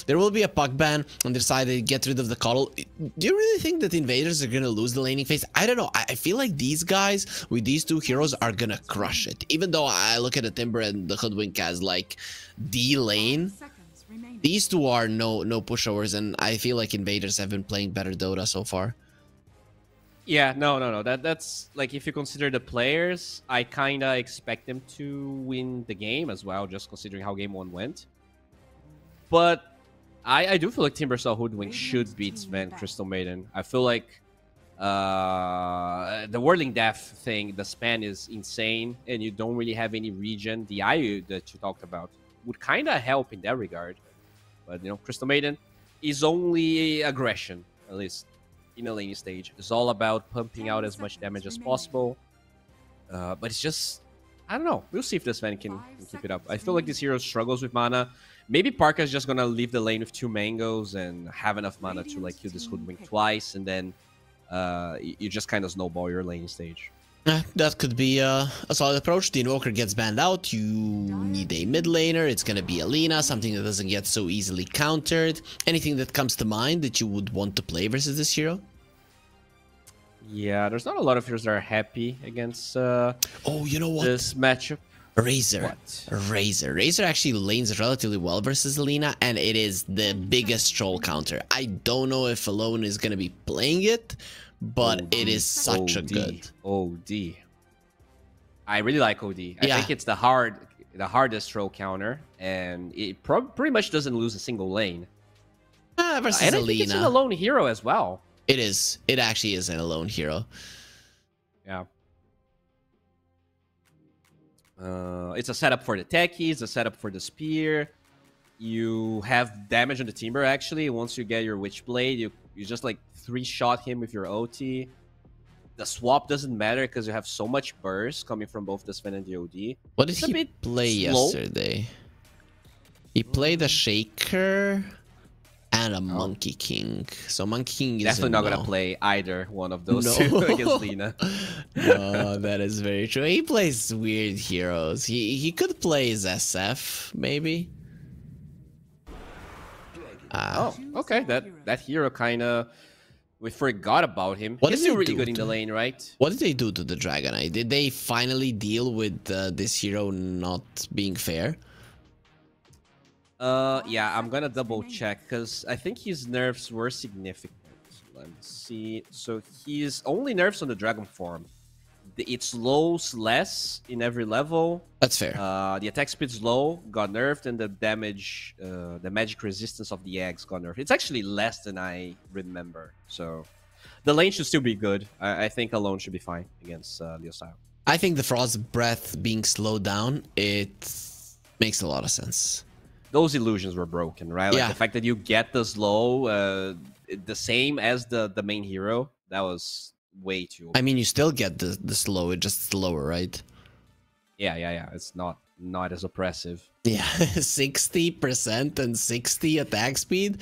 there will be a puck ban on their side, they get rid of the Coddle. Do you really think that the invaders are gonna lose the laning phase? I don't know. I feel like these guys with these two heroes are gonna crush it. Even though I look at the Timber and the Hoodwink as like D lane, these two are no pushovers, and I feel like invaders have been playing better Dota so far. Yeah, no. That's like, if you consider the players, I kind of expect them to win the game as well, just considering how game 1 went. But I do feel like Timbersaw Hoodwink should beat Sven Crystal Maiden. I feel like the Whirling Death thing, the span is insane, and you don't really have any regen. The IU that you talked about would kind of help in that regard. But, you know, Crystal Maiden is only aggression, at least in a laning stage. It's all about pumping out as much damage as possible. But it's just, I don't know. We'll see if this Sven can keep it up. I feel like this hero struggles with mana. Maybe Parka's just gonna leave the lane with 2 mangoes and have enough mana to like kill this Hoodwink twice, and then you just kind of snowball your lane stage. That could be a solid approach. The Invoker gets banned out. You need a mid laner. It's gonna be Alina, something that doesn't get so easily countered. Anything that comes to mind that you would want to play versus this hero? Yeah, there's not a lot of heroes that are happy against oh, you know what? This matchup. Razor. What? Razor actually lanes relatively well versus Alina, and it is the biggest troll counter. I don't know if Alone is going to be playing it, but it is such a good OD. I really like OD. I think it's the hardest troll counter, and it pretty much doesn't lose a single lane. Versus and I Alina. think it's an alone hero as well. It is. It actually is an alone hero. Yeah. It's a setup for the techies, a setup for the spear. You have damage on the Timber, actually. Once you get your Witchblade, you just like 3-shot him with your OT. The swap doesn't matter because you have so much burst coming from both the Sven and the OD. What did he play yesterday? He played a Shaker and a Monkey King. So Monkey King is definitely not gonna play either one of those two against Lina. No, that is very true. He plays weird heroes. He could play his SF maybe. Okay. That hero kind of, we forgot about him. He's still really good in the lane, right? What did they do to the Dragonite? Did they finally deal with this hero not being fair? Yeah, I'm gonna double check because I think his nerfs were significant. Let me see. So he's only nerfs on the dragon form. It slows less in every level. That's fair. The attack speed's low, got nerfed, and the damage, the magic resistance of the eggs got nerfed. It's actually less than I remember. So the lane should still be good. I think alone should be fine against Leo Style. I think the Frost Breath being slowed down, it makes a lot of sense. Those illusions were broken, right? Like the fact that you get the slow, the same as the main hero, that was way too. I mean, you still get the slow, it's just slower, right? Yeah. It's not as oppressive. Yeah, 60% and 60 attack speed.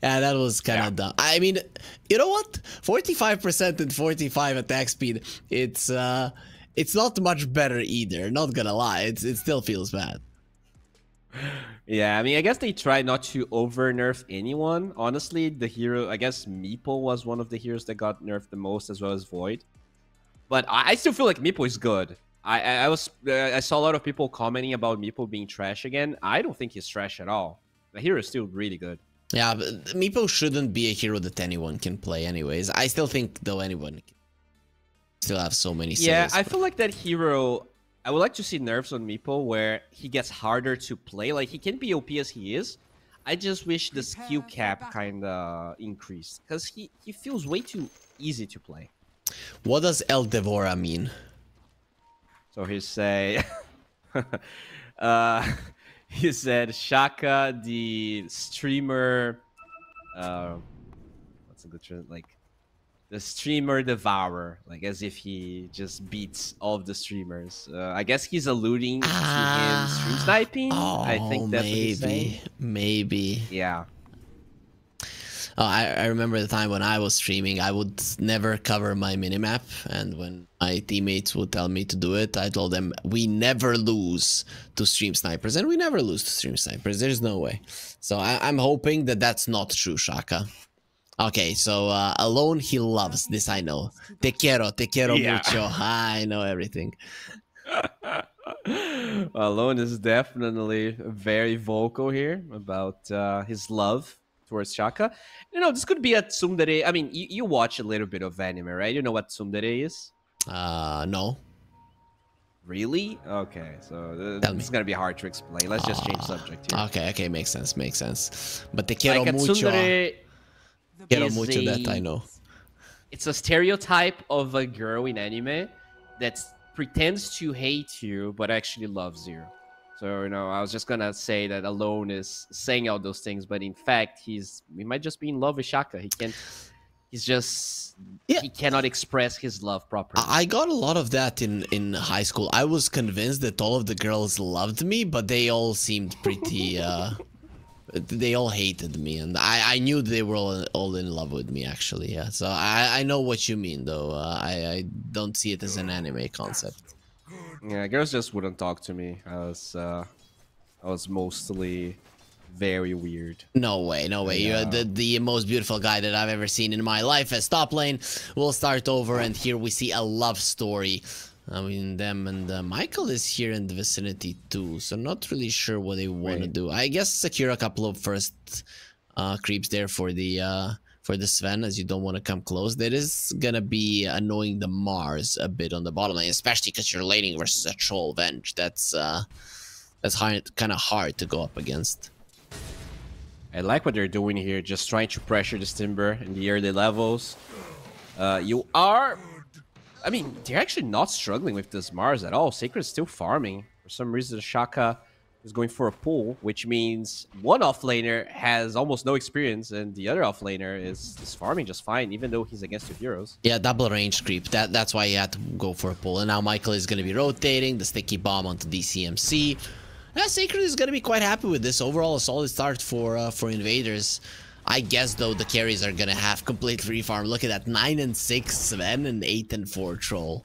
Yeah, that was kind of dumb. I mean, you know what? 45% and 45 attack speed. It's not much better either. Not gonna lie, it still feels bad. Yeah, I mean, I guess they try not to over nerf anyone. Honestly, the hero, I guess Meeple was one of the heroes that got nerfed the most, as well as Void. But I still feel like Meeple is good. I saw a lot of people commenting about Meeple being trash again. I don't think he's trash at all. The hero is still really good. Yeah, but Meeple shouldn't be a hero that anyone can play anyways. I still think, though, anyone can still have so many saves. Yeah, I feel like that hero... I would like to see nerfs on Meeple where he gets harder to play. Like, he can be OP as he is. I just wish the skill cap kind of increased. Because he feels way too easy to play. What does El Devora mean? So he say... he said, Shaka, the streamer... what's a good term? Like, the streamer devourer, like as if he just beats all of the streamers. I guess he's alluding to him stream sniping. I think that's what he's saying. Maybe. Yeah. I remember the time when I was streaming, I would never cover my minimap, and when my teammates would tell me to do it, I told them, we never lose to stream snipers, and we never lose to stream snipers. There's no way. So I'm hoping that that's not true, Shaka. Okay, so alone he loves this, I know. Te quiero mucho. I know everything. Alone is definitely very vocal here about his love towards Shaka. You know, this could be a tsundere. I mean, you watch a little bit of anime, right? You know what tsundere is? No. Really? Okay, so Tell this is gonna be hard to explain. Let's just change subject here. Okay, makes sense. But te Like quiero a mucho. tsundere Quiero is mucho, that I know. It's a stereotype of a girl in anime that pretends to hate you but actually loves you. So, you know, I was just gonna say that Alone is saying all those things, but in fact, he might just be in love with Shaka. He cannot express his love properly. I got a lot of that in high school. I was convinced that all of the girls loved me, but they all seemed pretty they all hated me, and I knew they were all in love with me, actually. Yeah, so I know what you mean, though. I don't see it as an anime concept. Yeah, girls just wouldn't talk to me. I was mostly very weird. No way. You're the most beautiful guy that I've ever seen in my life. As top lane, we'll start over, and here we see a love story. I mean, them and Michael is here in the vicinity too, so not really sure what they want to do. I guess secure a couple of first creeps there for the Sven, as you don't want to come close. That is gonna be annoying the Mars a bit on the bottom lane, especially because you're laning versus a troll Venge. That's kind of hard to go up against. I like what they're doing here, just trying to pressure this Timber in the early levels. I mean, they're actually not struggling with this Mars at all. Sacred's still farming. For some reason, Shaka is going for a pull, which means one offlaner has almost no experience, and the other offlaner is farming just fine, even though he's against two heroes. Yeah, double range creep. That's why he had to go for a pull. And now Michael is going to be rotating the sticky bomb onto DCMC. Yeah, Sacred is going to be quite happy with this. Overall, a solid start for Invaders. I guess, though, the carries are going to have complete free farm. Look at that, 9 and 6 Sven and 8 and 4 Troll.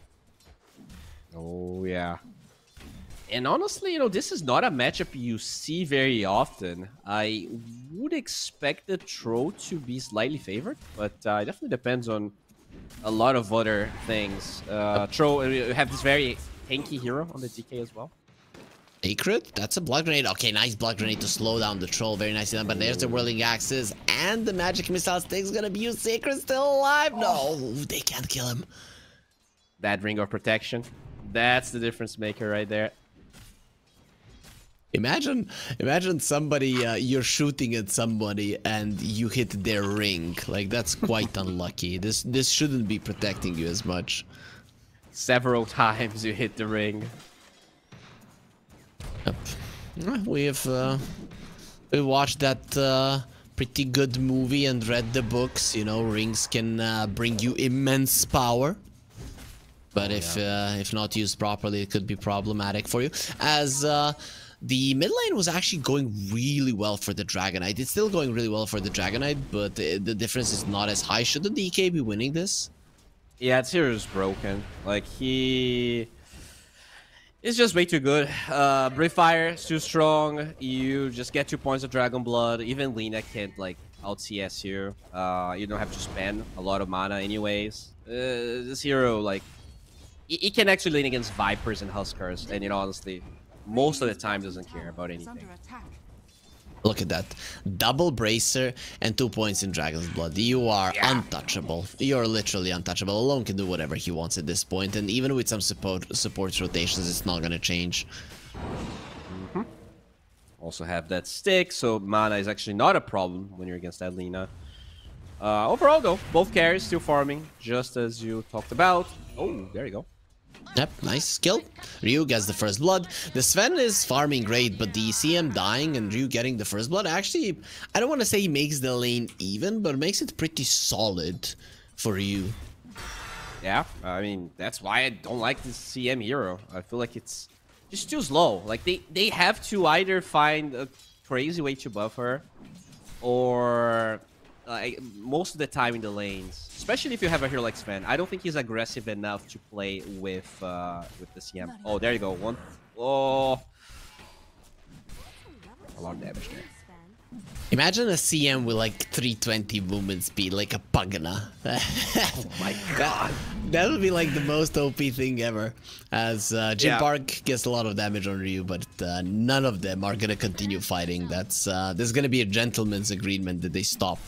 Oh, yeah. And honestly, you know, this is not a matchup you see very often. I would expect the Troll to be slightly favored, but it definitely depends on a lot of other things. Troll, you have this very tanky hero on the DK as well. Sacred? That's a blood grenade. Okay, nice blood grenade to slow down the troll. Very nicely done. But there's the whirling axes. And the magic missile stick's gonna be used. Sacred still alive. No, they can't kill him. That ring of protection. That's the difference maker right there. Imagine somebody, you're shooting at somebody and you hit their ring. Like, that's quite unlucky. This shouldn't be protecting you as much. Several times you hit the ring. Yep. We watched that pretty good movie and read the books. You know, rings can bring you immense power, but if not used properly, it could be problematic for you. As the mid lane was actually going really well for the Dragonite. It's still going really well for the Dragonite, but the difference is not as high. Should the DK be winning this? Yeah, its hero is broken. Like, it's just way too good. Brave Fire is too strong. You just get 2 points of Dragon Blood. Even Lina can't, like, out CS you. You don't have to spend a lot of mana anyways. This hero, like, he can actually lane against Vipers and Huskars. And, you know, honestly, most of the time doesn't care about anything. Look at that. Double Bracer and 2 points in Dragon's Blood. You are untouchable. You're literally untouchable. Alone can do whatever he wants at this point, and even with some support rotations, it's not going to change. Also have that stick, so mana is actually not a problem when you're against Adelina. Overall, though, both carries still farming, just as you talked about. Oh, there you go. Yep, nice kill. Ryu gets the first blood. The Sven is farming great, but the CM dying and Ryu getting the first blood, actually, I don't want to say he makes the lane even, but makes it pretty solid for Ryu. Yeah, I mean, that's why I don't like this CM hero. I feel like it's just too slow. Like, they have to either find a crazy way to buff her, or most of the time in the lanes, especially if you have a hero like Sven, I don't think he's aggressive enough to play with the CM. Oh, there you go. One. Oh, a lot of damage there. Imagine a CM with like 320 movement speed, like a Pagana. Oh my god. That would be like the most OP thing ever. As Jim Park gets a lot of damage on Ryu, but none of them are gonna continue fighting. There's gonna be a gentleman's agreement that they stop.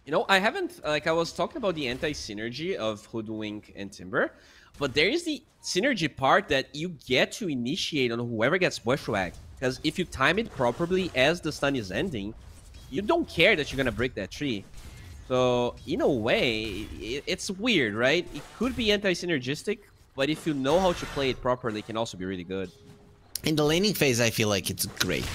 You know, I haven't, like, I was talking about the anti-synergy of Hoodwink and Timber. but there is the synergy part that you get to initiate on whoever gets bushwhacked. Because if you time it properly as the stun is ending, you don't care that you're gonna break that tree. So in a way, it's weird, right? It could be anti-synergistic, but if you know how to play it properly, it can also be really good. In the laning phase, I feel like it's great.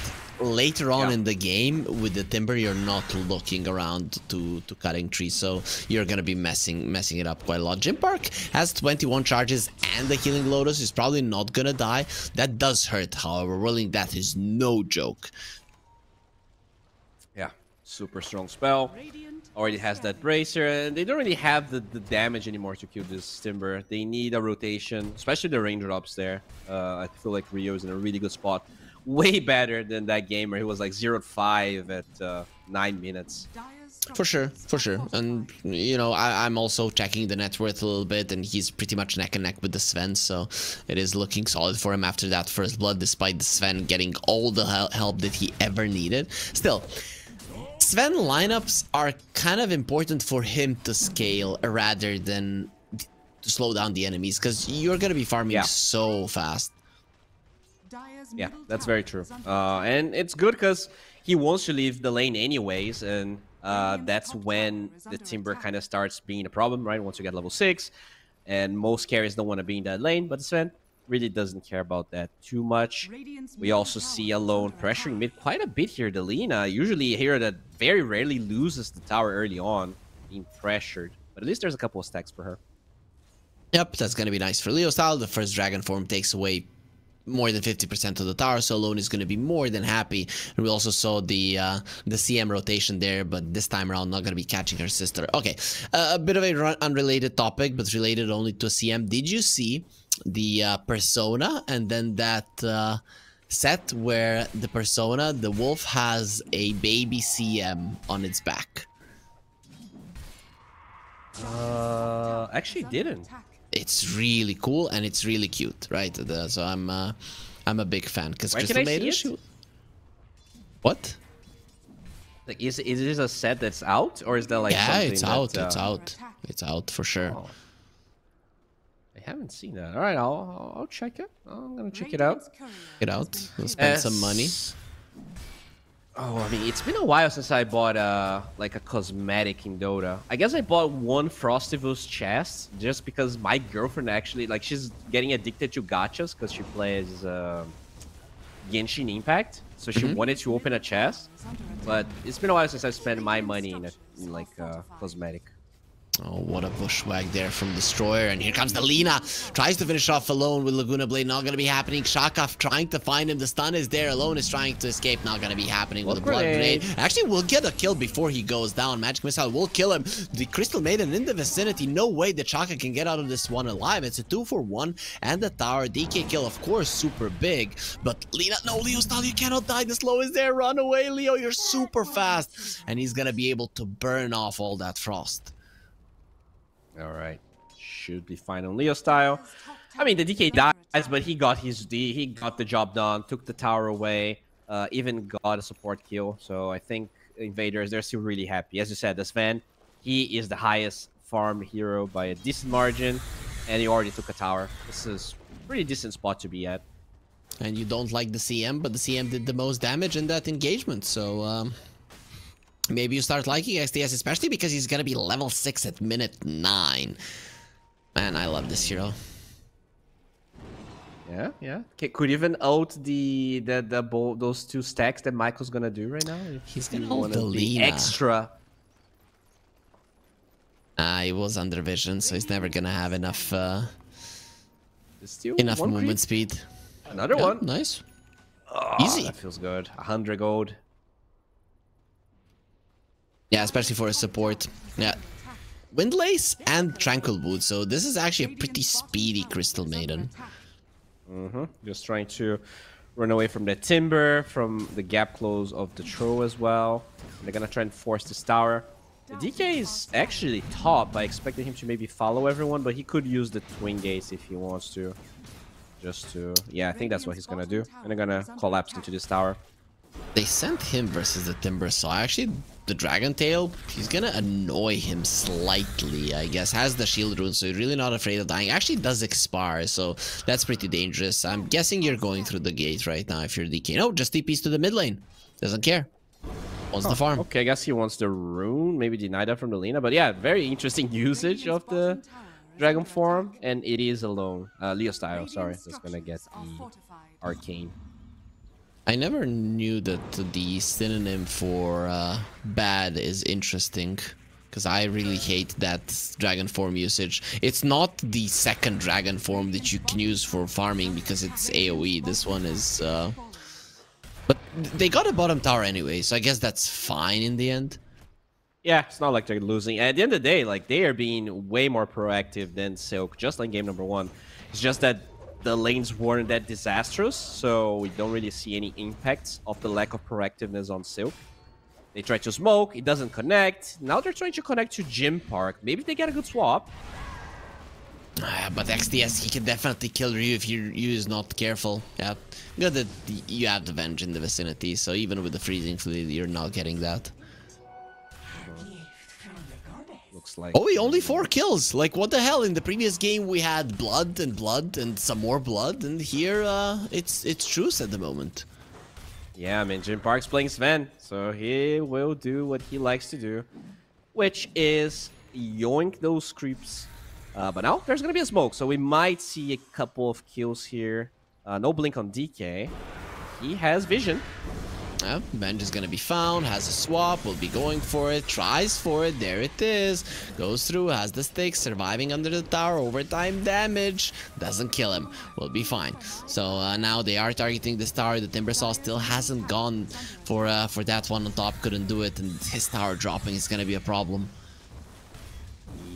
Later on in the game, with the Timber, you're not looking around to cutting trees, so you're gonna be messing it up quite a lot. Jim Park has 21 charges and the Healing Lotus is probably not gonna die. That does hurt, however. Rolling Death is no joke. Yeah, super strong spell. Already has that bracer, and they don't really have the damage anymore to kill this Timber. They need a rotation, especially the raindrops there. I feel like Rio is in a really good spot. Way better than that game where he was like 0-5 at 9 minutes. For sure, for sure. And, you know, I'm also checking the net worth a little bit, and he's pretty much neck and neck with the Sven, so it is looking solid for him after that first blood, despite the Sven getting all the help that he ever needed. Still, Sven lineups are kind of important for him to scale rather than to slow down the enemies, because you're going to be farming so fast. Yeah, that's very true. And it's good because he wants to leave the lane anyways, and that's when the Timber kind of starts being a problem, right? Once you get level 6, and most carries don't want to be in that lane, but Sven really doesn't care about that too much. We also see Alone pressuring mid quite a bit here. The Lina, usually a hero that very rarely loses the tower early on, being pressured. But at least there's a couple of stacks for her. Yep, that's going to be nice for Leo style. The first Dragon form takes away more than 50% of the tower, so Alone is going to be more than happy. And we also saw the CM rotation there, but this time around not going to be catching her sister. Okay, a bit of a unrelated topic, but related only to CM. Did you see the Persona and then that set where the Persona, the wolf, has a baby CM on its back? Actually didn't. It's really cool and it's really cute, right? So I'm a big fan because Crystal Maiden. What? Like, is this a set that's out, or is that like something it's out. It's out for sure. Oh. I haven't seen that. All right, I'll check it. I'm gonna check it out. Get out. We'll spend some money. Oh, I mean, it's been a while since I bought like a cosmetic in Dota. I guess I bought one Frostivus chest just because my girlfriend actually, like, she's getting addicted to gachas because she plays Genshin Impact. So she wanted to open a chest, but it's been a while since I spent my money in like cosmetic. Oh, what a bushwhack there from Destroyer. And here comes the Lina. Tries to finish off Alone with Laguna Blade. Not going to be happening. Shaka trying to find him. The stun is there. Alone is trying to escape. Not going to be happening with the Blood Grenade. Actually, we'll get a kill before he goes down. Magic Missile will kill him. The Crystal Maiden in the vicinity. No way that Shaka can get out of this one alive. It's a 2-for-1. And the tower. DK kill, of course, super big. But Lina, no, Leo style, you cannot die. The slow is there. Run away, Leo. You're super fast. And he's going to be able to burn off all that frost. All right, should be fine on Leo style. I mean, the DK dies, but he got the job done, took the tower away, even got a support kill. So I think Invaders, they're still really happy. As you said, the Sven, he is the highest farm hero by a decent margin, and he already took a tower. This is a pretty decent spot to be at. And you don't like the CM, but the CM did the most damage in that engagement, so maybe you start liking XDS, especially because he's gonna be level 6 at minute 9. Man, I love this hero. Yeah. Could even ult those 2 stacks that Michael's gonna do right now. He's gonna ult the Lina. Extra. He was under vision, so he's never gonna have enough enough movement speed. Another one. Nice. Oh, easy. That feels good. 100 gold. Yeah, especially for a support. Yeah. Windlace and Tranquil Wood. So this is actually a pretty speedy Crystal Maiden. Just trying to run away from the Timber, from the gap close of the Troll as well. And they're gonna try and force this tower. The DK is actually top. I expected him to maybe follow everyone, but he could use the Twin Gates if he wants to. Just to... Yeah, I think that's what he's gonna do. And they're gonna collapse into this tower. They sent him versus the Timber, so I actually the Dragon Tail, he's gonna annoy him slightly, I guess. Has the shield rune, so you're really not afraid of dying. Actually does expire, so that's pretty dangerous. I'm guessing you're going through the gate right now if you're DK. No, just TPs to the mid lane. Doesn't care. Wants the farm. Okay, I guess he wants the rune. Maybe deny that from the Lina. But yeah, very interesting usage of the Dragon form. And it is alone. Leo style, sorry. That's gonna get the arcane. I never knew that the synonym for bad is interesting, because I really hate that dragon form usage. It's not the second dragon form that you can use for farming because it's AoE. This one is... But they got a bottom tower anyway, so I guess that's fine in the end. Yeah, it's not like they're losing. At the end of the day, like, they are being way more proactive than Silk, just like game number 1. It's just that the lanes weren't that disastrous, so we don't really see any impacts of the lack of proactiveness on Silk. They try to smoke, it doesn't connect. Now they're trying to connect to Gym Park. Maybe they get a good swap. But XDS, he can definitely kill Ryu if Ryu is not careful. Yeah, good that you have the Venge in the vicinity, so even with the freezing fleet, you're not getting that. Looks like... Oh, only 4 kills. Like, what the hell? In the previous game, we had blood and some more blood, and here it's truce at the moment. Yeah, I mean, Gym Park's playing Sven, so he will do what he likes to do, which is yoink those creeps. But now there's gonna be a smoke, so we might see a couple of kills here. No blink on DK. He has vision. Venge is gonna be found, has a swap, will be going for it, tries for it, there it is, goes through, has the sticks, surviving under the tower, overtime damage, doesn't kill him, will be fine. So now they are targeting this tower. The Timbersaw still hasn't gone for that one on top, couldn't do it, and his tower dropping is gonna be a problem.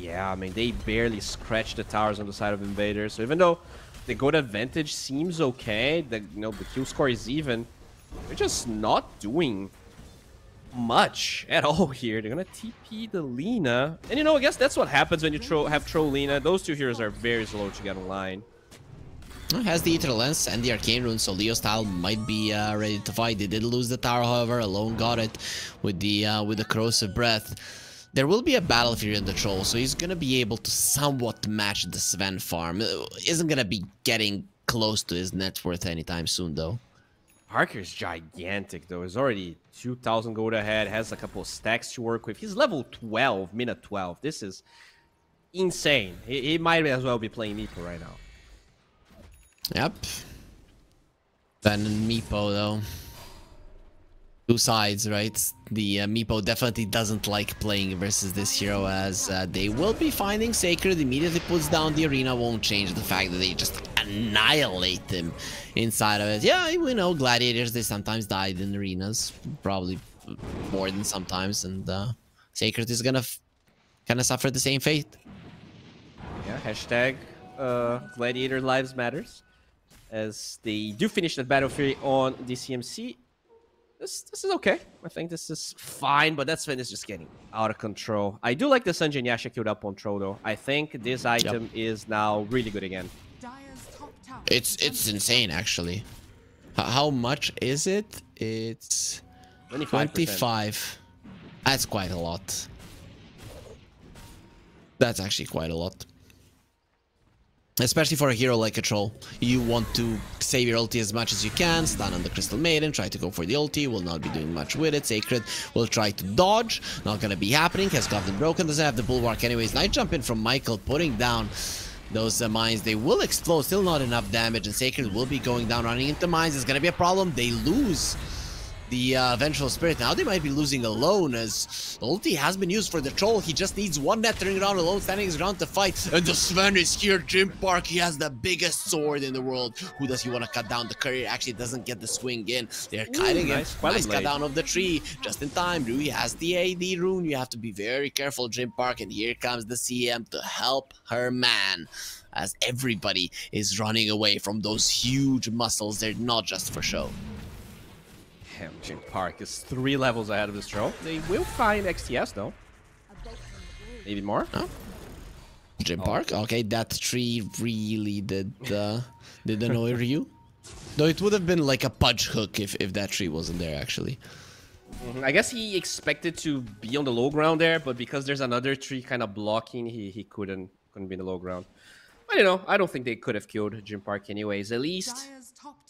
Yeah, I mean, they barely scratched the towers on the side of Invaders, so even though the gold advantage seems okay, the kill score is even, they're just not doing much at all here. They're gonna TP the Lina. And I guess that's what happens when you have Troll Lina. Those two heroes are very slow to get online. Has the Eternal Lens and the Arcane Rune, so Leo style might be ready to fight. They did lose the tower, however. Alone got it with the Corrosive Breath. There will be a battle here in the Troll, so he's gonna be able to somewhat match the Sven farm. Isn't gonna be getting close to his net worth anytime soon, though. Parker's gigantic, though. He's already 2,000 gold ahead, has a couple of stacks to work with. He's level 12, minute 12. This is insane. He might as well be playing Meepo right now. Yep. Then Meepo, though. Two sides, right? The Meepo definitely doesn't like playing versus this hero, as they will be finding Sacred, immediately puts down the arena, won't change the fact that they just annihilate him inside of it. Yeah, we know gladiators, they sometimes died in arenas, probably more than sometimes, and Sacred is gonna kind of suffer the same fate. Yeah, hashtag Gladiator Lives Matters, as they do finish that battlefield on DCMC. This is okay. I think this is fine, but that Sven is just getting out of control. I do like the Sanjin Yasha queued up on Troll, though. I think this item is now really good again. It's insane, actually. How much is it? It's 25. That's quite a lot. That's actually quite a lot. Especially for a hero like a Troll. You want to save your ulti as much as you can, stun on the Crystal Maiden, try to go for the ulti, will not be doing much with it. Sacred will try to dodge, not gonna be happening, has gotten broken, doesn't have the bulwark anyways. Nice jump in from Michael, putting down those mines. They will explode, still not enough damage, and Sacred will be going down, running into mines. It's gonna be a problem. They lose the Vengeful Spirit. Now they might be losing Alone, as the ulti has been used for the Troll. He just needs one net turning around, Alone standing his ground to fight. And the Sven is here. Gym Park, he has the biggest sword in the world. Who does he want to cut down? The courier actually doesn't get the swing in. They're kiting him. Nice cut down of the tree. Just in time. Rui has the AD rune. You have to be very careful, Gym Park. And here comes the CM to help her man, as everybody is running away from those huge muscles. They're not just for show. Damn, Gym Park is 3 levels ahead of this Troll. They will find XTS, though. Maybe more? Oh. Gym Park? Okay, that tree really did annoy Ryu. Though it would have been like a punch hook if that tree wasn't there, actually. I guess he expected to be on the low ground there, but because there's another tree kind of blocking, he couldn't be in the low ground. But you know, I don't think they could have killed Jim Park anyways. At least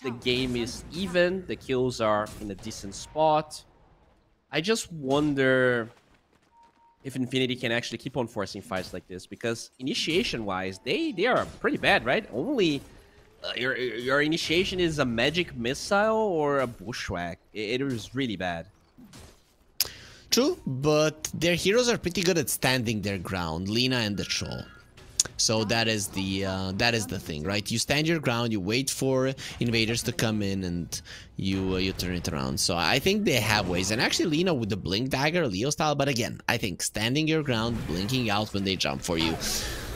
the game is even. The kills are in a decent spot. I just wonder if Infinity can actually keep on forcing fights like this, because initiation-wise, they are pretty bad, right? Only your initiation is a magic missile or a bushwhack. It is really bad. True, but their heroes are pretty good at standing their ground, Lina and the Troll. So that is the thing, right? You stand your ground, you wait for invaders to come in, and you turn it around. So I think they have ways, and actually Lina with the blink dagger, Leo style. But again, I think standing your ground, blinking out when they jump for you.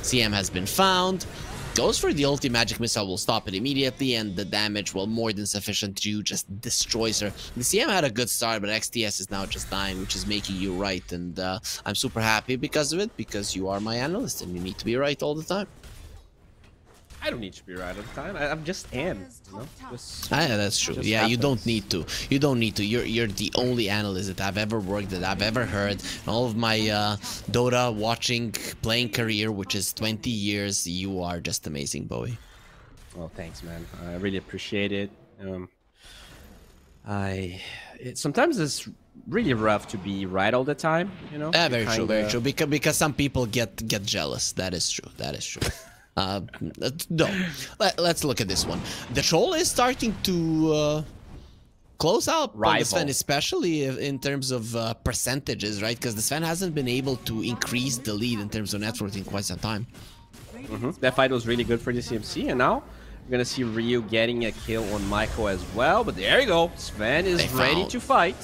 CM has been found. Goes for the ulti, magic missile will stop it immediately, and the damage, well, more than sufficient to just destroys her. The CM had a good start, but XTS is now just dying, which is making you right, and I'm super happy because of it, because you are my analyst, and you need to be right all the time. I don't need to be right all the time. I'm just am, you know? That's true. Yeah, happens. You don't need to. You don't need to. You're the only analyst that I've ever worked, that I've ever heard. In all of my Dota watching, playing career, which is 20 years, you are just amazing, Bowie. Well, thanks, man. I really appreciate it. Sometimes it's really rough to be right all the time, you know? Very true, very true. Because some people get jealous. That is true. That is true. No, let's look at this one. The Troll is starting to close out on the Sven, especially in terms of percentages, right? Because the Sven hasn't been able to increase the lead in terms of net worth in quite some time. That fight was really good for the CMC, and now we're gonna see Ryu getting a kill on Michael as well. But there you go, Sven is ready to fight.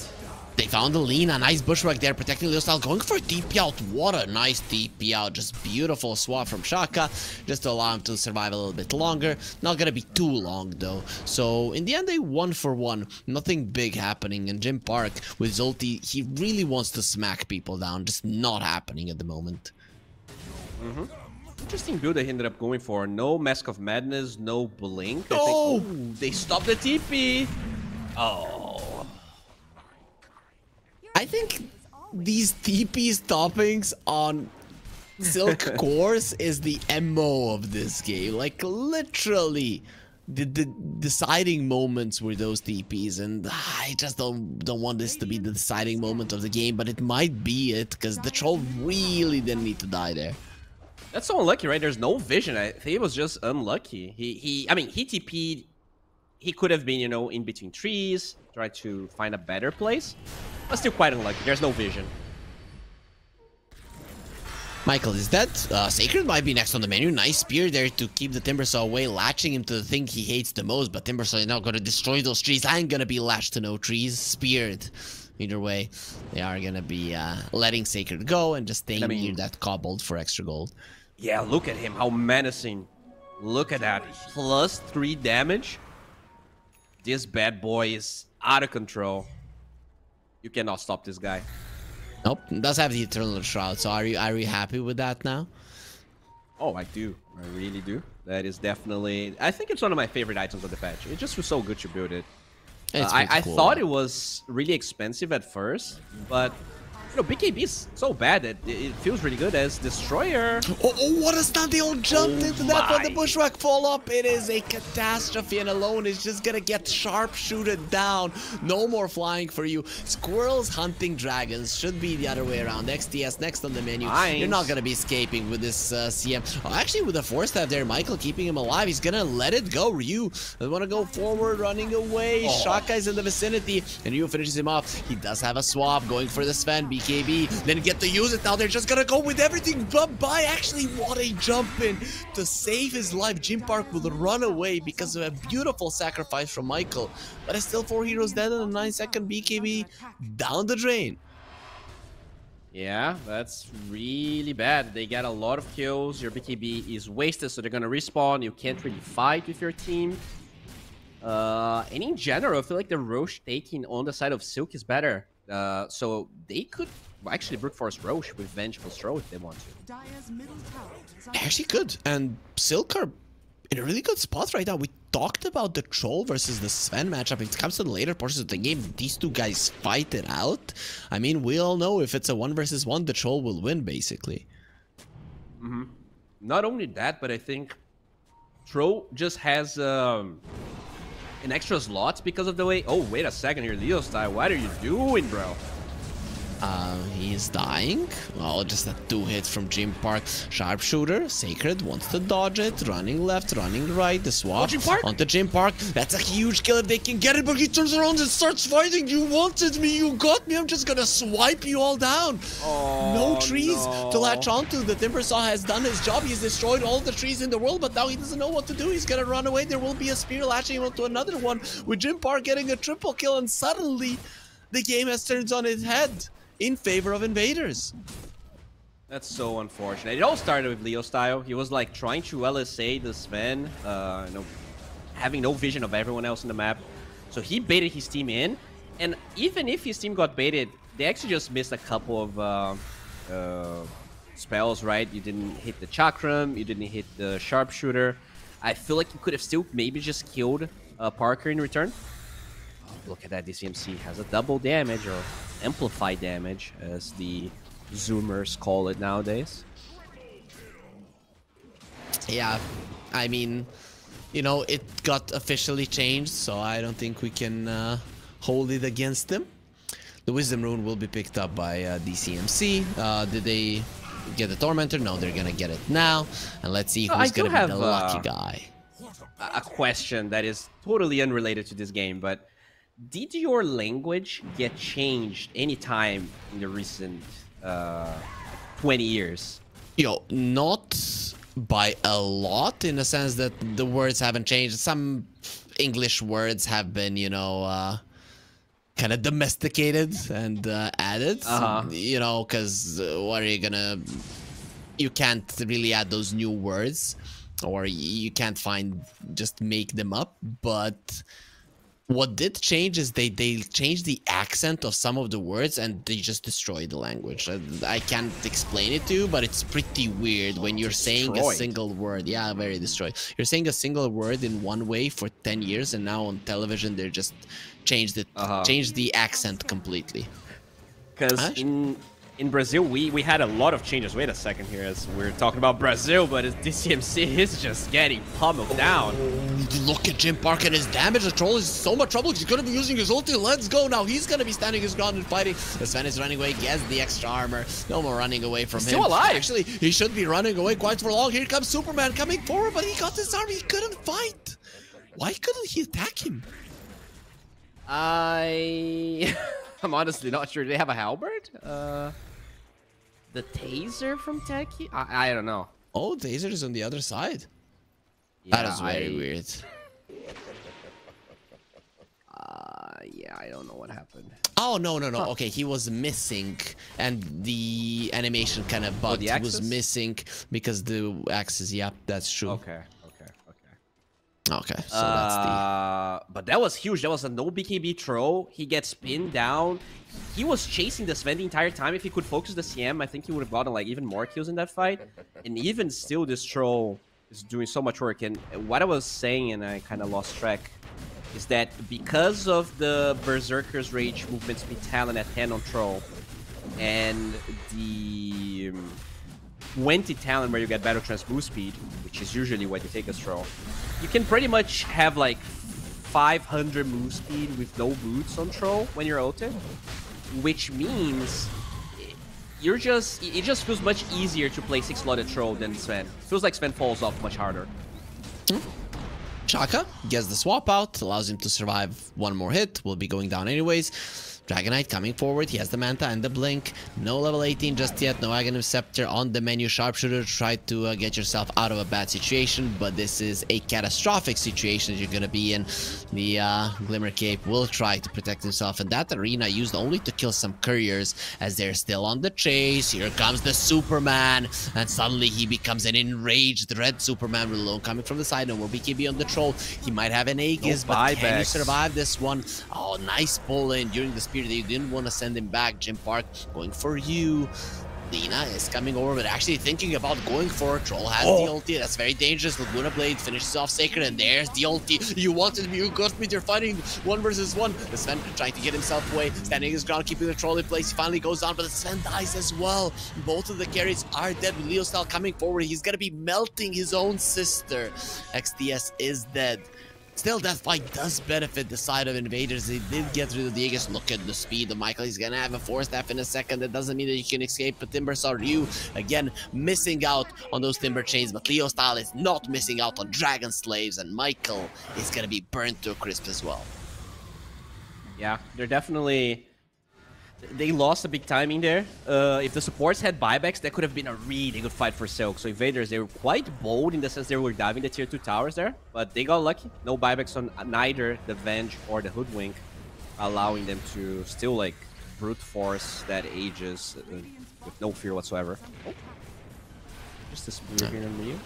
They found the Lina, nice bushwhack there, protecting Leo style, going for a TP out. What a nice TP out, just beautiful swap from Shaka, just to allow him to survive a little bit longer. Not gonna be too long though. So in the end, they 1-for-1, nothing big happening. And Jim Park with Zolti, he really wants to smack people down, just not happening at the moment. Interesting build they ended up going for. No Mask of Madness, no Blink. Oh! They stopped the TP. Oh. I think these TP stoppings on Silk cores is the MO of this game. Like, literally, the deciding moments were those TPs, and I just don't want this to be the deciding moment of the game, but it might be it, because the Troll really didn't need to die there. That's so unlucky, right? There's no vision. I think it was just unlucky. I mean, he TP'd. He could have been, you know, in between trees, try to find a better place. But still quite unlucky. There's no vision. Michael is dead. Sacred might be next on the menu. Nice spear there to keep the Timbersaw away, latching him to the thing he hates the most. But Timbersaw is now going to destroy those trees. I ain't going to be latched to no trees. Speared. Either way, they are going to be letting Sacred go and just staying near that cobbled for extra gold. Yeah, look at him. How menacing. Look at that. +3 damage. This bad boy is out of control. You cannot stop this guy. Nope, does have the Eternal Shroud. So are you happy with that now? Oh, I do. I really do. That is definitely. I think it's one of my favorite items of the patch. It just was so good to build it. I cool, thought it was really expensive at first, but you know, BKB is so bad that it feels really good as Destroyer. Oh, what a stun! They all jumped into that when the bushwhack fall up. It is a catastrophe, and alone is just gonna get sharpshooted down. No more flying for you. Squirrels hunting dragons should be the other way around. XTS next on the menu. Nice. You're not gonna be escaping with this CM. Oh, actually, with the force staff there, Michael keeping him alive. He's gonna let it go. Ryu doesn't want to go forward, running away. Shaka is in the vicinity, and Ryu finishes him off. He does have a swap going for the Sven. BKB then get to use it. Now they're just gonna go with everything but by. Actually, what a jump in to save his life. Jim Park will run away because of a beautiful sacrifice from Michael, but it's still 4 heroes dead and a 9-second BKB down the drain. Yeah, that's really bad. They got a lot of kills. Your BKB is wasted, so they're gonna respawn. You can't really fight with your team. And in general, I feel like the Roche taking on the side of Silk is better. So they could actually brute force Roche with Vengeful Throw if they want to. Actually could, and Silk are in a really good spot right now. We talked about the Troll versus the Sven matchup. If it comes to the later portions of the game, these two guys fight it out. I mean, we all know if it's a 1 versus 1, the Troll will win, basically. Not only that, but I think Troll just has an extra slot because of the way... Oh, wait a second here, Leo style. What are you doing, bro? He's dying. Oh, just a 2-hit from Jim Park. Sharpshooter, Sacred wants to dodge it. Running left, running right. The swap onto Jim Park. That's a huge kill if they can get it, but he turns around and starts fighting. You wanted me, you got me. I'm just gonna swipe you all down. No trees to latch onto. The Timbersaw has done his job. He's destroyed all the trees in the world, but now he doesn't know what to do. He's gonna run away. There will be a spear latching onto another one with Jim Park getting a triple kill, and suddenly the game has turned on its head in favor of invaders. That's so unfortunate. It all started with Leo style. He was like trying to LSA the Sven, having no vision of everyone else in the map. So he baited his team in, and even if his team got baited, they actually just missed a couple of spells, right? You didn't hit the Chakram, you didn't hit the Sharpshooter. I feel like you could have still maybe just killed Parker in return. Oh, look at that, DCMC has a double damage, or amplified damage, as the Zoomers call it nowadays. Yeah, I mean, you know, it got officially changed, so I don't think we can hold it against them. The Wisdom Rune will be picked up by DCMC. Did they get the Tormentor? No, they're gonna get it now. And let's see who's gonna be the lucky guy. A question that is totally unrelated to this game, but did your language get changed anytime in the recent 20 years? Yo, not by a lot, in a sense that the words haven't changed. Some English words have been, you know, kind of domesticated and added. You know, because what are you gonna... You can't really add those new words, or you can't just make them up, but... What did change is they changed the accent of some of the words, and they just destroyed the language. I can't explain it to you, but it's pretty weird when you're saying a single word. Yeah, very destroyed. You're saying a single word in one way for 10 years, and now on television they just changed it, changed the accent completely. Because in Brazil, we had a lot of changes. Wait a second here, as we're talking about Brazil, but DCMC is just getting pummeled down. Look at Jim Park and his damage. The Troll is in so much trouble. He's going to be using his ulti. Let's go now. He's going to be standing his ground and fighting. The Sven is running away. Gets the extra armor. No more running away from him. Still alive. Actually, he should be running away quite for long. Here comes Superman coming forward, but he got his armor. He couldn't fight. Why couldn't he attack him? I'm honestly not sure. Do they have a halberd? The taser from Techie? I don't know. Oh, taser is on the other side. Yeah, that is very weird. Yeah, I don't know what happened. Oh, no. Okay, he was missing, and the animation kind of bugged. He was missing because the axis, yeah, that's true. Okay, so that's the... But that was huge. That was a no BKB throw. He gets pinned down. He was chasing the Sven the entire time. If he could focus the CM, I think he would have gotten like even more kills in that fight. And even still, this troll is doing so much work. And what I was saying, and I kind of lost track, is that because of the Berserker's Rage movement speed talent at 10 on Troll, and the 20 talent where you get Battle Trance move speed, which is usually what you take as Troll, you can pretty much have like 500 move speed with no boots on Troll when you're ulted, which means it just feels much easier to play 6-slotted Troll than Sven. It feels like Sven falls off much harder. Shaka gets the swap out, allows him to survive one more hit, will be going down anyways. Dragonite coming forward, he has the Manta and the Blink. No level 18 just yet, no Aghanim Scepter on the menu. Sharpshooter, try to get yourself out of a bad situation, but this is a catastrophic situation that you're gonna be in. The Glimmer Cape will try to protect himself in that arena, used only to kill some couriers as they're still on the chase. Here comes the Superman, and suddenly he becomes an enraged red Superman with alone coming from the side. No more BKB on the Troll. He might have an Aegis, but can you survive this one? Oh, nice pull in during the spear. They didn't want to send him back. Jim Park going for you. Valina is coming over, but actually thinking about going for a troll. Has the ulti. That's very dangerous. Laguna Blade finishes off Sacred, and there's the ulti. You wanted me, you got me. They're fighting 1 versus 1. The Sven trying to get himself away, standing his ground, keeping the troll in place. He finally goes down, but the Sven dies as well. Both of the carries are dead with Leo Style coming forward. He's gonna be melting his own sister. XTS is dead. Still, that fight does benefit the side of Invaders. They did get rid of the Aegis. Look at the speed of Michael. He's gonna have a 4-staff in a second. That doesn't mean that you can escape. But Timber saw Ryu again missing out on those Timber chains. But Leo Style is not missing out on Dragon Slaves. And Michael is gonna be burnt to a crisp as well. Yeah, they're definitely... They lost a big timing there. If the supports had buybacks, that could have been a really good fight for Silk. So Invaders, they were quite bold in the sense they were diving the tier 2 towers there, but they got lucky. No buybacks on neither the Venge or the Hoodwink, allowing them to still like brute force that Aegis with no fear whatsoever. Oh. Just a spear here on Ryu.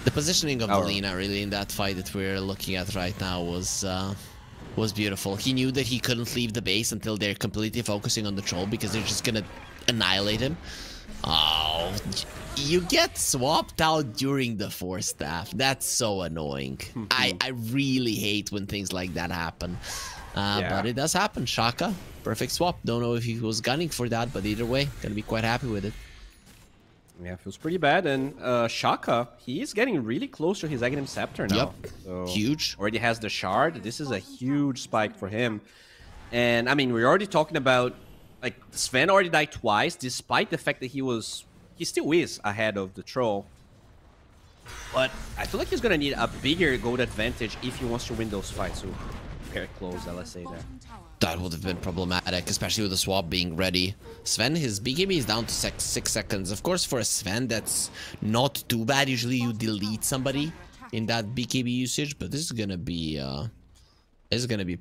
The positioning of Valina really in that fight that we're looking at right now was beautiful. He knew that he couldn't leave the base until they're completely focusing on the troll because they're just gonna annihilate him. Oh, you get swapped out during the 4-staff. That's so annoying. I really hate when things like that happen. But it does happen. Shaka, perfect swap. Don't know if he was gunning for that, but either way, gonna be quite happy with it. Yeah, feels pretty bad. And Shaka, he is getting really close to his Aghanim Scepter now. Yep, so huge. Already has the shard. This is a huge spike for him. And I mean, we're already talking about, like, Sven already died twice, despite the fact that he still is ahead of the troll. But I feel like he's gonna need a bigger gold advantage if he wants to win those fights. So very close, let's say that. That would have been problematic, especially with the swap being ready. Sven, his BKB is down to 6 seconds. Of course, for a Sven, that's not too bad. Usually you delete somebody in that BKB usage, but this is gonna be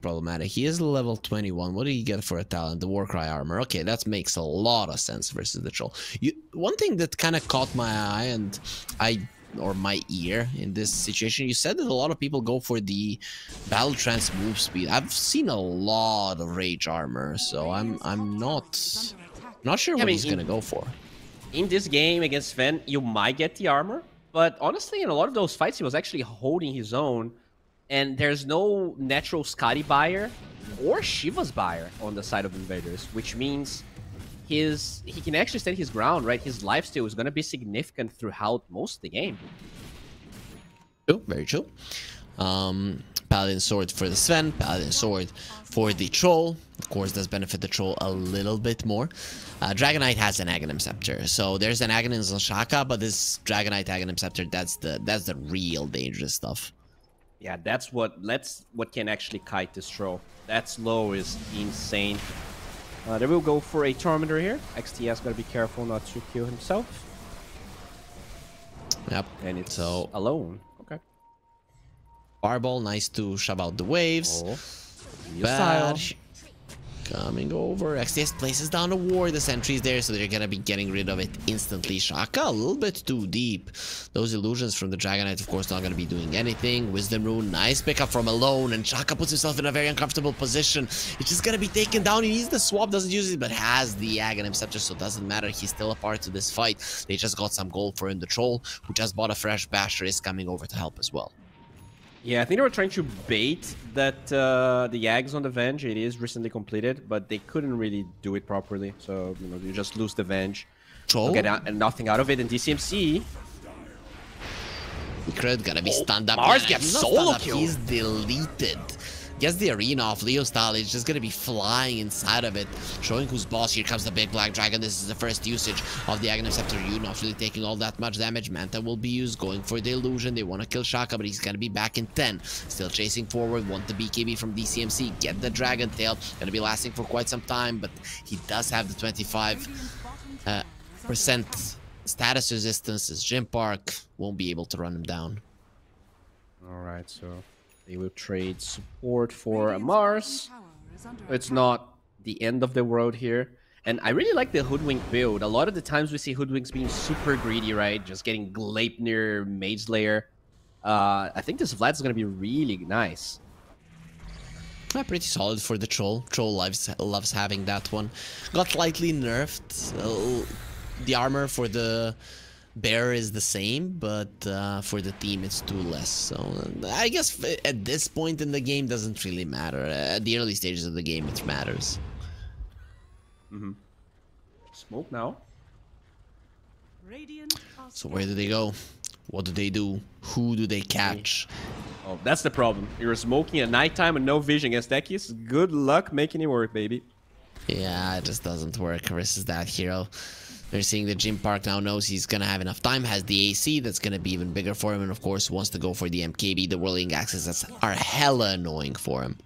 problematic. He is level 21. What do you get for a talent? The Warcry armor. Okay, that makes a lot of sense versus the troll. One thing that kind of caught my eye and or my ear in this situation, you said that a lot of people go for the battle trance move speed. I've seen a lot of rage armor, so I'm not sure what he's gonna go for. In this game against Sven, you might get the armor, but honestly, in a lot of those fights, he was actually holding his own, and there's no natural Skadi buyer or Shiva's buyer on the side of Invaders, which means he can actually stand his ground, right? His lifesteal is going to be significant throughout most of the game. True, very true. Paladin Sword for the Sven, Paladin Sword for the Troll. Of course, does benefit the Troll a little bit more. Dragonite has an Aghanim Scepter, so there's an Aghanim on Shaka, but this Dragonite Aghanim Scepter, that's the real dangerous stuff. Yeah, that's what can actually kite this Troll. That slow is insane. They will go for a Tormentor here. XTS gotta be careful not to kill himself. Yep. And it's so alone. Okay. Fireball, nice to shove out the waves. Bad. Coming over. XTS places down a ward. The sentry's there, so they're gonna be getting rid of it instantly. Shaka, a little bit too deep. Those illusions from the Dragonite, of course, not gonna be doing anything. Wisdom Rune, nice pickup from Alone, and Shaka puts himself in a very uncomfortable position. He's just gonna be taken down. He needs the swap, doesn't use it, but has the Aghanim Scepter, so it doesn't matter. He's still a part of this fight. They just got some gold for him. The Troll, who just bought a fresh Basher, is coming over to help as well. Yeah, I think they were trying to bait that the Yags on the Venge. It is recently completed, but they couldn't really do it properly. So, you know, you just lose the Venge. Troll? Get nothing out of it. And DCMC... Ikred gonna be stunned up. Mars gets solo kill. He's deleted. Gets the arena off. Leo Style is just gonna be flying inside of it, showing who's boss. Here comes the big black dragon. This is the first usage of the Aghanim Scepter. You not really taking all that much damage. Manta will be used, going for the illusion. They want to kill Shaka, but he's gonna be back in 10. Still chasing forward. Want the BKB from DCMC. Get the Dragon Tail. Gonna be lasting for quite some time, but he does have the 25% status resistance. His Gym Park won't be able to run him down. All right, so they will trade support for a Mars. It's not the end of the world here. And I really like the Hoodwink build. A lot of the times we see Hoodwinks being super greedy, right? Just getting Gleipnir, Mage Slayer. I think this Vlad is going to be really nice. Yeah, pretty solid for the Troll. Troll loves having that one. Got slightly nerfed the armor for the bear is the same, but for the team it's 2 less. So I guess at this point in the game doesn't really matter. At the early stages of the game it matters. Smoke now. Radiant are So where do they go? What do they do? Who do they catch? Oh, that's the problem. You're smoking at nighttime and no vision against Dekis. Good luck making it work, baby. Yeah, it just doesn't work versus that hero. They're seeing that Jim Park now knows he's gonna have enough time, has the AC that's gonna be even bigger for him, and of course wants to go for the MKB, the whirling axes that are hella annoying for him.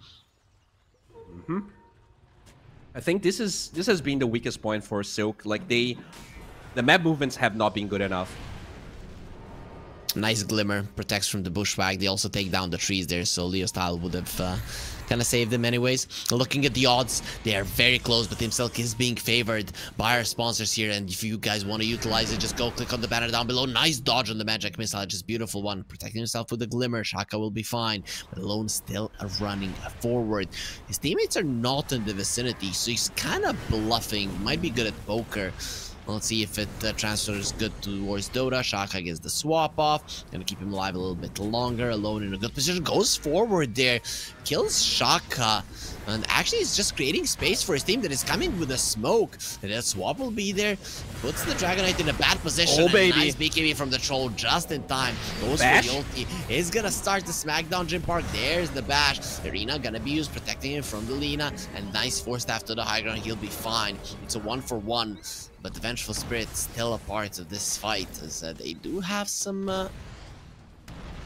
I think this has been the weakest point for Silk. Like the map movements have not been good enough. Nice glimmer, protects from the bushwhack. They also take down the trees there, so Leo Style would have kind of saved them anyways. Looking at the odds, they are very close, but Team Silk is being favored by our sponsors here, and if you guys want to utilize it, just go click on the banner down below. Nice dodge on the magic missile, just beautiful one. Protecting himself with the glimmer, Shaka will be fine, but Alone still running forward. His teammates are not in the vicinity, so he's kind of bluffing. Might be good at poker. Let's see if it transfers good towards Dota. Shaka gets the swap off. Gonna keep him alive a little bit longer. Alone in a good position. Goes forward there. Kills Shaka. And actually is just creating space for his team that is coming with a smoke. That swap will be there. Puts the Dragonite in a bad position. Oh, baby. Nice BKB from the troll just in time. Goes Bash. for the ulti. Is gonna start the smackdown Jim Park. There's the bash. Arena gonna be used, protecting him from the Lina. And nice force staff to the high ground. He'll be fine. It's a 1-for-1. But the Vengeful Spirit still a part of this fight, as they do have some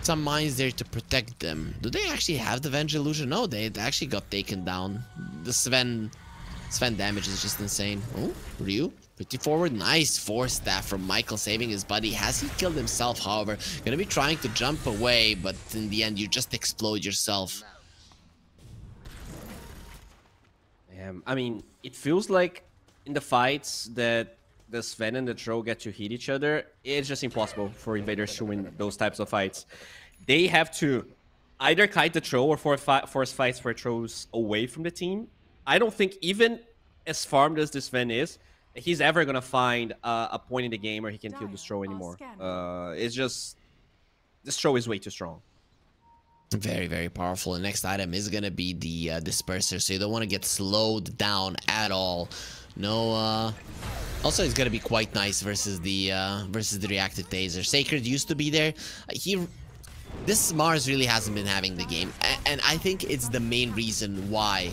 mines there to protect them. Do they actually have the Venge Illusion? No, they actually got taken down. The Sven damage is just insane. Oh, Ryu, pretty forward. Nice force staff from Michael, saving his buddy. Has he killed himself, however? Gonna be trying to jump away, but in the end, you just explode yourself. I mean, it feels like in the fights that the Sven and the Tro get to hit each other, it's just impossible for invaders to win those types of fights. They have to either kite the Tro or force fights for Tros away from the team. I don't think even as farmed as this Sven is, he's ever going to find a point in the game where he can kill the Tro anymore. It's just... this Tro is way too strong. Very, very powerful. The next item is going to be the Disperser, so you don't want to get slowed down at all. No, also it's gonna be quite nice versus the reactive taser. Sacred used to be there. This Mars really hasn't been having the game, and I think it's the main reason why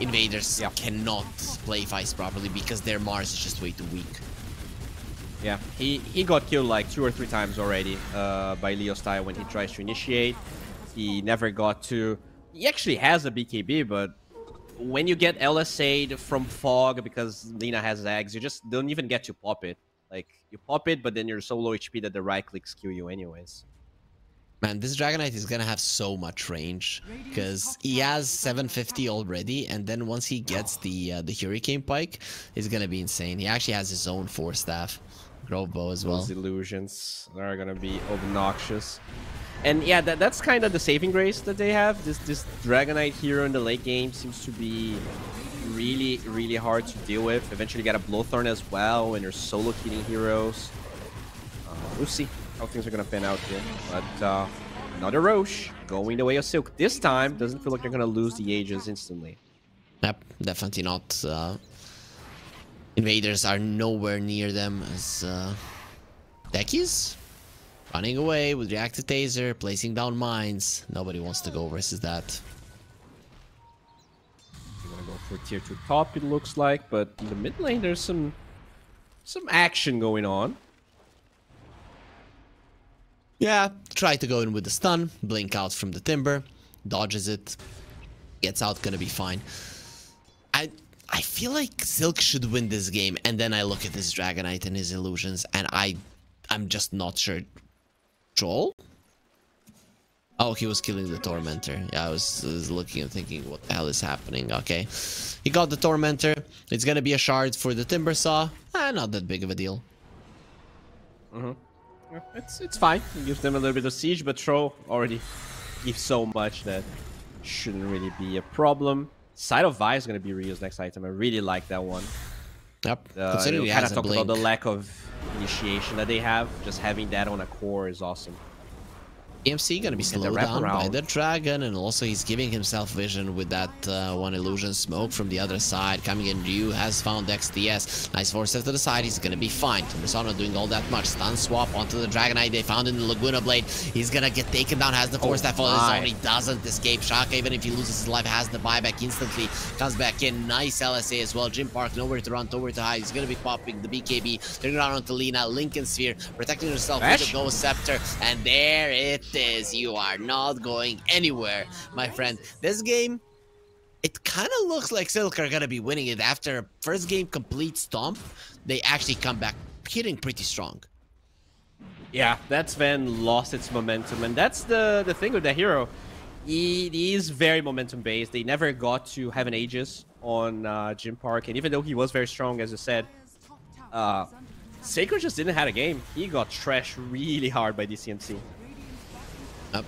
invaders cannot play fights properly, because their Mars is just way too weak. Yeah, he got killed like 2 or 3 times already by Leo Style when he tries to initiate. He never got to... He actually has a BKB, but when you get LSA'd from Fog because Lina has Zags, you just don't even get to pop it. Like, you pop it, but then you're so low HP that the right clicks kill you anyways. Man, this Dragonite is gonna have so much range, because he has 750 already, and then once he gets the Hurricane Pike, it's gonna be insane. He actually has his own Force Staff. Grove Bow as well. Those illusions are gonna be obnoxious. And yeah, that's kind of the saving grace that they have. This Dragonite hero in the late game seems to be really, really hard to deal with. Eventually get a Blowthorn as well when you're solo killing heroes. We'll see how things are going to pan out here. But another Roche going the way of Silk. This time, doesn't feel like they're going to lose the Aegis instantly. Yep, definitely not. Invaders are nowhere near them as Dekis running away with reactive taser, placing down mines. Nobody wants to go versus that. You're gonna go for tier 2 top, it looks like, but in the mid lane there's some action going on. Yeah, try to go in with the stun, blink out from the timber, dodges it, gets out, gonna be fine. I feel like Silk should win this game, and then I look at this Dragonite and his illusions, and I'm just not sure. Troll? Oh, he was killing the Tormentor. Yeah, I was looking and thinking, what the hell is happening? Okay. He got the Tormentor. It's gonna be a shard for the Timber Saw. Not that big of a deal. It's fine. It gives them a little bit of siege, but Tro already gives so much that shouldn't really be a problem. Side of Vi is going to be Rio's next item. I really like that one. Yep. You kind of talked about the lack of initiation that they have. Just having that on a core is awesome. EMC gonna be slowed down by the dragon, and also he's giving himself vision with that one illusion smoke from the other side. Coming in, Ryu has found XTS. Nice force to the side, he's gonna be fine. Timbersaw not doing all that much. Stun swap onto the Dragonite they found in the Laguna Blade. He's gonna get taken down, has the force staff on his own. He doesn't escape. Shaka, even if he loses his life, has the buyback instantly. Comes back in. Nice LSA as well. Jim Park, nowhere to run, nowhere to hide. He's gonna be popping the BKB. Turning around onto Lina. Lincoln Sphere, protecting herself with the Ghost Scepter. And there it is. You are not going anywhere, my friend. This game, it kind of looks like Silk are gonna be winning it. After first game complete stomp, they actually come back hitting pretty strong. Yeah, that Sven lost its momentum, and that's the thing with the hero. He is very momentum based. They never got to have an Aegis on Jim Park, and even though he was very strong, as you said, Sacred just didn't have a game. He got trashed really hard by DCMC. Up.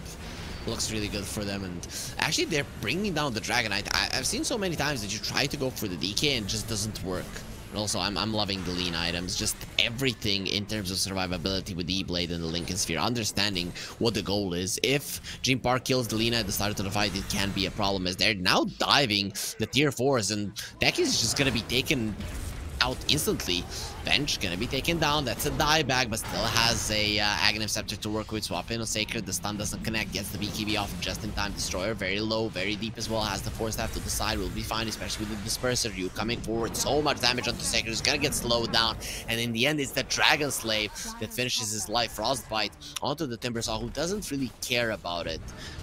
Looks really good for them, and actually they're bringing down the Dragonite. I've seen so many times that you try to go for the DK and it just doesn't work. And also, I'm loving the lean items, just everything in terms of survivability with the E-Blade and the Lincoln Sphere, understanding what the goal is. If Jim Park kills the Lina at the start of the fight, it can be a problem, as they're now diving the tier 4s, and Deck is just gonna be taken out instantly. Bench gonna be taken down. That's a dieback, but still has a Aghanim Scepter to work with. Swap in on Sacred. The stun doesn't connect. Gets the BKB off just in time. Destroyer very low, very deep as well. Has the force staff to the side. Will be fine, especially with the Disperser. You coming forward. So much damage onto Sacred. Is gonna get slowed down. And in the end, it's the Dragon Slave that finishes his life. Frostbite onto the Timbersaw, who doesn't really care about it.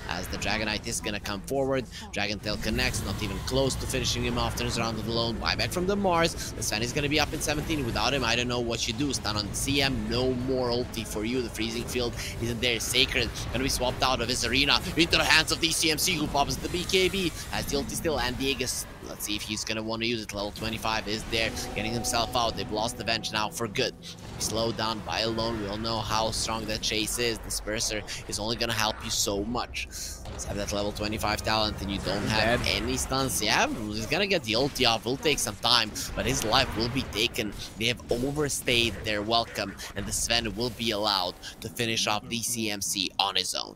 As the Dragonite is gonna come forward. Dragon Tail connects. Not even close to finishing him off. Turns around with the lone buyback from the Mars. The Sven is gonna be up in 17 without him. I don't know what you do. Stun on the CM, no more ulti for you. The freezing field isn't there. Sacred gonna be swapped out of his arena into the hands of DCMC, who pops the BKB. Has the ulti still, and Diego's, let's see if he's gonna want to use it. Level 25 is there, getting himself out. They've lost the bench now for good. Slowed down by alone. We all know how strong that chase is. Disperser is only gonna help you so much. Let's have that level 25 talent and you don't have any stuns. Yeah, he's gonna get the ulti off. Will take some time, but his life will be taken. They have overstayed their welcome, and the Sven will be allowed to finish off DCMC on his own.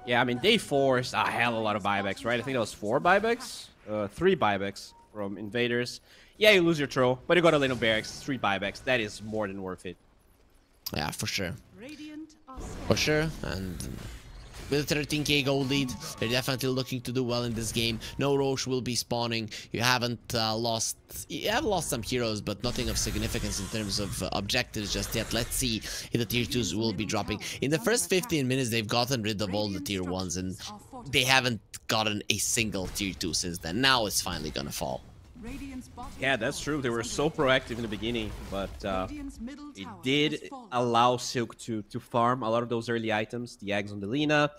Yeah, I mean, they forced a hell of a lot of buybacks, right? I think that was 4 buybacks? 3 buybacks from Invaders. Yeah, you lose your throw, but you got a little barracks, 3 buybacks. That is more than worth it. Yeah, for sure. For sure, and with a 13k gold lead, they're definitely looking to do well in this game. No Roche will be spawning. You haven't lost... You have lost some heroes, but nothing of significance in terms of objectives just yet. Let's see if the tier 2s will be dropping. In the first 15 minutes, they've gotten rid of all the tier 1s, and they haven't gotten a single tier 2 since then. Now it's finally gonna fall. Yeah, that's true. They were so proactive in the beginning, but it did allow Silk to farm a lot of those early items. The eggs on the Lina.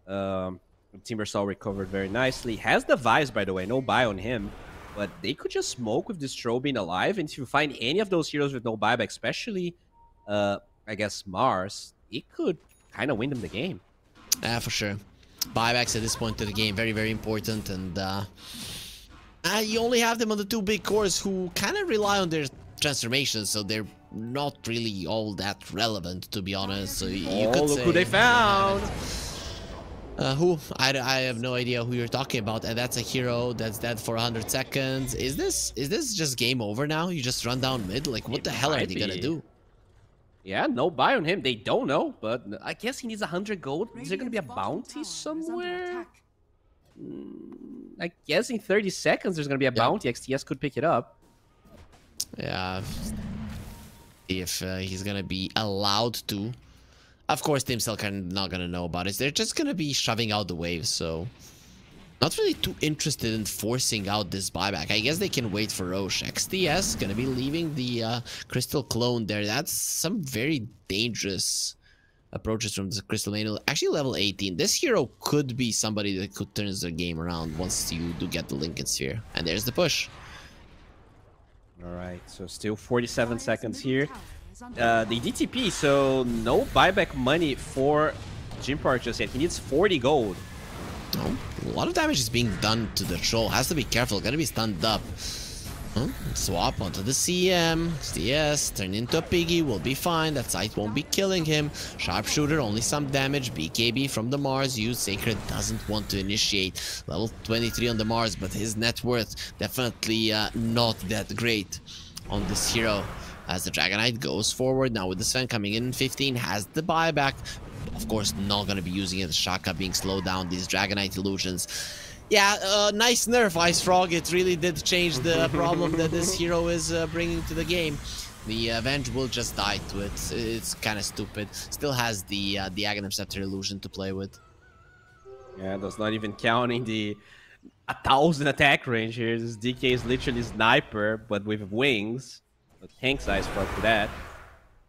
Timbersaw recovered very nicely. Has the vibes, by the way. No buy on him. But they could just smoke with this throw being alive. And if you find any of those heroes with no buyback, especially, I guess, Mars, it could kind of win them the game. Yeah, for sure. Buybacks at this point of the game, very, very important. And you only have them on the 2 big cores who kind of rely on their transformations, so they're not really all that relevant, to be honest. So you could look say, who they found! Who? I have no idea who you're talking about, and that's a hero that's dead for 100 seconds. Is this just game over now? You just run down mid? Like, what the hell are they gonna do? Yeah, no buy on him. They don't know, but I guess he needs 100 gold. Is there gonna be a bounty somewhere? I guess in 30 seconds there's gonna be a bounty. XTS could pick it up. Yeah. If he's gonna be allowed to. Of course, Team Silk are not gonna know about it. They're just gonna be shoving out the waves, so not really too interested in forcing out this buyback. I guess they can wait for Roche. XTS gonna be leaving the Crystal Clone there. That's some very dangerous approaches from the Crystal Manual. Actually, level 18. This hero could be somebody that could turn the game around once you do get the Lincoln Sphere. And there's the push. Alright, so still 47 seconds here. The DTP, so no buyback money for Jim Park just yet. He needs 40 gold. Oh, a lot of damage is being done to the troll. Has to be careful. Gonna be stunned up. Swap onto the CM. CS, turn into a piggy, will be fine. That sight won't be killing him. Sharpshooter, only some damage. BKB from the Mars. Use Sacred doesn't want to initiate. Level 23 on the Mars, but his net worth definitely not that great on this hero. As the Dragonite goes forward, now with the Sven coming in 15, has the buyback. Of course, not going to be using it. Shaka being slowed down, these Dragonite illusions. Yeah, nice nerf, Ice Frog. It really did change the problem that this hero is bringing to the game. The Avenge will just die to it. It's kind of stupid. Still has the Aghanim Scepter illusion to play with. Yeah, that's not even counting the 1,000 attack range here. This DK is literally sniper, but with wings. So thanks, Ice Frog, for that.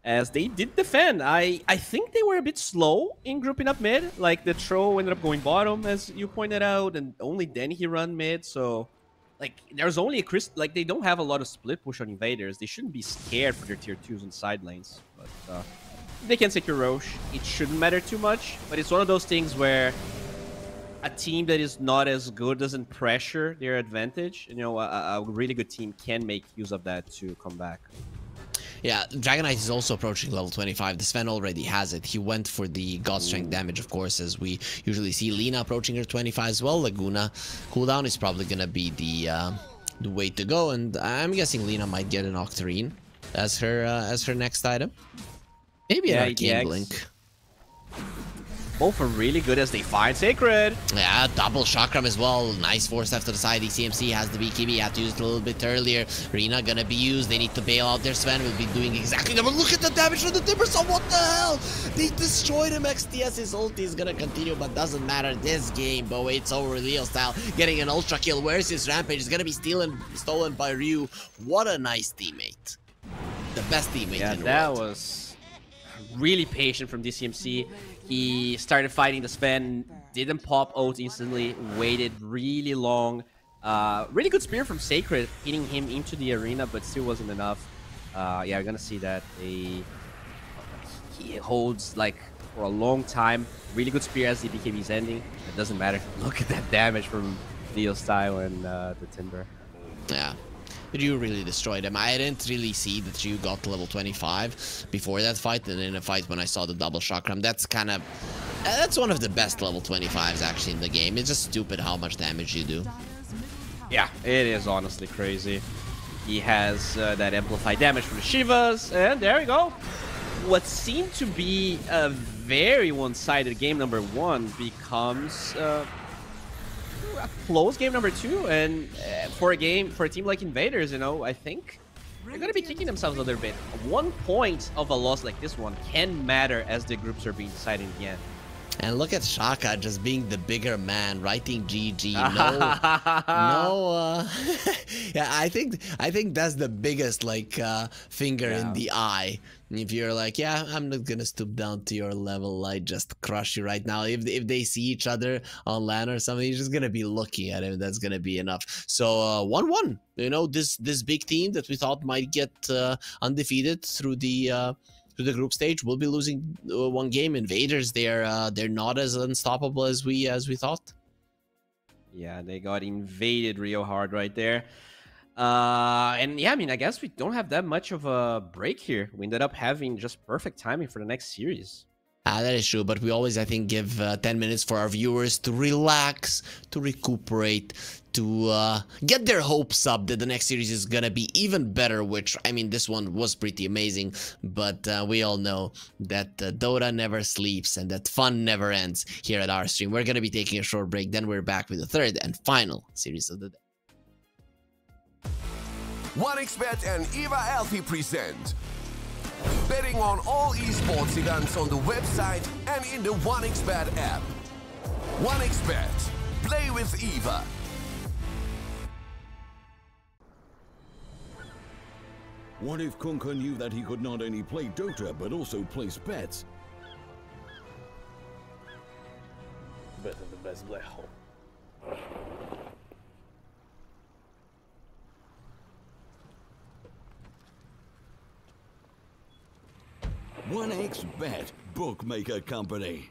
As they did defend. I think they were a bit slow in grouping up mid. Like, the throw ended up going bottom, as you pointed out, and only then he run mid. So, like, there's only a like, they don't have a lot of split push on invaders. They shouldn't be scared for their tier 2s on side lanes. But they can secure Roche. It shouldn't matter too much. But it's one of those things where a team that is not as good doesn't pressure their advantage. You know, a really good team can make use of that to come back. Yeah, Dragonite is also approaching level 25. The Sven already has it. He went for the God Strength damage, of course, as we usually see. Lina approaching her 25 as well. Laguna cooldown is probably going to be the way to go. And I'm guessing Lina might get an Octarine as her next item. Maybe an Arcane Blink. Both are really good as they find Sacred. Yeah, double Chakram as well. Nice force left to the side. ECMC has the BKB. Had to use it a little bit earlier. Rina gonna be used. They need to bail out their Sven. Will be doing exactly that. But look at the damage from the Timbersaw. What the hell? They destroyed him. XTS's ulti is gonna continue, but doesn't matter. This game, but waits over Leo style. Getting an ultra kill. Where's his Rampage? Is gonna be stolen by Ryu. What a nice teammate. The best teammate in the world. That was really patient from DCMC. He started fighting the Sven, didn't pop ult instantly, waited really long. Really good spear from Sacred, hitting him into the arena, but still wasn't enough. Yeah, we're gonna see that he holds like for a long time. Really good spear as the BKB is ending. It doesn't matter. Look at that damage from Leo style and the Timber. Yeah. Ryu really destroyed him. I didn't really see that Ryu got to level 25 before that fight, and in a fight when I saw the double chakram, that's kind of... that's one of the best level 25s actually in the game. It's just stupid how much damage you do. Yeah, it is honestly crazy. He has that amplified damage from the Shivas, and there we go. What seemed to be a very one-sided game number 1 becomes... a close game number 2, and for a team like Invaders, you know, I think they're gonna be kicking themselves a little bit. 1 point of a loss like this one can matter as the groups are being decided in the end. And look at Shaka just being the bigger man, writing GG. No, yeah, I think that's the biggest like finger in the eye. If you're like, yeah, I'm not gonna stoop down to your level, I just crush you right now. If they see each other on LAN or something, you're just gonna be looking at him. That's gonna be enough. So 1-1. You know, this big team that we thought might get undefeated through the group stage will be losing 1 game. Invaders, they're not as unstoppable as we thought. Yeah, they got invaded real hard right there. And yeah, I mean, I guess we don't have that much of a break here. We ended up having just perfect timing for the next series. That is true, but we always, I think, give 10 minutes for our viewers to relax, to recuperate, to get their hopes up that the next series is gonna be even better, which, I mean, this one was pretty amazing, but we all know that Dota never sleeps and that fun never ends here at our stream. We're gonna be taking a short break, then we're back with the third and final series of the day. 1xBet and Eva Alfie present betting on all esports events on the website and in the 1xBet app. 1xBet. Play with Eva. What if Kunka knew that he could not only play Dota, but also place bets? Better than the best black hole. 1xBet, bookmaker company.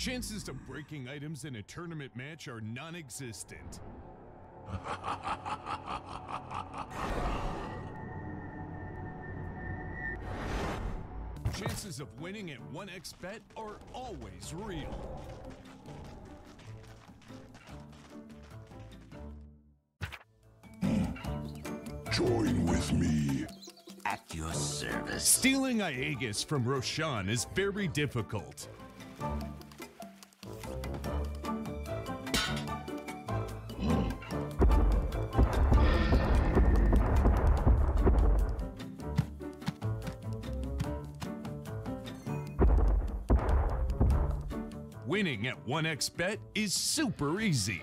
Chances of breaking items in a tournament match are non-existent. Chances of winning at 1xBet are always real. Join with me. At your service. Stealing Aegis from Roshan is very difficult. Winning at 1xBet is super easy.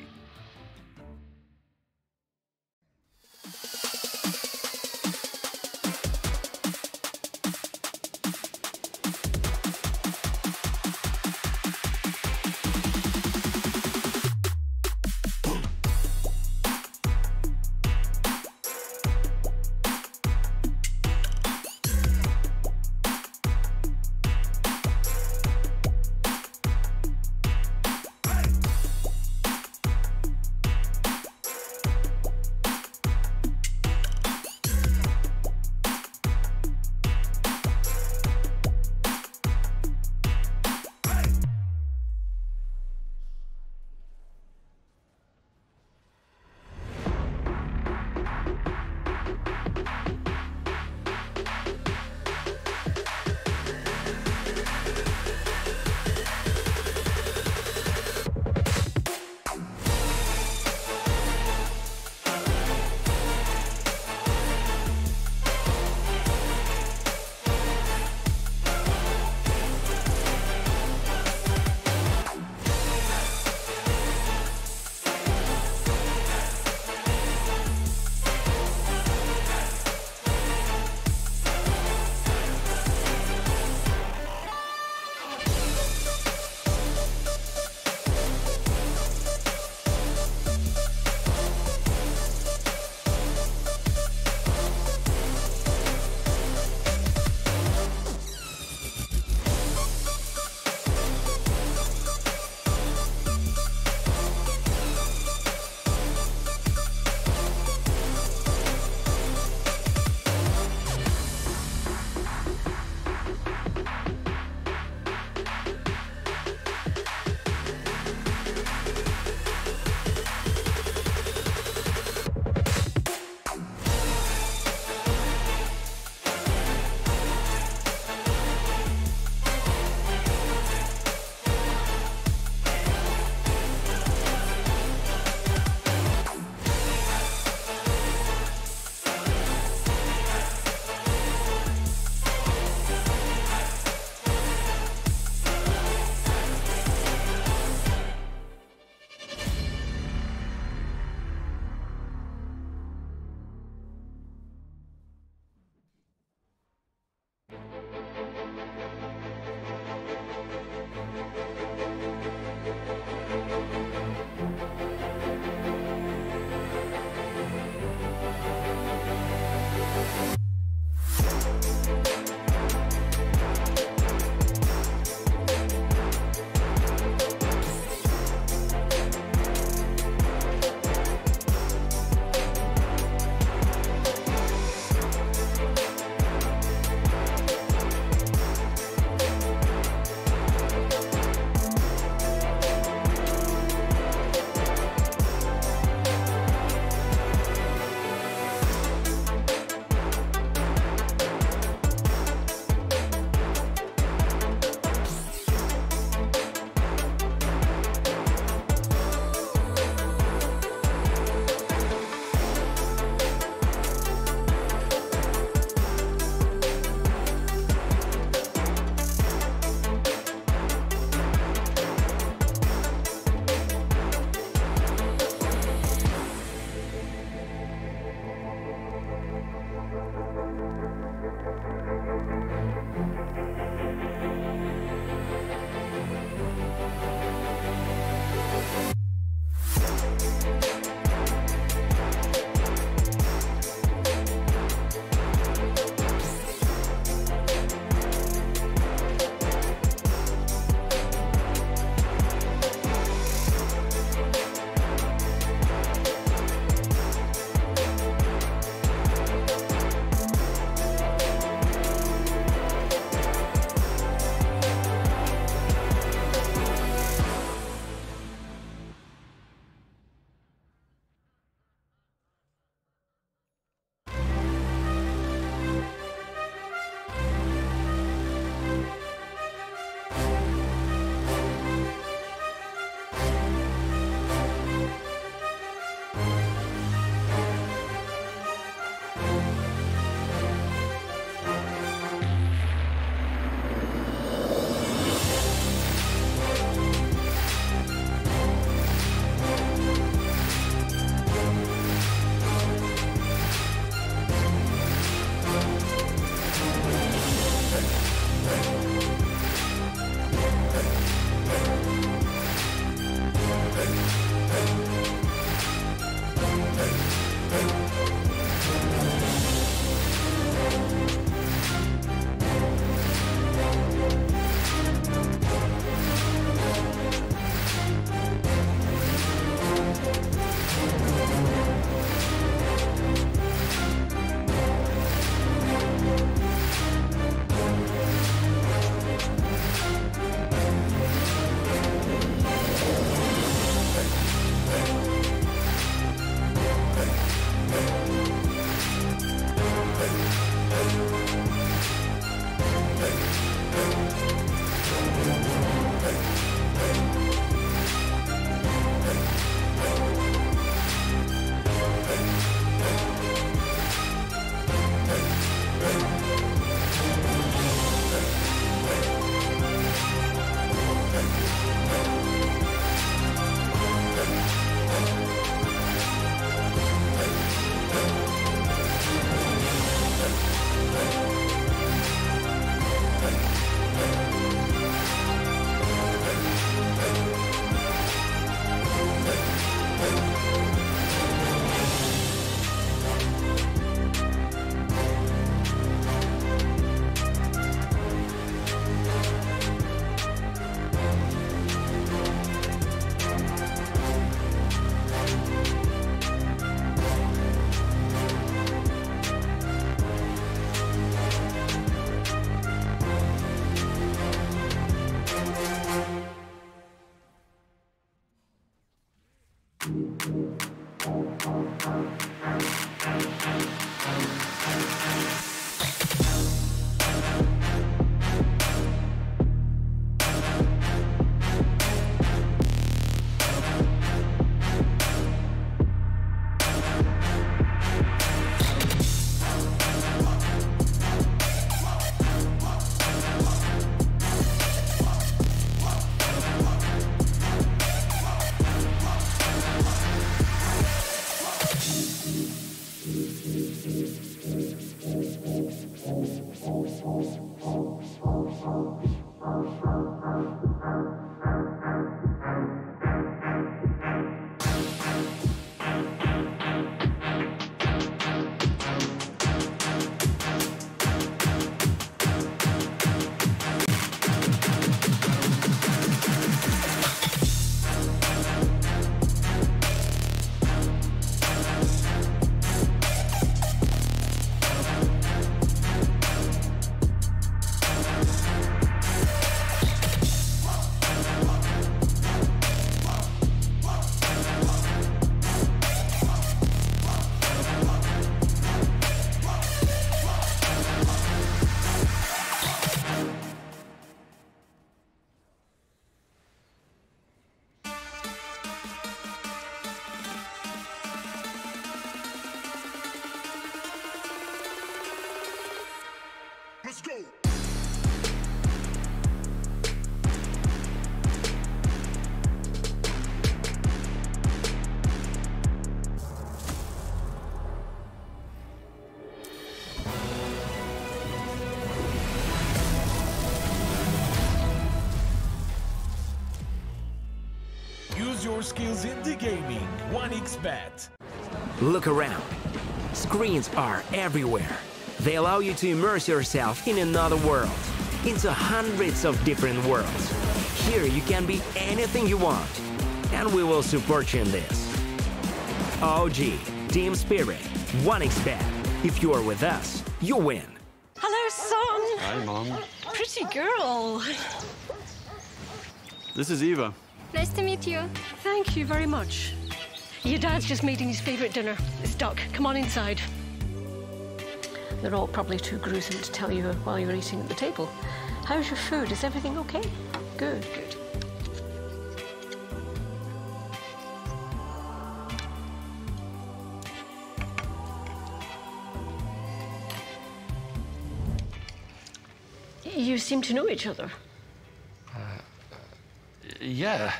Use your skills in the gaming. 1xBet. Look around. Screens are everywhere. They allow you to immerse yourself in another world, into hundreds of different worlds. Here you can be anything you want, and we will support you in this. OG, Team Spirit, 1xBet. If you are with us, you win. Hello, son. Hi, Mom. Pretty girl. This is Eva. Nice to meet you. Thank you very much. Your dad's just making his favorite dinner. It's duck. Come on inside. They're all probably too gruesome to tell you while you're eating at the table. How's your food? Is everything okay? Good, good. You seem to know each other. Yeah.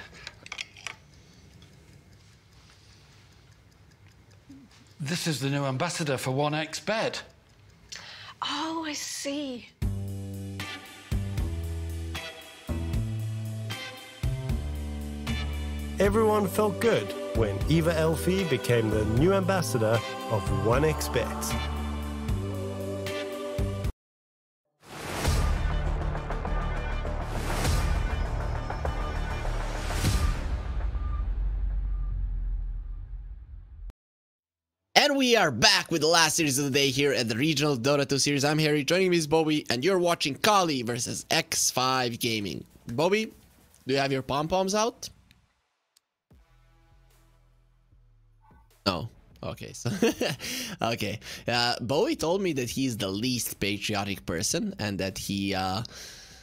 This is the new ambassador for 1xBet. Oh, I see. Everyone felt good when Eva Elfie became the new ambassador of 1xBet. And we are back with the last series of the day here at the Regional Dota 2 series. I'm Harry, joining me is Bobby, and you're watching Kali versus X5 Gaming. Bobby, do you have your pom-poms out? No. Okay, so okay. Bowie told me that he's the least patriotic person and that he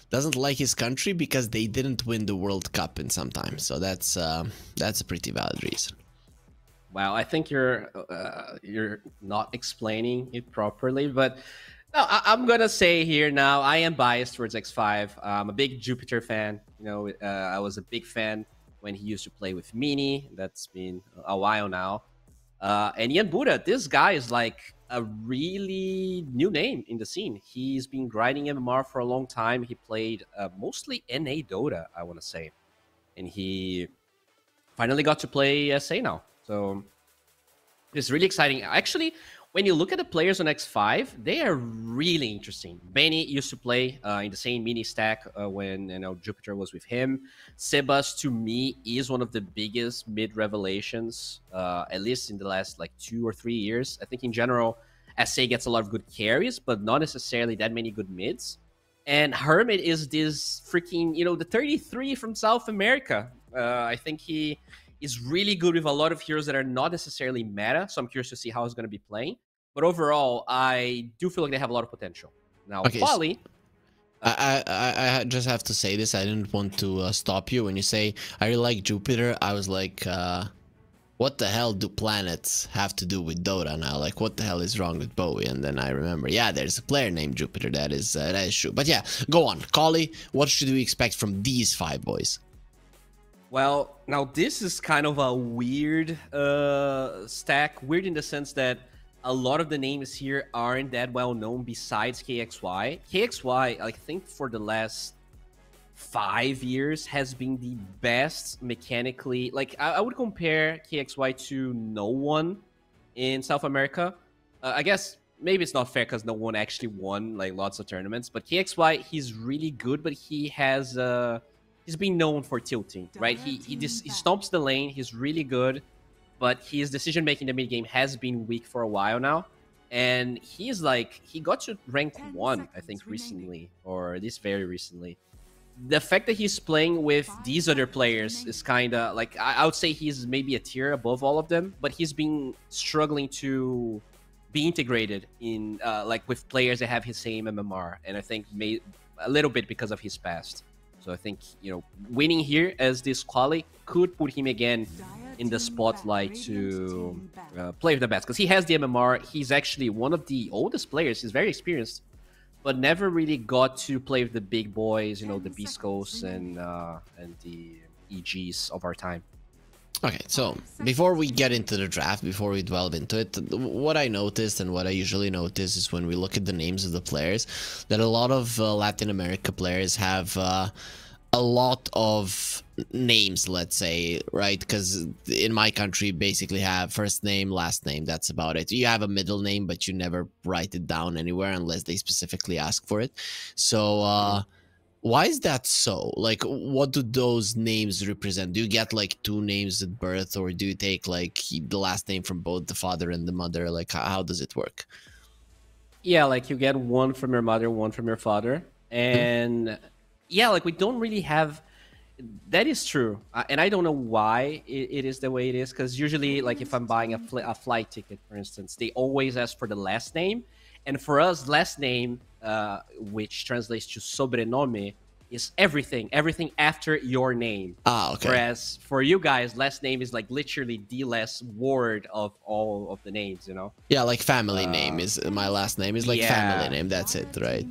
doesn't like his country because they didn't win the World Cup in some time. So that's a pretty valid reason. Wow, I think you're not explaining it properly, but no, I'm gonna say here now I am biased towards X5. I'm a big Jupiter fan. You know, I was a big fan when he used to play with Mini. That's been a while now. And Ian Buddha, this guy is like a really new name in the scene. He's been grinding MMR for a long time. He played mostly NA Dota, I want to say, and he finally got to play SA now. So it's really exciting. Actually, when you look at the players on X5, they are really interesting. Benny used to play in the same mini stack when Jupiter was with him. Sebas, to me, is one of the biggest mid revelations, at least in the last like 2 or 3 years. I think in general, SA gets a lot of good carries, but not necessarily that many good mids. And Hermit is this freaking, the 33 from South America. I think he is really good with a lot of heroes that are not necessarily meta, so I'm curious to see how he's going to be playing. But overall, I do feel like they have a lot of potential. Now, okay, Quali... I just have to say this. I didn't want to stop you. When you say, I really like Jupiter, I was like, what the hell do planets have to do with Dota now? Like, what the hell is wrong with Bowie? And then I remember, yeah, there's a player named Jupiter. That is true. But yeah, go on. Kali, what should we expect from these 5 boys? Well, now this is kind of a weird stack. Weird in the sense that a lot of the names here aren't that well known besides KXY. KXY, I think for the last 5 years, has been the best mechanically. Like, I would compare KXY to no one in South America. I guess maybe it's not fair because no one actually won like lots of tournaments. But KXY, he's really good, but he has... he's been known for tilting, right? He stomps the lane. He's really good, but his decision making in the mid game has been weak for a while now. And he's like, he got to rank 1, I think, recently, or at least very recently. The fact that he's playing with these other players is kind of like, I would say he's maybe a tier above all of them, but he's been struggling to be integrated in like with players that have his same MMR, and I think a little bit because of his past. So I think, winning here as this quali could put him again in the spotlight to play with the best. Because he has the MMR. He's actually one of the oldest players. He's very experienced, but never really got to play with the big boys, the Biscos and the EGs of our time. Okay, so before we get into the draft, before we delve into it, what I noticed and what I usually notice is when we look at the names of the players, that a lot of Latin America players have a lot of names, let's say, right? Because in my country, basically have first name, last name. That's about it. You have a middle name, but you never write it down anywhere unless they specifically ask for it. So why is that so? Like, what do those names represent? Do you get like 2 names at birth, or do you take like the last name from both the father and the mother? Like, how does it work? Yeah, like you get one from your mother, one from your father. And yeah, like we don't really have... That is true. And I don't know why it is the way it is. Because usually, like if I'm buying a flight ticket, for instance, they always ask for the last name. And for us, last name, which translates to sobrenome, is everything after your name. Ah, okay. Whereas for you guys, last name is like literally the last word of all of the names, you know? Yeah, like family name is my last name is like family name. That's it, right?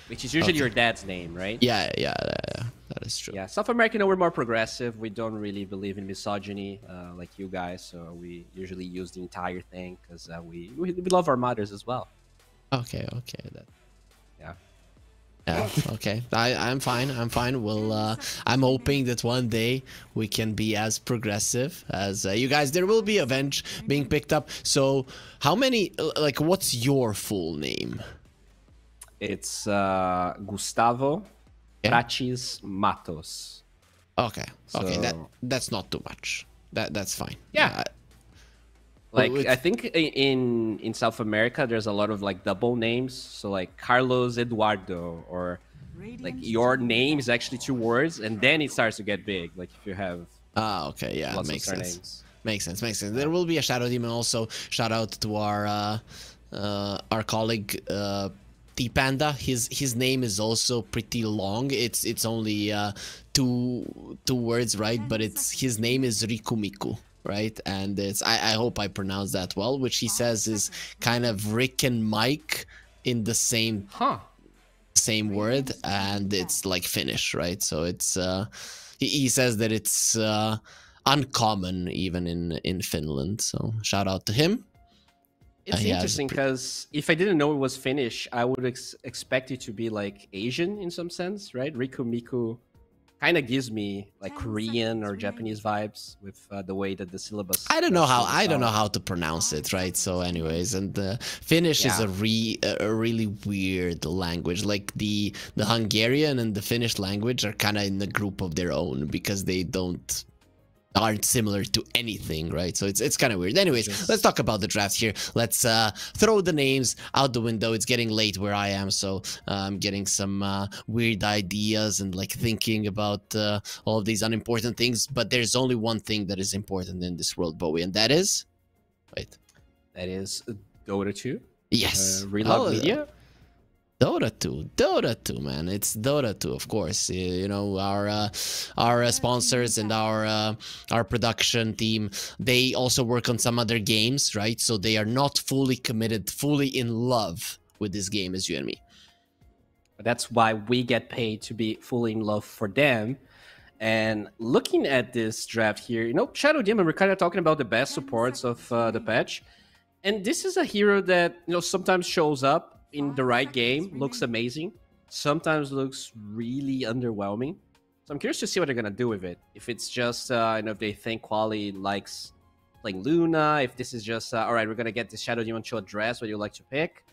Which is usually your dad's name, right? Yeah, that is true. Yeah, South America, we're more progressive. We don't really believe in misogyny like you guys, so we usually use the entire thing because we love our mothers as well. Okay. Yeah. Yeah, okay. I'm fine. Well, I'm hoping that one day we can be as progressive as you guys. There will be a bench being picked up. So how many, like, what's your full name? It's Gustavo Prates Matos. Okay. Okay, that's not too much. That's fine. Yeah. Like, I think in South America, there's a lot of like double names. So like Carlos Eduardo, or like your name is actually 2 words, and then it starts to get big. Like if you have okay, yeah, lots makes of sense. surnames. Makes sense. There will be a Shadow Demon also. Shout out to our colleague T Panda. His name is also pretty long. It's only two words, right? But his name is Rikumiku. Right, and it's I hope I pronounced that well, which he says is kind of Rick and Mike in the same word, and it's like Finnish, right? So it's he says that it's uncommon even in Finland. So shout out to him. It's interesting because if I didn't know it was Finnish, I would expect it to be like Asian in some sense, right? Rikumiku kind of gives me like Korean or Japanese vibes with the way that the syllabus. I don't know how to pronounce it, right? So, anyways, and Finnish is a really weird language. Like the Hungarian and the Finnish language are kind of in a group of their own because they aren't similar to anything, right? So it's kind of weird. Anyways, let's talk about the draft here. Let's throw the names out the window. It's getting late where I am, so I'm getting some weird ideas and like thinking about all of these unimportant things. But there's only one thing that is important in this world, Bowie, and that is that is Dota 2. Yes, Relog Media. Dota 2, man. It's Dota 2, of course. You know, our sponsors and our production team, they also work on some other games, right? So they are not fully committed, fully in love with this game as you and me. But that's why we get paid to be fully in love for them. And looking at this draft here, you know, Shadow Demon, we're kind of talking about the best supports of the patch. And this is a hero that, you know, sometimes shows up in the right game, looks amazing, sometimes looks really underwhelming. So I'm curious to see what they're gonna do with it. If it's just, you know, if they think Quali likes playing Luna, if this is just, all right, we're gonna get this Shadow Demon to address what you like to pick,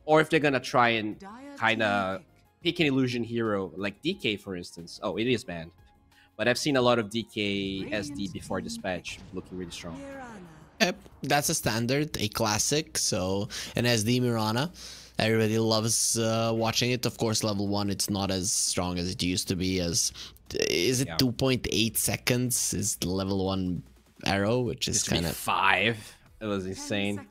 or if they're gonna try and kind of pick an illusion hero like DK, for instance. Oh, it is banned, but I've seen a lot of DK SD before this patch, looking really strong. Yep, that's a standard, a classic. So an SD Mirana. Everybody loves watching it. Of course, level 1, it's not as strong as it used to be. Is it 2.8 seconds is the level 1 arrow, which is kind of 5. It was insane.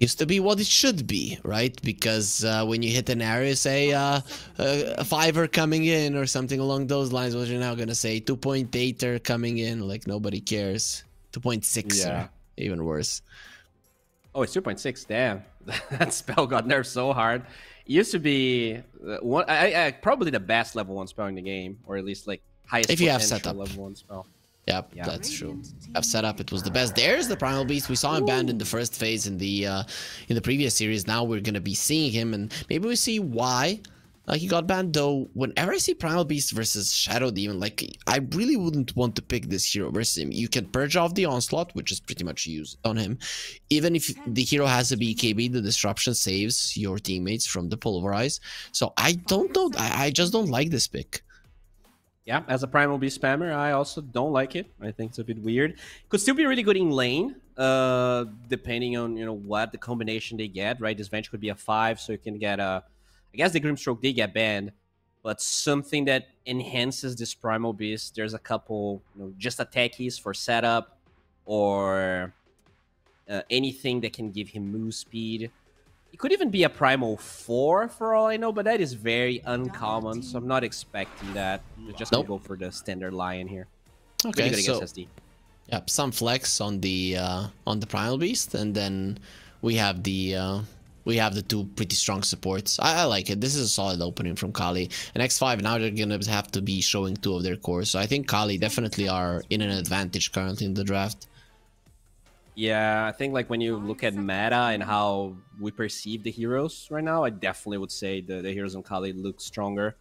Used to be what it should be, right? Because when you hit an arrow, say a 5er coming in or something along those lines, what you're now gonna say 2.8er coming in, like nobody cares. 2.6er, even worse. Oh, it's 2.6. Damn, that spell got nerfed so hard. It used to be probably the best level 1 spell in the game, or at least like highest if you have setup. Level 1 spell. Yep, that's true. I've set up. It was the best. There's the Primal Beast. We saw him banned in the first phase in the previous series. Now we're gonna be seeing him, and maybe we see why Like, he got banned, though. Whenever I see Primal Beast versus Shadow Demon, like, I really wouldn't want to pick this hero versus him. You can purge off the Onslaught, which is pretty much used on him. Even if the hero has a BKB, the Disruption saves your teammates from the Pulverize. So I don't know. I just don't like this pick. Yeah, as a Primal Beast spammer, I also don't like it. I think it's a bit weird. Could still be really good in lane, depending on, you know, what the combination they get, right? This Venge could be a 5, so you can get a... I guess the Grimstroke did get banned, but something that enhances this Primal Beast, there's a couple, you know, just attackies for setup, or anything that can give him move speed. It could even be a Primal 4 for all I know, but that is very uncommon, so I'm not expecting that. We're just gonna go for the standard Lion here. Okay, really good so against SD. Yep, some flex on the Primal Beast, and then we have the two pretty strong supports. I like it. This is a solid opening from Kali. And X5, now they're gonna have to be showing 2 of their cores. So I think Kali definitely are in an advantage currently in the draft. Yeah, I think like when you look at meta and how we perceive the heroes right now, I definitely would say the heroes on Kali look stronger.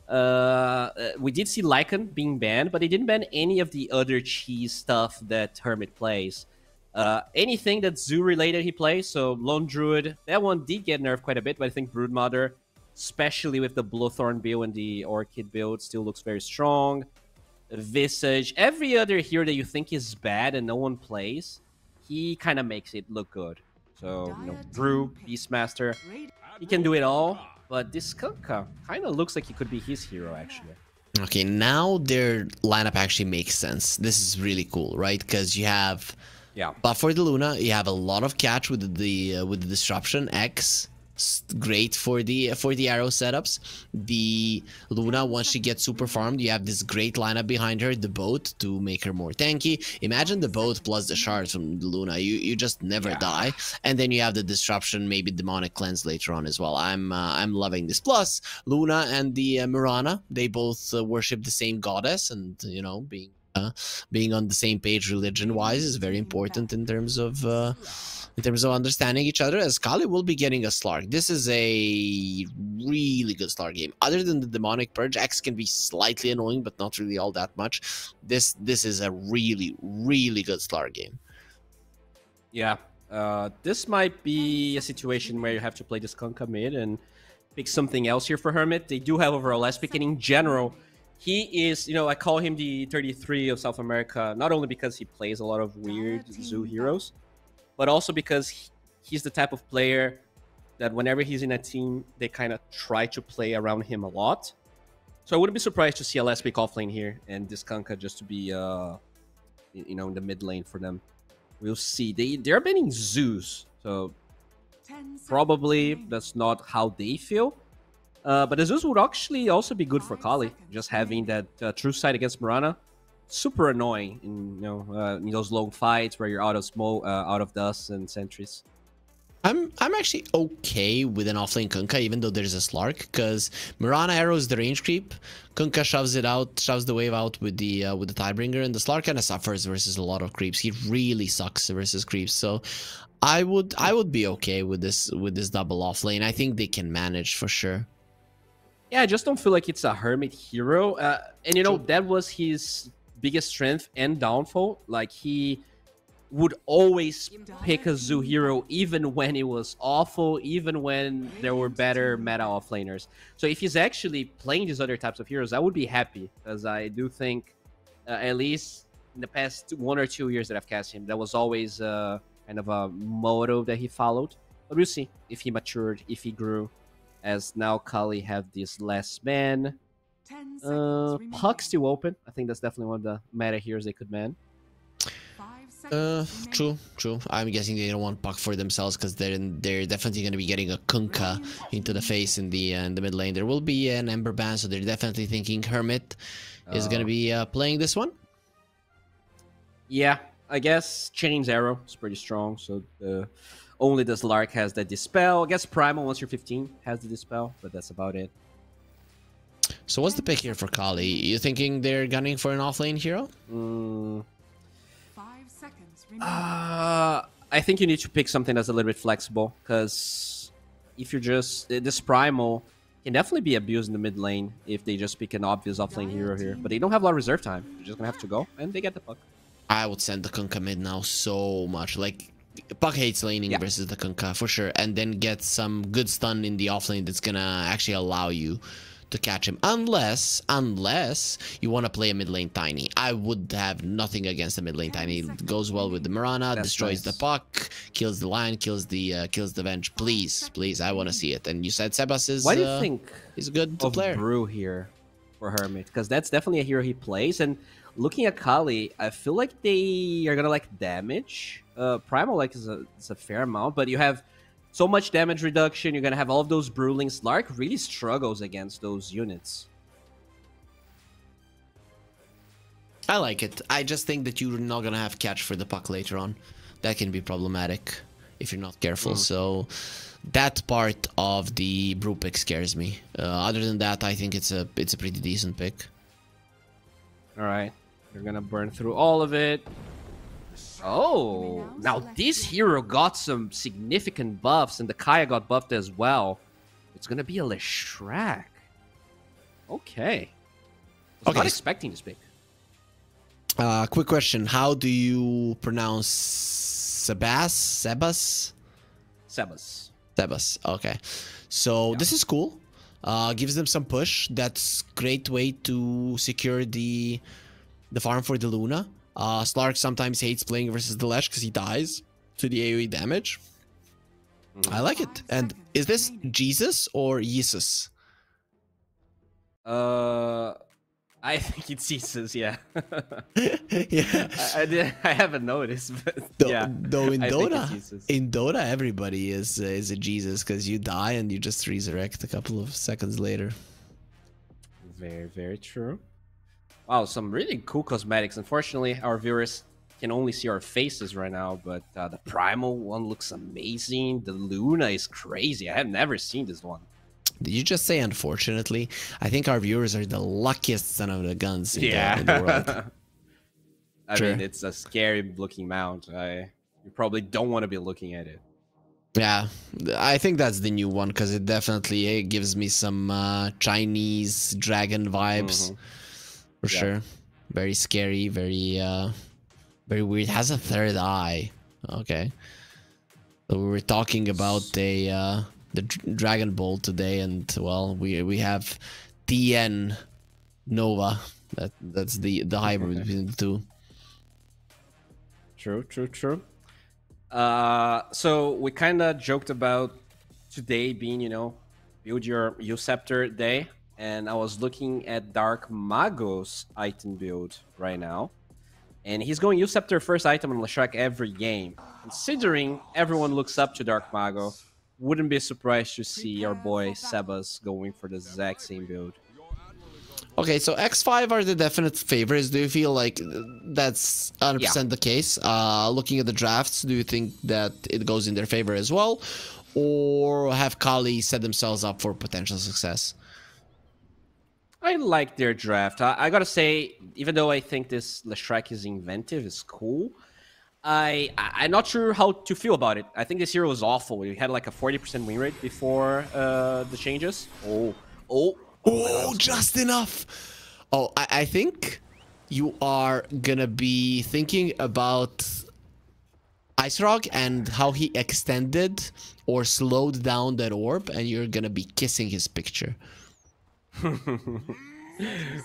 We did see Lycan being banned, but they didn't ban any of the other cheese stuff that Hermit plays. Anything that's zoo related he plays, so Lone Druid, that one did get nerfed quite a bit, but I think Broodmother, especially with the Blowthorn build and the Orchid build, still looks very strong. Visage, every other hero that you think is bad and no one plays, he kind of makes it look good. So, you know, Brew, Beastmaster, he can do it all, but this Kunkka kind of looks like he could be his hero, actually. Okay, now their lineup actually makes sense. This is really cool, right? Because you have... Yeah. But for the Luna, you have a lot of catch with the disruption. X, great for the arrow setups. The Luna, once she gets super farmed, you have this great lineup behind her. The boat to make her more tanky. Imagine the boat plus the shards from the Luna. You just never die. And then you have the disruption, maybe demonic cleanse later on as well. I'm loving this. Plus Luna and the Mirana, they both worship the same goddess, and you know, being on the same page religion-wise is very important in terms of understanding each other, as Kali will be getting a Slark. This is a really good Slark game. Other than the Demonic Purge, X can be slightly annoying, but not really all that much. This is a really, really good Slark game. Yeah, this might be a situation where you have to play this Kunkka mid and pick something else here for Hermit. They do have overall less pick, and in general, he is, you know, I call him the 33 of South America, not only because he plays a lot of weird zoo heroes, but also because he's the type of player that whenever he's in a team, they kind of try to play around him a lot. So I wouldn't be surprised to see a last pick off lane here, and this Kunkka just to be, you know, in the mid lane for them. We'll see. They're banning zoos, so probably that's not how they feel. But the Zeus would actually also be good for Kali, just having that true sight against Mirana. Super annoying in those long fights where you're out of smoke, out of dust and sentries. I'm actually okay with an offlane Kunkka, even though there's a Slark, because Mirana arrows the range creep. Kunkka shoves the wave out with the Tidebringer, and the Slark kind of suffers versus a lot of creeps. He really sucks versus creeps, so I would be okay with this double offlane. I think they can manage for sure. Yeah, I just don't feel like it's a Hermit hero. And, you know, that was his biggest strength and downfall. Like, he would always pick a zoo hero, even when it was awful, even when there were better meta offlaners. So if he's actually playing these other types of heroes, I would be happy, because I do think, at least in the past 1 or 2 years that I've cast him, that was always kind of a motto that he followed. But we'll see if he matured, if he grew. As now Kali have this last ban. Puck still open. I think that's definitely one of the meta heroes they could ban. True. I'm guessing they don't want Puck for themselves, because they're definitely going to be getting a Kunkka into the face in the mid lane. There will be an Ember ban, so they're definitely thinking Hermit is going to be playing this one. Yeah, I guess Chain's Arrow is pretty strong, so only the Slark has the Dispel. I guess Primal, once you're 15, has the Dispel, but that's about it. So what's the pick here for Kali? You thinking they're gunning for an offlane hero? 5 seconds remaining. I think you need to pick something that's a little bit flexible, because if you're just... This Primal, can definitely be abused in the mid lane if they just pick an obvious offlane hero here. But they don't have a lot of reserve time. They're just gonna have to go, and they get the puck. I would send the Kunkka mid now so much. Like, Puck hates laning versus the Kunkka for sure, and then get some good stun in the offlane that's gonna actually allow you to catch him. Unless you want to play a mid lane Tiny. I would have nothing against the mid lane Tiny. It goes well with the Mirana, destroys the puck, kills the line, kills the Venge. Please, I want to see it. And you said Sebas is. Why do you think he's a good player? Brew here for Hermit, because that's definitely a hero he plays. And looking at Kali, I feel like they are gonna like damage. Primal like is a fair amount, but you have so much damage reduction. You're gonna have all of those Brewlings. Lark really struggles against those units. I like it. I just think that you're not gonna have catch for the puck later on. That can be problematic if you're not careful. So that part of the brew pick scares me. Other than that, I think it's a pretty decent pick. All right, you're gonna burn through all of it. Oh, now this hero got some significant buffs, and the Kaya got buffed as well. It's gonna be a Leshrac. Okay. I was not expecting this pick. Quick question: how do you pronounce Sebas? Okay. So this is cool. Gives them some push. That's great way to secure the farm for the Luna. Slark sometimes hates playing versus the Lesh because he dies to the AoE damage. I like it. And is this Jesus or Jesus? I think it's Jesus, yeah. Yeah. I haven't noticed, but yeah. Though in Dota, everybody is a Jesus because you die and you just resurrect a couple of seconds later. Very, very true. Wow, some really cool cosmetics. Unfortunately, our viewers can only see our faces right now, but the Primal one looks amazing. The Luna is crazy. I have never seen this one. Did you just say unfortunately? I think our viewers are the luckiest son of the guns in the world. I mean, it's a scary looking mount. You probably don't want to be looking at it. Yeah, I think that's the new one because it definitely gives me some Chinese dragon vibes. For sure. Very scary, very weird. Has a third eye. Okay. So we were talking about the Dragon Ball today, and well, we have TN Nova. That's the hybrid between the two. True. So we kind of joked about today being, build your Scepter day. And I was looking at Dark Mago's item build right now. And he's going Scepter first item on Leshrac every game. Considering everyone looks up to Dark Mago, wouldn't be surprised to see our boy Sebas going for the exact same build. Okay, so X5 are the definite favorites. Do you feel like that's 100% the case? Looking at the drafts, do you think that it goes in their favor as well? Or have Kali set themselves up for potential success? I like their draft. I gotta say, even though I think this Leshrac is inventive, is cool, I'm not sure how to feel about it. I think this hero was awful. We had like a 40% win rate before the changes. Oh, just enough. Oh, I think you are gonna be thinking about Ice Rock and how he extended or slowed down that orb, and you're gonna be kissing his picture.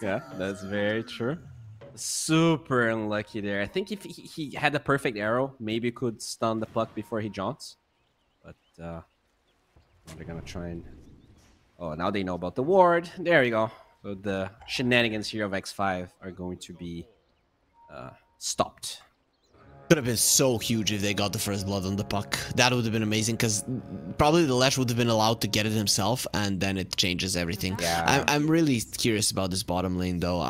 Yeah, that's very true. Super unlucky there. I think if he had a perfect arrow, maybe could stun the puck before he jaunts. But they're gonna try and... Oh, now they know about the ward. There you go. So the shenanigans here of X5 are going to be stopped. Could have been so huge if they got the first blood on the puck. That would have been amazing because probably the Lesh would have been allowed to get it himself, and then it changes everything. Yeah. I'm really curious about this bottom lane though.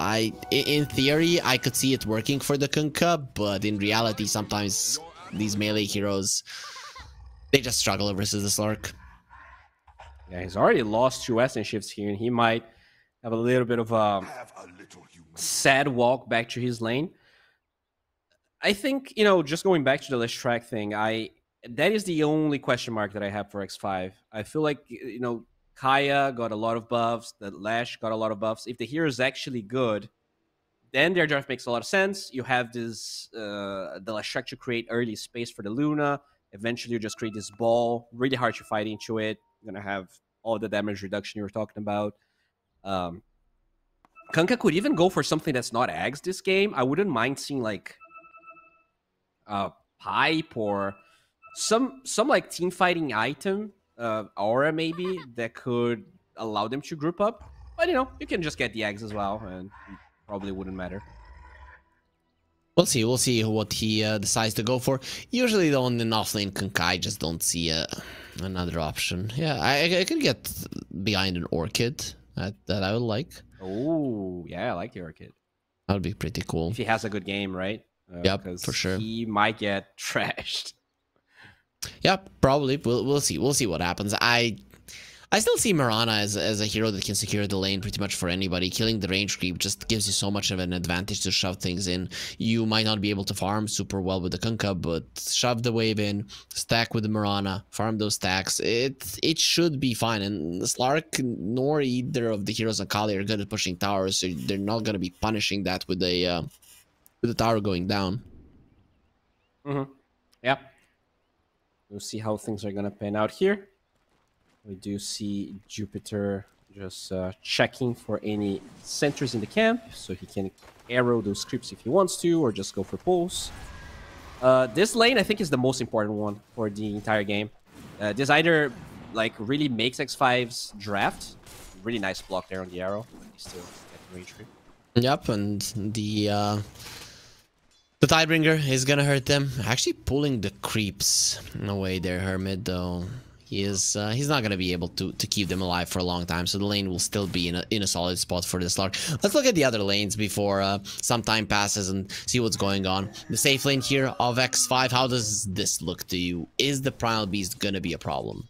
In theory, I could see it working for the Kunkka, but in reality, sometimes these melee heroes, they just struggle versus the Slark. Yeah, he's already lost 2 Essence shifts here, and he might have a little bit of a sad walk back to his lane. I think, just going back to the Leshrac thing, that is the only question mark that I have for X5. I feel like, Kaya got a lot of buffs. The Lash got a lot of buffs. If the hero is actually good, then their draft makes a lot of sense. You have this the Lashak to create early space for the Luna. Eventually, you just create this ball. Really hard to fight into it. You're gonna have all the damage reduction you were talking about. Kunkka could even go for something that's not Ags this game. I wouldn't mind seeing like a pipe or some like team fighting item, aura maybe, that could allow them to group up. But you know, you can just get the eggs as well, and it probably wouldn't matter. We'll see. We'll see what he decides to go for. Usually, on the offlane Kunkka, I just don't see another option. Yeah, I could get behind an Orchid that I would like. Oh, yeah, I like the Orchid. That would be pretty cool. If he has a good game, right? Yep, for sure. He might get trashed. Yeah, probably. We'll see. We'll see what happens. I still see Mirana as a hero that can secure the lane pretty much for anybody. Killing the range creep just gives you so much of an advantage to shove things in. You might not be able to farm super well with the Kunkka, but shove the wave in, stack with the Mirana, farm those stacks. It should be fine. And Slark nor either of the heroes on Kali are good at pushing towers, so they're not going to be punishing that with the tower going down. Yeah. We'll see how things are going to pan out here. We do see Jupiter just checking for any centers in the camp, so he can arrow those creeps if he wants to, or just go for pulls. This lane, I think, is the most important one for the entire game. This either like really makes X5's draft. Really nice block there on the arrow. He's still at range creep. Yep, and the Tidebringer is gonna hurt them. Actually pulling the creeps away there, Hermit, though. He's not going to be able to keep them alive for a long time, so the lane will still be in a solid spot for this Lark. Let's look at the other lanes before some time passes and see what's going on. The safe lane here of X5, how does this look to you? Is the Primal Beast going to be a problem?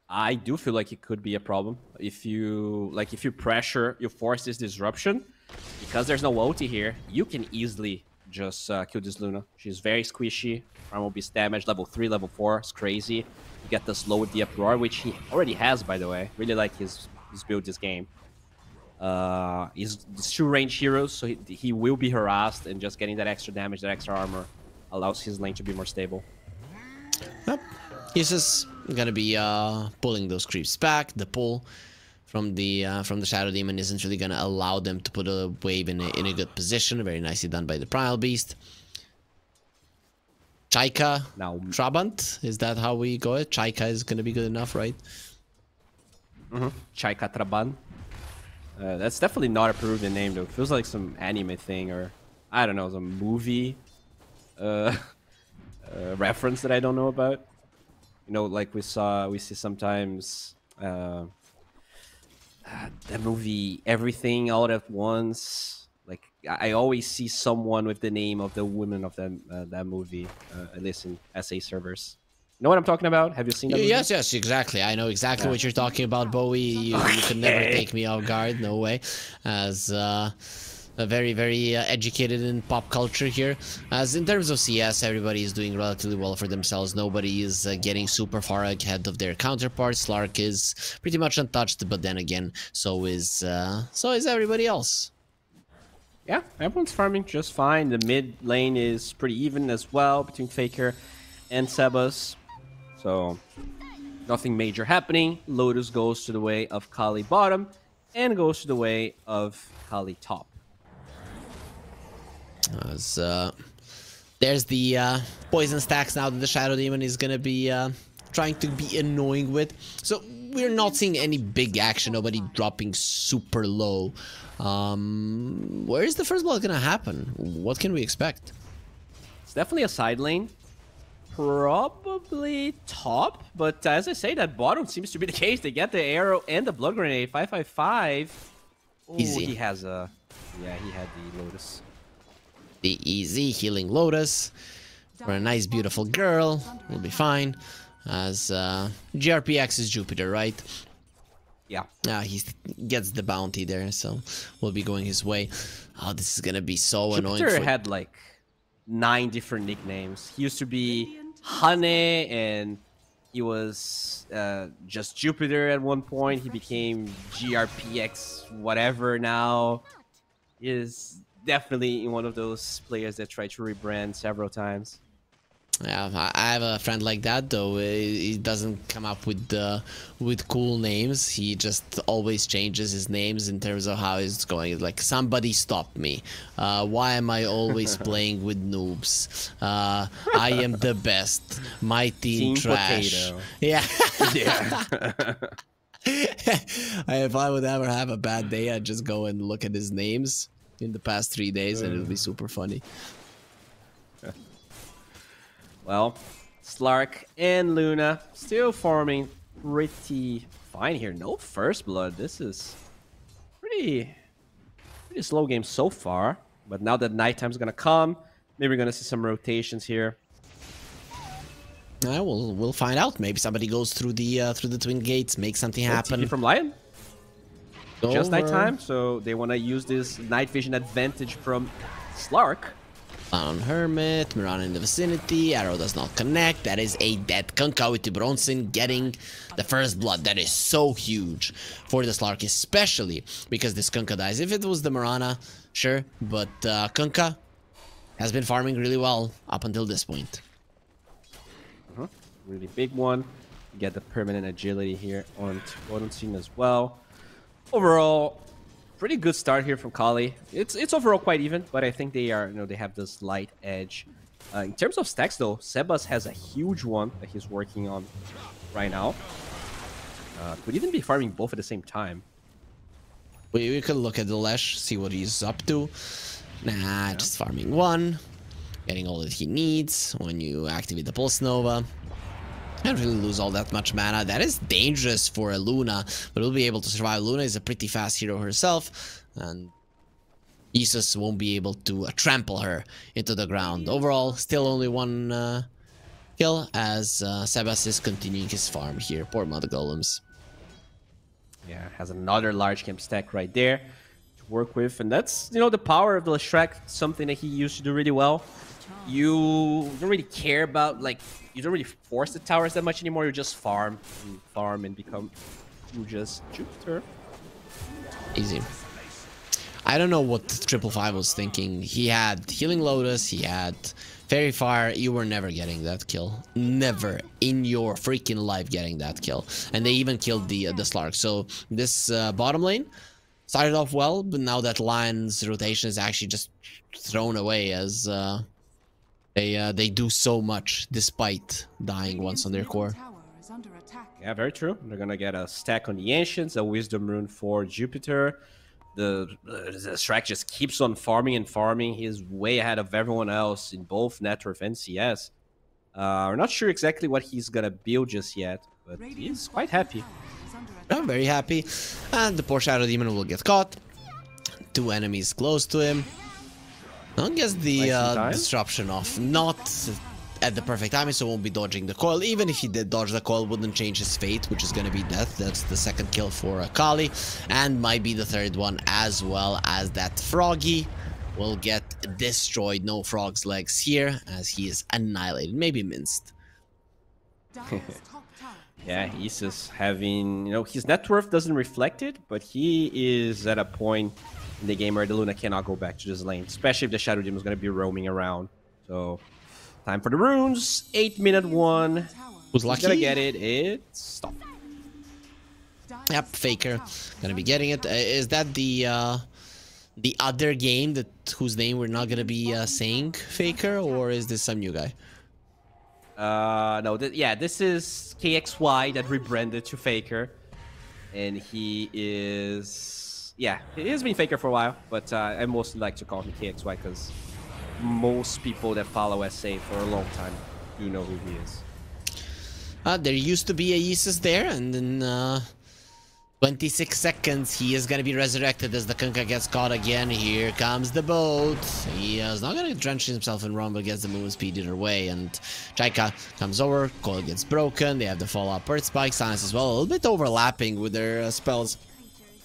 I do feel like it could be a problem. If you pressure, you force this disruption, because there's no ulti here, you can easily just kill this Luna. She's very squishy. Primal Beast damage, level 3, level 4. It's crazy. You get the slow with the Uproar, which he already has, by the way. Really like his build this game. He's 2 range heroes, so he will be harassed, and just getting that extra damage, that extra armor, allows his lane to be more stable. Yep. He's just gonna be pulling those creeps back. The pull from the Shadow Demon isn't really gonna allow them to put a wave in a good position. Very nicely done by the Primal Beast. Chaika now Trabant, is that how we go? Chaika is gonna be good enough, right? Chaika Trabant. That's definitely not a Peruvian name though. It feels like some anime thing, or I don't know, some movie reference that I don't know about. You know, like we see sometimes that movie Everything All at Once. Like I always see someone with the name of the woman of that movie, at least in SA servers. You know what I'm talking about? Have you seen that movie? Yes, exactly. I know exactly what you're talking about, Bowie. You could never take me off guard. No way. As very, very educated in pop culture here. As in terms of CS, everybody is doing relatively well for themselves. Nobody is getting super far ahead of their counterparts. Slark is pretty much untouched, but then again, so is everybody else. Yeah, everyone's farming just fine. The mid lane is pretty even as well between Faker and Sebas. So nothing major happening. Lotus goes to the way of Kali bottom and goes to the way of Kali top. There's the poison stacks now that the Shadow Demon is gonna be trying to be annoying with. So we're not seeing any big action, nobody dropping super low. Where is the first blood gonna happen? What can we expect? It's definitely a side lane. Probably top, but as I say, that bottom seems to be the case. They get the arrow and the blood grenade. 555. Ooh, easy. He has a... Yeah, he had the Lotus. The easy healing Lotus for a nice beautiful girl. We'll be fine. As GRPX is Jupiter, right? Yeah. He gets the bounty there, so we'll be going his way. Oh, this is gonna be so annoying. Jupiter had like 9 different nicknames. He used to be Hane and He was just Jupiter at one point. He became GRPX whatever now. He is definitely one of those players that try to rebrand several times. Yeah, I have a friend like that though. He doesn't come up with cool names. He just always changes his names in terms of how it's going. It's like, somebody stop me. Why am I always playing with noobs? I am the best. My team trash. Potato. Yeah. Yeah. If I would ever have a bad day, I'd just go and look at his names in the past 3 days, and it'll be super funny. Well, Slark and Luna still farming pretty fine here. No first blood. This is pretty slow game so far. But now that nighttime's gonna come, maybe we're gonna see some rotations here. We'll find out. Maybe somebody goes through the twin gates, make something happen. TP from Lion. Just Over. nighttime, so they want to use this night vision advantage from Slark. On Hermit, Mirana in the vicinity, arrow does not connect. That is a dead Kunkka with Bronson getting the first blood. That is so huge for the Slark, especially because this Kunkka dies. If it was the Mirana, sure, but Kunkka has been farming really well up until this point. Really big one. You get the permanent agility here on Scene as well. Overall, pretty good start here from Kali. It's overall quite even, but I think they are, they have this light edge. In terms of stacks though, Sebas has a huge one that he's working on right now. Could even be farming both at the same time. We could look at the Lesh, see what he's up to. Nah, just farming one, getting all that he needs. When you activate the Pulse Nova, can't really lose all that much mana. That is dangerous for a Luna, but we'll be able to survive. Luna is a pretty fast hero herself, and Isus won't be able to trample her into the ground. Overall, still only one kill as Sebas is continuing his farm here. Poor Mother Golems. Yeah, has another large camp stack right there to work with, and that's, the power of the Shrek, something that he used to do really well. You don't really care about, you don't really force the towers that much anymore. You just farm and become just Jupiter. Easy. I don't know what 555 was thinking. He had Healing Lotus, he had Fairy Fire. You were never getting that kill. Never in your freaking life getting that kill. And they even killed the Slark. So this bottom lane started off well, but now that Lion's rotation is actually just thrown away as they do so much despite dying once on their core. Yeah, very true. They're gonna get a stack on the Ancients, a Wisdom Rune for Jupiter. The Shrek just keeps on farming and farming. He's way ahead of everyone else in both Networth and CS. We're not sure exactly what he's gonna build just yet, but he's quite happy. I'm very happy. And the poor Shadow Demon will get caught. 2 enemies close to him. Now gets the disruption off. Not at the perfect timing, so won't be dodging the coil. Even if he did dodge the coil, wouldn't change his fate, which is going to be death. That's the second kill for Kali, and might be the third one, as well as that Froggy will get destroyed. No Frog's legs here, as he is annihilated, maybe minced. Yeah, he's just having, his net worth doesn't reflect it, but he is at a point in the game where the Luna cannot go back to this lane, especially if the Shadow Demon is going to be roaming around. So, time for the runes. 8-minute one. Who's lucky? Gonna get it. It's stop. Yep, Faker gonna be getting it. Is that the other game that whose name we're not gonna be saying, Faker, or is this some new guy? No. This is KXY that rebranded to Faker, and he is. Yeah, he has been Faker for a while, but I mostly like to call him KXY because most people that follow SA for a long time do know who he is. There used to be a Isus there, and in 26 seconds he is going to be resurrected as the Kunkka gets caught again. Here comes the boat. He is not going to drench himself in Rumble, gets the movement speed either way, and Chaika comes over, coil gets broken, they have the fallout Earth Spike, Silence as well, a little bit overlapping with their spells.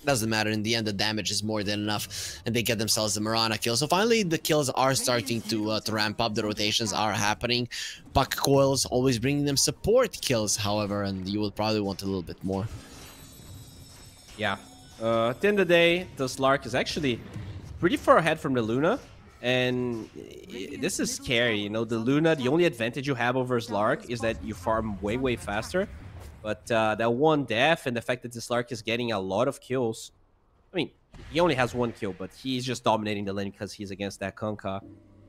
Doesn't matter. In the end, the damage is more than enough, and they get themselves the Mirana kill. So finally, the kills are starting to ramp up. The rotations are happening. Puck coils always bringing them support kills, however, and you will probably want a little bit more. Yeah. At the end of the day, the Slark is actually pretty far ahead from the Luna. And this is scary, you know, the Luna, the only advantage you have over Slark is that you farm way, way faster. But that one death and the fact that the Slark is getting a lot of kills. I mean, he only has one kill, but he's just dominating the lane because he's against that Kunkka.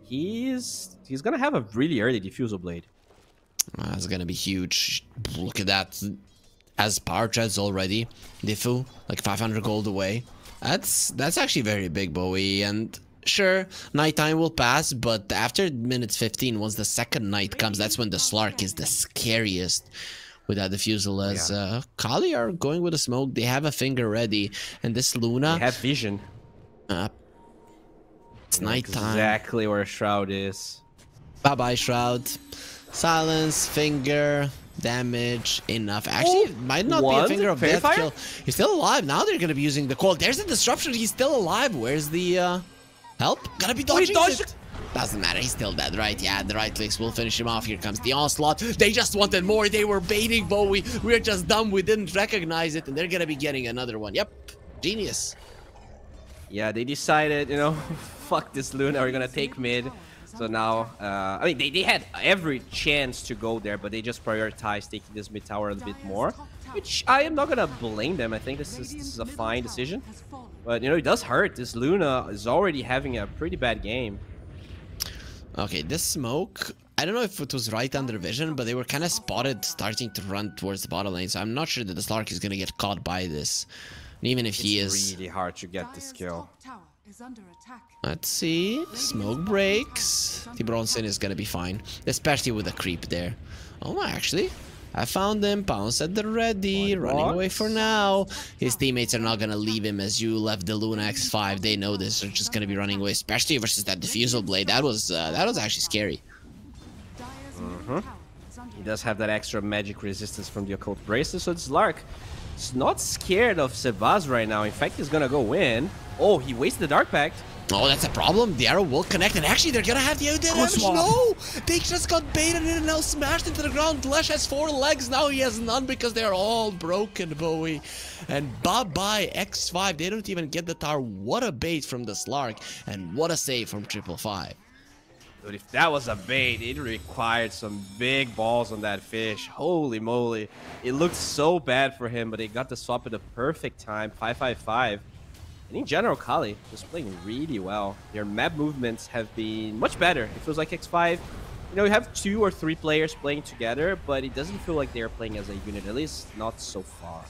He's going to have a really early Diffusal Blade. That's going to be huge. Look at that. Has power treads already. Diffu, like 500 gold away. That's actually very big, Bowie. And sure, nighttime will pass, but after minutes 15, once the second night comes, that's when the Slark is the scariest. With that Diffusal, as Kali are going with a smoke. They have a finger ready, and this Luna... They have vision. It's nighttime. Exactly where Shroud is. Bye-bye, Shroud. Silence, finger, damage, enough. Actually, it might not be a finger of death kill. He's still alive. Now they're going to be using the call. There's a disruption. He's still alive. Where's the help? Gotta be dodging it. Doesn't matter, he's still dead, right? Yeah, the right clicks will finish him off. Here comes the onslaught. They just wanted more. They were baiting Bowie. We're just dumb. We didn't recognize it, and they're gonna be getting another one. Yep, genius. Yeah, they decided, you know, fuck this Luna. We're gonna take mid. So now, I mean, they had every chance to go there, but they just prioritized taking this mid tower a little bit more, which I am not gonna blame them. I think this is a fine decision. But, you know, it does hurt. This Luna is already having a pretty bad game. Okay, this smoke, I don't know if it was right under vision, but they were kind of spotted starting to run towards the bottom lane, so I'm not sure that the Slark is going to get caught by this. And even if he is... It's really hard to get this kill. Let's see. Smoke breaks. The Bronson is going to be fine, especially with the creep there. Oh my, actually... I found him, Pounce at the ready, running away for now. His teammates are not gonna leave him as you left the Luna X5. They know this, they're just gonna be running away, especially versus that Diffusal Blade. That was actually scary. He does have that extra magic resistance from the Occult Bracelet, so Slark is not scared of Sebaz right now. In fact, he's gonna go win. Oh, he wasted the Dark Pact. Oh, that's a problem. The arrow will connect, and actually they're gonna have the damage. No! They just got baited in and now smashed into the ground. Lesh has 4 legs, now he has none because they're all broken, Bowie. And bye-bye, X5. They don't even get the tower. What a bait from the Slark, and what a save from 555. Dude, if that was a bait, it required some big balls on that fish. Holy moly. It looked so bad for him, but they got the swap at the perfect time. 555. And in general, Kali is playing really well. Their map movements have been much better. It feels like X5, you know, you have 2 or 3 players playing together, but it doesn't feel like they're playing as a unit, at least not so far.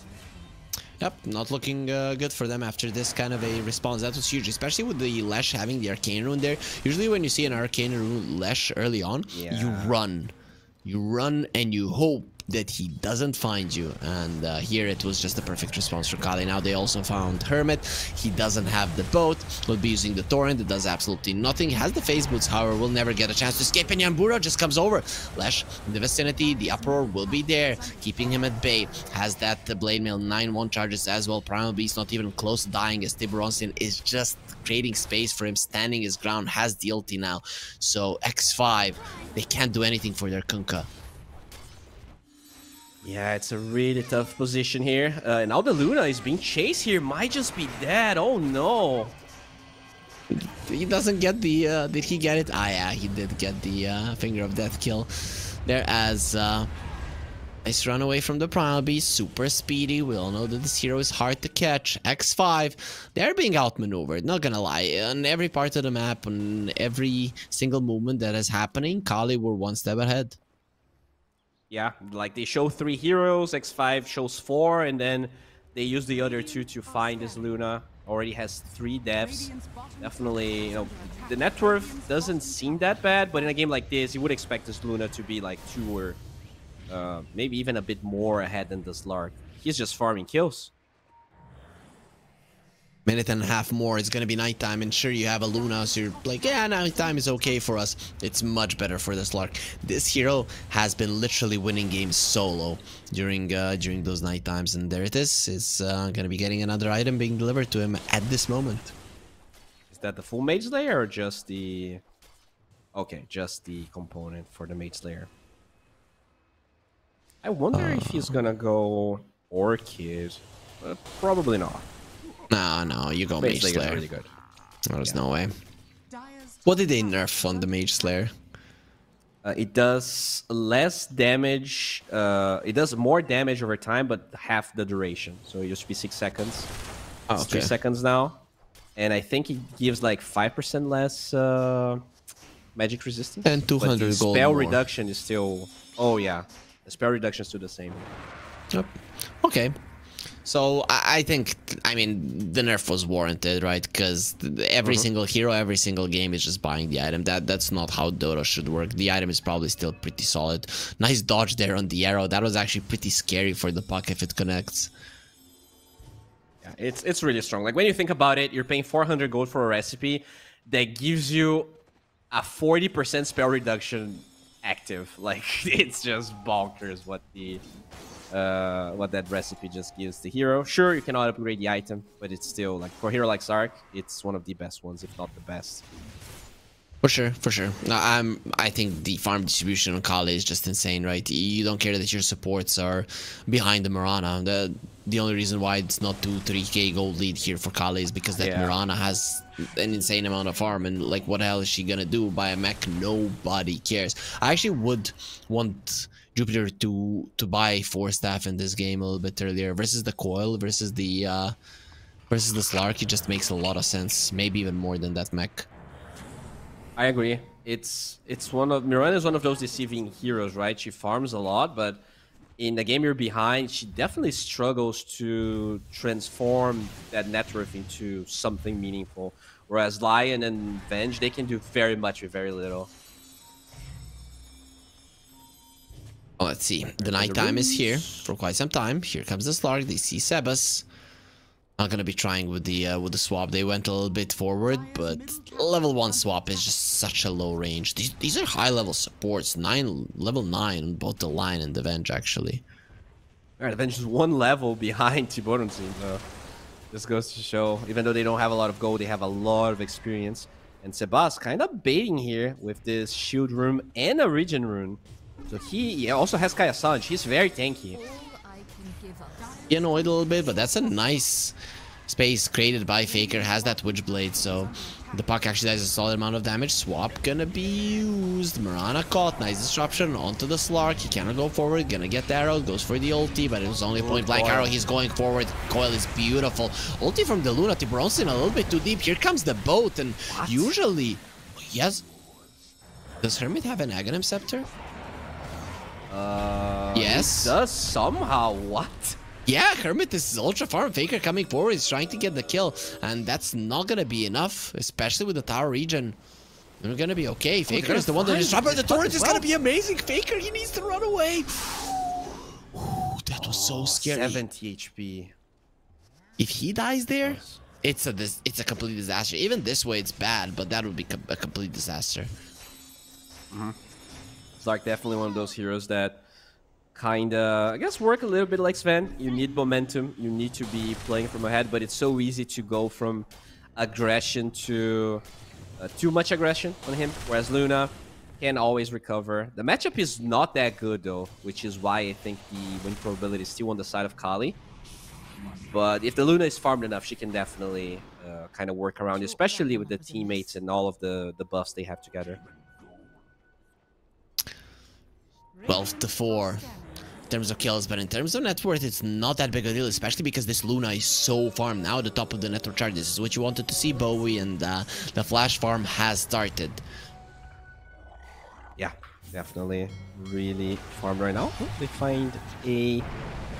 Yep, not looking good for them after this kind of a response. That was huge, especially with the Lesh having the Arcane Rune there. Usually when you see an Arcane Rune Lesh early on, you run. You run and you hope that he doesn't find you, and here it was just the perfect response for Kali. Now they also found Hermit. He doesn't have the boat, will be using the torrent. It does absolutely nothing. He has the phase boots, however, will never get a chance to escape, and Yambura just comes over. Lesh in the vicinity, the uproar will be there, keeping him at bay. Has that blade mail, 9-1 charges as well. Primal Beast not even close to dying, as Tiburonsin is just creating space for him, standing his ground, has the ulti now. So X5, they can't do anything for their Kunkka. Yeah, it's a really tough position here. Now the Luna is being chased here. Might just be dead. Oh no. He doesn't get the... did he get it? Ah, yeah, he did get the Finger of Death kill. There as... nice run away from the Primal Beast. Super speedy. We all know that this hero is hard to catch. X5, they're being outmaneuvered. Not gonna lie. On every part of the map, on every single movement that is happening, Kali were one step ahead. Yeah, like they show 3 heroes, X5 shows 4, and then they use the other 2 to find this Luna. Already has 3 deaths. Definitely, you know, the net worth doesn't seem that bad, but in a game like this, you would expect this Luna to be like 2 or maybe even a bit more ahead than the Slark. He's just farming kills. minute and a half more, it's gonna be nighttime, and sure, you have a Luna, so you're like, yeah, nighttime is okay for us. It's much better for the Slark. This hero has been literally winning games solo during those night times, and there it is. It's gonna be getting another item being delivered to him at this moment. Is that the full Mage Slayer or just the... Okay, just the component for the Mage Slayer. I wonder if he's gonna go Orchid. Probably not. No, you go Mage Slayer. Really good. There's no way. What did they nerf on the Mage Slayer? It does less damage. It does more damage over time, but half the duration. So it used to be 6 seconds. It's 3 seconds now. And I think it gives like 5% less magic resistance. And 200 but the gold spell more. reduction is still... Oh yeah, the spell reduction is still the same. Yep. Okay. So I think, I mean, the nerf was warranted, right? Because every single hero, every single game is just buying the item. That's not how Dota should work. The item is probably still pretty solid. Nice dodge there on the arrow. That was actually pretty scary for the puck if it connects. Yeah, it's really strong. Like when you think about it, you're paying 400 gold for a recipe that gives you a 40% spell reduction active. Like it's just bonkers what the what that recipe just gives the hero. Sure, you cannot upgrade the item, but it's still like for a hero like Sark, it's one of the best ones, if not the best. For sure, for sure. I think the farm distribution on Kale is just insane, right? You don't care that your supports are behind the Mirana. The only reason why it's not 2-3k gold lead here for Kale is because that Mirana has an insane amount of farm, and like what the hell is she gonna do? Buy a mech? Nobody cares. I actually would want Jupiter to buy 4 staff in this game a little bit earlier versus the coil versus the Slark. It just makes a lot of sense, maybe even more than that mech. I agree. It's one of Mirana is one of those deceiving heroes, right? She farms a lot, but in the game you're behind, she definitely struggles to transform that net worth into something meaningful. Whereas Lion and Venge, they can do very much with very little. Well, let's see. The nighttime is here for quite some time. Here comes the Slark. They see Sebas. Not gonna be trying with the swap. They went a little bit forward, but level 1 swap is just such a low range. These are high level supports. Level 9 on both the Lion and the Venge actually. Alright, the Venge is 1 level behind Tiboron team, so this goes to show, even though they don't have a lot of gold, they have a lot of experience. And Sebas kind of baiting here with this shield room and a regen rune. So he also has Kaya Sanj. He's very tanky. He annoyed a little bit, but that's a nice space created by Faker. Has that Witchblade, so the puck actually does a solid amount of damage. Swap gonna be used. Mirana caught. Nice disruption onto the Slark. He cannot go forward. Gonna get the arrow. Goes for the ulti, but it was only a point blank arrow. He's going forward. Coil is beautiful. Ulti from the Luna. Tiburonsin a little bit too deep. Here comes the boat, and usually, yes. Does Hermit have an Aghanim Scepter? Yes. He does somehow. What? Yeah, Hermit is ultra farm. Faker coming forward. He's trying to get the kill, and that's not gonna be enough, especially with the tower region. We're gonna be okay. Faker is the one that disrupted the turret. Is gonna be amazing. Faker, he needs to run away. Ooh, that was so scary. 70 HP. If he dies there, it's a complete disaster. Even this way, it's bad, but that would be a complete disaster. Slark definitely one of those heroes that kinda, I guess, work a little bit like Sven. You need momentum. You need to be playing from ahead, but it's so easy to go from aggression to too much aggression on him, whereas Luna can always recover. The matchup is not that good, though, which is why I think the win probability is still on the side of Kali. But if the Luna is farmed enough, she can definitely kind of work around, especially with the teammates and all of the buffs they have together. 12-4 in terms of kills, but in terms of net worth, it's not that big a deal, especially because this Luna is so farmed now at the top of the network chart. This is what you wanted to see, Bowie, and the flash farm has started. Yeah, definitely really farmed right now. Oh, they find a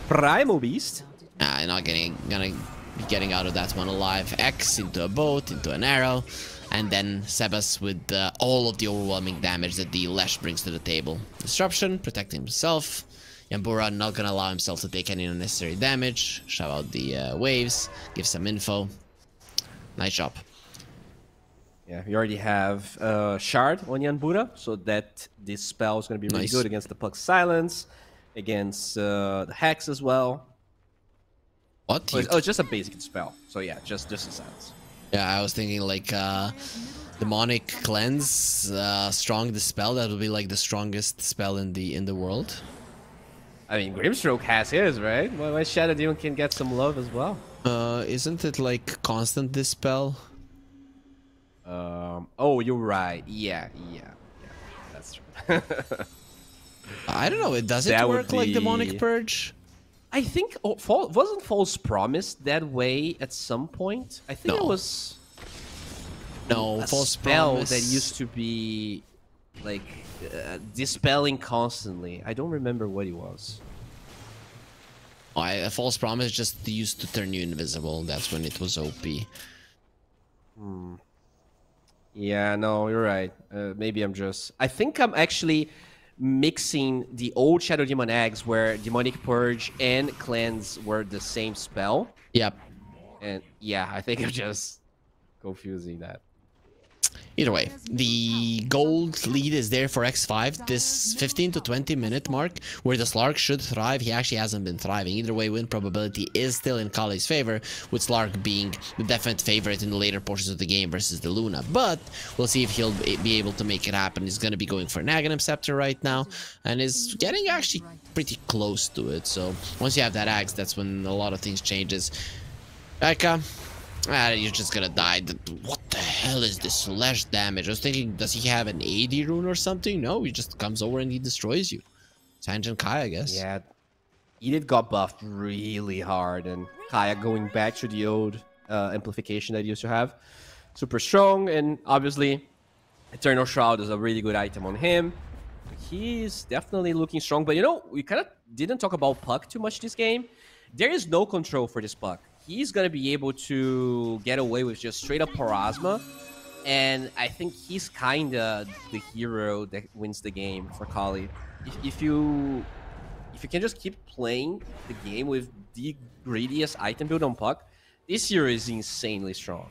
Primal Beast. Not gonna be getting out of that one alive. X into a boat, into an arrow. And then Sebas with all of the overwhelming damage that the Lash brings to the table. Disruption, protecting himself. Yambura not gonna allow himself to take any unnecessary damage. Shove out the waves, give some info. Nice job. Yeah, we already have Shard on Yanbura, so that this spell is going to be really good against the Puck Silence, against the Hex as well. What? Oh, it's just a basic spell. So yeah, just a silence. Yeah, I was thinking like demonic cleanse, strong dispel. That would be like the strongest spell in the world. I mean, Grimstroke has his, right? Why Shadow Demon can get some love as well? Isn't it like constant dispel? Oh, you're right. Yeah, that's true. I don't know. Does it work like demonic purge? I think wasn't False Promise that way at some point. I think it was a False Promise that used to be like dispelling constantly. I don't remember what it was. A False Promise just used to turn you invisible. That's when it was OP. Yeah, no, you're right. Maybe I think I'm actually mixing the old Shadow Demon eggs where Demonic Purge and Cleanse were the same spell. Yep. And yeah, I think I'm just confusing that. Either way, the gold lead is there for X5. This 15 to 20 minute mark where the Slark should thrive. He actually hasn't been thriving. Either way, win probability is still in Kali's favor, with Slark being the definite favorite in the later portions of the game versus the Luna. But we'll see if he'll be able to make it happen. He's going to be going for an Aghanim Scepter right now and is getting actually pretty close to it. So once you have that Axe, that's when a lot of things changes. Like, you're just gonna die. What the hell is this slash damage? I was thinking, does he have an AD rune or something? No, he just comes over and he destroys you. Sanjin Kai, I guess. Yeah, Edith got buffed really hard, and Kaya going back to the old amplification that he used to have. Super strong, and obviously, Eternal Shroud is a really good item on him. He's definitely looking strong, but you know, we kind of didn't talk about Puck too much this game. There is no control for this Puck. He's going to be able to get away with just straight up Parasma. And I think he's kind of the hero that wins the game for Kali. If you can just keep playing the game with the greediest item build on Puck, this hero is insanely strong.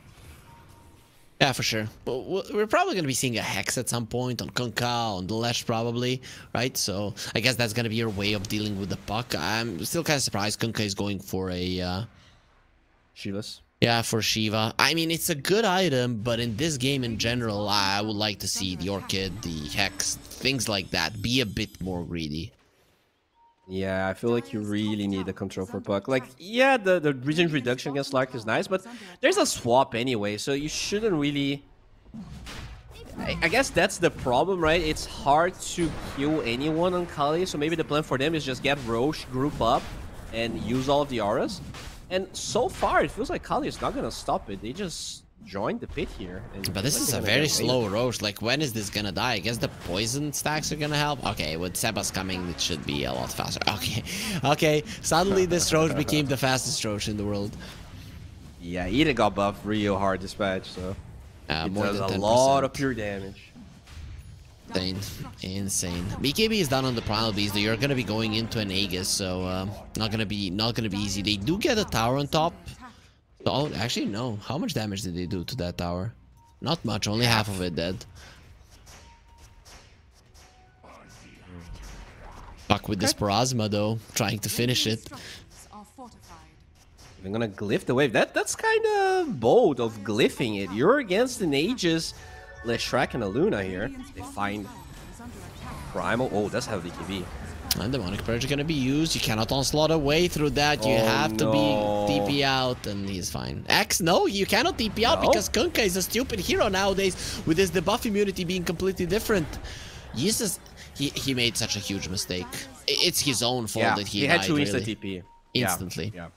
Yeah, for sure. But we're probably going to be seeing a Hex at some point on Kunkka, on the Lesh probably, right? So I guess that's going to be your way of dealing with the Puck. I'm still kind of surprised Kunkka is going for a... Shiva's. Yeah, for Shiva. I mean, it's a good item, but in this game in general, I would like to see the Orchid, the Hex, things like that. Be a bit more greedy. Yeah, I feel like you really need the control for Puck. Like, yeah, the regen reduction against Lark is nice, but there's a swap anyway, so you shouldn't really... I guess that's the problem, right? It's hard to kill anyone on Kali, so maybe the plan for them is just get Roche, group up, and use all of the auras. And so far, it feels like Kali is not going to stop it. They just joined the pit here. But this is a very slow Roche. Like, when is this going to die? I guess the poison stacks are going to help. Okay, with Sebas coming, it should be a lot faster. Okay. Suddenly, this Roche became the fastest Roche in the world. Yeah, Eden got buffed real hard this patch, so it more does than 10%. A lot of pure damage. Insane. BKB is done on the Primal Beast. You're gonna be going into an Aegis, so not gonna be easy. They do get a tower on top. Oh, actually no. How much damage did they do to that tower? Not much. Only half of it dead. Fuck with this Parasma though, trying to finish it. I'm gonna glyph the wave. That's kind of bold of glyphing it. You're against an Aegis. Leshrac and a Luna here. They find Primal. Oh, that's heavy DKB. And Demonic Purge is going to be used. You cannot onslaught away through that. You have to be TP out, and he's fine. X, no, you cannot TP out because Kunkka is a stupid hero nowadays with his debuff immunity being completely different. Jesus, he made such a huge mistake. It's his own fault that he had died, to really. insta TP. Instantly. Yeah.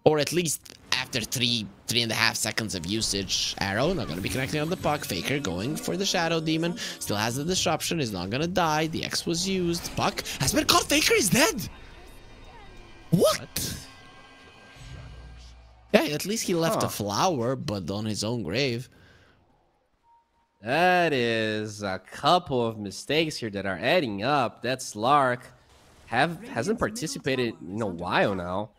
Or at least after 3.5 seconds of usage. Arrow not going to be connecting on the Puck. Faker going for the Shadow Demon. Still has the disruption. Is not going to die. The X was used. Puck has been caught. Faker is dead. What? Yeah, at least he left a flower, but on his own grave. That is a couple of mistakes here that are adding up. That's Lark. Hasn't participated in a while now.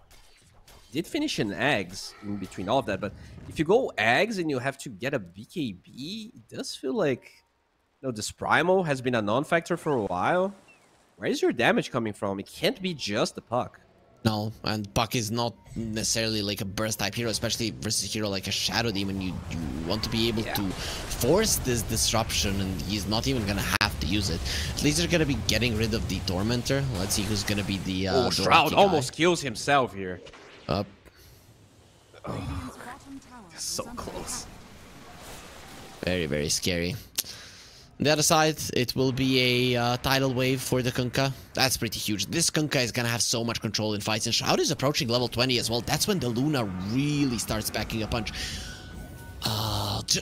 did finish in eggs in between all of that, but if you go eggs and you have to get a BKB, it does feel like, you know, this Primal has been a non-factor for a while. Where is your damage coming from? It can't be just the Puck. No, and Puck is not necessarily like a burst type hero, especially versus a hero like a Shadow Demon. You want to be able to force this disruption, and he's not even gonna have to use it. At least they're gonna be getting rid of the Tormentor. Let's see who's gonna be the Shroud almost kills himself here. Up. Oh, so close. Very, very scary. On the other side, it will be a tidal wave for the Kunkka. That's pretty huge. This Kunkka is gonna have so much control in fights, and Shroud is approaching level 20 as well. That's when the Luna really starts packing a punch.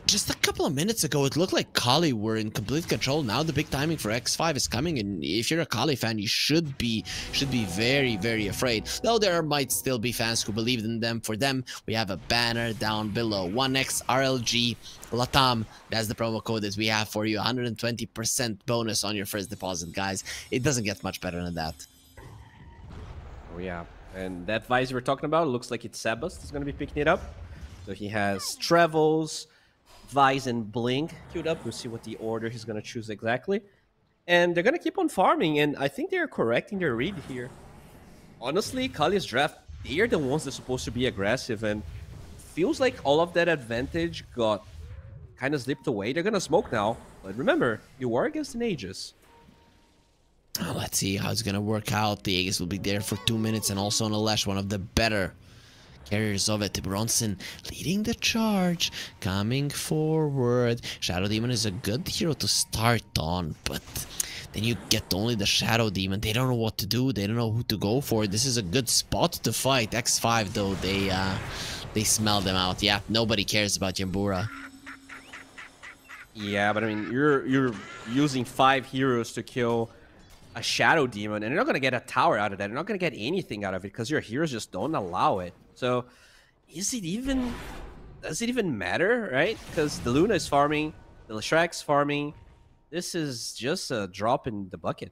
Just a couple of minutes ago, it looked like Kali were in complete control. Now the big timing for X5 is coming, and if you're a Kali fan, you should be very, very afraid. Though there might still be fans who believe in them. For them, we have a banner down below. 1x RLG LATAM. That's the promo code that we have for you. 120% bonus on your first deposit, guys. It doesn't get much better than that. Oh yeah, and that Visor we're talking about, looks like it's Sebas that's going to be picking it up. So he has Travels, Vise, and Blink queued up. We'll see what the order he's going to choose exactly. And they're going to keep on farming, and I think they're correcting their read here. Honestly, Kali's draft, they are the ones that's supposed to be aggressive, and feels like all of that advantage got kind of slipped away. They're going to smoke now, but remember, you are against an Aegis. Let's see how it's going to work out. The Aegis will be there for 2 minutes, and also on Alesh, one of the better carriers of it. Bronson leading the charge, coming forward. Shadow Demon is a good hero to start on, but then you get only the Shadow Demon. They don't know what to do. They don't know who to go for. This is a good spot to fight. X5 though, they smell them out. Yeah, nobody cares about Yambura. Yeah, but I mean, you're using 5 heroes to kill a Shadow Demon, and you're not going to get a tower out of that. You're not going to get anything out of it because your heroes just don't allow it. So, does it even matter, right? Because the Luna is farming, the Leshrack's farming. This is just a drop in the bucket.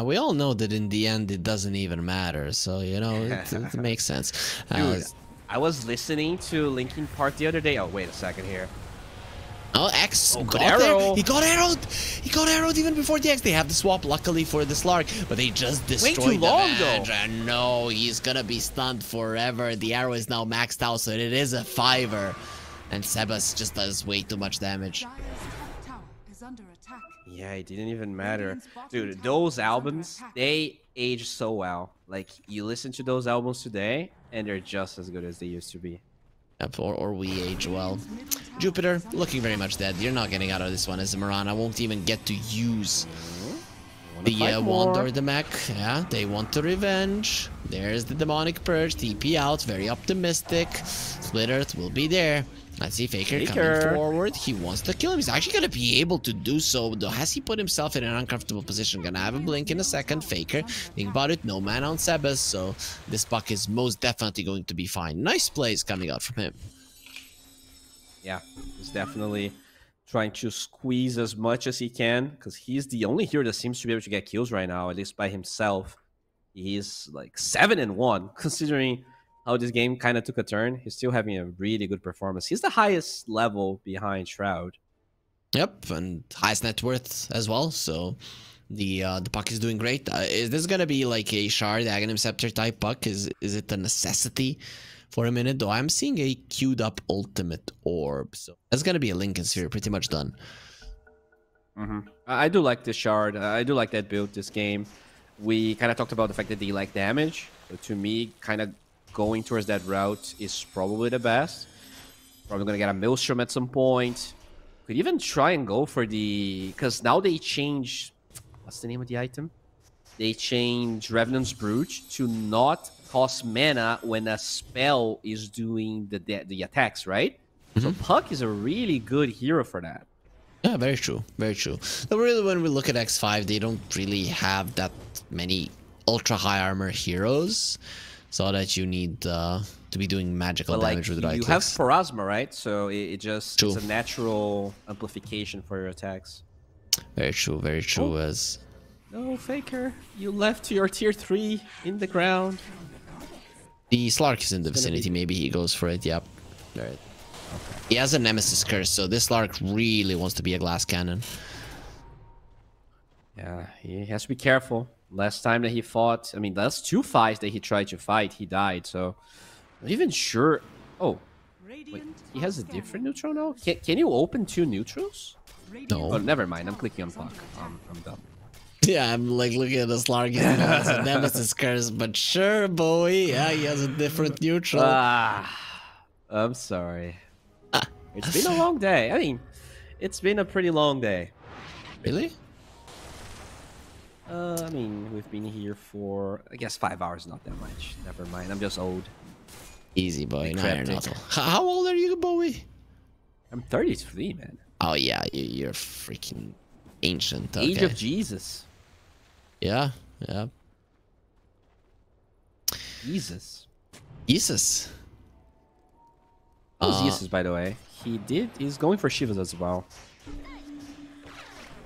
We all know that in the end, it doesn't even matter. So, you know, it makes sense. Dude, I was listening to Linkin Park the other day. Oh, wait a second here. Oh, X got there. He got arrowed. He got arrowed even before the X. They have the swap, luckily, for the Slark, but they just destroyed the Venge. And no, he's gonna be stunned forever. The arrow is now maxed out, so it is a 5er. And Sebas just does way too much damage. Yeah, it didn't even matter. Dude, those albums, they age so well. Like, you listen to those albums today, and they're just as good as they used to be. Yep, or we age well. Jupiter, looking very much dead. You're not getting out of this one as a Mirana. Won't even get to use the wand or the mech. Yeah, they want the revenge. There's the demonic purge. TP out, very optimistic. Split Earth will be there. Let's see, Faker coming forward. He wants to kill him. He's actually going to be able to do so, though. Has he put himself in an uncomfortable position? Gonna have a blink in a second. Faker, think about it, no man on Sebas, so this Puck is most definitely going to be fine. Nice plays coming out from him. Yeah, he's definitely trying to squeeze as much as he can, because he's the only hero that seems to be able to get kills right now, at least by himself. He's like 7-1, considering how this game kind of took a turn. He's still having a really good performance. He's the highest level behind Shroud. Yep, and highest net worth as well, so the Puck is doing great. Is this gonna be like a Shard Aghanim Scepter type Puck? Is it a necessity for a minute? Though I'm seeing a queued up ultimate orb, so that's gonna be a Lincoln Sphere, pretty much done. I do like this Shard. I do like that build this game. We kind of talked about the fact that they like damage, but to me, kind of going towards that route is probably the best. Probably gonna get a Maelstrom at some point. Could even try and go for the... Because now they change... What's the name of the item? They change Revenant's Brute to not cost mana when a spell is doing the attacks, right? So Puck is a really good hero for that. Yeah, very true. Very true. But really, when we look at X5, they don't really have that many ultra high armor heroes, so that you need to be doing magical damage with the right clicks. You have Pharasma, right? So it just true. It's a natural amplification for your attacks. Very true. Very true. As no, Faker, you left your tier 3 in the ground. The Slark is in the vicinity. Maybe he goes for it. Yep. All right. Okay. He has a Nemesis curse, so this Slark really wants to be a glass cannon. Yeah, he has to be careful. Last time that he fought, I mean, last 2 fights that he tried to fight, he died. So, not even sure. Oh, wait, he has a different neutral now? Can you open 2 neutrals? No. Oh, never mind. I'm clicking on fuck. I'm dumb. Yeah, I'm like looking at the Slark. He has a Nemesis curse, but sure, boy. Yeah, he has a different neutral. I'm sorry. It's been a long day. I mean, it's been a pretty long day. Really? I mean, we've been here for, I guess, 5 hours, not that much. Never mind, I'm just old. Easy, boy. No, you're not old. How old are you, boy? I'm 33, man. Oh, yeah, you're freaking ancient. Okay. Age of Jesus. Yeah, yeah. Jesus. Jesus. Who's Jesus, by the way? He's going for Shivas as well.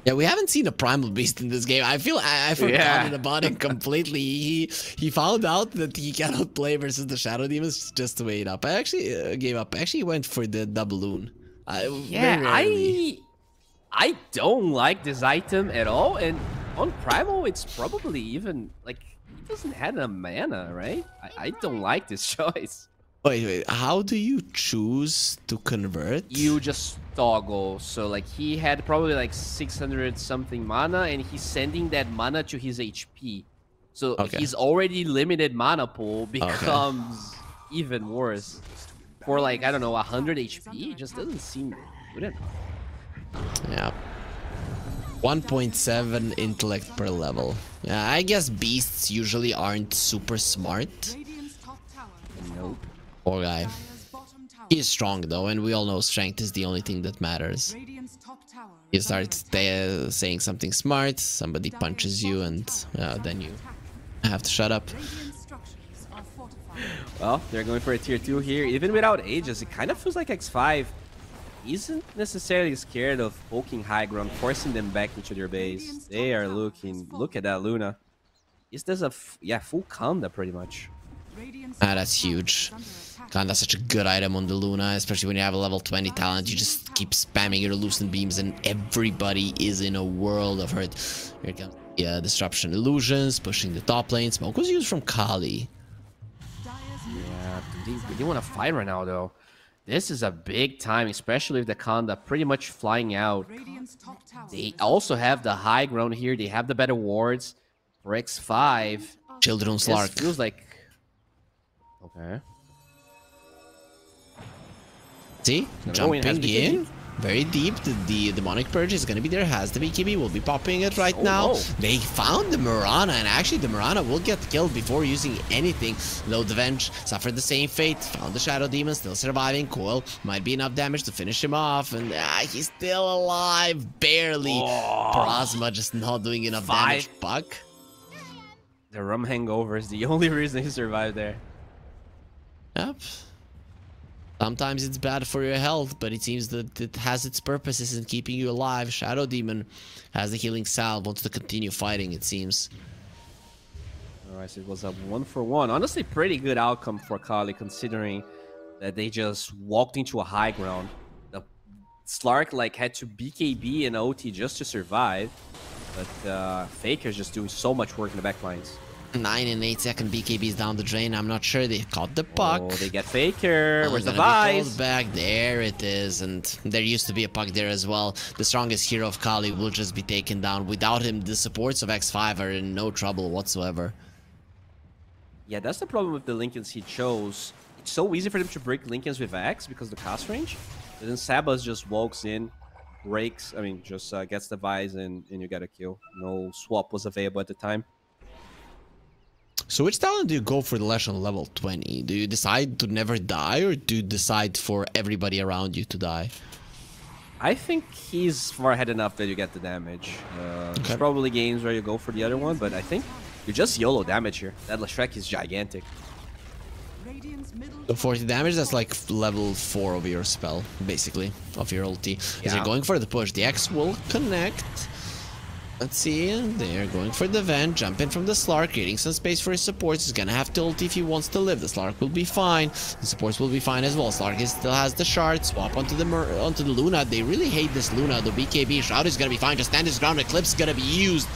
Yeah, we haven't seen a primal beast in this game. I feel I forgot about it completely. He found out that he cannot play versus the Shadow Demons just to wait up. I actually gave up. I actually went for the doubloon. I don't like this item at all, and on primal it's probably even like he doesn't have a mana, right? I don't like this choice. Wait, how do you choose to convert? You just toggle. So like he had probably like 600 something mana, and he's sending that mana to his HP. So his already limited mana pool becomes even worse. For like, I don't know, 100 HP, it just doesn't seem good enough. Yeah. 1.7 intellect per level. Yeah, I guess beasts usually aren't super smart. Nope. Poor guy. He is strong though, and we all know strength is the only thing that matters. You start saying something smart, somebody punches you, and then you have to shut up. Well, they're going for a tier 2 here. Even without Aegis, it kind of feels like X5 isn't necessarily scared of poking high ground, forcing them back into their base. They are looking. Look at that Luna. This does a full Kanda pretty much. That's huge. Kanda's such a good item on the Luna, especially when you have a level 20 talent. You just keep spamming your Lucent Beams and everybody is in a world of hurt. Here comes the Disruption Illusions, pushing the top lane. Smoke was used from Kali. Yeah, they want to fight right now though. This is a big time, especially with the Kanda pretty much flying out. They also have the high ground here. They have the better wards for X5. Children's Lark. Feels like... Okay. See? Jumping in. Very deep. The Demonic Purge is going to be there. Has the BKB. Will be popping it right now. They found the Mirana, and actually the Mirana will get killed before using anything. Low the Venge. Suffered the same fate. Found the Shadow Demon. Still surviving. Cool. Might be enough damage to finish him off. And he's still alive. Barely. Plasma just not doing enough damage. Puck. The rum hangover is the only reason he survived there. Yep. Sometimes it's bad for your health, but it seems that it has its purposes in keeping you alive. Shadow Demon has the healing salve, wants to continue fighting, it seems. Alright, so it was a 1-for-1. Honestly, pretty good outcome for Kali, considering that they just walked into a high ground. The Slark like had to BKB and OT just to survive, but Faker's just doing so much work in the back lines. 9 and 8 second BKBs down the drain. I'm not sure they caught the puck. Oh, they get Faker. Where's the Vice? Back there it is, and there used to be a puck there as well. The strongest hero of Kali will just be taken down. Without him, the supports of X5 are in no trouble whatsoever. Yeah, that's the problem with the Lincolns he chose. It's so easy for them to break Lincolns with X because of the cast range. And then Sabas just walks in, breaks, just gets the Vice, and you get a kill. No swap was available at the time. So which talent do you go for the Lash on level 20? Do you decide to never die, or do you decide for everybody around you to die? I think he's far ahead enough that you get the damage. There's probably games where you go for the other one, but I think you just YOLO damage here. That Lashtrek is gigantic. So 40 damage, that's like level 4 of your spell, basically, of your ulti. Because you're going for the push. The X will connect. Let's see, they're going for the vent, jumping from the Slark, creating some space for his supports. He's gonna have to ult if he wants to live. The Slark will be fine. The supports will be fine as well. Slark still has the shard. Swap onto the Luna. They really hate this Luna. The BKB Shroud is gonna be fine. Just stand his ground. Eclipse is gonna be used.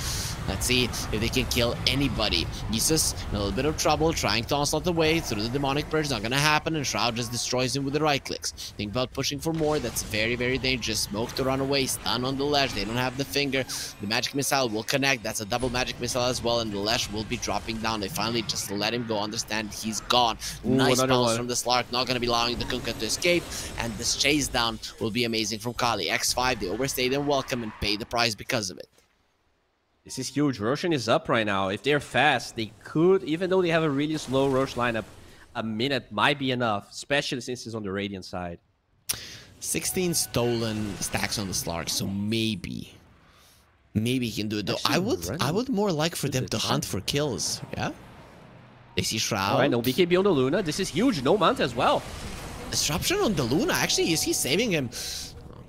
Let's see if they can kill anybody. Jesus in a little bit of trouble, trying to onslaught the way through the demonic purge. Not gonna happen, and Shroud just destroys him with the right clicks. Think about pushing for more. That's very, very dangerous. Smoke to run away, stun on the ledge. They don't have the finger. The magic missile will connect. That's a double magic missile as well, and the ledge will be dropping down. They finally just let him go. Understand he's gone. Nice bounce from the Slark. Not gonna be allowing the Kunkka to escape, and this chase down will be amazing from Kali. X5, they overstayed and welcome and pay the price because of it. This is huge. Roshan is up right now. If they're fast, they could, even though they have a really slow Rosh lineup, a minute might be enough, especially since he's on the Radiant side. 16 stolen stacks on the Slark, so maybe he can do it. Though I would more like for them to hunt for kills. Yeah, they see Shroud. All right, no BKB on the Luna. This is huge. No Mount as well. Disruption on the Luna. Actually, is he saving him?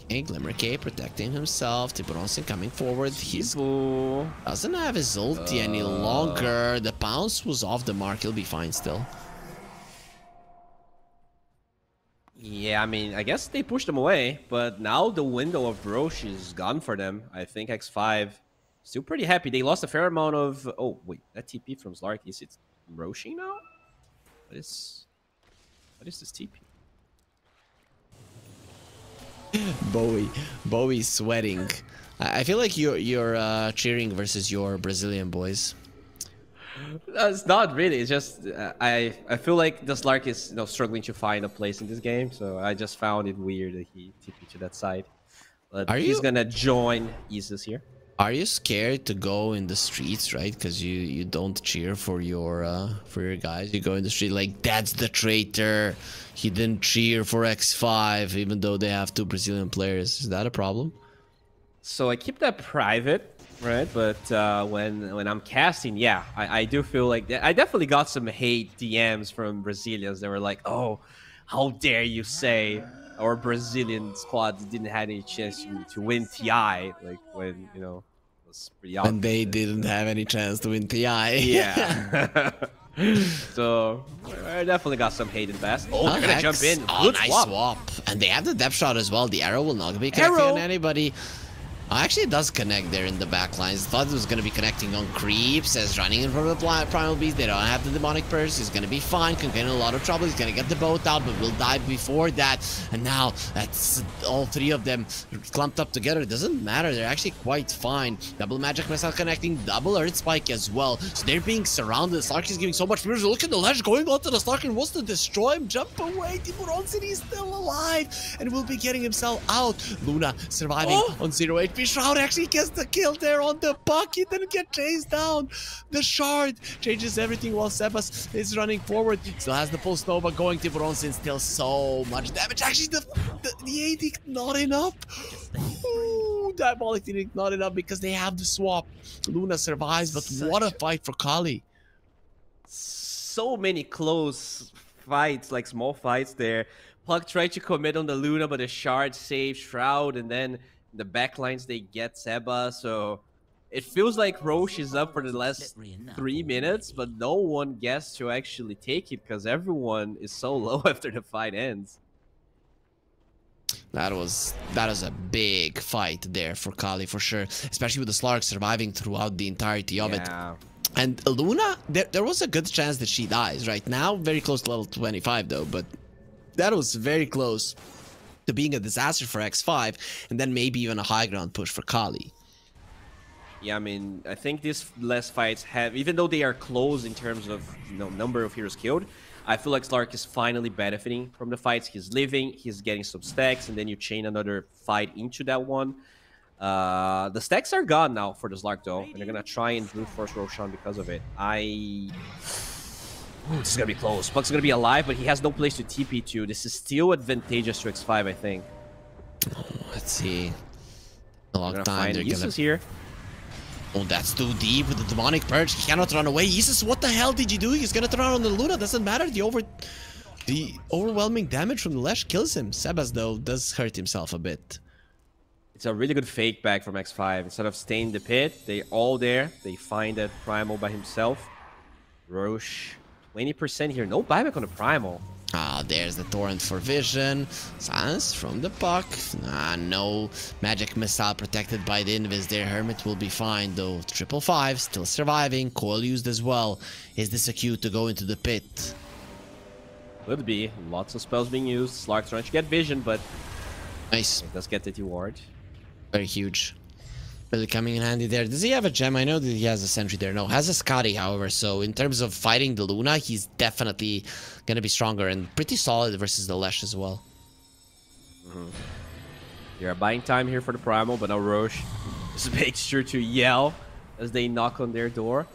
Okay, Glimmer K protecting himself. Tiburonson coming forward. He doesn't have his ulti any longer. The bounce was off the mark. He'll be fine still. Yeah, I mean, I guess they pushed him away, but now the window of Roche is gone for them. I think X5 still pretty happy. They lost a fair amount of... Oh, wait, that TP from Slark, is it Roche now? What is this TP? Bowie's sweating. I feel like you're cheering versus your Brazilian boys. It's not really. It's just I feel like the Slark is struggling to find a place in this game, so I just found it weird that he TP'd to that side. But he's gonna join Isis here. Are you scared to go in the streets, right? Because you don't cheer for your guys. You go in the street like, that's the traitor. He didn't cheer for X5, even though they have 2 Brazilian players. Is that a problem? So I keep that private, right? But when I'm casting, yeah, I do feel like I definitely got some hate DMs from Brazilians. They were like, "Oh, how dare you say our Brazilian squad didn't have any chance to win TI?" Like when it was pretty obvious. And they didn't have any chance to win TI. Yeah. So I definitely got some hate in the past. Oh, they're gonna jump in. Good nice swap. And they have the depth shot as well. The arrow will not be connecting on anybody. Actually, it does connect there in the back lines. Thought it was going to be connecting on creeps as running in front of the Primal Beast. They don't have the demonic purse. He's going to be fine. Can get in a lot of trouble. He's going to get the boat out, but will die before that. And now that's all 3 of them clumped up together. It doesn't matter. They're actually quite fine. Double magic missile connecting, double earth spike as well. So they're being surrounded. Slark is giving so much damage. Look at the ledge going onto the Slark and wants to destroy him. Jump away. Tiburonson is still alive and will be getting himself out. Luna surviving on 0 HP. Shroud actually gets the kill there on the puck. He didn't get chased down. The shard changes everything while Sebas is running forward. Still has the pulse Nova going. Tiburonson still so much damage. Actually, the AD not enough. Ooh, Diabolic Edict not enough because they have the swap. Luna survives, but what a fight for Kali. So many close fights, like small fights there. Puck tried to commit on the Luna, but the shard saved Shroud, and then the backlines they get Seba. So it feels like Roche is up for the last 3 minutes, but no one gets to actually take it because everyone is so low after the fight ends. That was a big fight there for Kali for sure, especially with the Slark surviving throughout the entirety of it. And Luna, there was a good chance that she dies right now. Very close to level 25 though, but that was very close to being a disaster for X5, and then maybe even a high ground push for Kali. Yeah, I mean, I think these last fights have, even though they are close in terms of number of heroes killed, I feel like Slark is finally benefiting from the fights. He's living, he's getting some stacks, and then you chain another fight into that one. The stacks are gone now for the Slark though, and they're gonna try and brute force Roshan because of it. This is gonna be close. Puck's gonna be alive, but he has no place to TP to. This is still advantageous to X5, I think. Let's see. A long time. They're gonna here. Oh, that's too deep with the demonic purge. He cannot run away. Isis, what the hell did you do? He's gonna turn around on the Luna. Doesn't matter. The overwhelming damage from the Lash kills him. Sebas though does hurt himself a bit. It's a really good fake back from X5. Instead of staying in the pit, they're all there. They find that Primal by himself. Roche, 20% here. No buyback on the Primal. Ah, there's the Torrent for vision. Silence from the puck. No magic missile protected by the Invis there. Hermit will be fine though. 555 still surviving. Coil used as well. Is this a cue to go into the pit? Could be. Lots of spells being used. Slark's trying to get vision, but nice. It does get the reward. Very huge. Really coming in handy there. Does he have a gem? I know that he has a sentry there. No, has a Scotty, however. So in terms of fighting the Luna, he's definitely going to be stronger and pretty solid versus the Lesh as well. You're buying time here for the Primal, but now Roche just makes sure to yell as they knock on their door.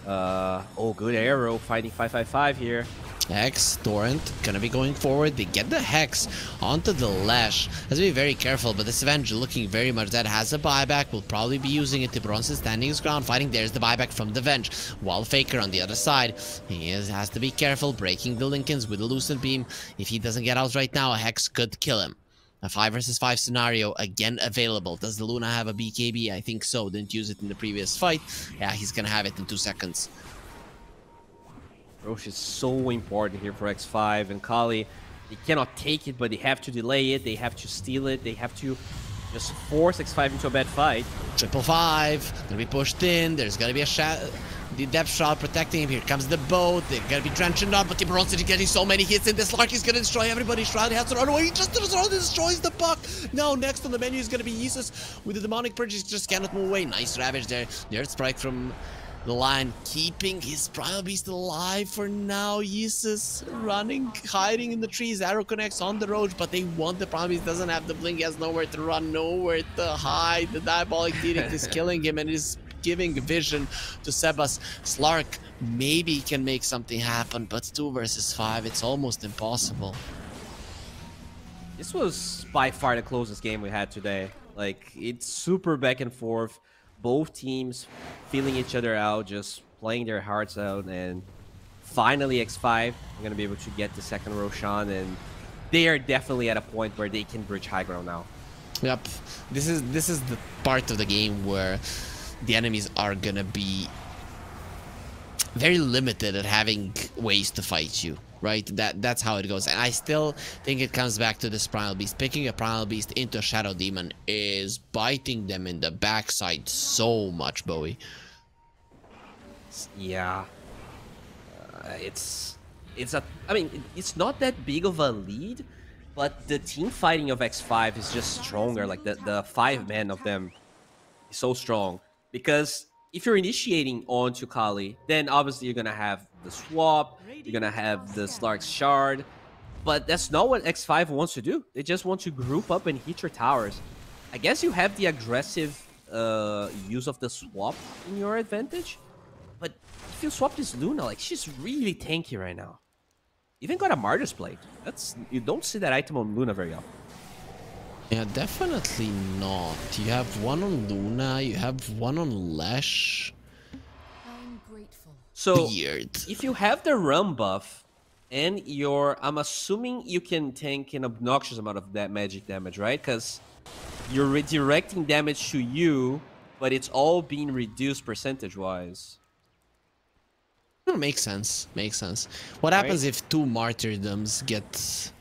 Oh, good arrow fighting 555 here. Hex, Torrent, gonna be going forward. They get the Hex onto the Lash. Has to be very careful, but this Avenger looking very much dead. Has a buyback, will probably be using it. Bronson standing his ground, fighting. There's the buyback from the Venge. Wall Faker on the other side. He has to be careful, breaking the Lincolns with a Lucent Beam. If he doesn't get out right now, a Hex could kill him. A 5 versus 5 scenario, again available. Does the Luna have a BKB? I think so. Didn't use it in the previous fight. Yeah, he's gonna have it in 2 seconds. Roche is so important here for X5 and Kali. They cannot take it, but they have to delay it. They have to steal it. They have to just force X5 into a bad fight. 555, gonna be pushed in. There's gonna be a the depth shot protecting him. Here comes the boat. They're gonna be drenching up, but the Bronson is getting so many hits in this Lark. He's gonna destroy everybody. Shroud has to run away. He just destroys the puck. Now next on the menu is gonna be Jesus with the demonic purge. He just cannot move away. Nice ravage there. There's strike from the line, keeping his Primal Beast alive for now. Jesus running, hiding in the trees. Arrow connects on the road, but they want the Primal Beast. Doesn't have the blink, has nowhere to run, nowhere to hide. The Diabolic Edict is killing him and is giving vision to Sebas. Slark maybe can make something happen, but 2 versus 5, it's almost impossible. This was by far the closest game we had today. Like, it's super back and forth. Both teams feeling each other out, just playing their hearts out, and finally X5 are going to be able to get the second Roshan, and they are definitely at a point where they can bridge high ground now. Yep, this is the part of the game where the enemies are going to be very limited at having ways to fight you. Right, that's how it goes, and I still think it comes back to this Primal Beast. Picking a Primal Beast into a Shadow Demon is biting them in the backside so much, Bowie. Yeah, I mean, it's not that big of a lead, but the team fighting of X5 is just stronger. Like the 5 men of them is so strong, because if you're initiating onto Kali, then obviously you're gonna have the swap, you're gonna have the Slark's shard, but that's not what X5 wants to do. They just want to group up and hit your towers. I guess you have the aggressive use of the swap in your advantage, but if you swap this Luna, like, she's really tanky right now. Even got a Martyr's Blade. You don't see that item on Luna very often. Yeah, definitely not. You have one on Luna, you have one on Lash. I'm grateful. So, weird. If you have the Rum buff, and I'm assuming you can tank an obnoxious amount of that magic damage, right? Because you're redirecting damage to you, but it's all being reduced percentage-wise. Makes sense. Makes sense. What happens if 2 martyrdoms get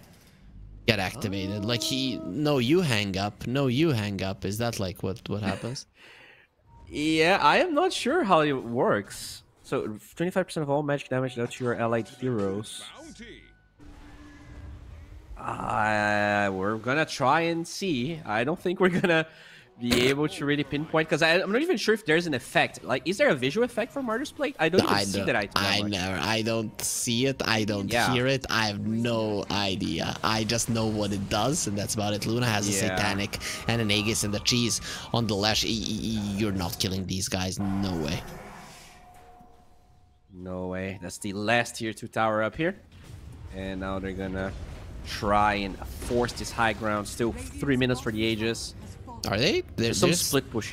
activated? Like no, you hang up. No, you hang up. Is that like what happens? Yeah, I am not sure how it works. So 25% of all magic damage dealt to your allied heroes. We're gonna try and see. I don't think we're gonna be able to really pinpoint, because I'm not even sure if there's an effect. Like, is there a visual effect for Martyr's Blade? I don't even see that item. I don't see it. I don't hear it. I have no idea. I just know what it does, and that's about it. Luna has a Satanic and an Aegis and the cheese on the Lash. You're not killing these guys. No way. No way. That's the last tier 2 tower up here. And now they're gonna try and force this high ground. Still 3 minutes for the Aegis. Are they? There's some split push.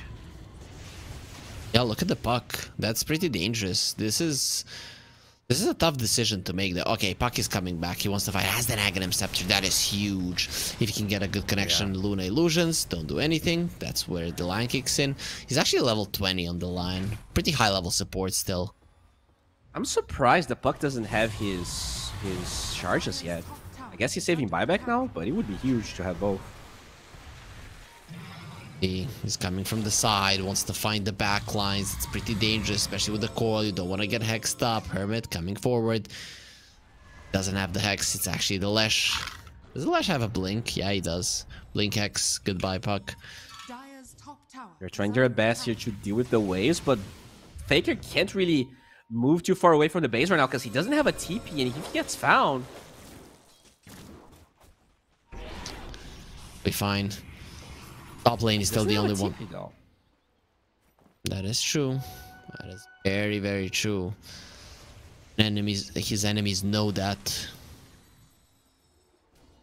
Yeah, look at the puck. That's pretty dangerous. This is This is a tough decision to make, though. Okay, Puck is coming back. He wants to fight. Has the Aghanim Scepter. That is huge. If he can get a good connection, yeah. Luna Illusions, don't do anything. That's where the line kicks in. He's actually level 20 on the line. Pretty high level support still. I'm surprised the Puck doesn't have his charges yet. I guess he's saving buyback now, but it would be huge to have both. He's coming from the side, wants to find the back lines. It's pretty dangerous, especially with the coil. You don't want to get hexed up. Hermit coming forward. Doesn't have the hex. It's actually the Lesh. Does the Lesh have a blink? Yeah, he does. Blink hex. Goodbye, Puck. They're trying their best here to deal with the waves, but Faker can't really move too far away from the base right now because he doesn't have a TP, and if he gets found... Be fine. Top lane is still the only one. Though. That is true. That is very, very true. His enemies know that.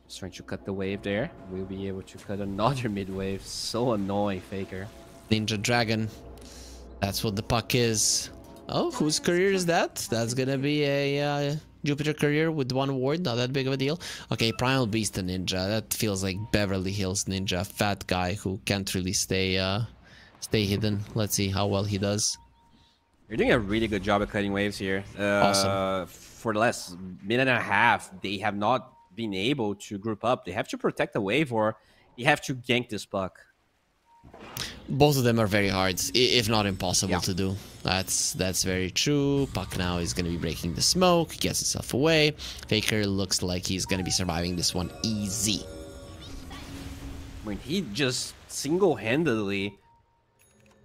Just trying to cut the wave there. We'll be able to cut another mid wave. So annoying, Faker. Ninja Dragon. That's what the Puck is. Oh, whose career is that? That's gonna be a Jupiter career with one ward. Not that big of a deal. Okay, Primal Beast and Ninja. That feels like Beverly Hills Ninja. Fat guy who can't really stay hidden. Let's see how well he does. You're doing a really good job at cutting waves here. Awesome. For the last minute and a half, they have not been able to group up. They have to protect the wave, or you have to gank this Puck. Both of them are very hard, if not impossible to do. That's very true. Puck now is going to be breaking the smoke, gets himself away. Faker looks like he's going to be surviving this one easy. I mean, he just single-handedly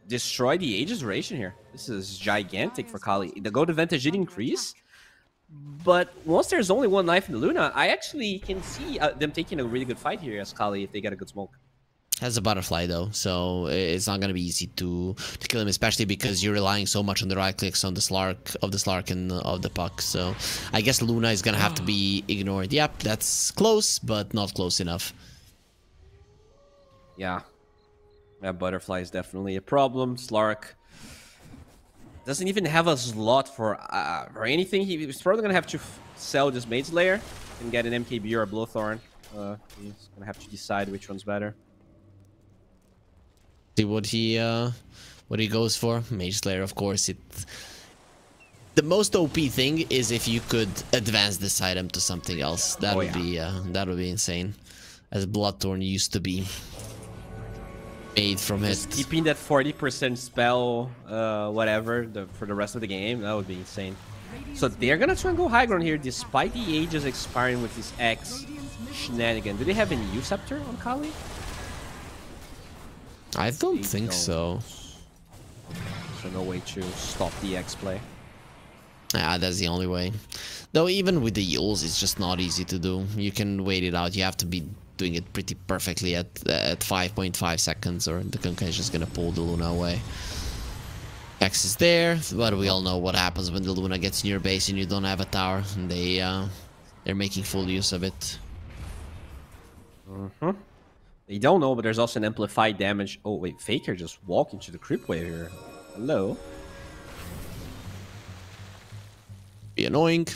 destroyed the Aegis Ration here. This is gigantic for Kali. The gold advantage did increase, but once there's only one knife in the Luna, I actually can see them taking a really good fight here as Kali if they get a good smoke. Has a butterfly though, so it's not gonna be easy to kill him, especially because you're relying so much on the right clicks on the Slark and of the Puck. So I guess Luna is gonna have to be ignored. Yep, that's close, but not close enough. Yeah, that butterfly is definitely a problem. Slark doesn't even have a slot for anything. He's probably gonna have to sell this Maid's Lair and get an MKB or a Blowthorn. He's gonna have to decide which one's better. See what he goes for. Mage Slayer, of course. The most OP thing is if you could advance this item to something else. That would be insane. As Bloodthorn used to be made from it. Just keeping that 40% spell, whatever, for the rest of the game, that would be insane. So they're gonna try and go high ground here, despite the Aegis expiring with this X shenanigan. Do they have any U Scepter on Kali? I don't think so. So no way to stop the X play. Yeah, that's the only way. Though even with the Yules, it's just not easy to do. You can wait it out. You have to be doing it pretty perfectly at 5.5 seconds, or the Kunkka is just gonna pull the Luna away. X is there, but we all know what happens when the Luna gets in your base and you don't have a tower. And they're making full use of it. They don't know, but there's also an amplified damage. Oh, wait, Faker just walked into the creep wave here. Hello. Be annoying.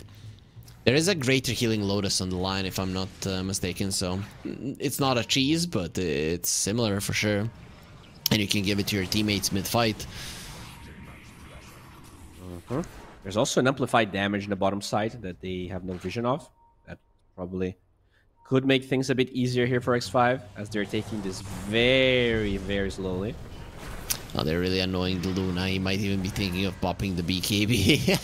There is a greater healing Lotus on the line, if I'm not mistaken, so it's not a cheese, but it's similar for sure. And you can give it to your teammates mid-fight. There's also an amplified damage in the bottom side that they have no vision of. That probably could make things a bit easier here for X5, as they're taking this very, very slowly. Oh, they're really annoying the Luna. He might even be thinking of popping the BKB.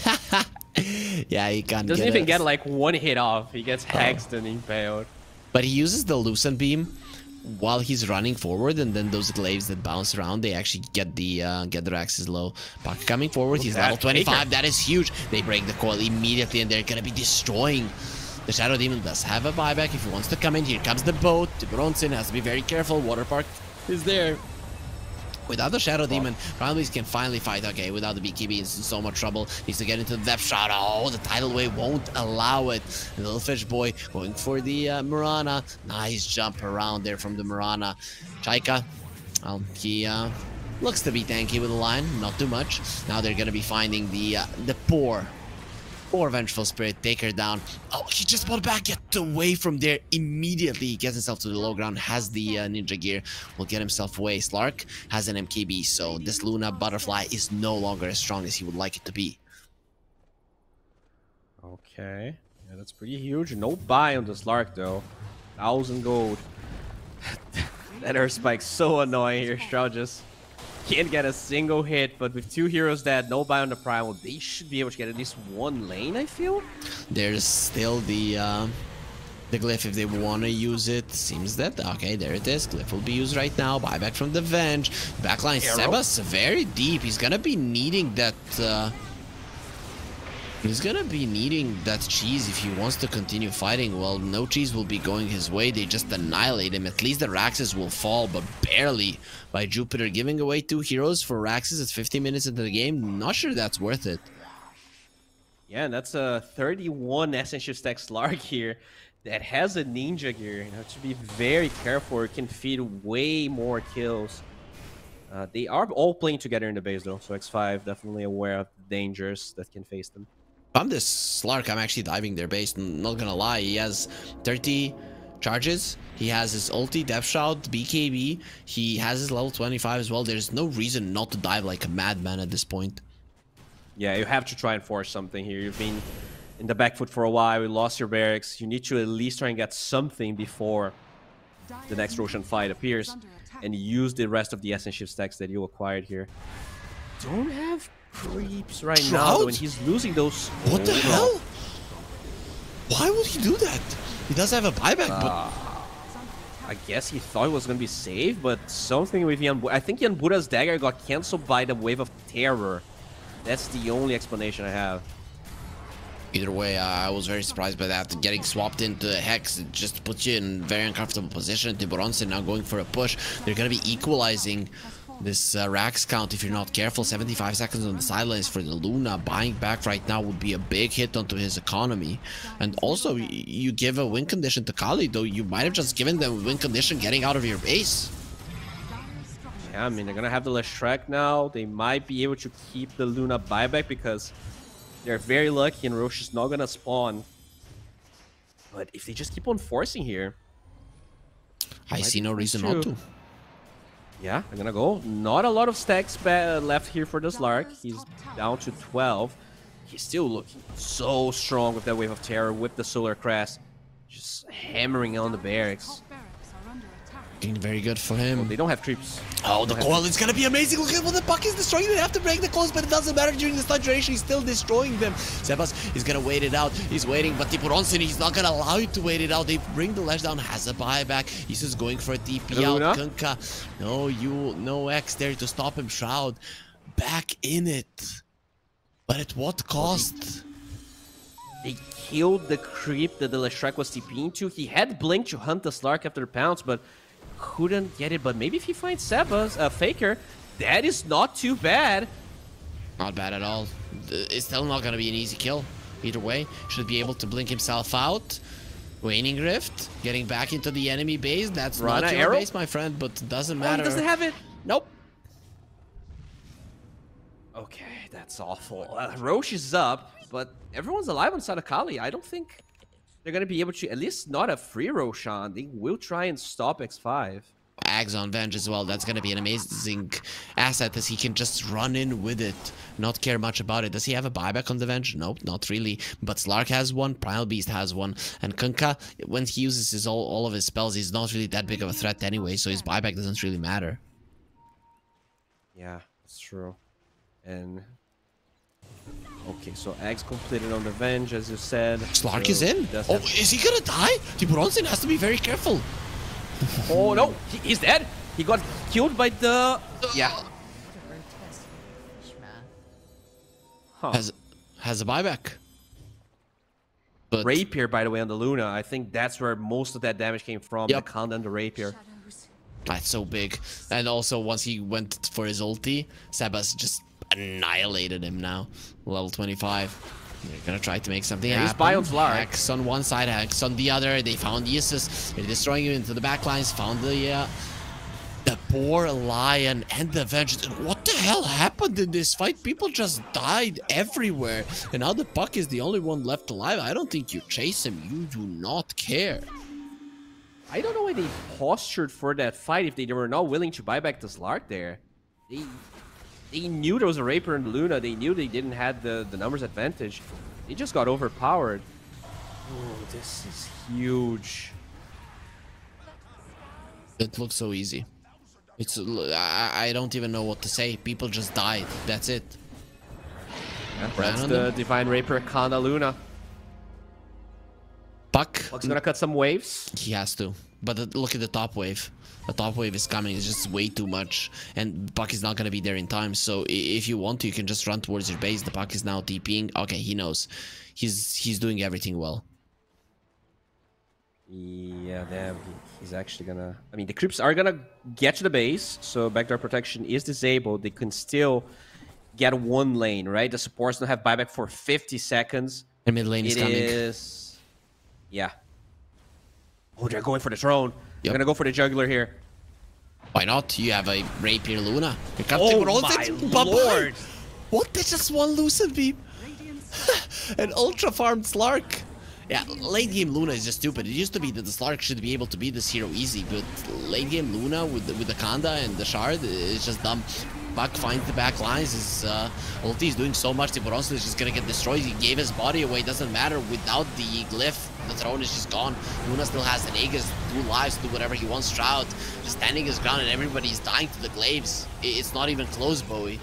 Yeah, he can't doesn't even get like one hit off. He gets hexed and impaled. But he uses the Lucent Beam while he's running forward, and then those glaives that bounce around, they actually get their axes low. Puck coming forward, he's level 25. Faker. That is huge. They break the coil immediately, and they're gonna be destroying. The Shadow Demon does have a buyback if he wants to come in. Here comes the boat. The Bronson has to be very careful. Water Park is there. Without the Shadow Demon, Primal can finally fight. Okay, without the BKB, he's in so much trouble. Needs to get into the depth shot. Oh, the tidal wave won't allow it. The little fish boy going for the Mirana. Nice jump around there from the Mirana. Chaika, well, he looks to be tanky with the line. Not too much. Now they're going to be finding the poor Or Vengeful Spirit, take her down. Oh, he just bought back, get away from there immediately. He gets himself to the low ground, has the ninja gear, will get himself away. Slark has an MKB, so this Luna Butterfly is no longer as strong as he would like it to be. Okay, yeah, that's pretty huge. No buy on the Slark though. 1,000 gold. That Earth Spike's so annoying here. Shroud just can't get a single hit, but with 2 heroes dead, no buy on the Primal, they should be able to get at least 1 lane, I feel. There's still the glyph if they want to use it. Seems that, okay, there it is. Glyph will be used right now. Buyback from the Venge. Backline Sebas very deep. He's gonna be needing that cheese if he wants to continue fighting. Well, no cheese will be going his way. They just annihilate him. At least the Raxus will fall, but barely by Jupiter. Giving away 2 heroes for Raxus at 50 minutes into the game, not sure that's worth it. Yeah, and that's a 31 Essential Stack Slark here that has a ninja gear. You know, to be very careful. It can feed way more kills. They are all playing together in the base though, so X5 definitely aware of the dangers that can face them. If I'm this Slark, I'm actually diving their base. Not gonna lie, he has 30 charges. He has his ulti, Depth Shroud, BKB. He has his level 25 as well. There's no reason not to dive like a madman at this point. Yeah, you have to try and force something here. You've been in the back foot for a while. You lost your barracks. You need to at least try and get something before the next Roshan fight appears, and use the rest of the essential stacks that you acquired here. Don't have creeps right now though, and he's losing those. What the hell? Why would he do that? He does have a buyback, but I guess he thought it was gonna be safe, but something with I think Yanbura's dagger got cancelled by the wave of terror. That's the only explanation I have. Either way, I was very surprised by that. Getting swapped into Hex, it just puts you in a very uncomfortable position. Tiburonce now going for a push. They're going to be equalizing this Rax count if you're not careful. 75 seconds on the sidelines for the Luna. Buying back right now would be a big hit onto his economy. And also, you give a win condition to Kali, though you might have just given them a win condition getting out of your base. Yeah, I mean, they're going to have the Leshrac now. They might be able to keep the Luna buyback because they're very lucky and Roche is not going to spawn. But if they just keep on forcing here, I see no reason not to. Yeah, I'm going to go. Not a lot of stacks left here for the Slark. He's down to 12. He's still looking so strong with that Wave of Terror, with the Solar Crest. Just hammering on the barracks. Looking very good for him. Well, they don't have creeps. Oh, the coil is gonna be amazing. Look at what the puck is destroying. They have to break the coils, but it doesn't matter during the stun duration. He's still destroying them. Sebas is gonna wait it out. He's waiting, but Tiburonce, he's not gonna allow you to wait it out. They bring the Lash down, has a buyback. He's just going for a TP out. Kunkka, no X there to stop him. Shroud back in it, but at what cost? They killed the creep that the Leshrac was TPing to. He had Blink to hunt the Slark after the pounce, but couldn't get it. But maybe if he finds Sebas, Faker, that is not too bad. Not bad at all. It's still not going to be an easy kill. Either way, should be able to blink himself out. Waning Rift, getting back into the enemy base. That's not your base, my friend, but it doesn't matter. He doesn't have it. Nope. Okay, that's awful. Roche is up, but everyone's alive inside of Kali. I don't think they're going to be able to, at least not a free Roshan. They will try and stop X5. Ags on Venge as well. That's going to be an amazing asset as he can just run in with it. Not care much about it. Does he have a buyback on the Venge? Nope, not really. But Slark has one. Primal Beast has one. And Kunkka, when he uses all of his spells, he's not really that big of a threat anyway. So his buyback doesn't really matter. Yeah, that's true. And okay, so Ags completed on the Venge, as you said. Slark is in. Oh, is he gonna die? Tiburonce has to be very careful. Oh no, he's dead. He got killed by the... Yeah. Huh. Has a buyback. But Rapier, by the way, on the Luna. I think that's where most of that damage came from. Yep. The count and the Rapier. That's so big. And also, once he went for his ulti, Sebas just annihilated him now. Level 25. They're gonna try to make something happen. He's Bion's Lark. Hex on one side, Hex on the other. They found the assist. They're destroying him into the backlines. Found the poor Lion and the Vengeance. What the hell happened in this fight? People just died everywhere. And now the Puck is the only one left alive. I don't think you chase him. You do not care. I don't know why they postured for that fight if they were not willing to buy back the Slark there. They knew there was a Raper and Luna. They knew they didn't have the numbers advantage. They just got overpowered. Oh, this is huge. It looks so easy. It's I don't even know what to say. People just died. That's it. Yeah, that's the Divine Raper Kanda Luna. Puck's gonna cut some waves. He has to. But look at the top wave. The top wave is coming. It's just way too much. And Puck is not gonna be there in time. So if you want to, you can just run towards your base. The Puck is now TPing. Okay, he knows. He's doing everything well. Yeah, damn. He's actually gonna... I mean, the creeps are gonna get to the base, so backdoor protection is disabled. They can still get one lane, right? The supports don't have buyback for 50 seconds. And mid lane is coming. Yeah. Oh, they're going for the throne. They're gonna go for the juggler here. Why not? You have a Rapier Luna. Oh my lord! What? They just one Lucid Beam. An ultra farmed Slark. Yeah, late game Luna is just stupid. It used to be that the Slark should be able to beat this hero easy, but late game Luna with the Kanda and the Shard is just dumb. Puck finds the back lines. His ulti is doing so much. Tiburonso is just gonna get destroyed. He gave his body away. Doesn't matter. Without the glyph, the throne is just gone. Luna still has an Aegis, 2 lives, do whatever he wants. Shroud just standing his ground, and everybody's dying to the glaives. It's not even close, Bowie.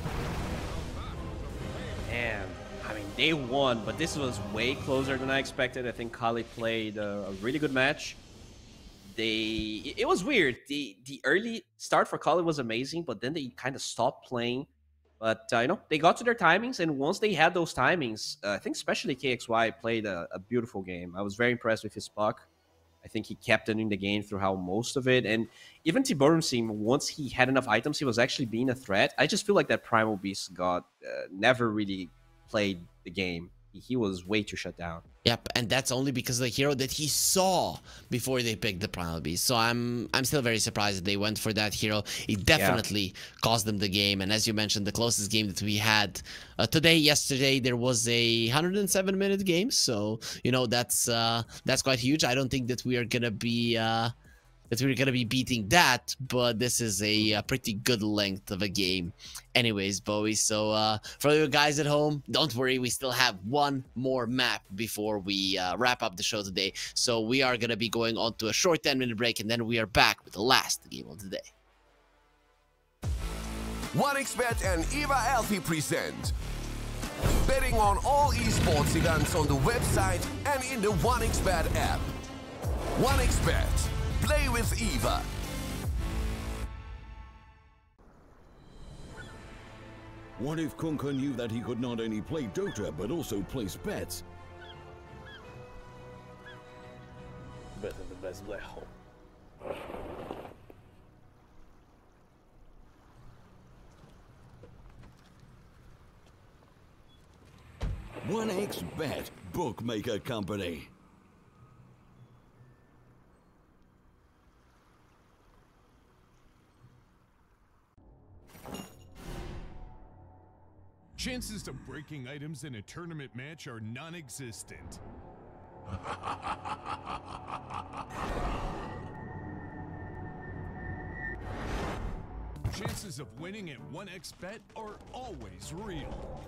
Damn. I mean, they won, but this was way closer than I expected. I think Kali played a really good match. It was weird. The early start for Kali was amazing, but then they kind of stopped playing. But, you know, they got to their timings, and once they had those timings, I think especially KXY played a beautiful game. I was very impressed with his Puck. I think he kept it in the game throughout most of it. And even Tiburonso, once he had enough items, he was actually being a threat. I just feel like that Primal Beast god never really played the game. He was way too shut down. Yep, and that's only because of the hero that he saw before they picked the Primal Beast. So I'm still very surprised that they went for that hero. It definitely cost them the game. And as you mentioned, the closest game that we had yesterday, there was a 107-minute game. So, you know, that's quite huge. I don't think that we are gonna be beating that, but this is a pretty good length of a game anyways, Bowie. So for you guys at home, don't worry, we still have one more map before we wrap up the show today. So we are going to be going on to a short 10-minute break, and then we are back with the last game of the day. 1xBet and Eva Alfie present betting on all esports events on the website and in the 1xBet app. 1xBet. Play with Eva. What if Kunka knew that he could not only play Dota, but also place bets? Better than the best black hole. 1xBet, bookmaker company. Chances of breaking items in a tournament match are non-existent. Chances of winning at 1xBet are always real.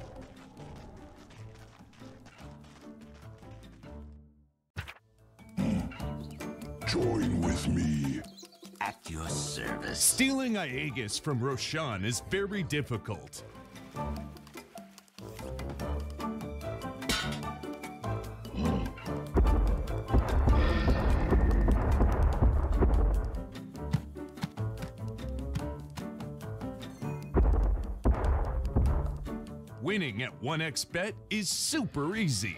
Join with me. At your service. Stealing Aegis from Roshan is very difficult. Winning at 1xBet is super easy.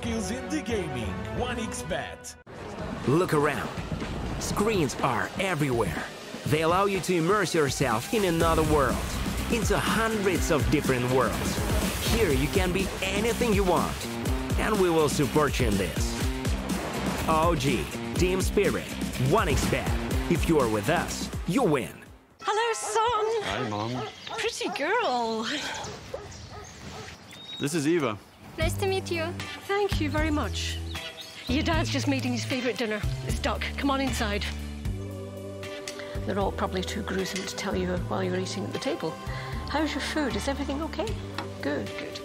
skills in the gaming. 1xBet. Look around. Screens are everywhere. They allow you to immerse yourself in another world, into hundreds of different worlds. Here you can be anything you want, and we will support you in this. OG, Team Spirit, 1xBet. If you are with us, you win. Hello, son. Hi, Mom. Pretty girl. This is Eva. Nice to meet you. Thank you very much. Your dad's just making his favorite dinner. It's duck. Come on inside. They're all probably too gruesome to tell you while you're eating at the table. How's your food? Is everything okay? Good, good.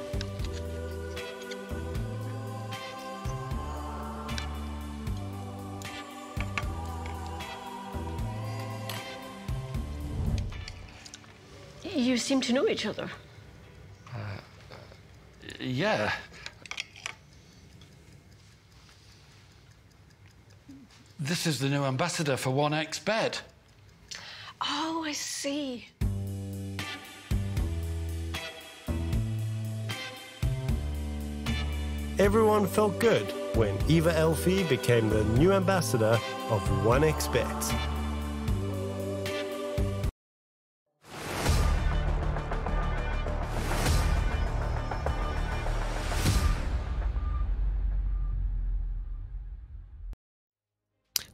You seem to know each other. Yeah. This is the new ambassador for 1xBet. Oh, I see. Everyone felt good when Eva Elfie became the new ambassador of 1xBet.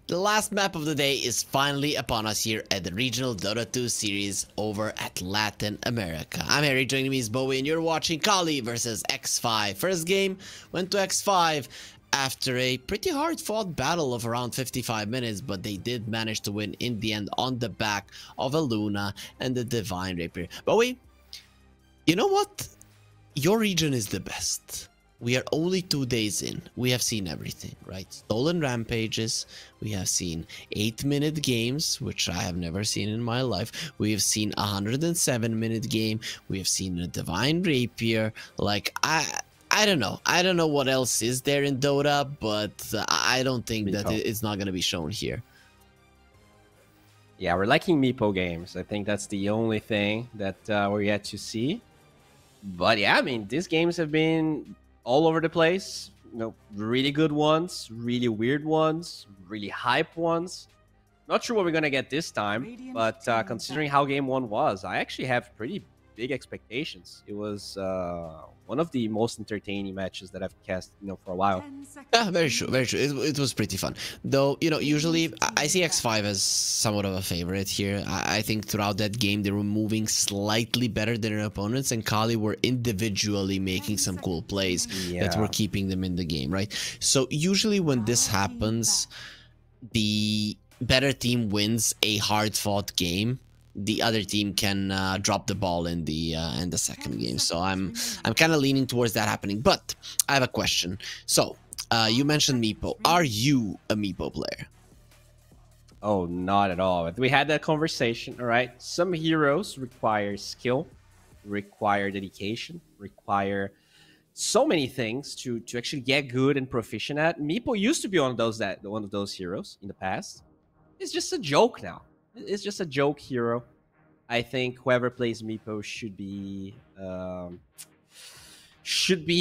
The last map of the day is finally upon us here at the regional Dota 2 series over at Latin America. I'm Harry, joining me is Bowie, and you're watching Kali versus X5. First game went to X5 after a pretty hard fought battle of around 55 minutes, but they did manage to win in the end on the back of a Luna and the Divine Rapier. Bowie, you know what? Your region is the best. We are only 2 days in. We have seen everything, right? Stolen rampages. We have seen 8-minute games, which I have never seen in my life. We have seen a 107-minute game. We have seen a Divine Rapier. Like, I don't know. I don't know what else is there in Dota, but I don't think that it's not going to be shown here. Yeah, we're liking Meepo games. I think that's the only thing that we're yet to see. But yeah, I mean, these games have been all over the place. You know, really good ones, really weird ones, really hype ones. Not sure what we're gonna get this time, but considering how game one was, I actually have pretty big expectations. It was one of the most entertaining matches that I've cast, for a while. Yeah, very true, very true. It was pretty fun. Though, usually I see X5 as somewhat of a favorite here. I think throughout that game, they were moving slightly better than their opponents, and Kali were individually making some cool plays that were keeping them in the game, right? So usually when this happens, the better team wins a hard-fought game. The other team can drop the ball in the second game. So I'm kind of leaning towards that happening. But I have a question. So you mentioned Meepo. Are you a Meepo player? Oh, not at all. We had that conversation. All right. Some heroes require skill, require dedication, require so many things to actually get good and proficient at. Meepo used to be one of those heroes in the past. It's just a joke now. It's just a joke hero. I think whoever plays Meepo should be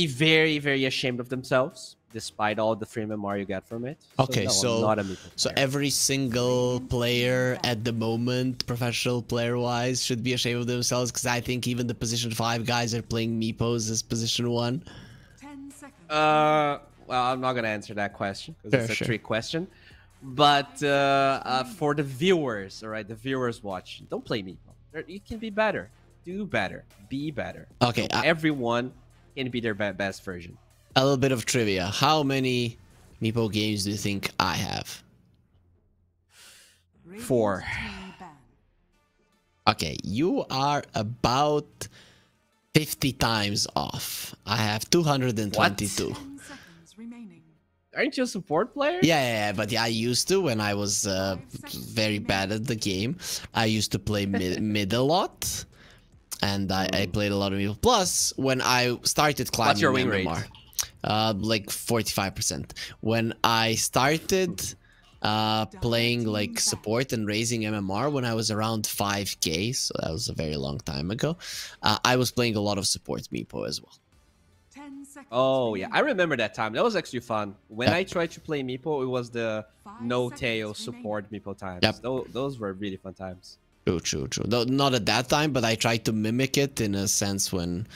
very, very ashamed of themselves, despite all the free MMR you get from it. Okay, so not a Meepo player. So every single player at the moment, professional player-wise, should be ashamed of themselves, because I think even the position 5 guys are playing Meepos as position 1. Well, I'm not gonna answer that question because it's a trick question. But for the viewers, all right, the viewers watching, don't play Meepo. You can be better, do better, be better. Okay, everyone can be their best version. A little bit of trivia: how many Meepo games do you think I have? 4. Okay, you are about 50 times off. I have 222. What? Aren't you a support player? Yeah, but I used to when I was very bad at the game. I used to play mid a lot, and I played a lot of Meepo. Plus, when I started climbing, what's your win rate? Like 45%. When I started playing like support and raising MMR when I was around 5k, so that was a very long time ago, I was playing a lot of support Meepo as well. Oh, yeah. I remember that time. That was actually fun. When I tried to play Meepo, it was the no-tail support Meepo times. Those were really fun times. True. Though not at that time, but I tried to mimic it in a sense when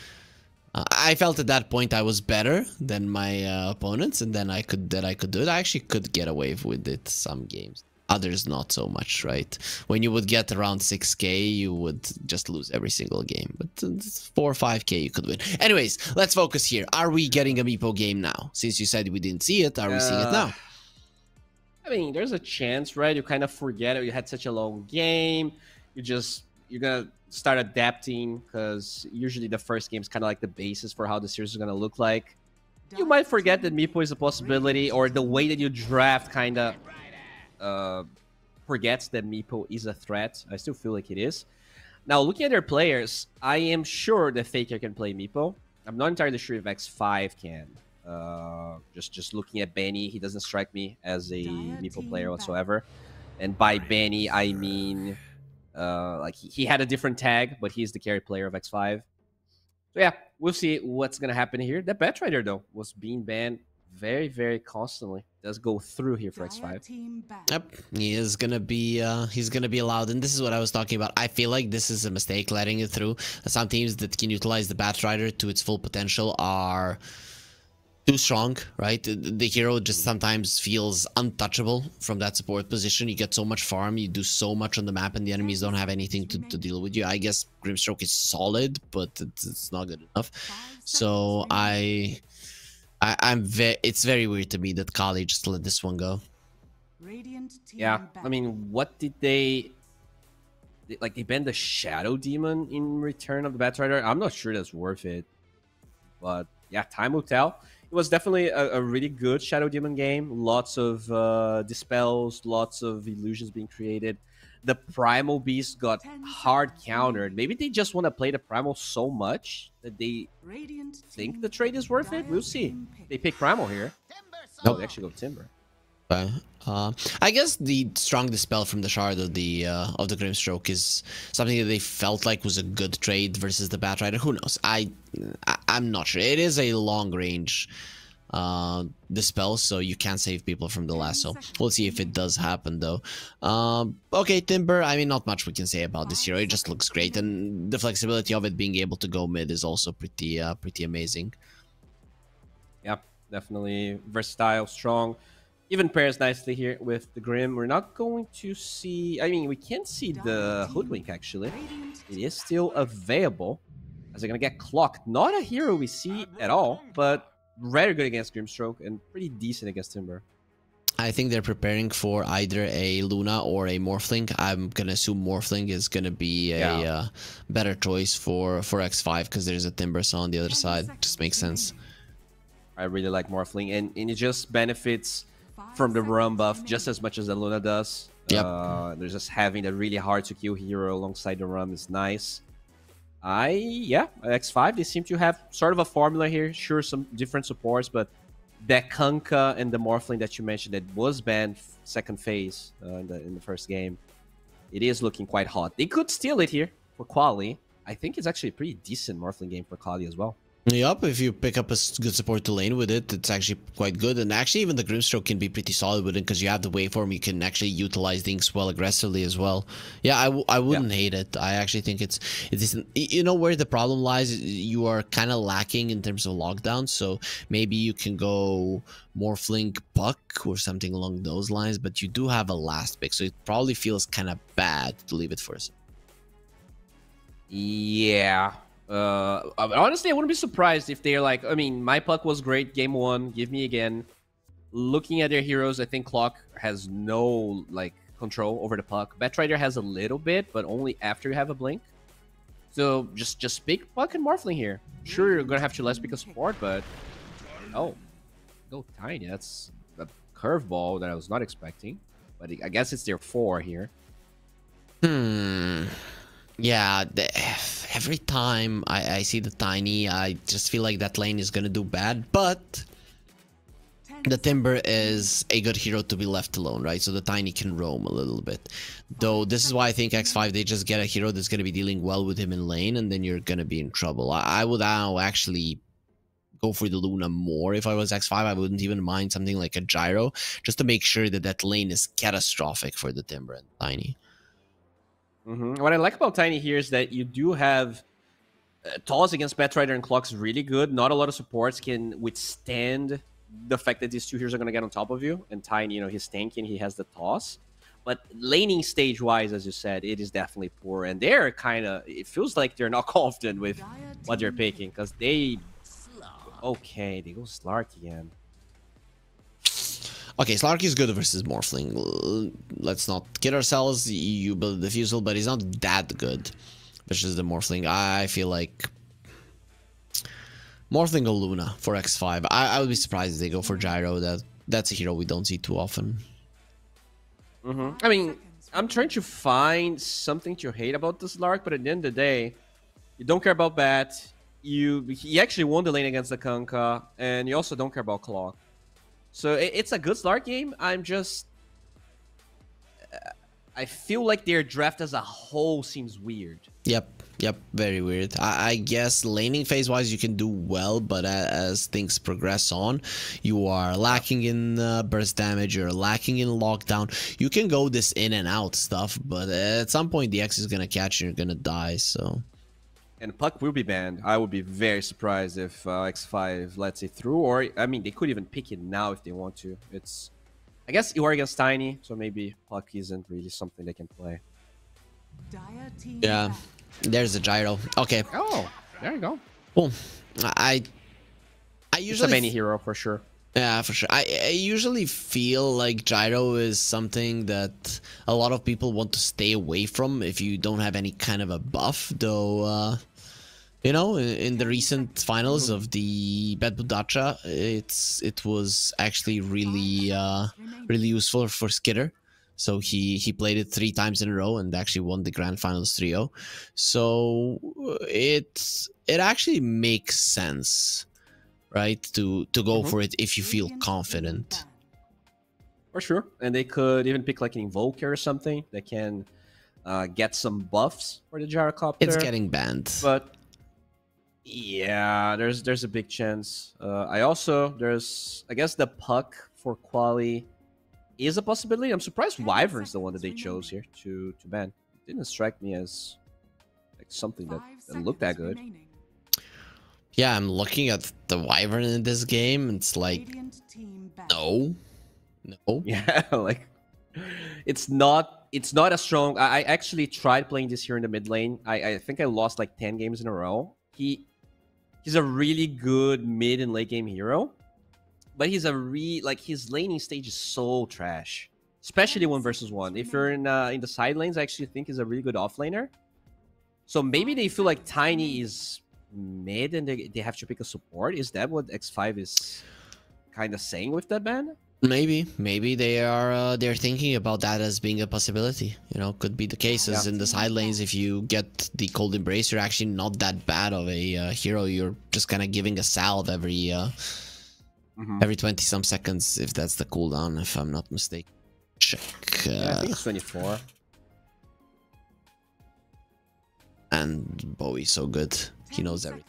I felt at that point I was better than my opponents, and then I could do it. I actually could get away with it some games. Others not so much, right? When you would get around 6k, you would just lose every single game. But 4 or 5k, you could win. Anyways, let's focus here. Are we getting a Meepo game now? Since you said we didn't see it, are we seeing it now? I mean, there's a chance, right? You kind of forget it. You had such a long game. You're gonna start adapting, because usually the first game is kind of like the basis for how the series is gonna look like. You might forget that Meepo is a possibility, or the way that you draft kind of forgets that Meepo is a threat. I still feel like it is. Now, looking at their players, I am sure that Faker can play Meepo. I'm not entirely sure if X5 can. Just looking at Benny, he doesn't strike me as a Meepo player whatsoever. And by Benny, I mean like he had a different tag, but he's the carry player of X5. So yeah, we'll see what's gonna happen here. That Batrider though was being banned very constantly. Does go through here for X5. Yep, he is gonna be he's gonna be allowed, and this is what I was talking about. I feel like this is a mistake letting it through. Some teams that can utilize the Batrider to its full potential are too strong, right? The hero just sometimes feels untouchable from that support position. You get so much farm, you do so much on the map, and the enemies don't have anything to deal with you. I guess Grimstroke is solid, but it's not good enough. So it's very weird to me that Kali just let this one go. Yeah, I mean, what did they banned the Shadow Demon in return of the Batrider? I'm not sure that's worth it, but yeah, time will tell. It was definitely a really good Shadow Demon game. Lots of dispels, lots of illusions being created. The Primal Beast got hard countered. Maybe they just want to play the Primal so much that they think the trade is worth it. We'll see. They pick Primal here. No, they actually go Timber. I guess the strong dispel from the Shard of the Grimstroke is something that they felt like was a good trade versus the Batrider. Who knows? I'm not sure. It is a long range dispel, so you can't save people from the lasso. We'll see if it does happen though. Okay, Timber. I mean, not much we can say about this hero. It just looks great, and the flexibility of it being able to go mid is also pretty amazing. Yeah, definitely versatile, strong. Even pairs nicely here with the Grim. We're not going to see... I mean, we can see the Hoodwink, actually. It is still available, as they're going to get clocked. Not a hero we see at all, but very good against Grimstroke and pretty decent against Timber. I think they're preparing for either a Luna or a Morphling. I'm going to assume Morphling is going to be a better choice for X5, because there's a Timber Saw on the other side. Just makes sense. I really like Morphling, and it just benefits from the run buff just as much as the Luna does. Yep. There's just having a really hard to kill hero alongside the run is nice. X5, they seem to have sort of a formula here. Sure, some different supports, but that Kunkka and the Morphling that you mentioned that was banned second phase in the first game, it is looking quite hot. They could steal it here for Quali. I think it's actually a pretty decent Morphling game for Quali as well. Yup, if you pick up a good support to lane with it, it's actually quite good. And actually, even the Grimstroke can be pretty solid with it, because you have the waveform. You can actually utilize things well aggressively as well. Yeah, I wouldn't hate it. I actually think it's you know where the problem lies? You are kind of lacking in terms of lockdown. So maybe you can go Morphling Puck or something along those lines. But you do have a last pick, so it probably feels kind of bad to leave it for a second. Yeah. Honestly, I wouldn't be surprised if they're like, I mean, my Puck was great game one, give me again. Looking at their heroes, I think Clock has no control over the Puck. Batrider has a little bit, but only after you have a blink. So just pick Puck and Morphling here. Sure, you're gonna have to less pick a support, but go Tiny. That's a curveball that I was not expecting, but I guess it's their 4 here. Yeah, every time I see the Tiny, I just feel like that lane is gonna do bad, but the Timber is a good hero to be left alone, right? So the Tiny can roam a little bit. Though this is why I think X5, they just get a hero that's gonna be dealing well with him in lane, and then you're gonna be in trouble. I would now actually go for the Luna more. If I was X5, I wouldn't even mind something like a Gyro, just to make sure that that lane is catastrophic for the Timber and Tiny. What I like about Tiny here is that you do have Toss against Batrider and Clock's really good. Not a lot of supports can withstand the fact that these two heroes are going to get on top of you. And Tiny, you know, he's tanking, he has the Toss. But laning stage-wise, as you said, it is definitely poor. And they're kind of... It feels like they're not confident with what they're picking. Because they... Okay, they go Slark again. Okay, Slark is good versus Morphling. Let's not kid ourselves. You build the Diffusal, but he's not that good versus the Morphling. I feel like... Morphling or Luna for X5. I would be surprised if they go for Gyro. That's a hero we don't see too often. I mean, I'm trying to find something to hate about this Lark, but at the end of the day, you don't care about Bat. He actually won the lane against the Kunkka, and you also don't care about Clock. So it's a good Lark game. I'm just... I feel like their draft as a whole seems weird. Yep, very weird. I guess laning phase-wise you can do well, but as things progress on, you are lacking in burst damage, you're lacking in lockdown. You can go this in and out stuff, but at some point the X is gonna catch you and you're gonna die, so... And Puck will be banned. I would be very surprised if X5 lets it through, or, I mean, they could even pick it now if they want to. It's... I guess you are against Tiny, so maybe Puck isn't really something they can play. Yeah. There's a Gyro. Okay. Oh, there you go. Cool. I usually... It's a many hero for sure. Yeah, for sure. I usually feel like Gyro is something that a lot of people want to stay away from if you don't have any kind of a buff, though... you know, in the recent finals of the Bad Dacha, it was actually really really useful for Skitter. So he played it 3 times in a row and actually won the Grand Finals 3-0. So it actually makes sense, right? To go for it if you feel confident. For sure. And they could even pick like an Invoker or something that can get some buffs for the Gyrocopter. It's getting banned. But yeah, there's a big chance. I guess the Puck for Quali is a possibility. I'm surprised Wyvern's the one that they chose here to ban. It didn't strike me as like something that looked that good. Yeah, I'm looking at the Wyvern in this game. It's like, no. Yeah, like it's not as strong. I actually tried playing this here in the mid lane. I think I lost like 10 games in a row. He's a really good mid and late game hero. But he's his laning stage is so trash, especially 1 versus 1. If you're in the side lanes, I actually think he's a really good offlaner. So maybe they feel like Tiny is mid and they have to pick a support. Is that what X5 is kind of saying with that ban? Maybe they're thinking about that as being a possibility. You know, could be the cases in the side lanes. If you get the Cold Embrace, you're actually not that bad of a hero. You're just kind of giving a salve every 20 some seconds, if that's the cooldown, if I'm not mistaken. Check. Yeah, I think it's 24. And Bowie's so good. He knows everything.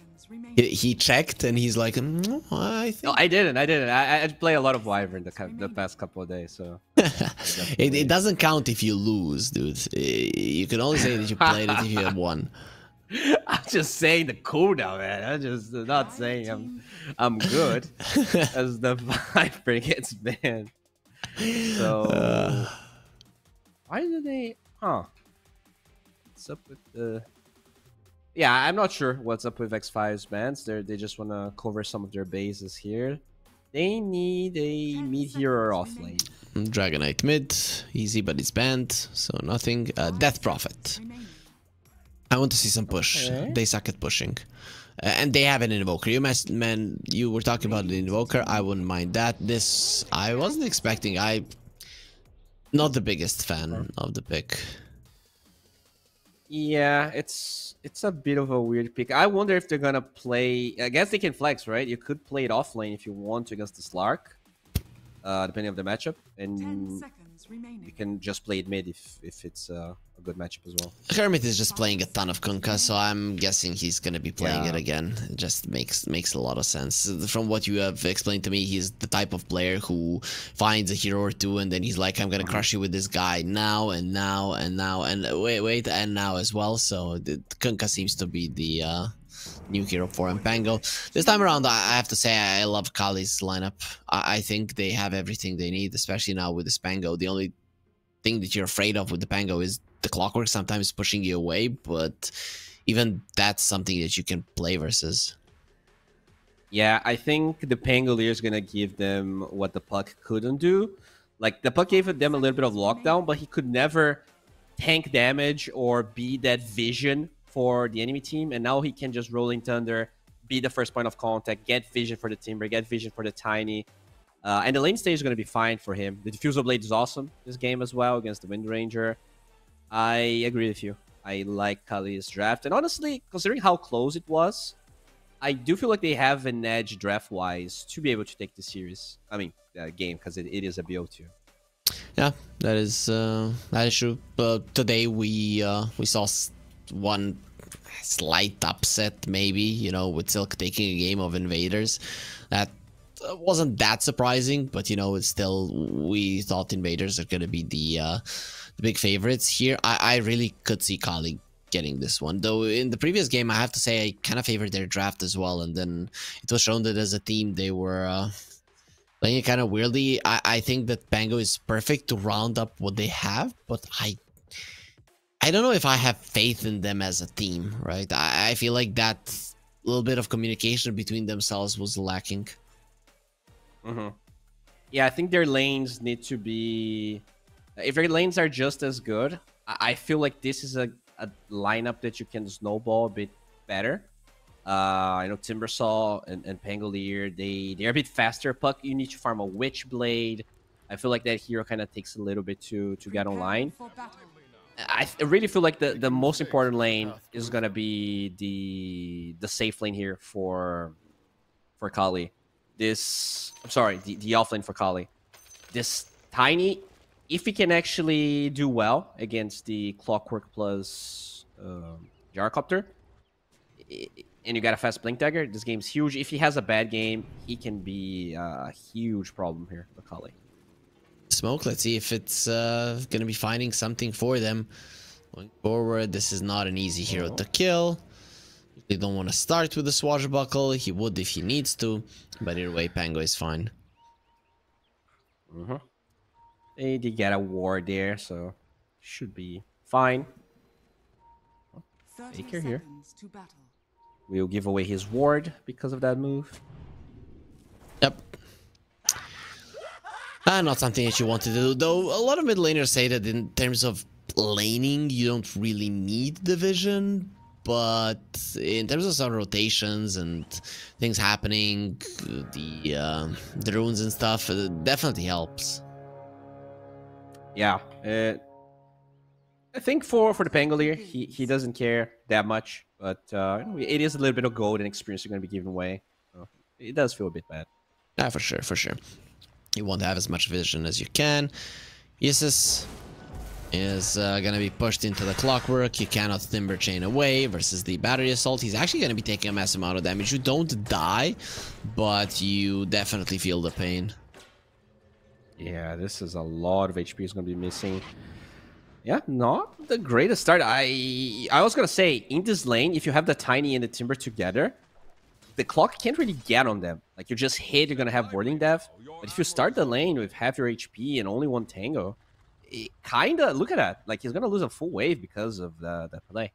He checked and he's like, I think... No, I didn't. I play a lot of Wyvern the past couple of days, so... it doesn't count if you lose, dude. You can only say that you played it if you have won. I'm just saying the cooldown, man. I'm just not saying I'm good as the Viper gets banned. So why did they? Huh? What's up with the? Yeah, I'm not sure what's up with X5's bans. They just want to cover some of their bases here. They need a mid hero or off lane. Dragonite mid, easy, but it's banned, so nothing. Death Prophet. I want to see some push. Okay. They suck at pushing. And they have an Invoker. You were talking about the Invoker. I wouldn't mind that. This, I wasn't expecting. Not the biggest fan of the pick. Yeah, it's a bit of a weird pick. I wonder if they're going to play... I guess they can flex, right? You could play it off lane if you want to against the Slark. Depending on the matchup. And we can just play it mid if it's a good matchup as well. Hermit is just playing a ton of Kunkka, so I'm guessing he's gonna be playing it again. It just makes a lot of sense. From what you have explained to me, he's the type of player who finds a hero or two and then he's like, I'm gonna crush you with this guy now and now and now and wait and now as well. So the Kunkka seems to be the new hero for him. Pango. This time around, I have to say I love Kali's lineup. I think they have everything they need, especially now with this Pango. The only thing that you're afraid of with the Pango is the clockwork sometimes pushing you away, but even that's something that you can play versus. Yeah, I think the Pangolier is gonna give them what the Puck couldn't do. Like, the Puck gave them a little bit of lockdown, but he could never tank damage or be that vision for the enemy team, and now he can just roll in Thunder, be the first point of contact, get vision for the Timber, get vision for the Tiny, and the lane stage is going to be fine for him. The Diffusal Blade is awesome this game as well against the Wind Ranger. I agree with you. I like Kali's draft, and honestly, considering how close it was, I do feel like they have an edge draft-wise to be able to take the series. I mean, game, because it is a BO2. Yeah, that is true. But today we saw one slight upset, maybe, you know, with Silk taking a game of Invaders. That wasn't that surprising, but you know, it's still, we thought Invaders are gonna be the big favorites here. I really could see Kali getting this one, though. In the previous game, I have to say I kind of favored their draft as well, and then it was shown that as a team they were playing it kind of weirdly. I think that Pango is perfect to round up what they have, but I don't know if I have faith in them as a team, right? I feel like that little bit of communication between themselves was lacking. Yeah, I think their lanes need to be... If their lanes are just as good, I feel like this is a lineup that you can snowball a bit better. I know Timbersaw and Pangolier, they're a bit faster. Puck, you need to farm a Witchblade. I feel like that hero kind of takes a little bit to get online. I really feel like the most important lane is gonna be the safe lane here for Kali. I'm sorry, the off lane for Kali. This Tiny, if he can actually do well against the Clockwork plus Gyrocopter, and you got a fast Blink Dagger, this game's huge. If he has a bad game, he can be a huge problem here for Kali. Smoke, let's see if it's gonna be finding something for them going forward. This is not an easy hero to kill. They don't want to start with the Swashbuckle. He would if he needs to, but either way, Pango is fine. They did get a ward there, so should be fine. Faker here. We'll give away his ward because of that move. Yep. Not something that you want to do, though. A lot of mid laners say that in terms of laning, you don't really need the vision, but in terms of some rotations and things happening, the runes and stuff, it definitely helps. Yeah, I think for the Pangolier, he doesn't care that much, but it is a little bit of gold and experience you're going to be giving away. So it does feel a bit bad. Yeah, for sure, for sure. You want to have as much vision as you can. Isis is going to be pushed into the Clockwork. You cannot Timber Chain away versus the Battery Assault. He's actually going to be taking a massive amount of damage. You don't die, but you definitely feel the pain. Yeah, this is a lot of HP is going to be missing. Yeah, not the greatest start. I was going to say, in this lane, if you have the Tiny and the Timber together, the clock can't really get on them. Like, you just hit, you're going to have Warding Death. But if you start the lane with half your HP and only one Tango, it kind of, look at that. Like, he's going to lose a full wave because of the play.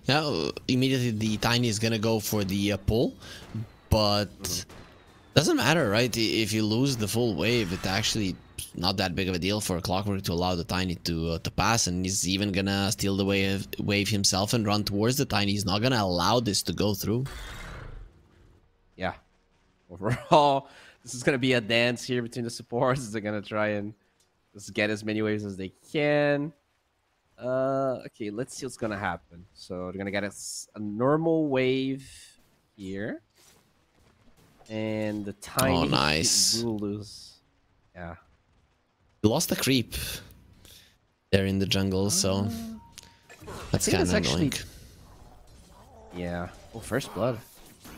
Yeah, immediately the Tiny is going to go for the pull. But doesn't matter, right? If you lose the full wave, it's actually not that big of a deal for a Clockwork to allow the Tiny to pass. And he's even going to steal the wave himself and run towards the Tiny. He's not going to allow this to go through. Yeah. Overall, this is going to be a dance here between the supports. They're going to try and just get as many waves as they can. Okay, let's see what's going to happen. So they're going to get a normal wave here. And the Tiny nice. will lose. Yeah. He lost the creep. They're in the jungle, so that's kind of annoying. Yeah. Oh, first blood.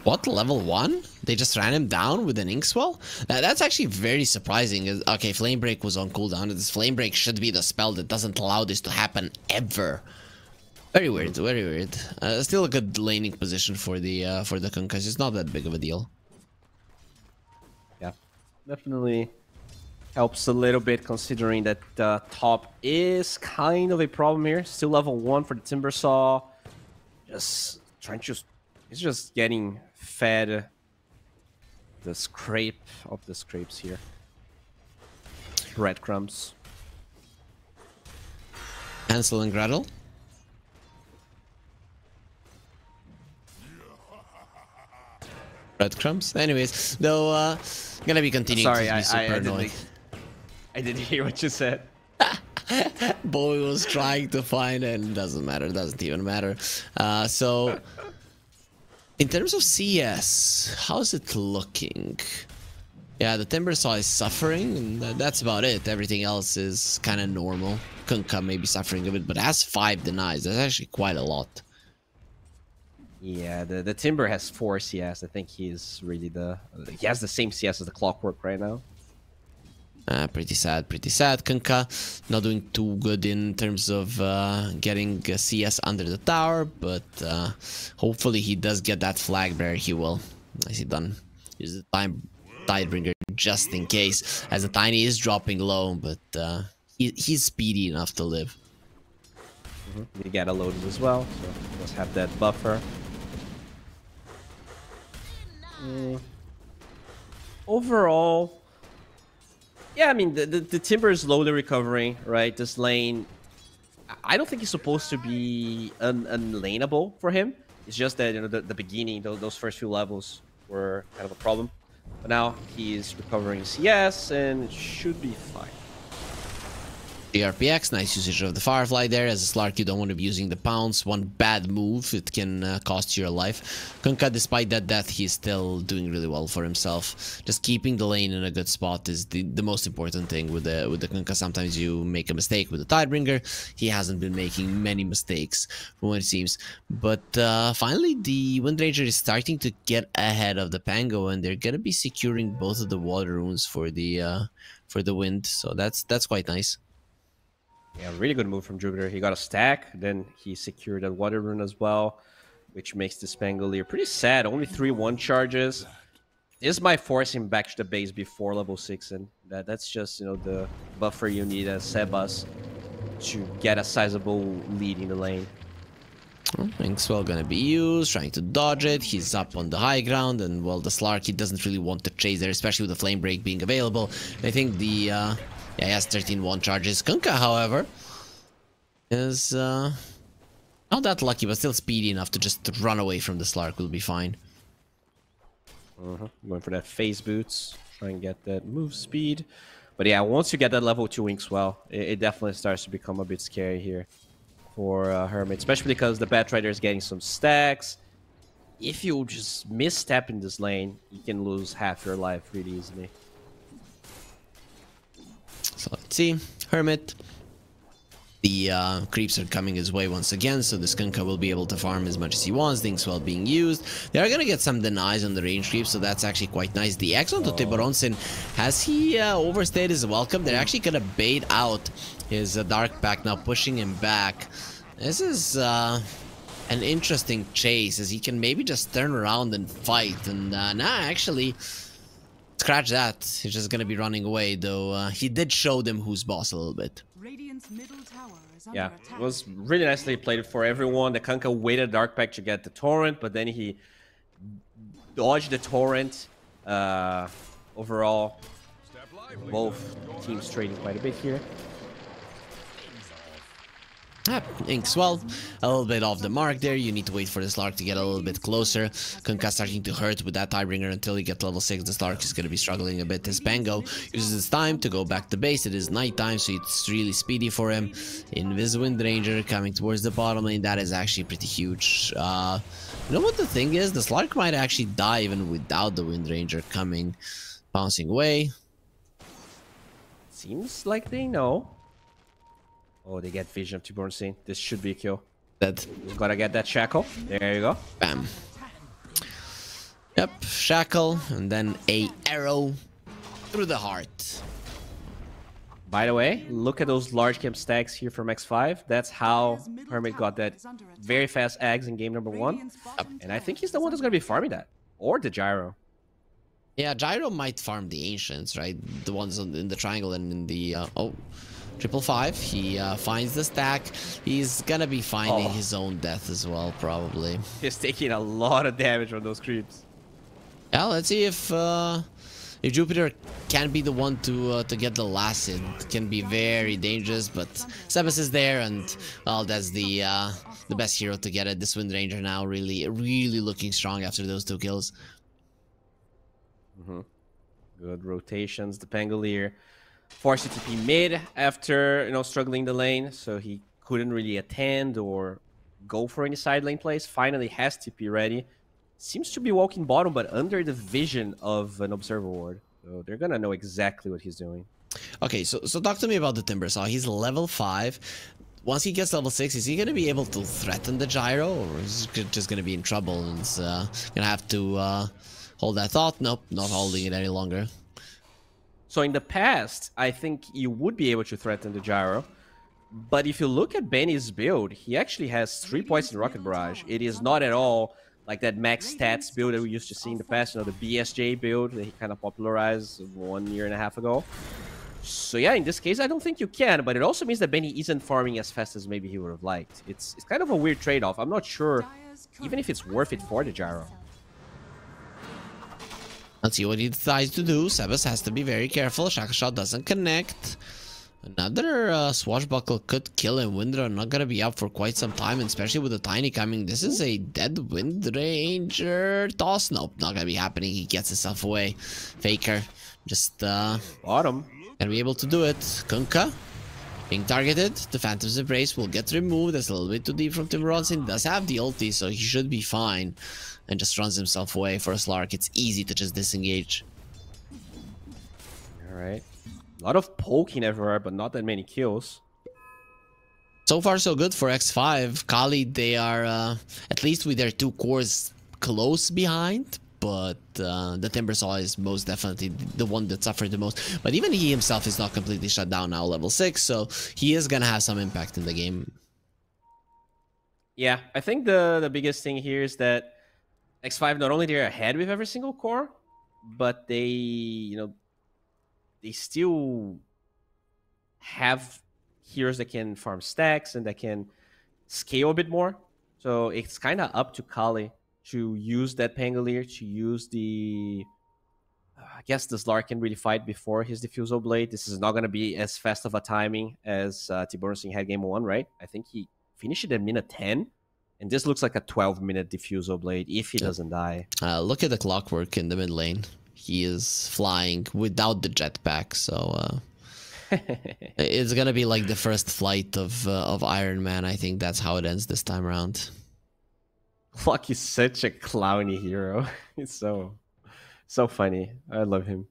What, level 1? They just ran him down with an Inkswell? That's actually very surprising. Okay, Flame Break was on cooldown. This Flame Break should be the spell that doesn't allow this to happen ever. Very weird, very weird. Still a good laning position for the Kunkkas. It's not that big of a deal. Yeah, definitely helps a little bit considering that top is kind of a problem here. Still level 1 for the Timbersaw. Just trying to... He's just getting fed the scrape of the scrapes here. Breadcrumbs. Hansel and Gretel. Breadcrumbs. Anyways, though, gonna be continuing to be super annoying. I didn't hear what you said. Boy was trying to find it, and it doesn't matter. It doesn't even matter. So... In terms of CS, how's it looking? Yeah, the Timbersaw is suffering, and that's about it. Everything else is kind of normal. Kunkka may be suffering a bit, but has 5 denies. That's actually quite a lot. Yeah, the Timber has 4 CS. I think he's really he has the same CS as the Clockwork right now. Pretty sad, pretty sad. Kunkka not doing too good in terms of getting CS under the tower, but hopefully he does get that flag bearer. He will. I see done. Use the Tidebringer just in case, as the Tiny is dropping low, but he's speedy enough to live. You get a loaded as well, so let's have that buffer. Overall... Yeah, I mean, the Timber is slowly recovering, right? This lane, I don't think it's supposed to be unlaneable for him. It's just that, you know, the beginning, those first few levels were kind of a problem. But now he's recovering CS and it should be fine. GRPX, nice usage of the Firefly there. As a Slark, you don't want to be using the pounce. One bad move, it can cost you your life. Kunkka, despite that death, he's still doing really well for himself. Just keeping the lane in a good spot is the most important thing with the Kunkka. Sometimes you make a mistake with the Tidebringer. He hasn't been making many mistakes, from what it seems. But finally, the Windranger is starting to get ahead of the Pango, and they're gonna be securing both of the water runes for the wind. So that's quite nice. Yeah, really good move from Jupiter. He got a stack, then he secured a water rune as well, which makes this Pangolier pretty sad. Only 3 1 charges. This might force him back to the base before level 6, and that's just, you know, the buffer you need as Sebas to get a sizable lead in the lane. Inkswell gonna be used, trying to dodge it. He's up on the high ground, and well, the Slark, he doesn't really want to chase there, especially with the Flame Break being available. I think the yeah, he has 13-1 charges. Kunkka, however, is not that lucky, but still speedy enough to just run away from the Slark. Will be fine. Going for that phase boots, try and get that move speed. But yeah, once you get that level 2 Inkswell, it definitely starts to become a bit scary here for Hermit, especially because the Batrider is getting some stacks. If you just misstep in this lane, you can lose half your life really easily. So let's see. Hermit. The creeps are coming his way once again, so the Kunkka will be able to farm as much as he wants. The Inkswell being used. They are going to get some denies on the range creeps, so that's actually quite nice. The X onto Tiburonsin, has he overstayed his welcome? They're actually going to bait out his Dark Pact now, pushing him back. This is an interesting chase, as he can maybe just turn around and fight. And nah, actually... Scratch that. He's just gonna be running away, though. He did show them who's boss a little bit. Yeah, it was really nicely played for everyone. The Kunkka waited Dark Pact to get the torrent, but then he dodged the torrent. Overall, both teams trading quite a bit here. Inkswell, a little bit off the mark there. You need to wait for the Slark to get a little bit closer. Kunkka starting to hurt with that Tidebringer until he gets level 6. The Slark is going to be struggling a bit. His Pango uses his time to go back to base. It is nighttime, so it's really speedy for him. Invis Windranger coming towards the bottom lane. That is actually pretty huge. You know what the thing is? The Slark might actually die even without the Windranger coming. Bouncing away. Seems like they know. Oh, they get vision of Tibornstein. This should be a kill. That. Gotta get that shackle. There you go. Bam. Yep, shackle, and then a arrow through the heart. By the way, look at those large camp stacks here from X5. That's how Hermit got that very fast eggs in game number 1. And I think he's the one that's going to be farming that. Or the Gyro. Yeah, Gyro might farm the Ancients, right? The ones in the triangle and in the... oh, 555. He finds the stack. He's going to be finding his own death as well, probably. He's taking a lot of damage from those creeps. Yeah, let's see if Jupiter can be the one to get the last hit. It can be very dangerous, but Sebas is there, and well, that's the best hero to get it. This Wind Ranger now really looking strong after those 2 kills. Good rotations. The Pangolier forced to TP mid after struggling the lane, so he couldn't really attend or go for any side lane plays. Finally has TP ready. Seems to be walking bottom, but under the vision of an Observer Ward. So they're gonna know exactly what he's doing. Okay, so talk to me about the Timbersaw. He's level 5. Once he gets level 6, is he gonna be able to threaten the Gyro, or is he just gonna be in trouble and gonna have to hold that thought? Nope, not holding it any longer. So in the past, I think you would be able to threaten the Gyro. But if you look at Benny's build, he actually has 3 points in Rocket Barrage. It is not at all like that max stats build that we used to see in the past, the BSJ build that he kind of popularized 1.5 years ago. So yeah, in this case, I don't think you can, but it also means that Benny isn't farming as fast as maybe he would have liked. It's kind of a weird trade-off. I'm not sure even if it's worth it for the Gyro. Let's see what he decides to do. Sebas has to be very careful. Shackle Shot doesn't connect. Another swashbuckle could kill him. Windra not gonna be up for quite some time, especially with the Tiny coming. This is a dead Wind Ranger toss. Nope, not gonna be happening. He gets himself away. Faker just bottom. Gonna be able to do it. Kunkka being targeted. The Phantom's Embrace will get removed. That's a little bit too deep from Tiburonson. Does have the ulti, so he should be fine. And just runs himself away for a Slark. It's easy to just disengage. Alright. A lot of poking everywhere, but not that many kills. So far, so good for X5. Kali, they are, at least with their 2 cores, close behind. But the Timbersaw is most definitely the one that suffered the most. But even he himself is not completely shut down now, level 6. So he is going to have some impact in the game. Yeah, I think the biggest thing here is that X5, not only they're ahead with every single core, but they, they still have heroes that can farm stacks and that can scale a bit more. So it's kind of up to Kali to use that Pangolier, to use the... I guess the Slark can really fight before his Diffusal Blade. This is not going to be as fast of a timing as Tibornstein had game 1, right? I think he finished it at minute 10. And this looks like a 12-minute Diffusal Blade if he doesn't die. Look at the clockwork in the mid lane. He is flying without the jetpack, so it's gonna be like the first flight of Iron Man. I think that's how it ends this time around. Flock is such a clowny hero. It's so funny. I love him.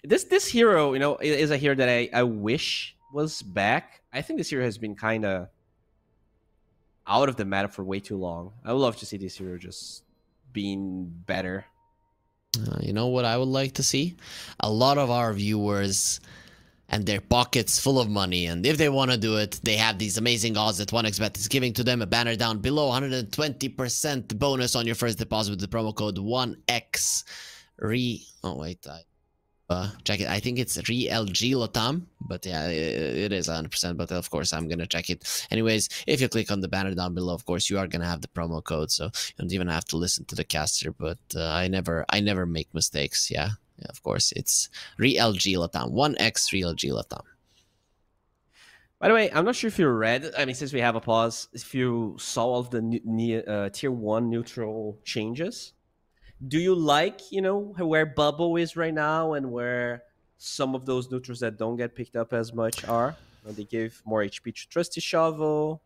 This hero, is a hero that I wish was back. I think this hero has been kind of out of the meta for way too long. I would love to see this hero just being better. You know what I would like to see? A lot of our viewers and their pockets full of money, and if they want to do it, they have these amazing odds that 1xBet is giving to them. A banner down below, 120% bonus on your first deposit with the promo code 1x. Oh wait, check it. I think it's ReLG LATAM, but yeah, it is 100%. But of course, I'm gonna check it. Anyways, if you click on the banner down below, of course, you are gonna have the promo code, so you don't even have to listen to the caster. But I never make mistakes. Yeah, of course, it's ReLG LATAM, 1x ReLG LATAM. By the way, I'm not sure if you read. I mean, since we have a pause, if you saw all of the tier 1 neutral changes. Do you like, where Bubble is right now and where some of those neutrals that don't get picked up as much are? They give more HP to Trusty Shovel.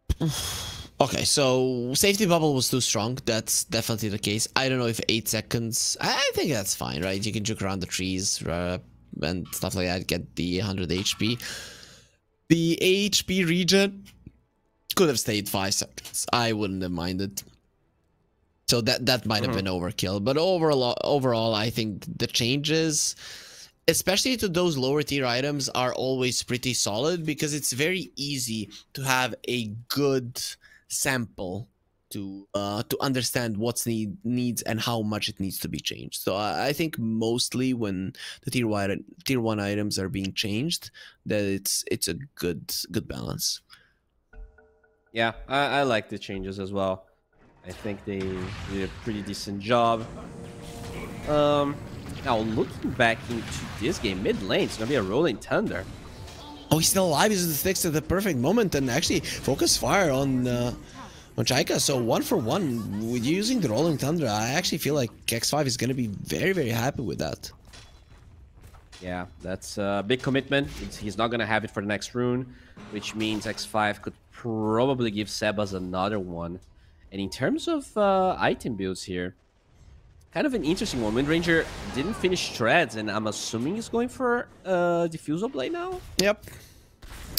Okay, so Safety Bubble was too strong. That's definitely the case. I don't know if 8 seconds... I think that's fine, right? You can juke around the trees and stuff like that, get the 100 HP. The HP regen could have stayed 5 seconds. I wouldn't have minded. So that might have been overkill. But overall, I think the changes, especially to those lower tier items, are always pretty solid because it's very easy to have a good sample to understand what's needs and how much it needs to be changed. So I think mostly when the tier 1 items are being changed, that it's a good balance. Yeah, I like the changes as well. I think they did a pretty decent job. Now looking back into this game, mid lane, it's gonna be a Rolling Thunder. Oh, he's still alive. Uses the sticks at the perfect moment and actually focus fire on Chaika. So 1 for 1 with using the Rolling Thunder. I actually feel like X5 is gonna be very, very happy with that. Yeah, that's a big commitment. He's not gonna have it for the next rune, which means X5 could probably give Sebas another one. And in terms of item builds here, kind of an interesting one. Windranger didn't finish Treads, and I'm assuming he's going for Diffusal Blade now? Yep.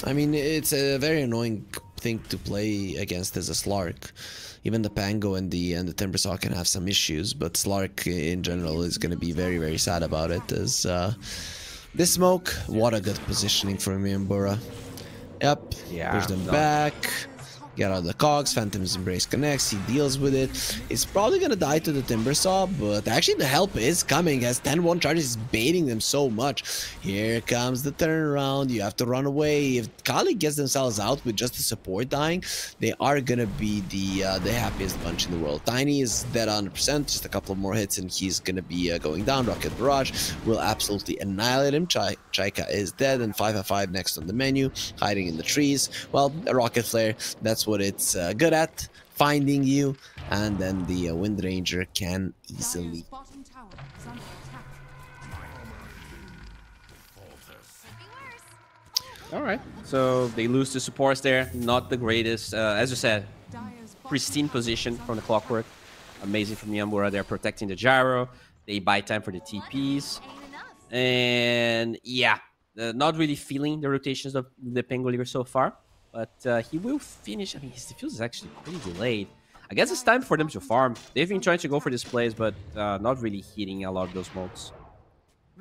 I mean, it's a very annoying thing to play against as a Slark. Even the Pango and the Timbersaw can have some issues, but Slark in general is going to be very, very sad about it. As this smoke, what a good positioning for Miambura. Yep, yeah, push them back. Get out of the cogs, Phantom's Embrace connects, he deals with it. He's probably gonna die to the Timbersaw, but actually the help is coming as 10-1 charges is baiting them so much. Here comes the turnaround, you have to run away. If Kali gets themselves out with just the support dying, they are gonna be the happiest bunch in the world. Tiny is dead 100%, just a couple more hits and he's gonna be going down. Rocket Barrage will absolutely annihilate him. Chaika is dead and 5-5 next on the menu, hiding in the trees. Well, a Rocket Flare, that's what it's good at, finding you, and then the Windranger can easily. Alright, so they lose the supports there, not the greatest, as you said, pristine position from the Clockwork, amazing from Miambura. They're protecting the gyro, they buy time for the TPs, and yeah, not really feeling the rotations of the Pangolier so far. But he will finish. I mean, his defuse is actually pretty delayed. I guess it's time for them to farm. They've been trying to go for this plays, but not really hitting a lot of those smokes.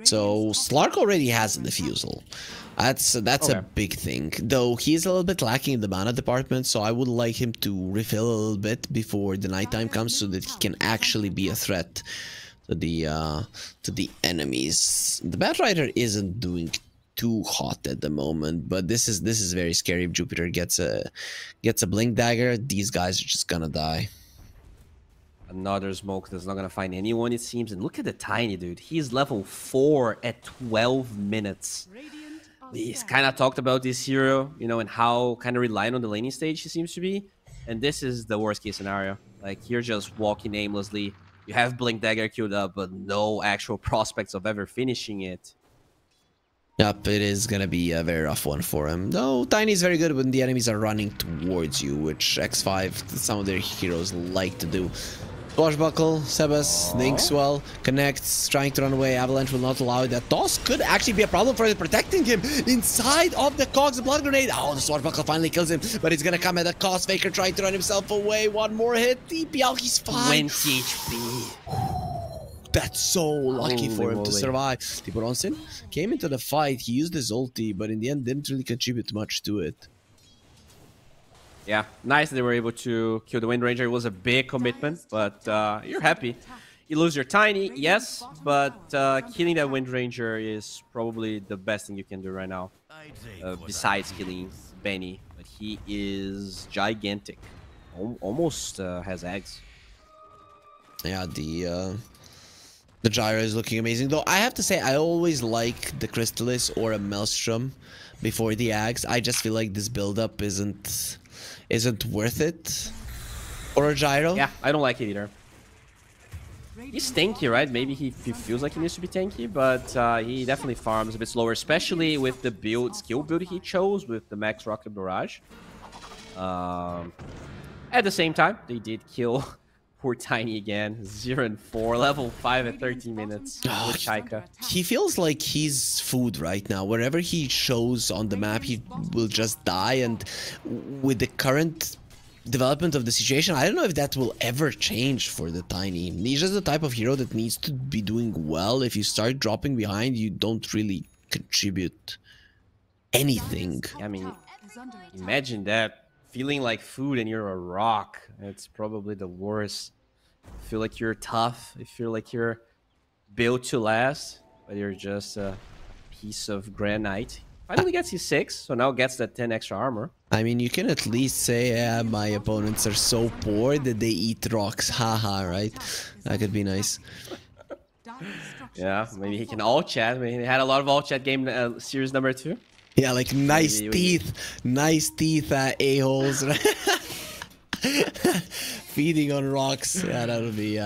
So Slark already has a defusal. That's okay. a big thing. Though he's a little bit lacking in the mana department, so I would like him to refill a little bit before the nighttime comes, so that he can actually be a threat to the enemies. The Batrider isn't doing too hot at the moment, but this is very scary. If Jupiter gets a blink dagger, these guys are just gonna die. Another smoke that's not gonna find anyone, it seems. And look at the Tiny dude, he's level 4 at 12 minutes. He's kind of talked about this hero, you know, and how kind of reliant on the laning stage he seems to be, and this is the worst case scenario. Like, you're just walking aimlessly, you have blink dagger queued up, but no actual prospects of ever finishing it. Yep, it is gonna be a very rough one for him. Though Tiny is very good when the enemies are running towards you, which X5, some of their heroes like to do. Swashbuckle, Sebas, thinks well, connects, trying to run away. Avalanche will not allow it. That toss could actually be a problem for him, protecting him inside of the cogs. The blood grenade. Oh, the Swashbuckle finally kills him, but it's gonna come at a cost. Faker trying to run himself away. One more hit. TPL, he's fine. 20 HP. That's so lucky Holy for him moly. to survive. Tiburonsin came into the fight, he used his ulti, but in the end didn't really contribute much to it. Yeah, nice they were able to kill the Windranger. It was a big commitment, but you're happy. You lose your Tiny, yes, but killing that Windranger is probably the best thing you can do right now. Besides killing Benny, but he is gigantic. Almost has eggs. Yeah, the gyro is looking amazing. Though I have to say, I always like the Crystalis or a Maelstrom before the Axe. I just feel like this build-up isn't worth it. Or a gyro. Yeah, I don't like it either. He's tanky, right? Maybe he feels like he needs to be tanky, but he definitely farms a bit slower, especially with the skill build he chose with the Max Rocket Barrage. At the same time, they did kill Poor Tiny again. 0 and 4. Level 5 at 13 minutes. With Chaika. He feels like he's food right now. Wherever he shows on the map, he will just die. And with the current development of the situation, I don't know if that will ever change for the Tiny. He's just the type of hero that needs to be doing well. If you start dropping behind, you don't really contribute anything. I mean, imagine that. Feeling like food and you're a rock. It's probably the worst. Feel like you're tough. You feel like you're built to last, but you're just a piece of granite. Finally gets his 6, so now gets that 10 extra armor. I mean, you can at least say, my opponents are so poor that they eat rocks. Haha, right? That could be nice. Yeah, maybe he can all chat. Maybe he had a lot of all chat game series number 2. Yeah, like nice teeth, a-holes, right? Feeding on rocks. Yeah, that'll be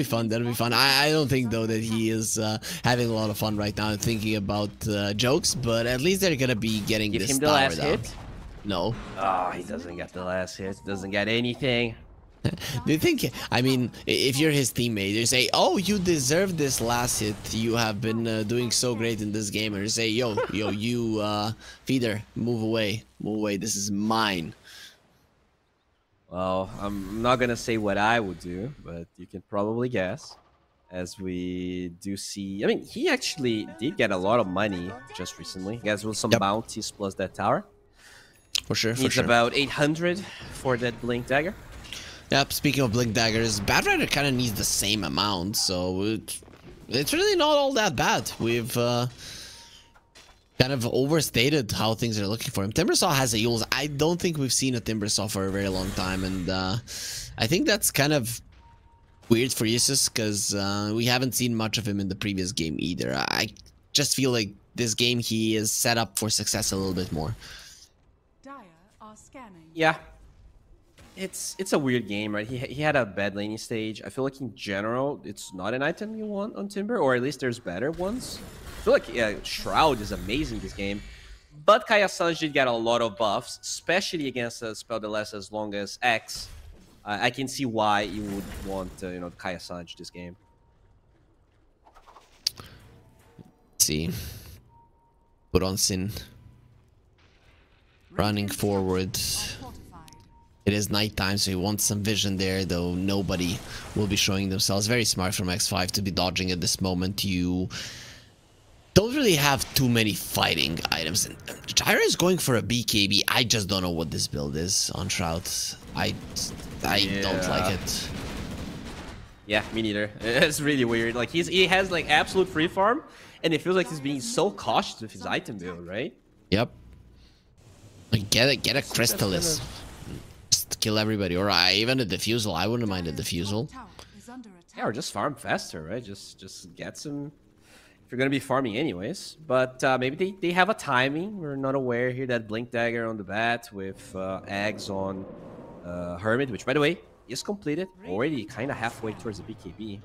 fun. That'll be fun. I don't think though that he is having a lot of fun right now and thinking about jokes, but at least they're gonna be getting Give this him the tower last down. hit. No. Oh, he doesn't get the last hit. Doesn't get anything. Do you think, I mean, if you're his teammate, you say, oh, you deserve this last hit, you have been doing so great in this game, or you say, yo, you, feeder, move away, this is mine. Well, I'm not gonna say what I would do, but you can probably guess. As we do see, I mean, he actually did get a lot of money just recently. He has some bounties plus that tower. For sure, Needs about 800 for that Blink Dagger. Yep, speaking of Blink Daggers, Bad Rider kind of needs the same amount, so it's really not all that bad. We've kind of overstated how things are looking for him. Timbersaw has a Yules. I don't think we've seen a Timbersaw for a very long time, and I think that's kind of weird for Yusuf, because we haven't seen much of him in the previous game either. I just feel like this game he is set up for success a little bit more. Yeah. It's a weird game, right? He had a bad laning stage. I feel like in general, it's not an item you want on Timber, or at least there's better ones. I feel like Shroud is amazing this game, but Kaya Sanj did get a lot of buffs, especially against a spell that lasts as long as X. I can see why you would want, Kaya Sanj this game. Let's see. Put on Sin. Running forward. It is nighttime, so he wants some vision there, though nobody will be showing themselves. Very smart from X5 to be dodging at this moment. You don't really have too many fighting items. And Gyra is going for a BKB. I just don't know what this build is on Shroud. I don't like it. Yeah, me neither. It's really weird. Like he has like absolute free farm, and it feels like he's being so cautious with his item build, right? Yep. Like get a Crystallis. Kill everybody, or even a defusal. I wouldn't mind a defusal. Yeah, or just farm faster, right? Just get some. If you're gonna be farming anyways, but maybe they have a timing. We're not aware here that Blink Dagger on the bat with eggs on Hermit, which by the way is completed already, kind of halfway towards the BKB.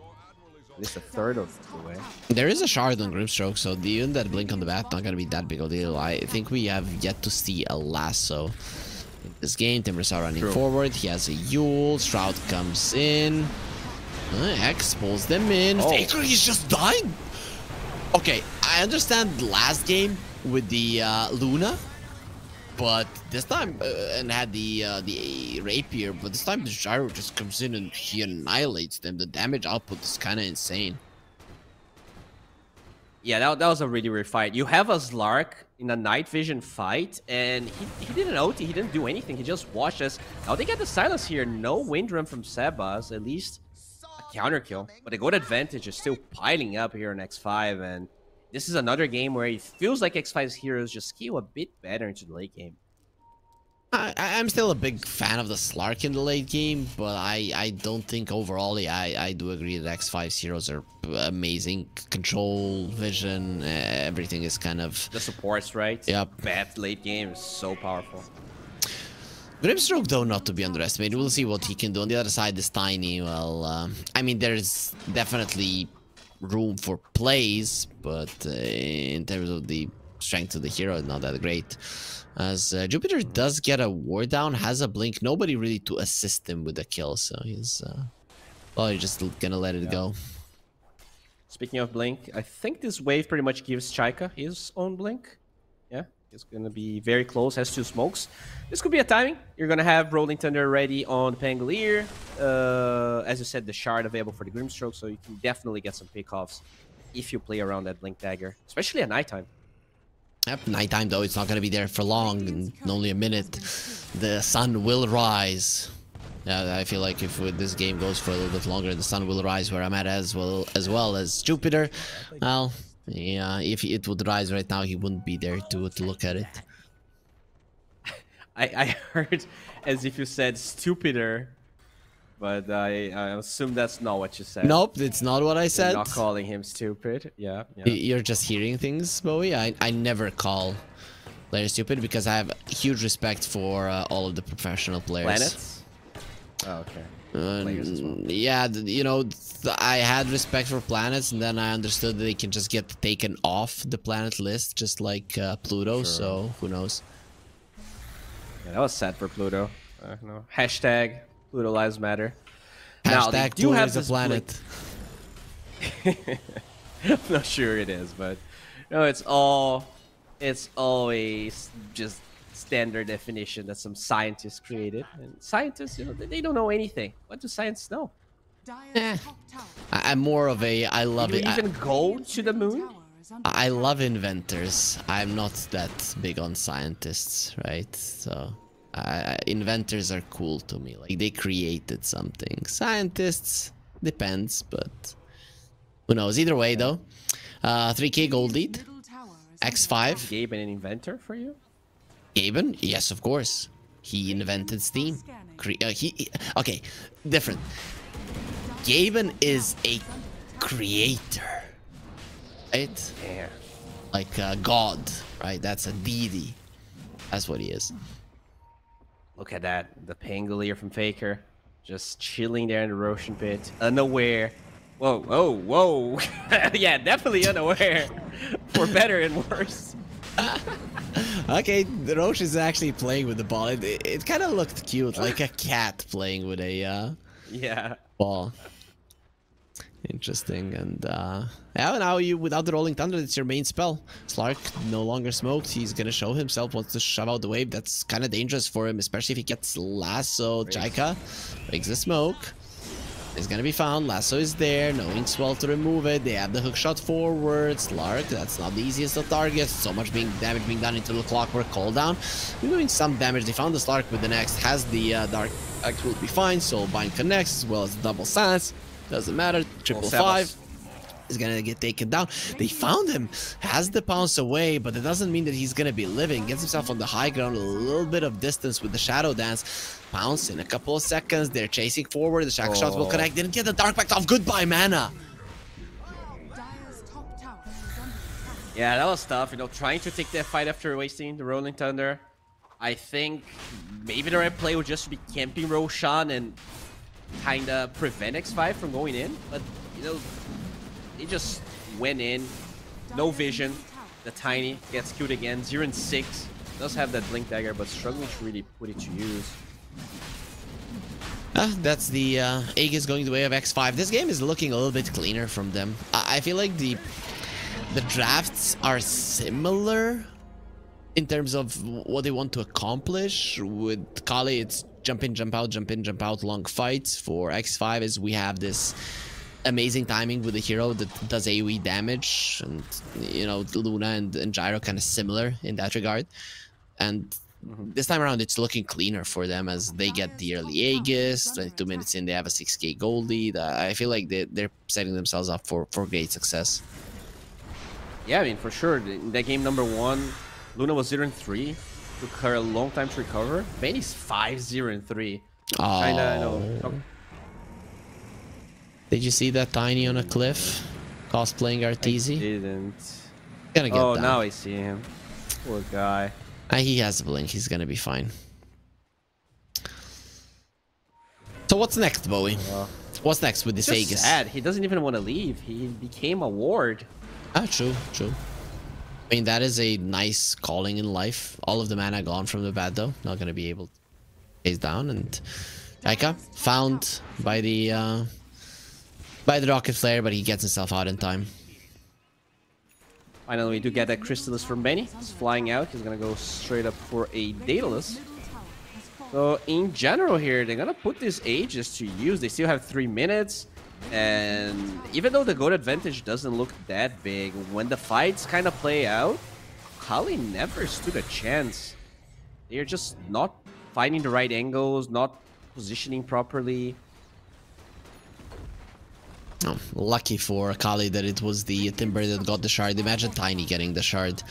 At least a third of the way. There is a shard on Grimstroke, so even that blink on the bat not gonna be that big of a deal. I think we have yet to see a lasso. This game, Timbersaw running forward. He has a Yule. Shroud comes in. X pulls them in. Faker, he's just dying. Okay, I understand last game with the Luna, but this time and had the Rapier, but this time the Gyro just comes in and he annihilates them. The damage output is kind of insane. Yeah, that was a really weird fight. You have a Slark in a night vision fight, and he didn't ult, he didn't do anything, he just watched us. Now they get the silence here, no Windrum from Sebas, at least a counter kill. But the gold advantage is still piling up here on X5, and this is another game where it feels like X5's heroes just skew a bit better into the late game. I'm still a big fan of the Slark in the late game, but I don't think overall, I do agree that X5's heroes are amazing. Control, vision, everything is kind of... The supports, right? Yep. Bad late game is so powerful. Grimstroke, though, not to be underestimated. We'll see what he can do. On the other side, this Tiny, well, I mean, there's definitely room for plays, but in terms of the strength of the hero, not that great. As Jupiter does get a ward down, has a blink, nobody really to assist him with the kill, so he's Oh, you're just gonna let it go. Speaking of blink, I think this wave pretty much gives Chaika his own blink. Yeah, he's gonna be very close, has 2 smokes. This could be a timing. You're gonna have Rolling Thunder ready on the Pangolier. As you said, the shard available for the Grimstroke, so you can definitely get some pickoffs if you play around that blink dagger, especially at nighttime. Yep, nighttime though, it's not gonna be there for long, in only a minute. The sun will rise. Yeah, I feel like if this game goes for a little bit longer, the sun will rise where I'm at as well as Jupiter. Well, yeah, if it would rise right now, he wouldn't be there to look at it. I heard as if you said stupider, but I assume that's not what you said. Nope, it's not what I said. You're not calling him stupid. Yeah, yeah. You're just hearing things, Bowie. I never call players stupid because I have huge respect for all of the professional players. Planets? Oh, okay. Players as well. Yeah, you know, I had respect for planets, and then I understood that they can just get taken off the planet list, just like Pluto. Sure. So who knows? Yeah, that was sad for Pluto. No. Hashtag Pluto Lives Matter. Hashtag Pluto is a planet. I'm not sure it is, but no, it's always just standard definition that some scientists created. And scientists, you know, they don't know anything. What do scientists know? I'm more of a I love it. You even go to the moon? I love inventors. I'm not that big on scientists, right? So inventors are cool to me. Like they created something. Scientists depends, but who knows? Either way, though, 3K gold lead. X5. Gabe an inventor for you? Gaben? Yes, of course. He invented Steam. Okay, different. Gaben is a creator, right? Yeah. Like a god, right? That's a deity. That's what he is. Look at that. The Pangolier from Faker. Just chilling there in the Roshan pit. Unaware. Whoa, whoa, whoa. Yeah, definitely unaware. For better and worse. Okay, the Roche is actually playing with the ball. It kind of looked cute, like a cat playing with a yeah, ball. Interesting. And yeah, now you without the Rolling Thunder, it's your main spell. Slark no longer smoked. He's gonna show himself, wants to shove out the wave. That's kind of dangerous for him, especially if he gets Lasso. Jaika breaks the smoke. It's gonna be found. Lasso is there. No Inkswell to remove it. They have the hook shot forward. Slark, that's not the easiest of targets. So much damage being done into the Clockwork cooldown. We're doing some damage. They found the Slark with the next. Has the Dark Act will be fine. Soulbind connects as well as the double Sans. Doesn't matter. 555 is gonna get taken down. They found him. Has the pounce away, but it doesn't mean that he's gonna be living. Gets himself on the high ground, a little bit of distance with the Shadow Dance. Pounce in a couple of seconds. They're chasing forward. The Shadow Shot will connect. Didn't get the Dark Pact off. Goodbye, mana. Yeah, that was tough. You know, trying to take that fight after wasting the Rolling Thunder. I think maybe the right play would just be camping Roshan and kind of prevent X5 from going in. But, you know, he just went in. No vision. The Tiny gets killed again. 0 and 6. Does have that Blink Dagger, but struggling to really put it to use. That's the Aegis going the way of X5. This game is looking a little bit cleaner from them. I feel like the drafts are similar in terms of what they want to accomplish. With Kali, it's jump in, jump out, jump in, jump out, long fights. For X5 is we have this amazing timing with the hero that does AoE damage, and you know, Luna and Gyro kind of similar in that regard. And this time around, it's looking cleaner for them as they get the early Aegis. 22 minutes in, they have a 6k gold lead. I feel like they're setting themselves up for great success. Yeah, I mean, for sure. In that game number 1, Luna was 0 and 3. Took her a long time to recover. Vayne's 5-0 and 3. Oh. Kinda, no. Did you see that Tiny on a cliff cosplaying Arteezy? I didn't. Gonna get down. Now I see him. Poor guy. He has a blink. He's gonna be fine. So what's next, Bowie? What's next with this Aegis? Sad. He doesn't even want to leave. He became a ward. True. I mean, that is a nice calling in life. All of the mana gone from the bad, though. Not gonna be able to chase down. And Aika found by the by the rocket flare, but he gets himself out in time. Finally, we do get that Crystallis from Benny. He's flying out. He's gonna go straight up for a Daedalus. So in general here, they're gonna put these Aegis to use. They still have 3 minutes. And even though the gold advantage doesn't look that big, when the fights kind of play out, Kali never stood a chance. They're just not finding the right angles, not positioning properly. Oh, lucky for Kali that it was the Timber that got the shard. Imagine Tiny getting the shard.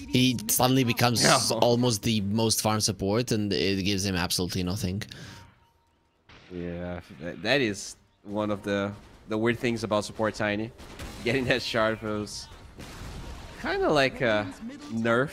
He suddenly becomes almost the most farm support, and it gives him absolutely nothing. Yeah, that is one of the weird things about support Tiny. Getting that shard was kind of like a nerf.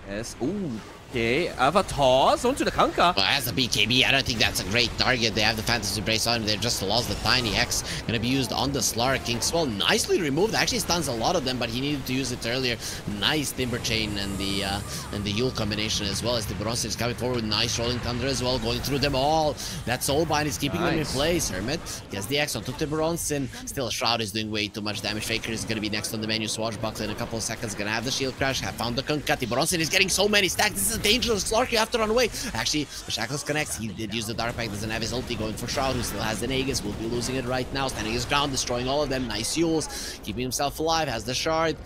Yes. Ooh. Okay, Avatars onto the Kunkka. Well, as a BKB, I don't think that's a great target. They have the Fantasy Brace on. They just lost the Tiny X. Gonna be used on the Slark. Kingswell nicely removed. Actually stuns a lot of them, but he needed to use it earlier. Nice Timber Chain and the Yule combination as well as the Bronze is coming forward. Nice Rolling Thunder as well, going through them all. That Soulbind is keeping them in place. Hermit gets the X on to Bronson. Still, Shroud is doing way too much damage. Faker is gonna be next on the menu. Swashbuckler in a couple of seconds. Gonna have the Shield Crash. Have found the Kunkka. Bronson is getting so many stacks. This is a dangerous Slark. You have to run away. Actually, the Shackles connects. He did use the Dark Pact. Doesn't have his ulti. Going for Shroud, who still has the Nagus. Will be losing it right now. Standing his ground, destroying all of them. Nice Yules. Keeping himself alive. Has the shard.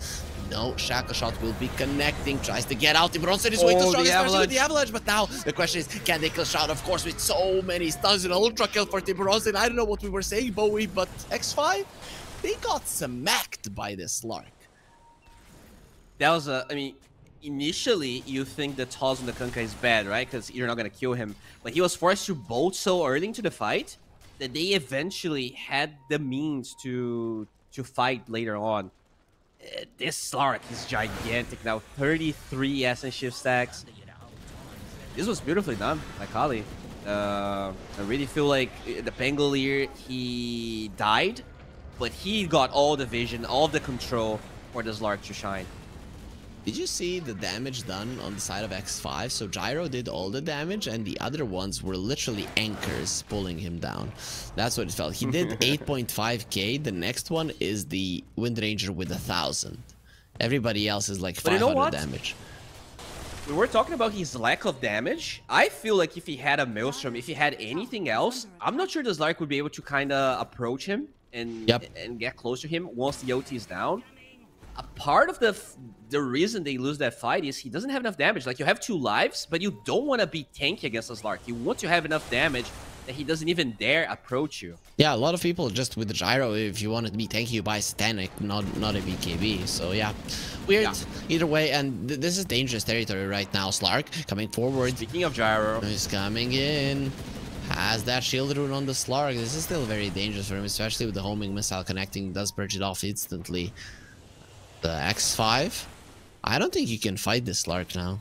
No, Shackle Shot will be connecting. Tries to get out. The Bronson is way too strong, especially with the Avalanche. But now the question is, can they kill Shroud? Of course, with so many stuns and ultra kill for Bronson. I don't know what we were saying, Bowie, but X5, they got smacked by this Slark. That was a, I mean, initially you think the toss on the Kunkka is bad, right? Because you're not gonna kill him. But he was forced to bolt so early into the fight that they eventually had the means to fight later on. This Slark is gigantic now. 33 Essence Shift stacks. This was beautifully done by Kali. I really feel like the Pangolier, he died, but he got all the vision, all the control for the Slark to shine. Did you see the damage done on the side of X5? So Gyro did all the damage, and the other ones were literally anchors pulling him down. That's what it felt. He did 8.5k. The next one is the Wind Ranger with 1,000. Everybody else is like 500 you know damage. We were talking about his lack of damage. I feel like if he had a Maelstrom, if he had anything else, I'm not sure the Slark would be able to kind of approach him and get close to him once the OT is down. A part of the reason they lose that fight is he doesn't have enough damage. Like, you have 2 lives, but you don't want to be tanky against a Slark. You want to have enough damage that he doesn't even dare approach you. Yeah, a lot of people just with the Gyro, if you want to be tanky, you buy Static, not a BKB. So yeah, weird. Either way, and this is dangerous territory right now. Slark coming forward. Speaking of Gyro, he's coming in. Has that shield rune on the Slark. This is still very dangerous for him, especially with the homing missile connecting. Does purge it off instantly. The X5, I don't think you can fight this Slark now.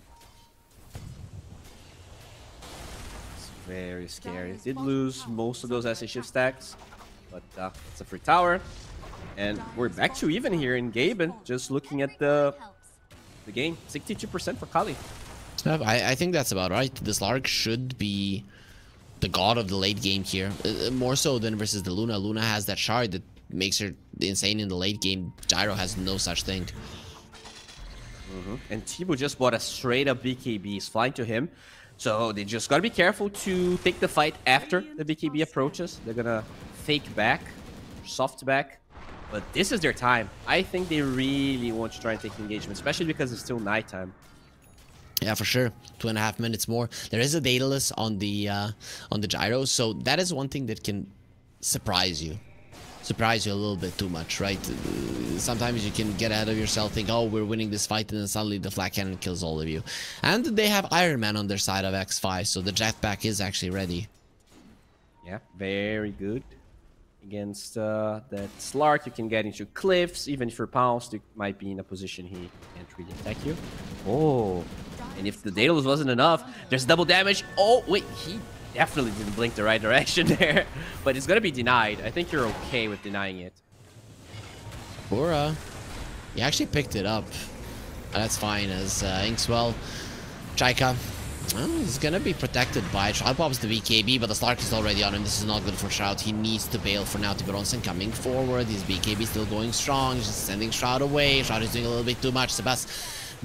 It's very scary. Did lose most of those essay shift stacks, but it's a free tower, and we're back to even here in Gaben. Just looking at the game, 62% for Kali. I think that's about right. The Slark should be the god of the late game here, more so than versus the Luna. Luna has that shard that makes her insane in the late game. Gyro has no such thing. And Tibu just bought a straight up BKB. He's flying to him. So they just gotta be careful to take the fight after the BKB approaches. They're gonna fake back, soft back. But this is their time. I think they really want to try and take engagement, especially because it's still nighttime. Yeah, for sure. 2.5 minutes more. There is a Daedalus on the Gyro, so that is one thing that can surprise you a little bit too much, right? Sometimes you can get ahead of yourself, think, oh, we're winning this fight, and then suddenly the Flak Cannon kills all of you. And they have Iron Man on their side of X5, so the jetpack is actually ready. Yeah, very good. Against that Slark, you can get into cliffs. Even if you're pounced, you might be in a position he can't really attack you. Oh, and if the Daedalus wasn't enough, there's double damage. Oh, wait, he definitely didn't blink the right direction there, but it's gonna be denied. I think you're okay with denying it. Bora, he actually picked it up. That's fine as Inkswell. Chaika Well, he's gonna be protected by Shroud pops the BKB, but the Slark is already on him. This is not good for Shroud. He needs to bail for now. Tiburonson coming forward. His BKB still going strong. He's just sending Shroud away. Shroud is doing a little bit too much. Sebas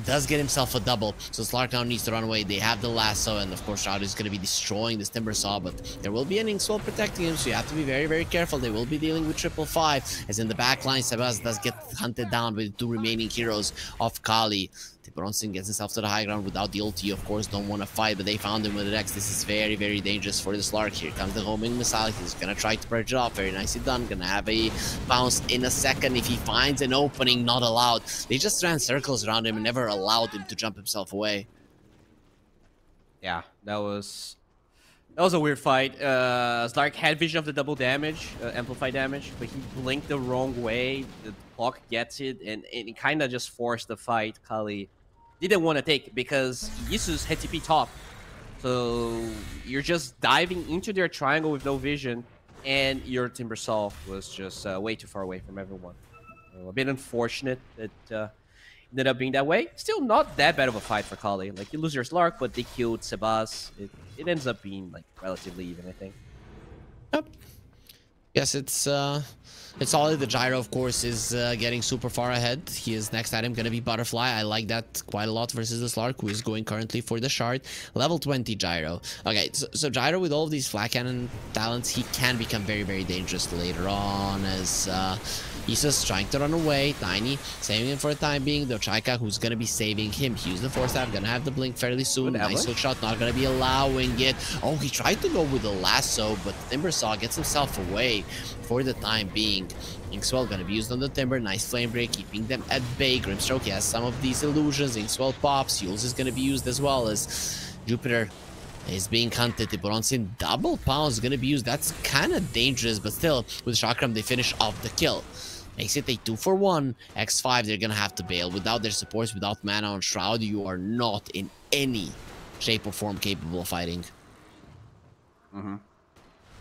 does get himself a double, so Slark now needs to run away. They have the lasso, and of course Shroud is going to be destroying this Timber Saw, but there will be an Inkswell protecting him, so you have to be very, very careful. They will be dealing with 555, as in the back line, Sebas does get hunted down with the 2 remaining heroes of Kali. Bronson gets himself to the high ground without the ulti, of course, don't want to fight, but they found him with the X. This is very, very dangerous for the Slark. Here comes the homing missile. He's gonna try to purge it off. Very nicely done. Gonna have a bounce in a second. If he finds an opening, not allowed. They just ran circles around him and never allowed him to jump himself away. Yeah, that was a weird fight. Slark had vision of the double damage, amplify damage, but he blinked the wrong way. The clock gets it, and it kind of just forced the fight. Kali didn't want to take because Yisu's had TP top. So you're just diving into their triangle with no vision, and your Timber Saw was just way too far away from everyone. So a bit unfortunate that ended up being that way. Still not that bad of a fight for Kali. Like, you lose your Slark, but they killed Sebas. It ends up being like relatively even, I think. Yep. Yes, it's solid. The Gyro, of course, is getting super far ahead. His next item gonna be Butterfly. I like that quite a lot versus the Slark, who is going currently for the Shard. Level 20 Gyro. Okay, so Gyro, with all of these flat cannon talents, he can become very, very dangerous later on, as he's just trying to run away. Tiny saving him for the time being. The Chaika, who's gonna be saving him. He used the Force Staff, gonna have the blink fairly soon. Nice hook shot, not gonna be allowing it. Oh, he tried to go with the lasso, but Timber Saw gets himself away for the time being. Inkswell gonna be used on the Timber. Nice flame break, keeping them at bay. Grimstroke has some of these illusions. Inkswell pops. Yules is gonna be used as well, as Jupiter is being hunted. Bronson double pounds gonna be used. That's kind of dangerous, but still, with Chakram, they finish off the kill. Makes it a 2-for-1. X5, they're gonna have to bail. Without their supports, without mana on Shroud, you are not in any shape or form capable of fighting.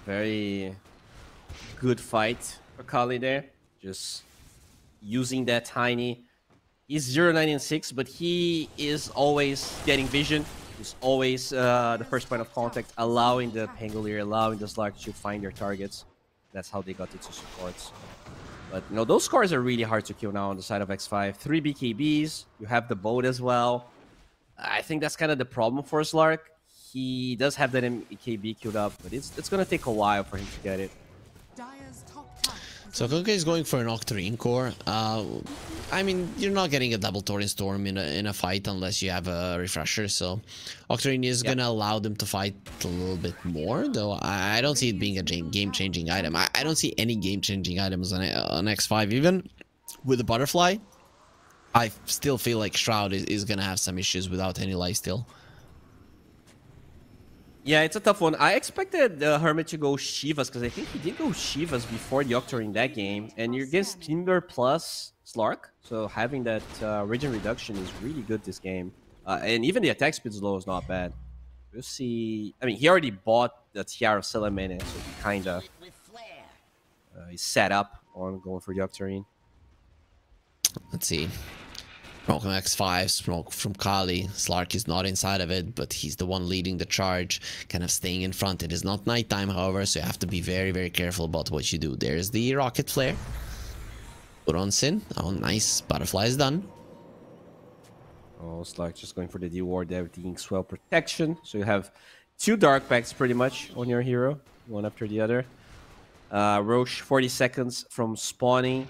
Very good fight for Kali there. Just using that Tiny. He's 0-9 and 6, but he is always getting vision. He's always the first point of contact, allowing the Pangolier, allowing the Slark to find their targets. That's how they got the 2 supports. But, you know, those scores are really hard to kill now on the side of X5. 3 BKBs. You have the boat as well. I think that's kind of the problem for Slark. He does have that BKB queued up, but it's going to take a while for him to get it. So Kunkka is going for an Octarine core. I mean, you're not getting a double Tauren Storm in a fight unless you have a refresher. So Octarine is gonna allow them to fight a little bit more, though I don't see it being a game-changing item. I don't see any game-changing items on X5, even with the Butterfly. I still feel like Shroud is gonna have some issues without any lifesteal. Yeah, it's a tough one. I expected the Hermit to go Shivas, because I think he did go Shivas before the Octarine in that game. And you're against Timber plus Slark, so having that regen reduction is really good this game. And even the attack speed is low is not bad. We'll see. I mean, he already bought the Tiara of Salamene, so he kind of is set up on going for the Octarine. Let's see. Smoke from X5, smoke from Kali. Slark is not inside of it, but he's the one leading the charge, kind of staying in front. It is not nighttime, however, so you have to be very, very careful about what you do. There's the rocket flare. Put on Sin. Oh, nice. Butterfly is done. Oh, Slark just going for the D-Ward there with the Inkswell protection. So you have 2 Dark Packs pretty much on your hero, one after the other. Roche, 40 seconds from spawning.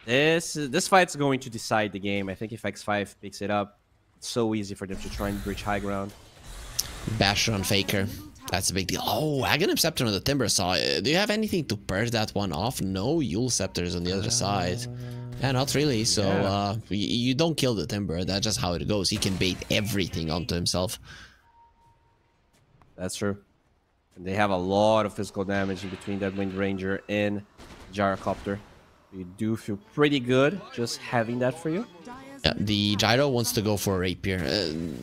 This fight's going to decide the game. I think if X5 picks it up, it's so easy for them to try and breach high ground. Basher on Faker. That's a big deal. Oh, Aghanim Scepter on the Timber Saw. Do you have anything to purge that one off? No, Yule Scepters on the other side. Yeah, not really. So you don't kill the Timber. That's just how it goes. He can bait everything onto himself. That's true. And they have a lot of physical damage in between that Wind Ranger and Gyrocopter. You do feel pretty good just having that for you. Yeah, the Gyro wants to go for a Rapier.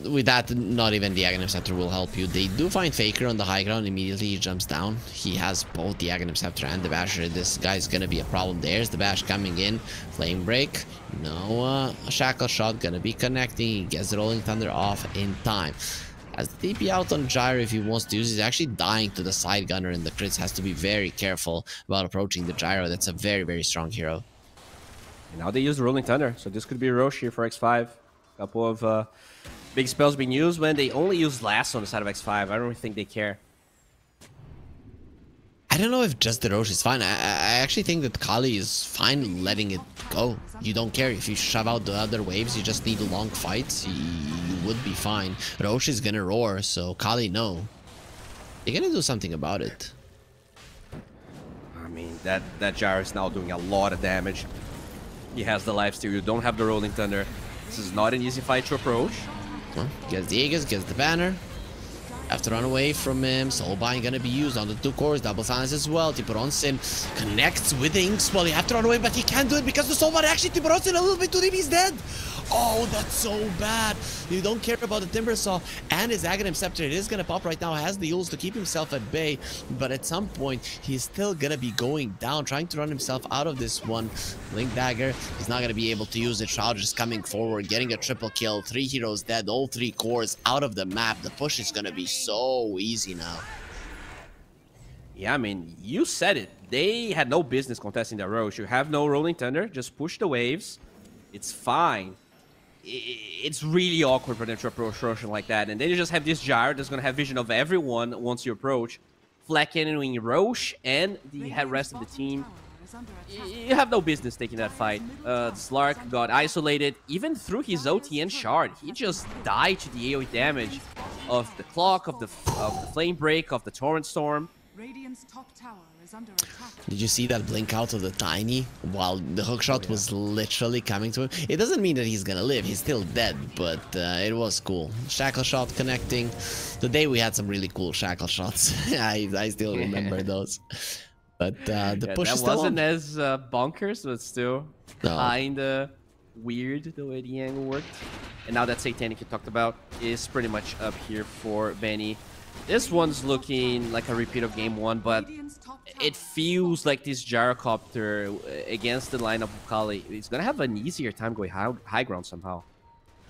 With that, not even the Aghanim Scepter will help you. They do find Faker on the high ground. Immediately he jumps down. He has both the Aghanim Scepter and the Basher. This guy's gonna be a problem. There's the Bash coming in. Flame Break. No, a Shackle Shot gonna be connecting. He gets the Rolling Thunder off in time. As the TP out on Gyro if he wants to use, he's actually dying to the side gunner, and the crits has to be very careful about approaching the Gyro. That's a very, very strong hero. And now they use Rolling Thunder, so this could be Roche here for X5. Couple of big spells being used when they only use Lasso on the side of X5. I don't really think they care. I don't know if just the Roche is fine. I actually think that Kali is fine letting it go. You don't care if you shove out the other waves. You just need long fights. You would be fine. Roche is gonna roar, so Kali, no. You're gonna do something about it. I mean, that Gyro is now doing a lot of damage. He has the lifesteal. You don't have the Rolling Thunder. This is not an easy fight to approach. Well, gets the Aegis, gets the banner. Have to run away from him. Soulbind gonna be used on the 2 cores. Double silence as well. Tiburonsin connects with the Inkswell. You have to run away, but he can't do it because the Soulbind actually Tiburonsin a little bit too deep. He's dead. Oh, that's so bad. You don't care about the Timbersaw and his Aghanim Scepter. It is gonna pop right now. Has the Euls to keep himself at bay, but at some point he's still gonna be going down, trying to run himself out of this one. Link Dagger, he's not gonna be able to use it. Shroud is coming forward, getting a triple kill. 3 heroes dead, all 3 cores out of the map. The push is gonna be so easy now. Yeah, I mean, you said it. They had no business contesting the Roche. You have no Rolling Thunder. Just push the waves. It's fine. It's really awkward for them to approach Roshan like that. And then you just have this Gyro that's going to have vision of everyone once you approach. Flat cannoning Roche and the rest of the team. You have no business taking that fight. Slark got isolated even through his OTN shard. He just died to the AoE damage of the Clock, of the Flame Break, of the Torrent Storm. Radiant's top tower is under attack. Did you see that blink out of the Tiny while the hookshot was literally coming to him? It doesn't mean that he's gonna live. He's still dead, but it was cool. Shackle shot connecting. Today we had some really cool shackle shots. I still remember those. But the push that is still wasn't on. as bonkers, but still kinda weird the way the angle worked. And now that Satanic you talked about is pretty much up here for Benny. This one's looking like a repeat of game 1, but it feels like this Gyrocopter against the lineup of Kali is gonna have an easier time going high ground somehow.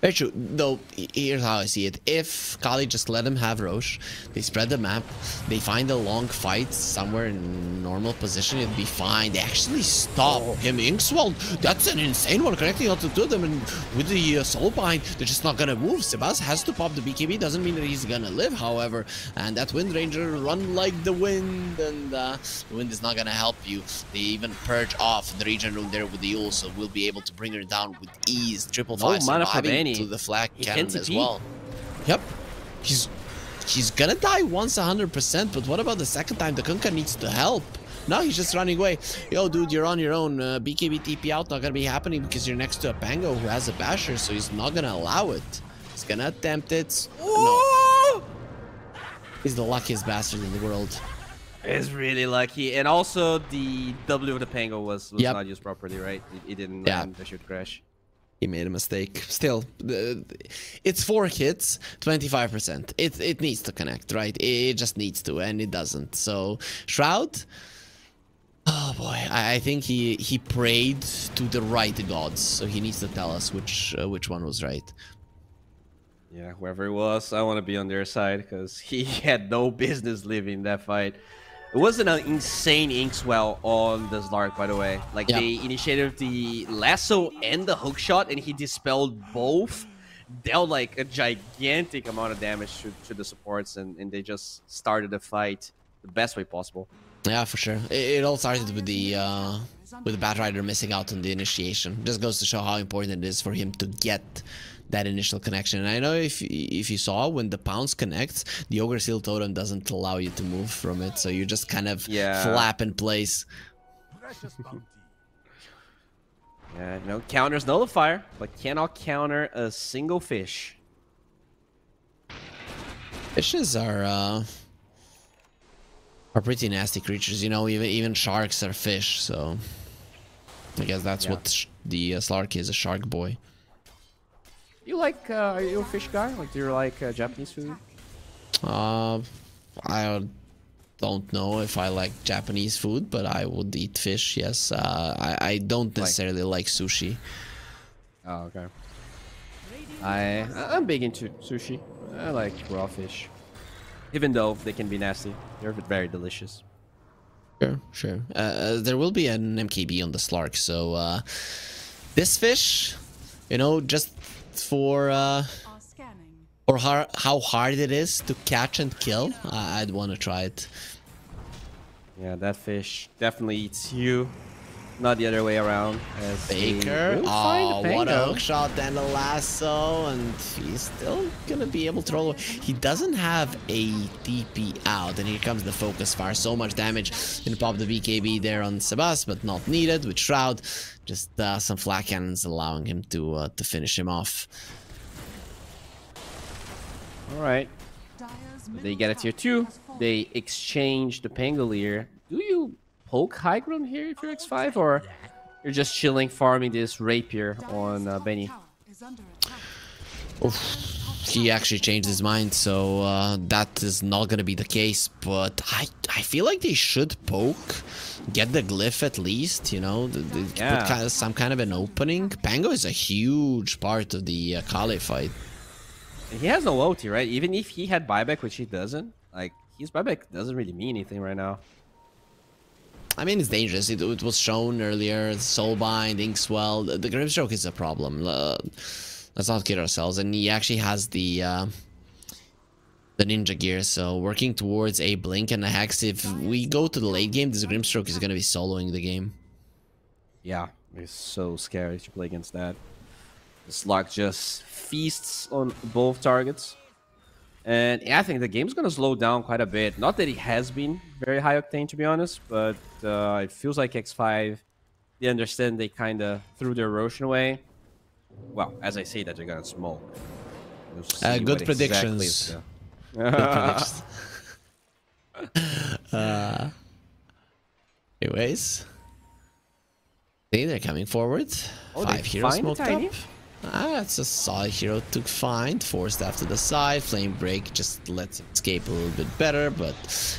Very true. Though, here's how I see it. If Kali just let him have Roche, they spread the map, they find a long fight somewhere in normal position, it'd be fine. They actually stop him. Inkswell, that's an insane one, connecting out to 2 of them, and with the Soulbind, they're just not gonna move. Sebas has to pop the BKB, doesn't mean that he's gonna live, however. And that Wind Ranger run like the wind, and the wind is not gonna help you. They even purge off the region room there with the Euls, so we'll be able to bring her down with ease. 555 surviving to the flag cannon as well. Yep. He's gonna die once 100%, but what about the second time? The Kunkka needs to help. Now he's just running away. Yo, dude, you're on your own. BKB TP out, not gonna be happening because you're next to a Pango who has a Basher, so he's not gonna allow it. He's gonna attempt it. No. He's the luckiest bastard in the world. It's really lucky. And also the W of the Pango was not used properly, right? It didn't land the shoot crash. He made a mistake. Still, it's 4 hits, 25%. It needs to connect, right? It just needs to, and it doesn't. So Shroud, oh boy, I think he prayed to the right gods. So he needs to tell us which one was right. Yeah, whoever it was, I want to be on their side because he had no business living that fight. It wasn't an insane Inkswell on the Slark, by the way. Like, they initiated the lasso and the hookshot, and he dispelled both. Dealt, like, a gigantic amount of damage to the supports, and they just started the fight the best way possible. Yeah, for sure. It all started with the Batrider missing out on the initiation. Just goes to show how important it is for him to get that initial connection. And I know if you saw, when the pounce connects, the Ogre Seal Totem doesn't allow you to move from it, so you just kind of flap in place. Yeah, no, counters Nullifier, but cannot counter a single fish. Fishes are pretty nasty creatures, you know. Even sharks are fish, so I guess that's what the Slark is, a shark boy. You like, are you a fish guy? Like, do you like Japanese food? I don't know if I like Japanese food, but I would eat fish, yes. I don't necessarily like sushi. Oh, okay. I'm big into sushi. I like raw fish. Even though they can be nasty, they're very delicious. Sure, sure. There will be an MKB on the Slark, so this fish, you know, just for how hard it is to catch and kill, I'd want to try it. Yeah, that fish definitely eats you, not the other way around. As Baker, oh, what a hook shot and a lasso, and he's still gonna be able to roll. He doesn't have a TP out, and here comes the focus fire. So much damage. Gonna pop the BKB there on Sebas, but not needed with Shroud. Just some flak cannons allowing him to finish him off. All right. They get a tier 2. They exchange the Pangolier. Do you poke high ground here if you're X5, or you're just chilling farming this rapier on Benny? Oof. He actually changed his mind, so that is not going to be the case. But I feel like they should poke, get the glyph at least, you know, put some kind of an opening. Pango is a huge part of the Kale fight. He has no ulti, right? Even if he had buyback, which he doesn't, like, his buyback doesn't really mean anything right now. I mean, it's dangerous. It was shown earlier. Soulbind, Inkswell. The Grimstroke is a problem. Let's not kid ourselves. And he actually has the ninja gear. So working towards a blink and a hex. If we go to the late game, this Grimstroke is going to be soloing the game. Yeah, it's so scary to play against that. The Slug just feasts on both targets. And yeah, I think the game's going to slow down quite a bit. Not that it has been very high octane, to be honest, but it feels like X5, they understand they kind of threw their Roshan away. Well, as I say that, they're going to smoke. We'll good predictions. Good predictions. Anyways. See, they're coming forward. Oh, 5 heroes smoked up. Tiny? It's a solid hero to find. 4 staff to the side. Flame break just lets him escape a little bit better, but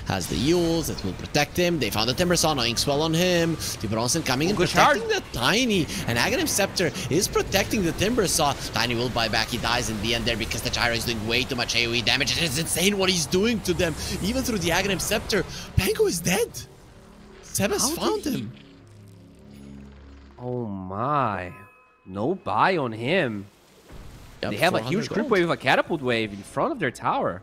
has the Yules that will protect him. They found the Timber Saw, no Inkswell on him. Bronson coming in, protecting the Tiny. And Aghanim Scepter is protecting the Timber Saw. Tiny will buy back. He dies in the end there because the Gyro is doing way too much AoE damage. It is insane what he's doing to them. Even through the Aghanim Scepter, Pango is dead. Sebas found him. Oh my. No buy on him. Yep, they have a huge creep wave, a catapult wave in front of their tower.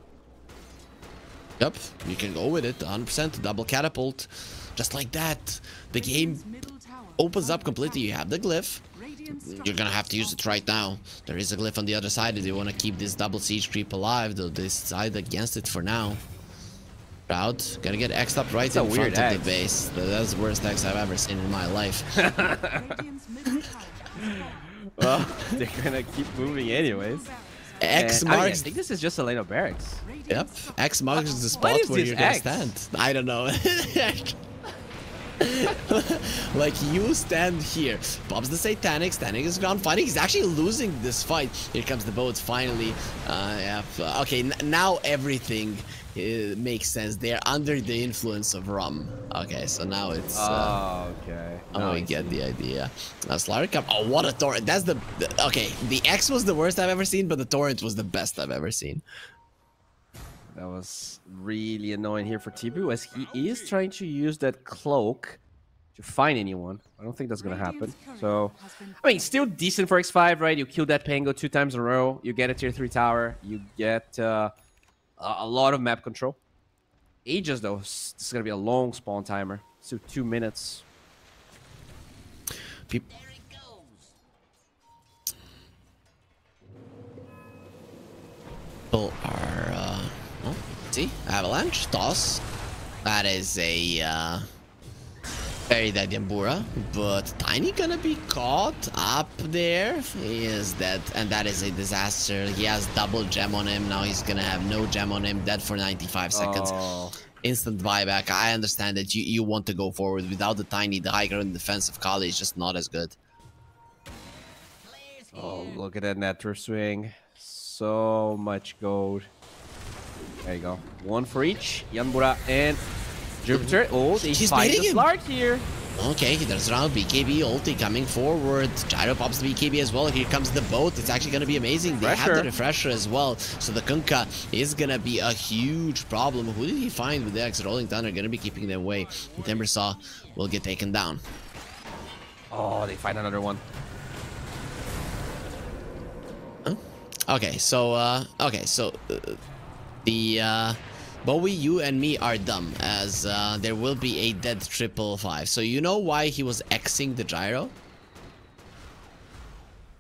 Yep, you can go with it, 100%, double catapult. Just like that. The game opens up completely. You have the glyph. You're gonna have to use it right now. There is a glyph on the other side if you want to keep this double siege creep alive, though they decide against it for now. Shroud, gonna get X'd up right in front of the base. That's the worst X I've ever seen in my life. Well, they're gonna keep moving anyways. X marks. I think this is just a lane of barracks. Yep. X marks the spot where you're gonna stand. I don't know. Like, you stand here. Pops the Satanic. Satanic is ground fighting. He's actually losing this fight. Here comes the boat finally. Yeah. Okay, now everything makes sense. They're under the influence of rum. Okay, so now it's... okay. Oh, we get the idea. Slark up. Oh, what a torrent. That's the... Okay, the X was the worst I've ever seen, but the torrent was the best I've ever seen. That was really annoying here for Tibu, as he is trying to use that cloak to find anyone. I don't think that's going to happen. So, I mean, still decent for X5, right? You kill that Pango 2 times in a row. You get a tier 3 tower. You get a lot of map control. Ages, though. This is going to be a long spawn timer. So 2 minutes. People are... oh, see? Avalanche, toss. That is a... Very dead Yambura, but Tiny gonna be caught up there. He is dead, and that is a disaster. He has double gem on him. Now he's gonna have no gem on him. Dead for 95 seconds. Instant buyback. I understand that you want to go forward. Without the Tiny, the high ground defense of Kali is just not as good. Oh, look at that Nether swing. So much gold. There you go. 1 for each. Yanbura and Jupiter. Oh, they fight the Slark here. Okay, he turns around. BKB ulti coming forward. Gyro pops the BKB as well. Here comes the boat. It's actually going to be amazing. They have the refresher as well. So the Kunkka is going to be a huge problem. Who did he find with the X Rolling Thunder? Going to be keeping them away. The Timbersaw will get taken down. Oh, they find another one. Huh? Okay, so the Bowie, you and me are dumb, as there will be a dead 555. So you know why he was Xing the gyro?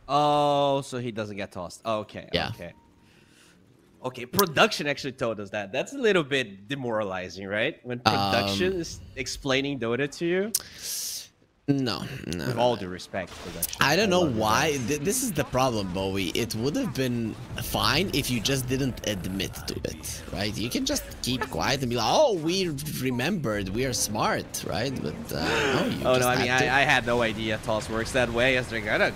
Oh, so he doesn't get tossed. Okay. Yeah. Okay, production actually told us that. That's a little bit demoralizing, right? When production is explaining Dota to you. No. With all due respect, production. I don't know why. This is the problem, Bowie. It would have been fine if you just didn't admit to it, right? You can just keep quiet and be like, "Oh, we remembered. We are smart, right?" But no, I mean, I had no idea Toss works that way. As they got a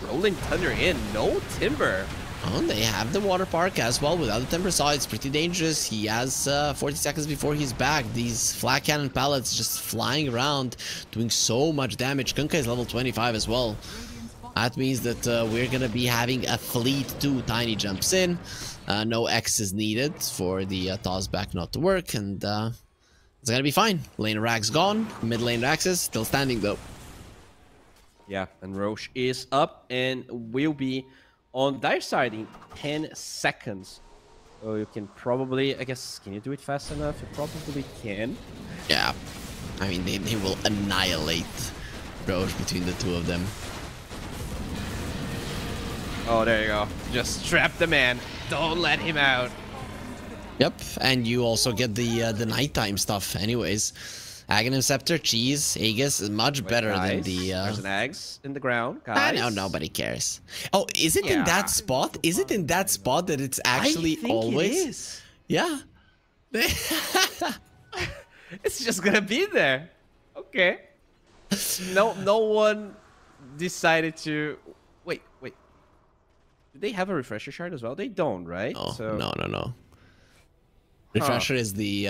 Rolling Thunder in, no Timber. Oh, they have the water park as well. Without the Timbersaw, it's pretty dangerous. He has 40 seconds before he's back. These flat cannon pellets just flying around, doing so much damage. Kunkka is level 25 as well. That means that we're going to be having a fleet 2. Tiny jumps in. No X is needed for the toss back not to work. And it's going to be fine. Lane Rags gone. Mid lane Rags is still standing though. Yeah, and Roche is up and will be on their side in 10 seconds. So you can probably, I guess, can you do it fast enough? You probably can. Yeah. I mean, they will annihilate Roche between the two of them. Oh, there you go. Just trap the man. Don't let him out. Yep, and you also get the nighttime stuff anyways. Aghanim Scepter, Cheese, Aegis is much better than the... There's an Aegis in the ground, guys. I know, nobody cares. Oh, is it in that spot? Is it in that spot that it's actually always... it is. Yeah. It's just gonna be there. Okay. No one decided to... Wait. Do they have a refresher shard as well? They don't, right? Oh, so... No. Refresher is the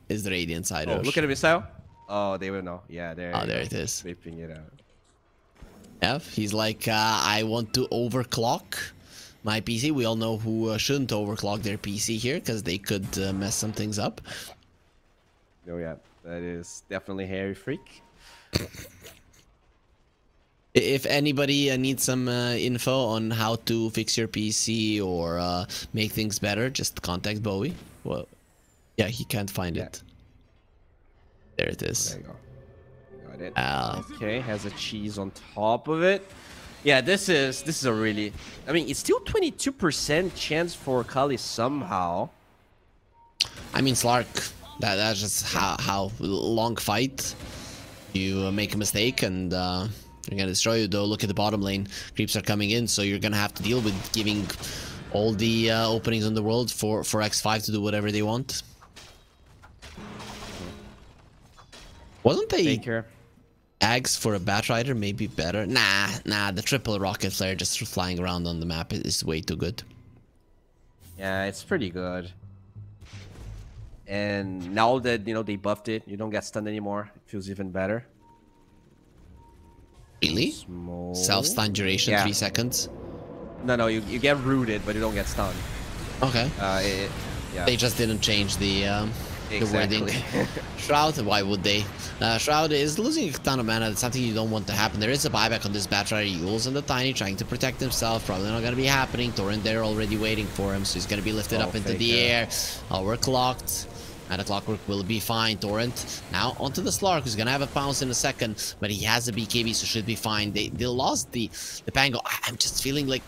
Radiant side. Oh, look at the missile. Oh, they will know. Yeah, there it is. Whipping it out. Yeah, he's like, I want to overclock my PC. We all know who shouldn't overclock their PC here, because they could mess some things up. Oh yeah, that is definitely Hairy Freak. If anybody needs some info on how to fix your PC or make things better, just contact Bowie. Well, yeah, he can't find it. There it is. There you go. Got it. Okay, has a cheese on top of it. Yeah, this is a really... I mean, it's still 22% chance for Kali somehow. I mean, Slark, that's just how long fight. You make a mistake and they're gonna destroy you. Though, look at the bottom lane. Creeps are coming in, so you're gonna have to deal with giving all the openings in the world for X5 to do whatever they want. Wasn't they Ags for a Batrider maybe better? Nah, the triple rocket flare just flying around on the map is way too good. Yeah, it's pretty good. And now that, you know, they buffed it, you don't get stunned anymore. It feels even better. Really? Self-stun duration, 3 seconds? No, you get rooted, but you don't get stunned. Okay. Yeah. They just didn't change the wording. Shroud, why would they? Shroud is losing a ton of mana. That's something you don't want to happen. There is a buyback on this Batrider. Yules and the Tiny trying to protect himself. Probably not going to be happening. Torrent there already waiting for him, so he's going to be lifted up into the air. Overclocked. And the clockwork will be fine. Torrent now onto the Slark, who's gonna have a pounce in a second, but he has a BKB, so should be fine. They lost the Pango. I'm just feeling like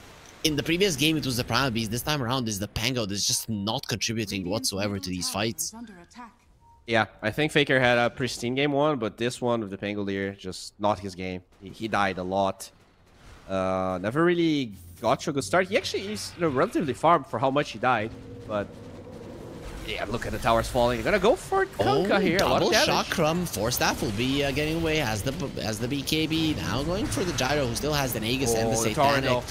in the previous game it was the Primal Beast. This time around is the Pango that's just not contributing whatsoever to these fights. Yeah, I think Faker had a pristine game 1, but this one with the Pangolier, just not his game. He died a lot. Never really got to a good start. He actually is, you know, relatively farmed for how much he died, but yeah, look at the towers falling. They're gonna go for Kunkka here. Double shock from Force Staff will be getting away as the BKB. Now going for the Gyro, who still has the Nagus and the Satanic.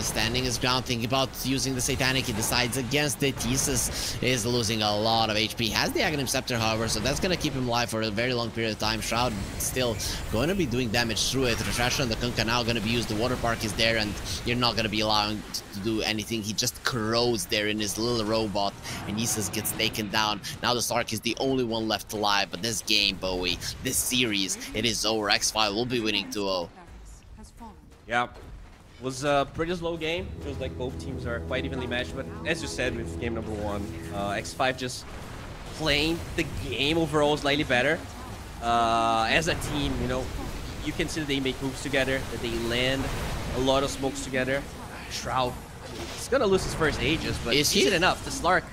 Standing his ground, thinking about using the Satanic. He decides against it. Jesus is losing a lot of HP. Has the Aghanim Scepter, however, so that's going to keep him alive for a very long period of time. Shroud still going to be doing damage through it. Refresher and the Kunkka now going to be used. The Water Park is there, and you're not going to be allowing to do anything. He just corrodes there in his little robot, and Jesus gets taken down. Now the Stark is the only one left alive, but this game, Bowie, this series, it is over. X5 will be winning 2-0. Yeah. It was a pretty slow game. Feels like both teams are quite evenly matched, but as you said with game number 1, X5 just playing the game overall slightly better. As a team, you know, you can see that they make moves together, that they land a lot of smokes together. Shroud, he's gonna lose his first Aegis, but is it enough? The Slark.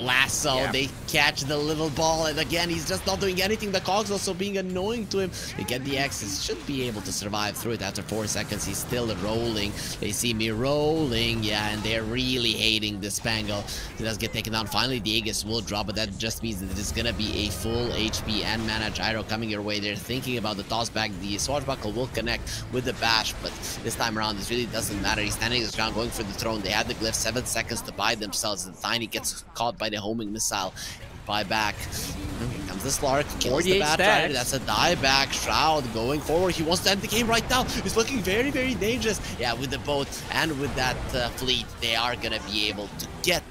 Lasso, Yeah. they catch the little ball, and again, he's just not doing anything. The Cogs also being annoying to him. They get the X's, should be able to survive through it. After 4 seconds, he's still rolling. They see me rolling, yeah, and they're really hating the Spangle. He does get taken down. Finally, the Aegis will drop, but that just means that it's gonna be a full HP and mana gyro coming your way. They're thinking about the toss back. The Swashbuckle will connect with the bash, but this time around, this really doesn't matter. He's standing his ground, going for the throne. They had the glyph, 7 seconds to buy themselves. The Tiny gets caught by the homing missile. Buy back. Here comes the Slark. Kills the Bat Rider. That's a dieback. Shroud going forward. He wants to end the game right now. He's looking very, very dangerous. Yeah, with the boat and with that fleet, they are going to be able to get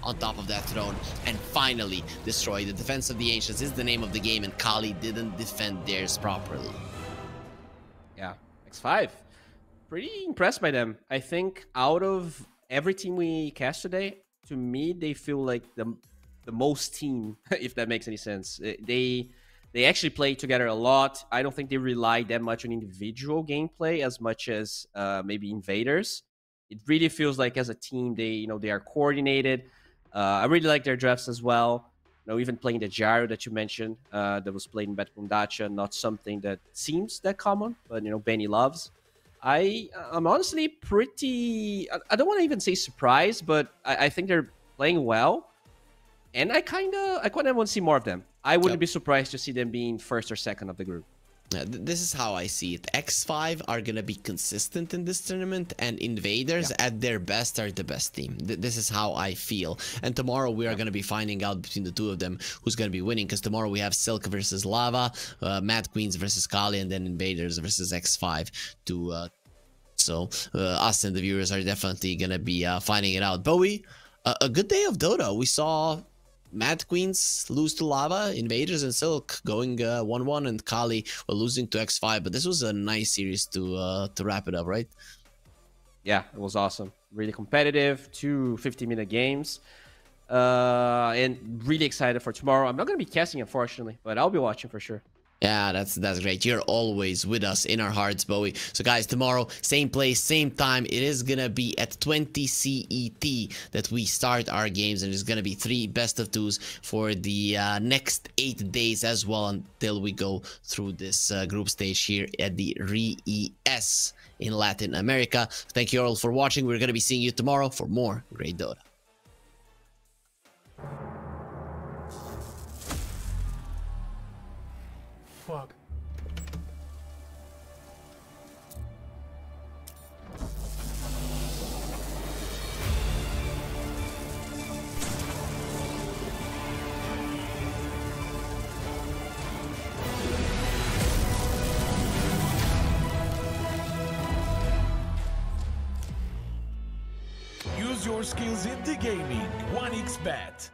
on top of that throne and finally destroy. The defense of the Ancients is the name of the game, and Kali didn't defend theirs properly. Yeah, X5. Pretty impressed by them. I think out of every team we cast today, to me, they feel like the most team, if that makes any sense. They actually play together a lot. I don't think they rely that much on individual gameplay as much as maybe Invaders. It really feels like as a team, they are coordinated. I really like their drafts as well. Even playing the gyro that you mentioned, that was played in Betkundacha, not something that seems that common, but Benny loves. I'm honestly pretty, I don't want to even say surprised, but I think they're playing well. And I kind of want to see more of them. I wouldn't be surprised to see them being first or second of the group. This is how I see it. X5 are going to be consistent in this tournament, and Invaders at their best are the best team. This is how I feel. And tomorrow we are going to be finding out between the two of them who's going to be winning, because tomorrow we have Silk versus Lava, Mad Queens versus Kali, and then Invaders versus X5 to so us and the viewers are definitely going to be finding it out. Bowie, a good day of Dota. We saw Mad Queens lose to Lava, Invaders and Silk going 1-1, and Kali were losing to X5. But this was a nice series to wrap it up, right? Yeah, it was awesome. Really competitive, 2 50-minute games. And really excited for tomorrow. I'm not going to be casting, unfortunately, but I'll be watching for sure. Yeah, that's great. You're always with us in our hearts, Bowie. So guys, tomorrow, same place, same time. It is gonna be at 20 CET that we start our games, and there's gonna be 3 best of 2s for the next 8 days as well, until we go through this group stage here at the RES in Latin America. Thank you all for watching. We're gonna be seeing you tomorrow for more great Dota. Fuck. Use your skills in the gaming. 1xBet.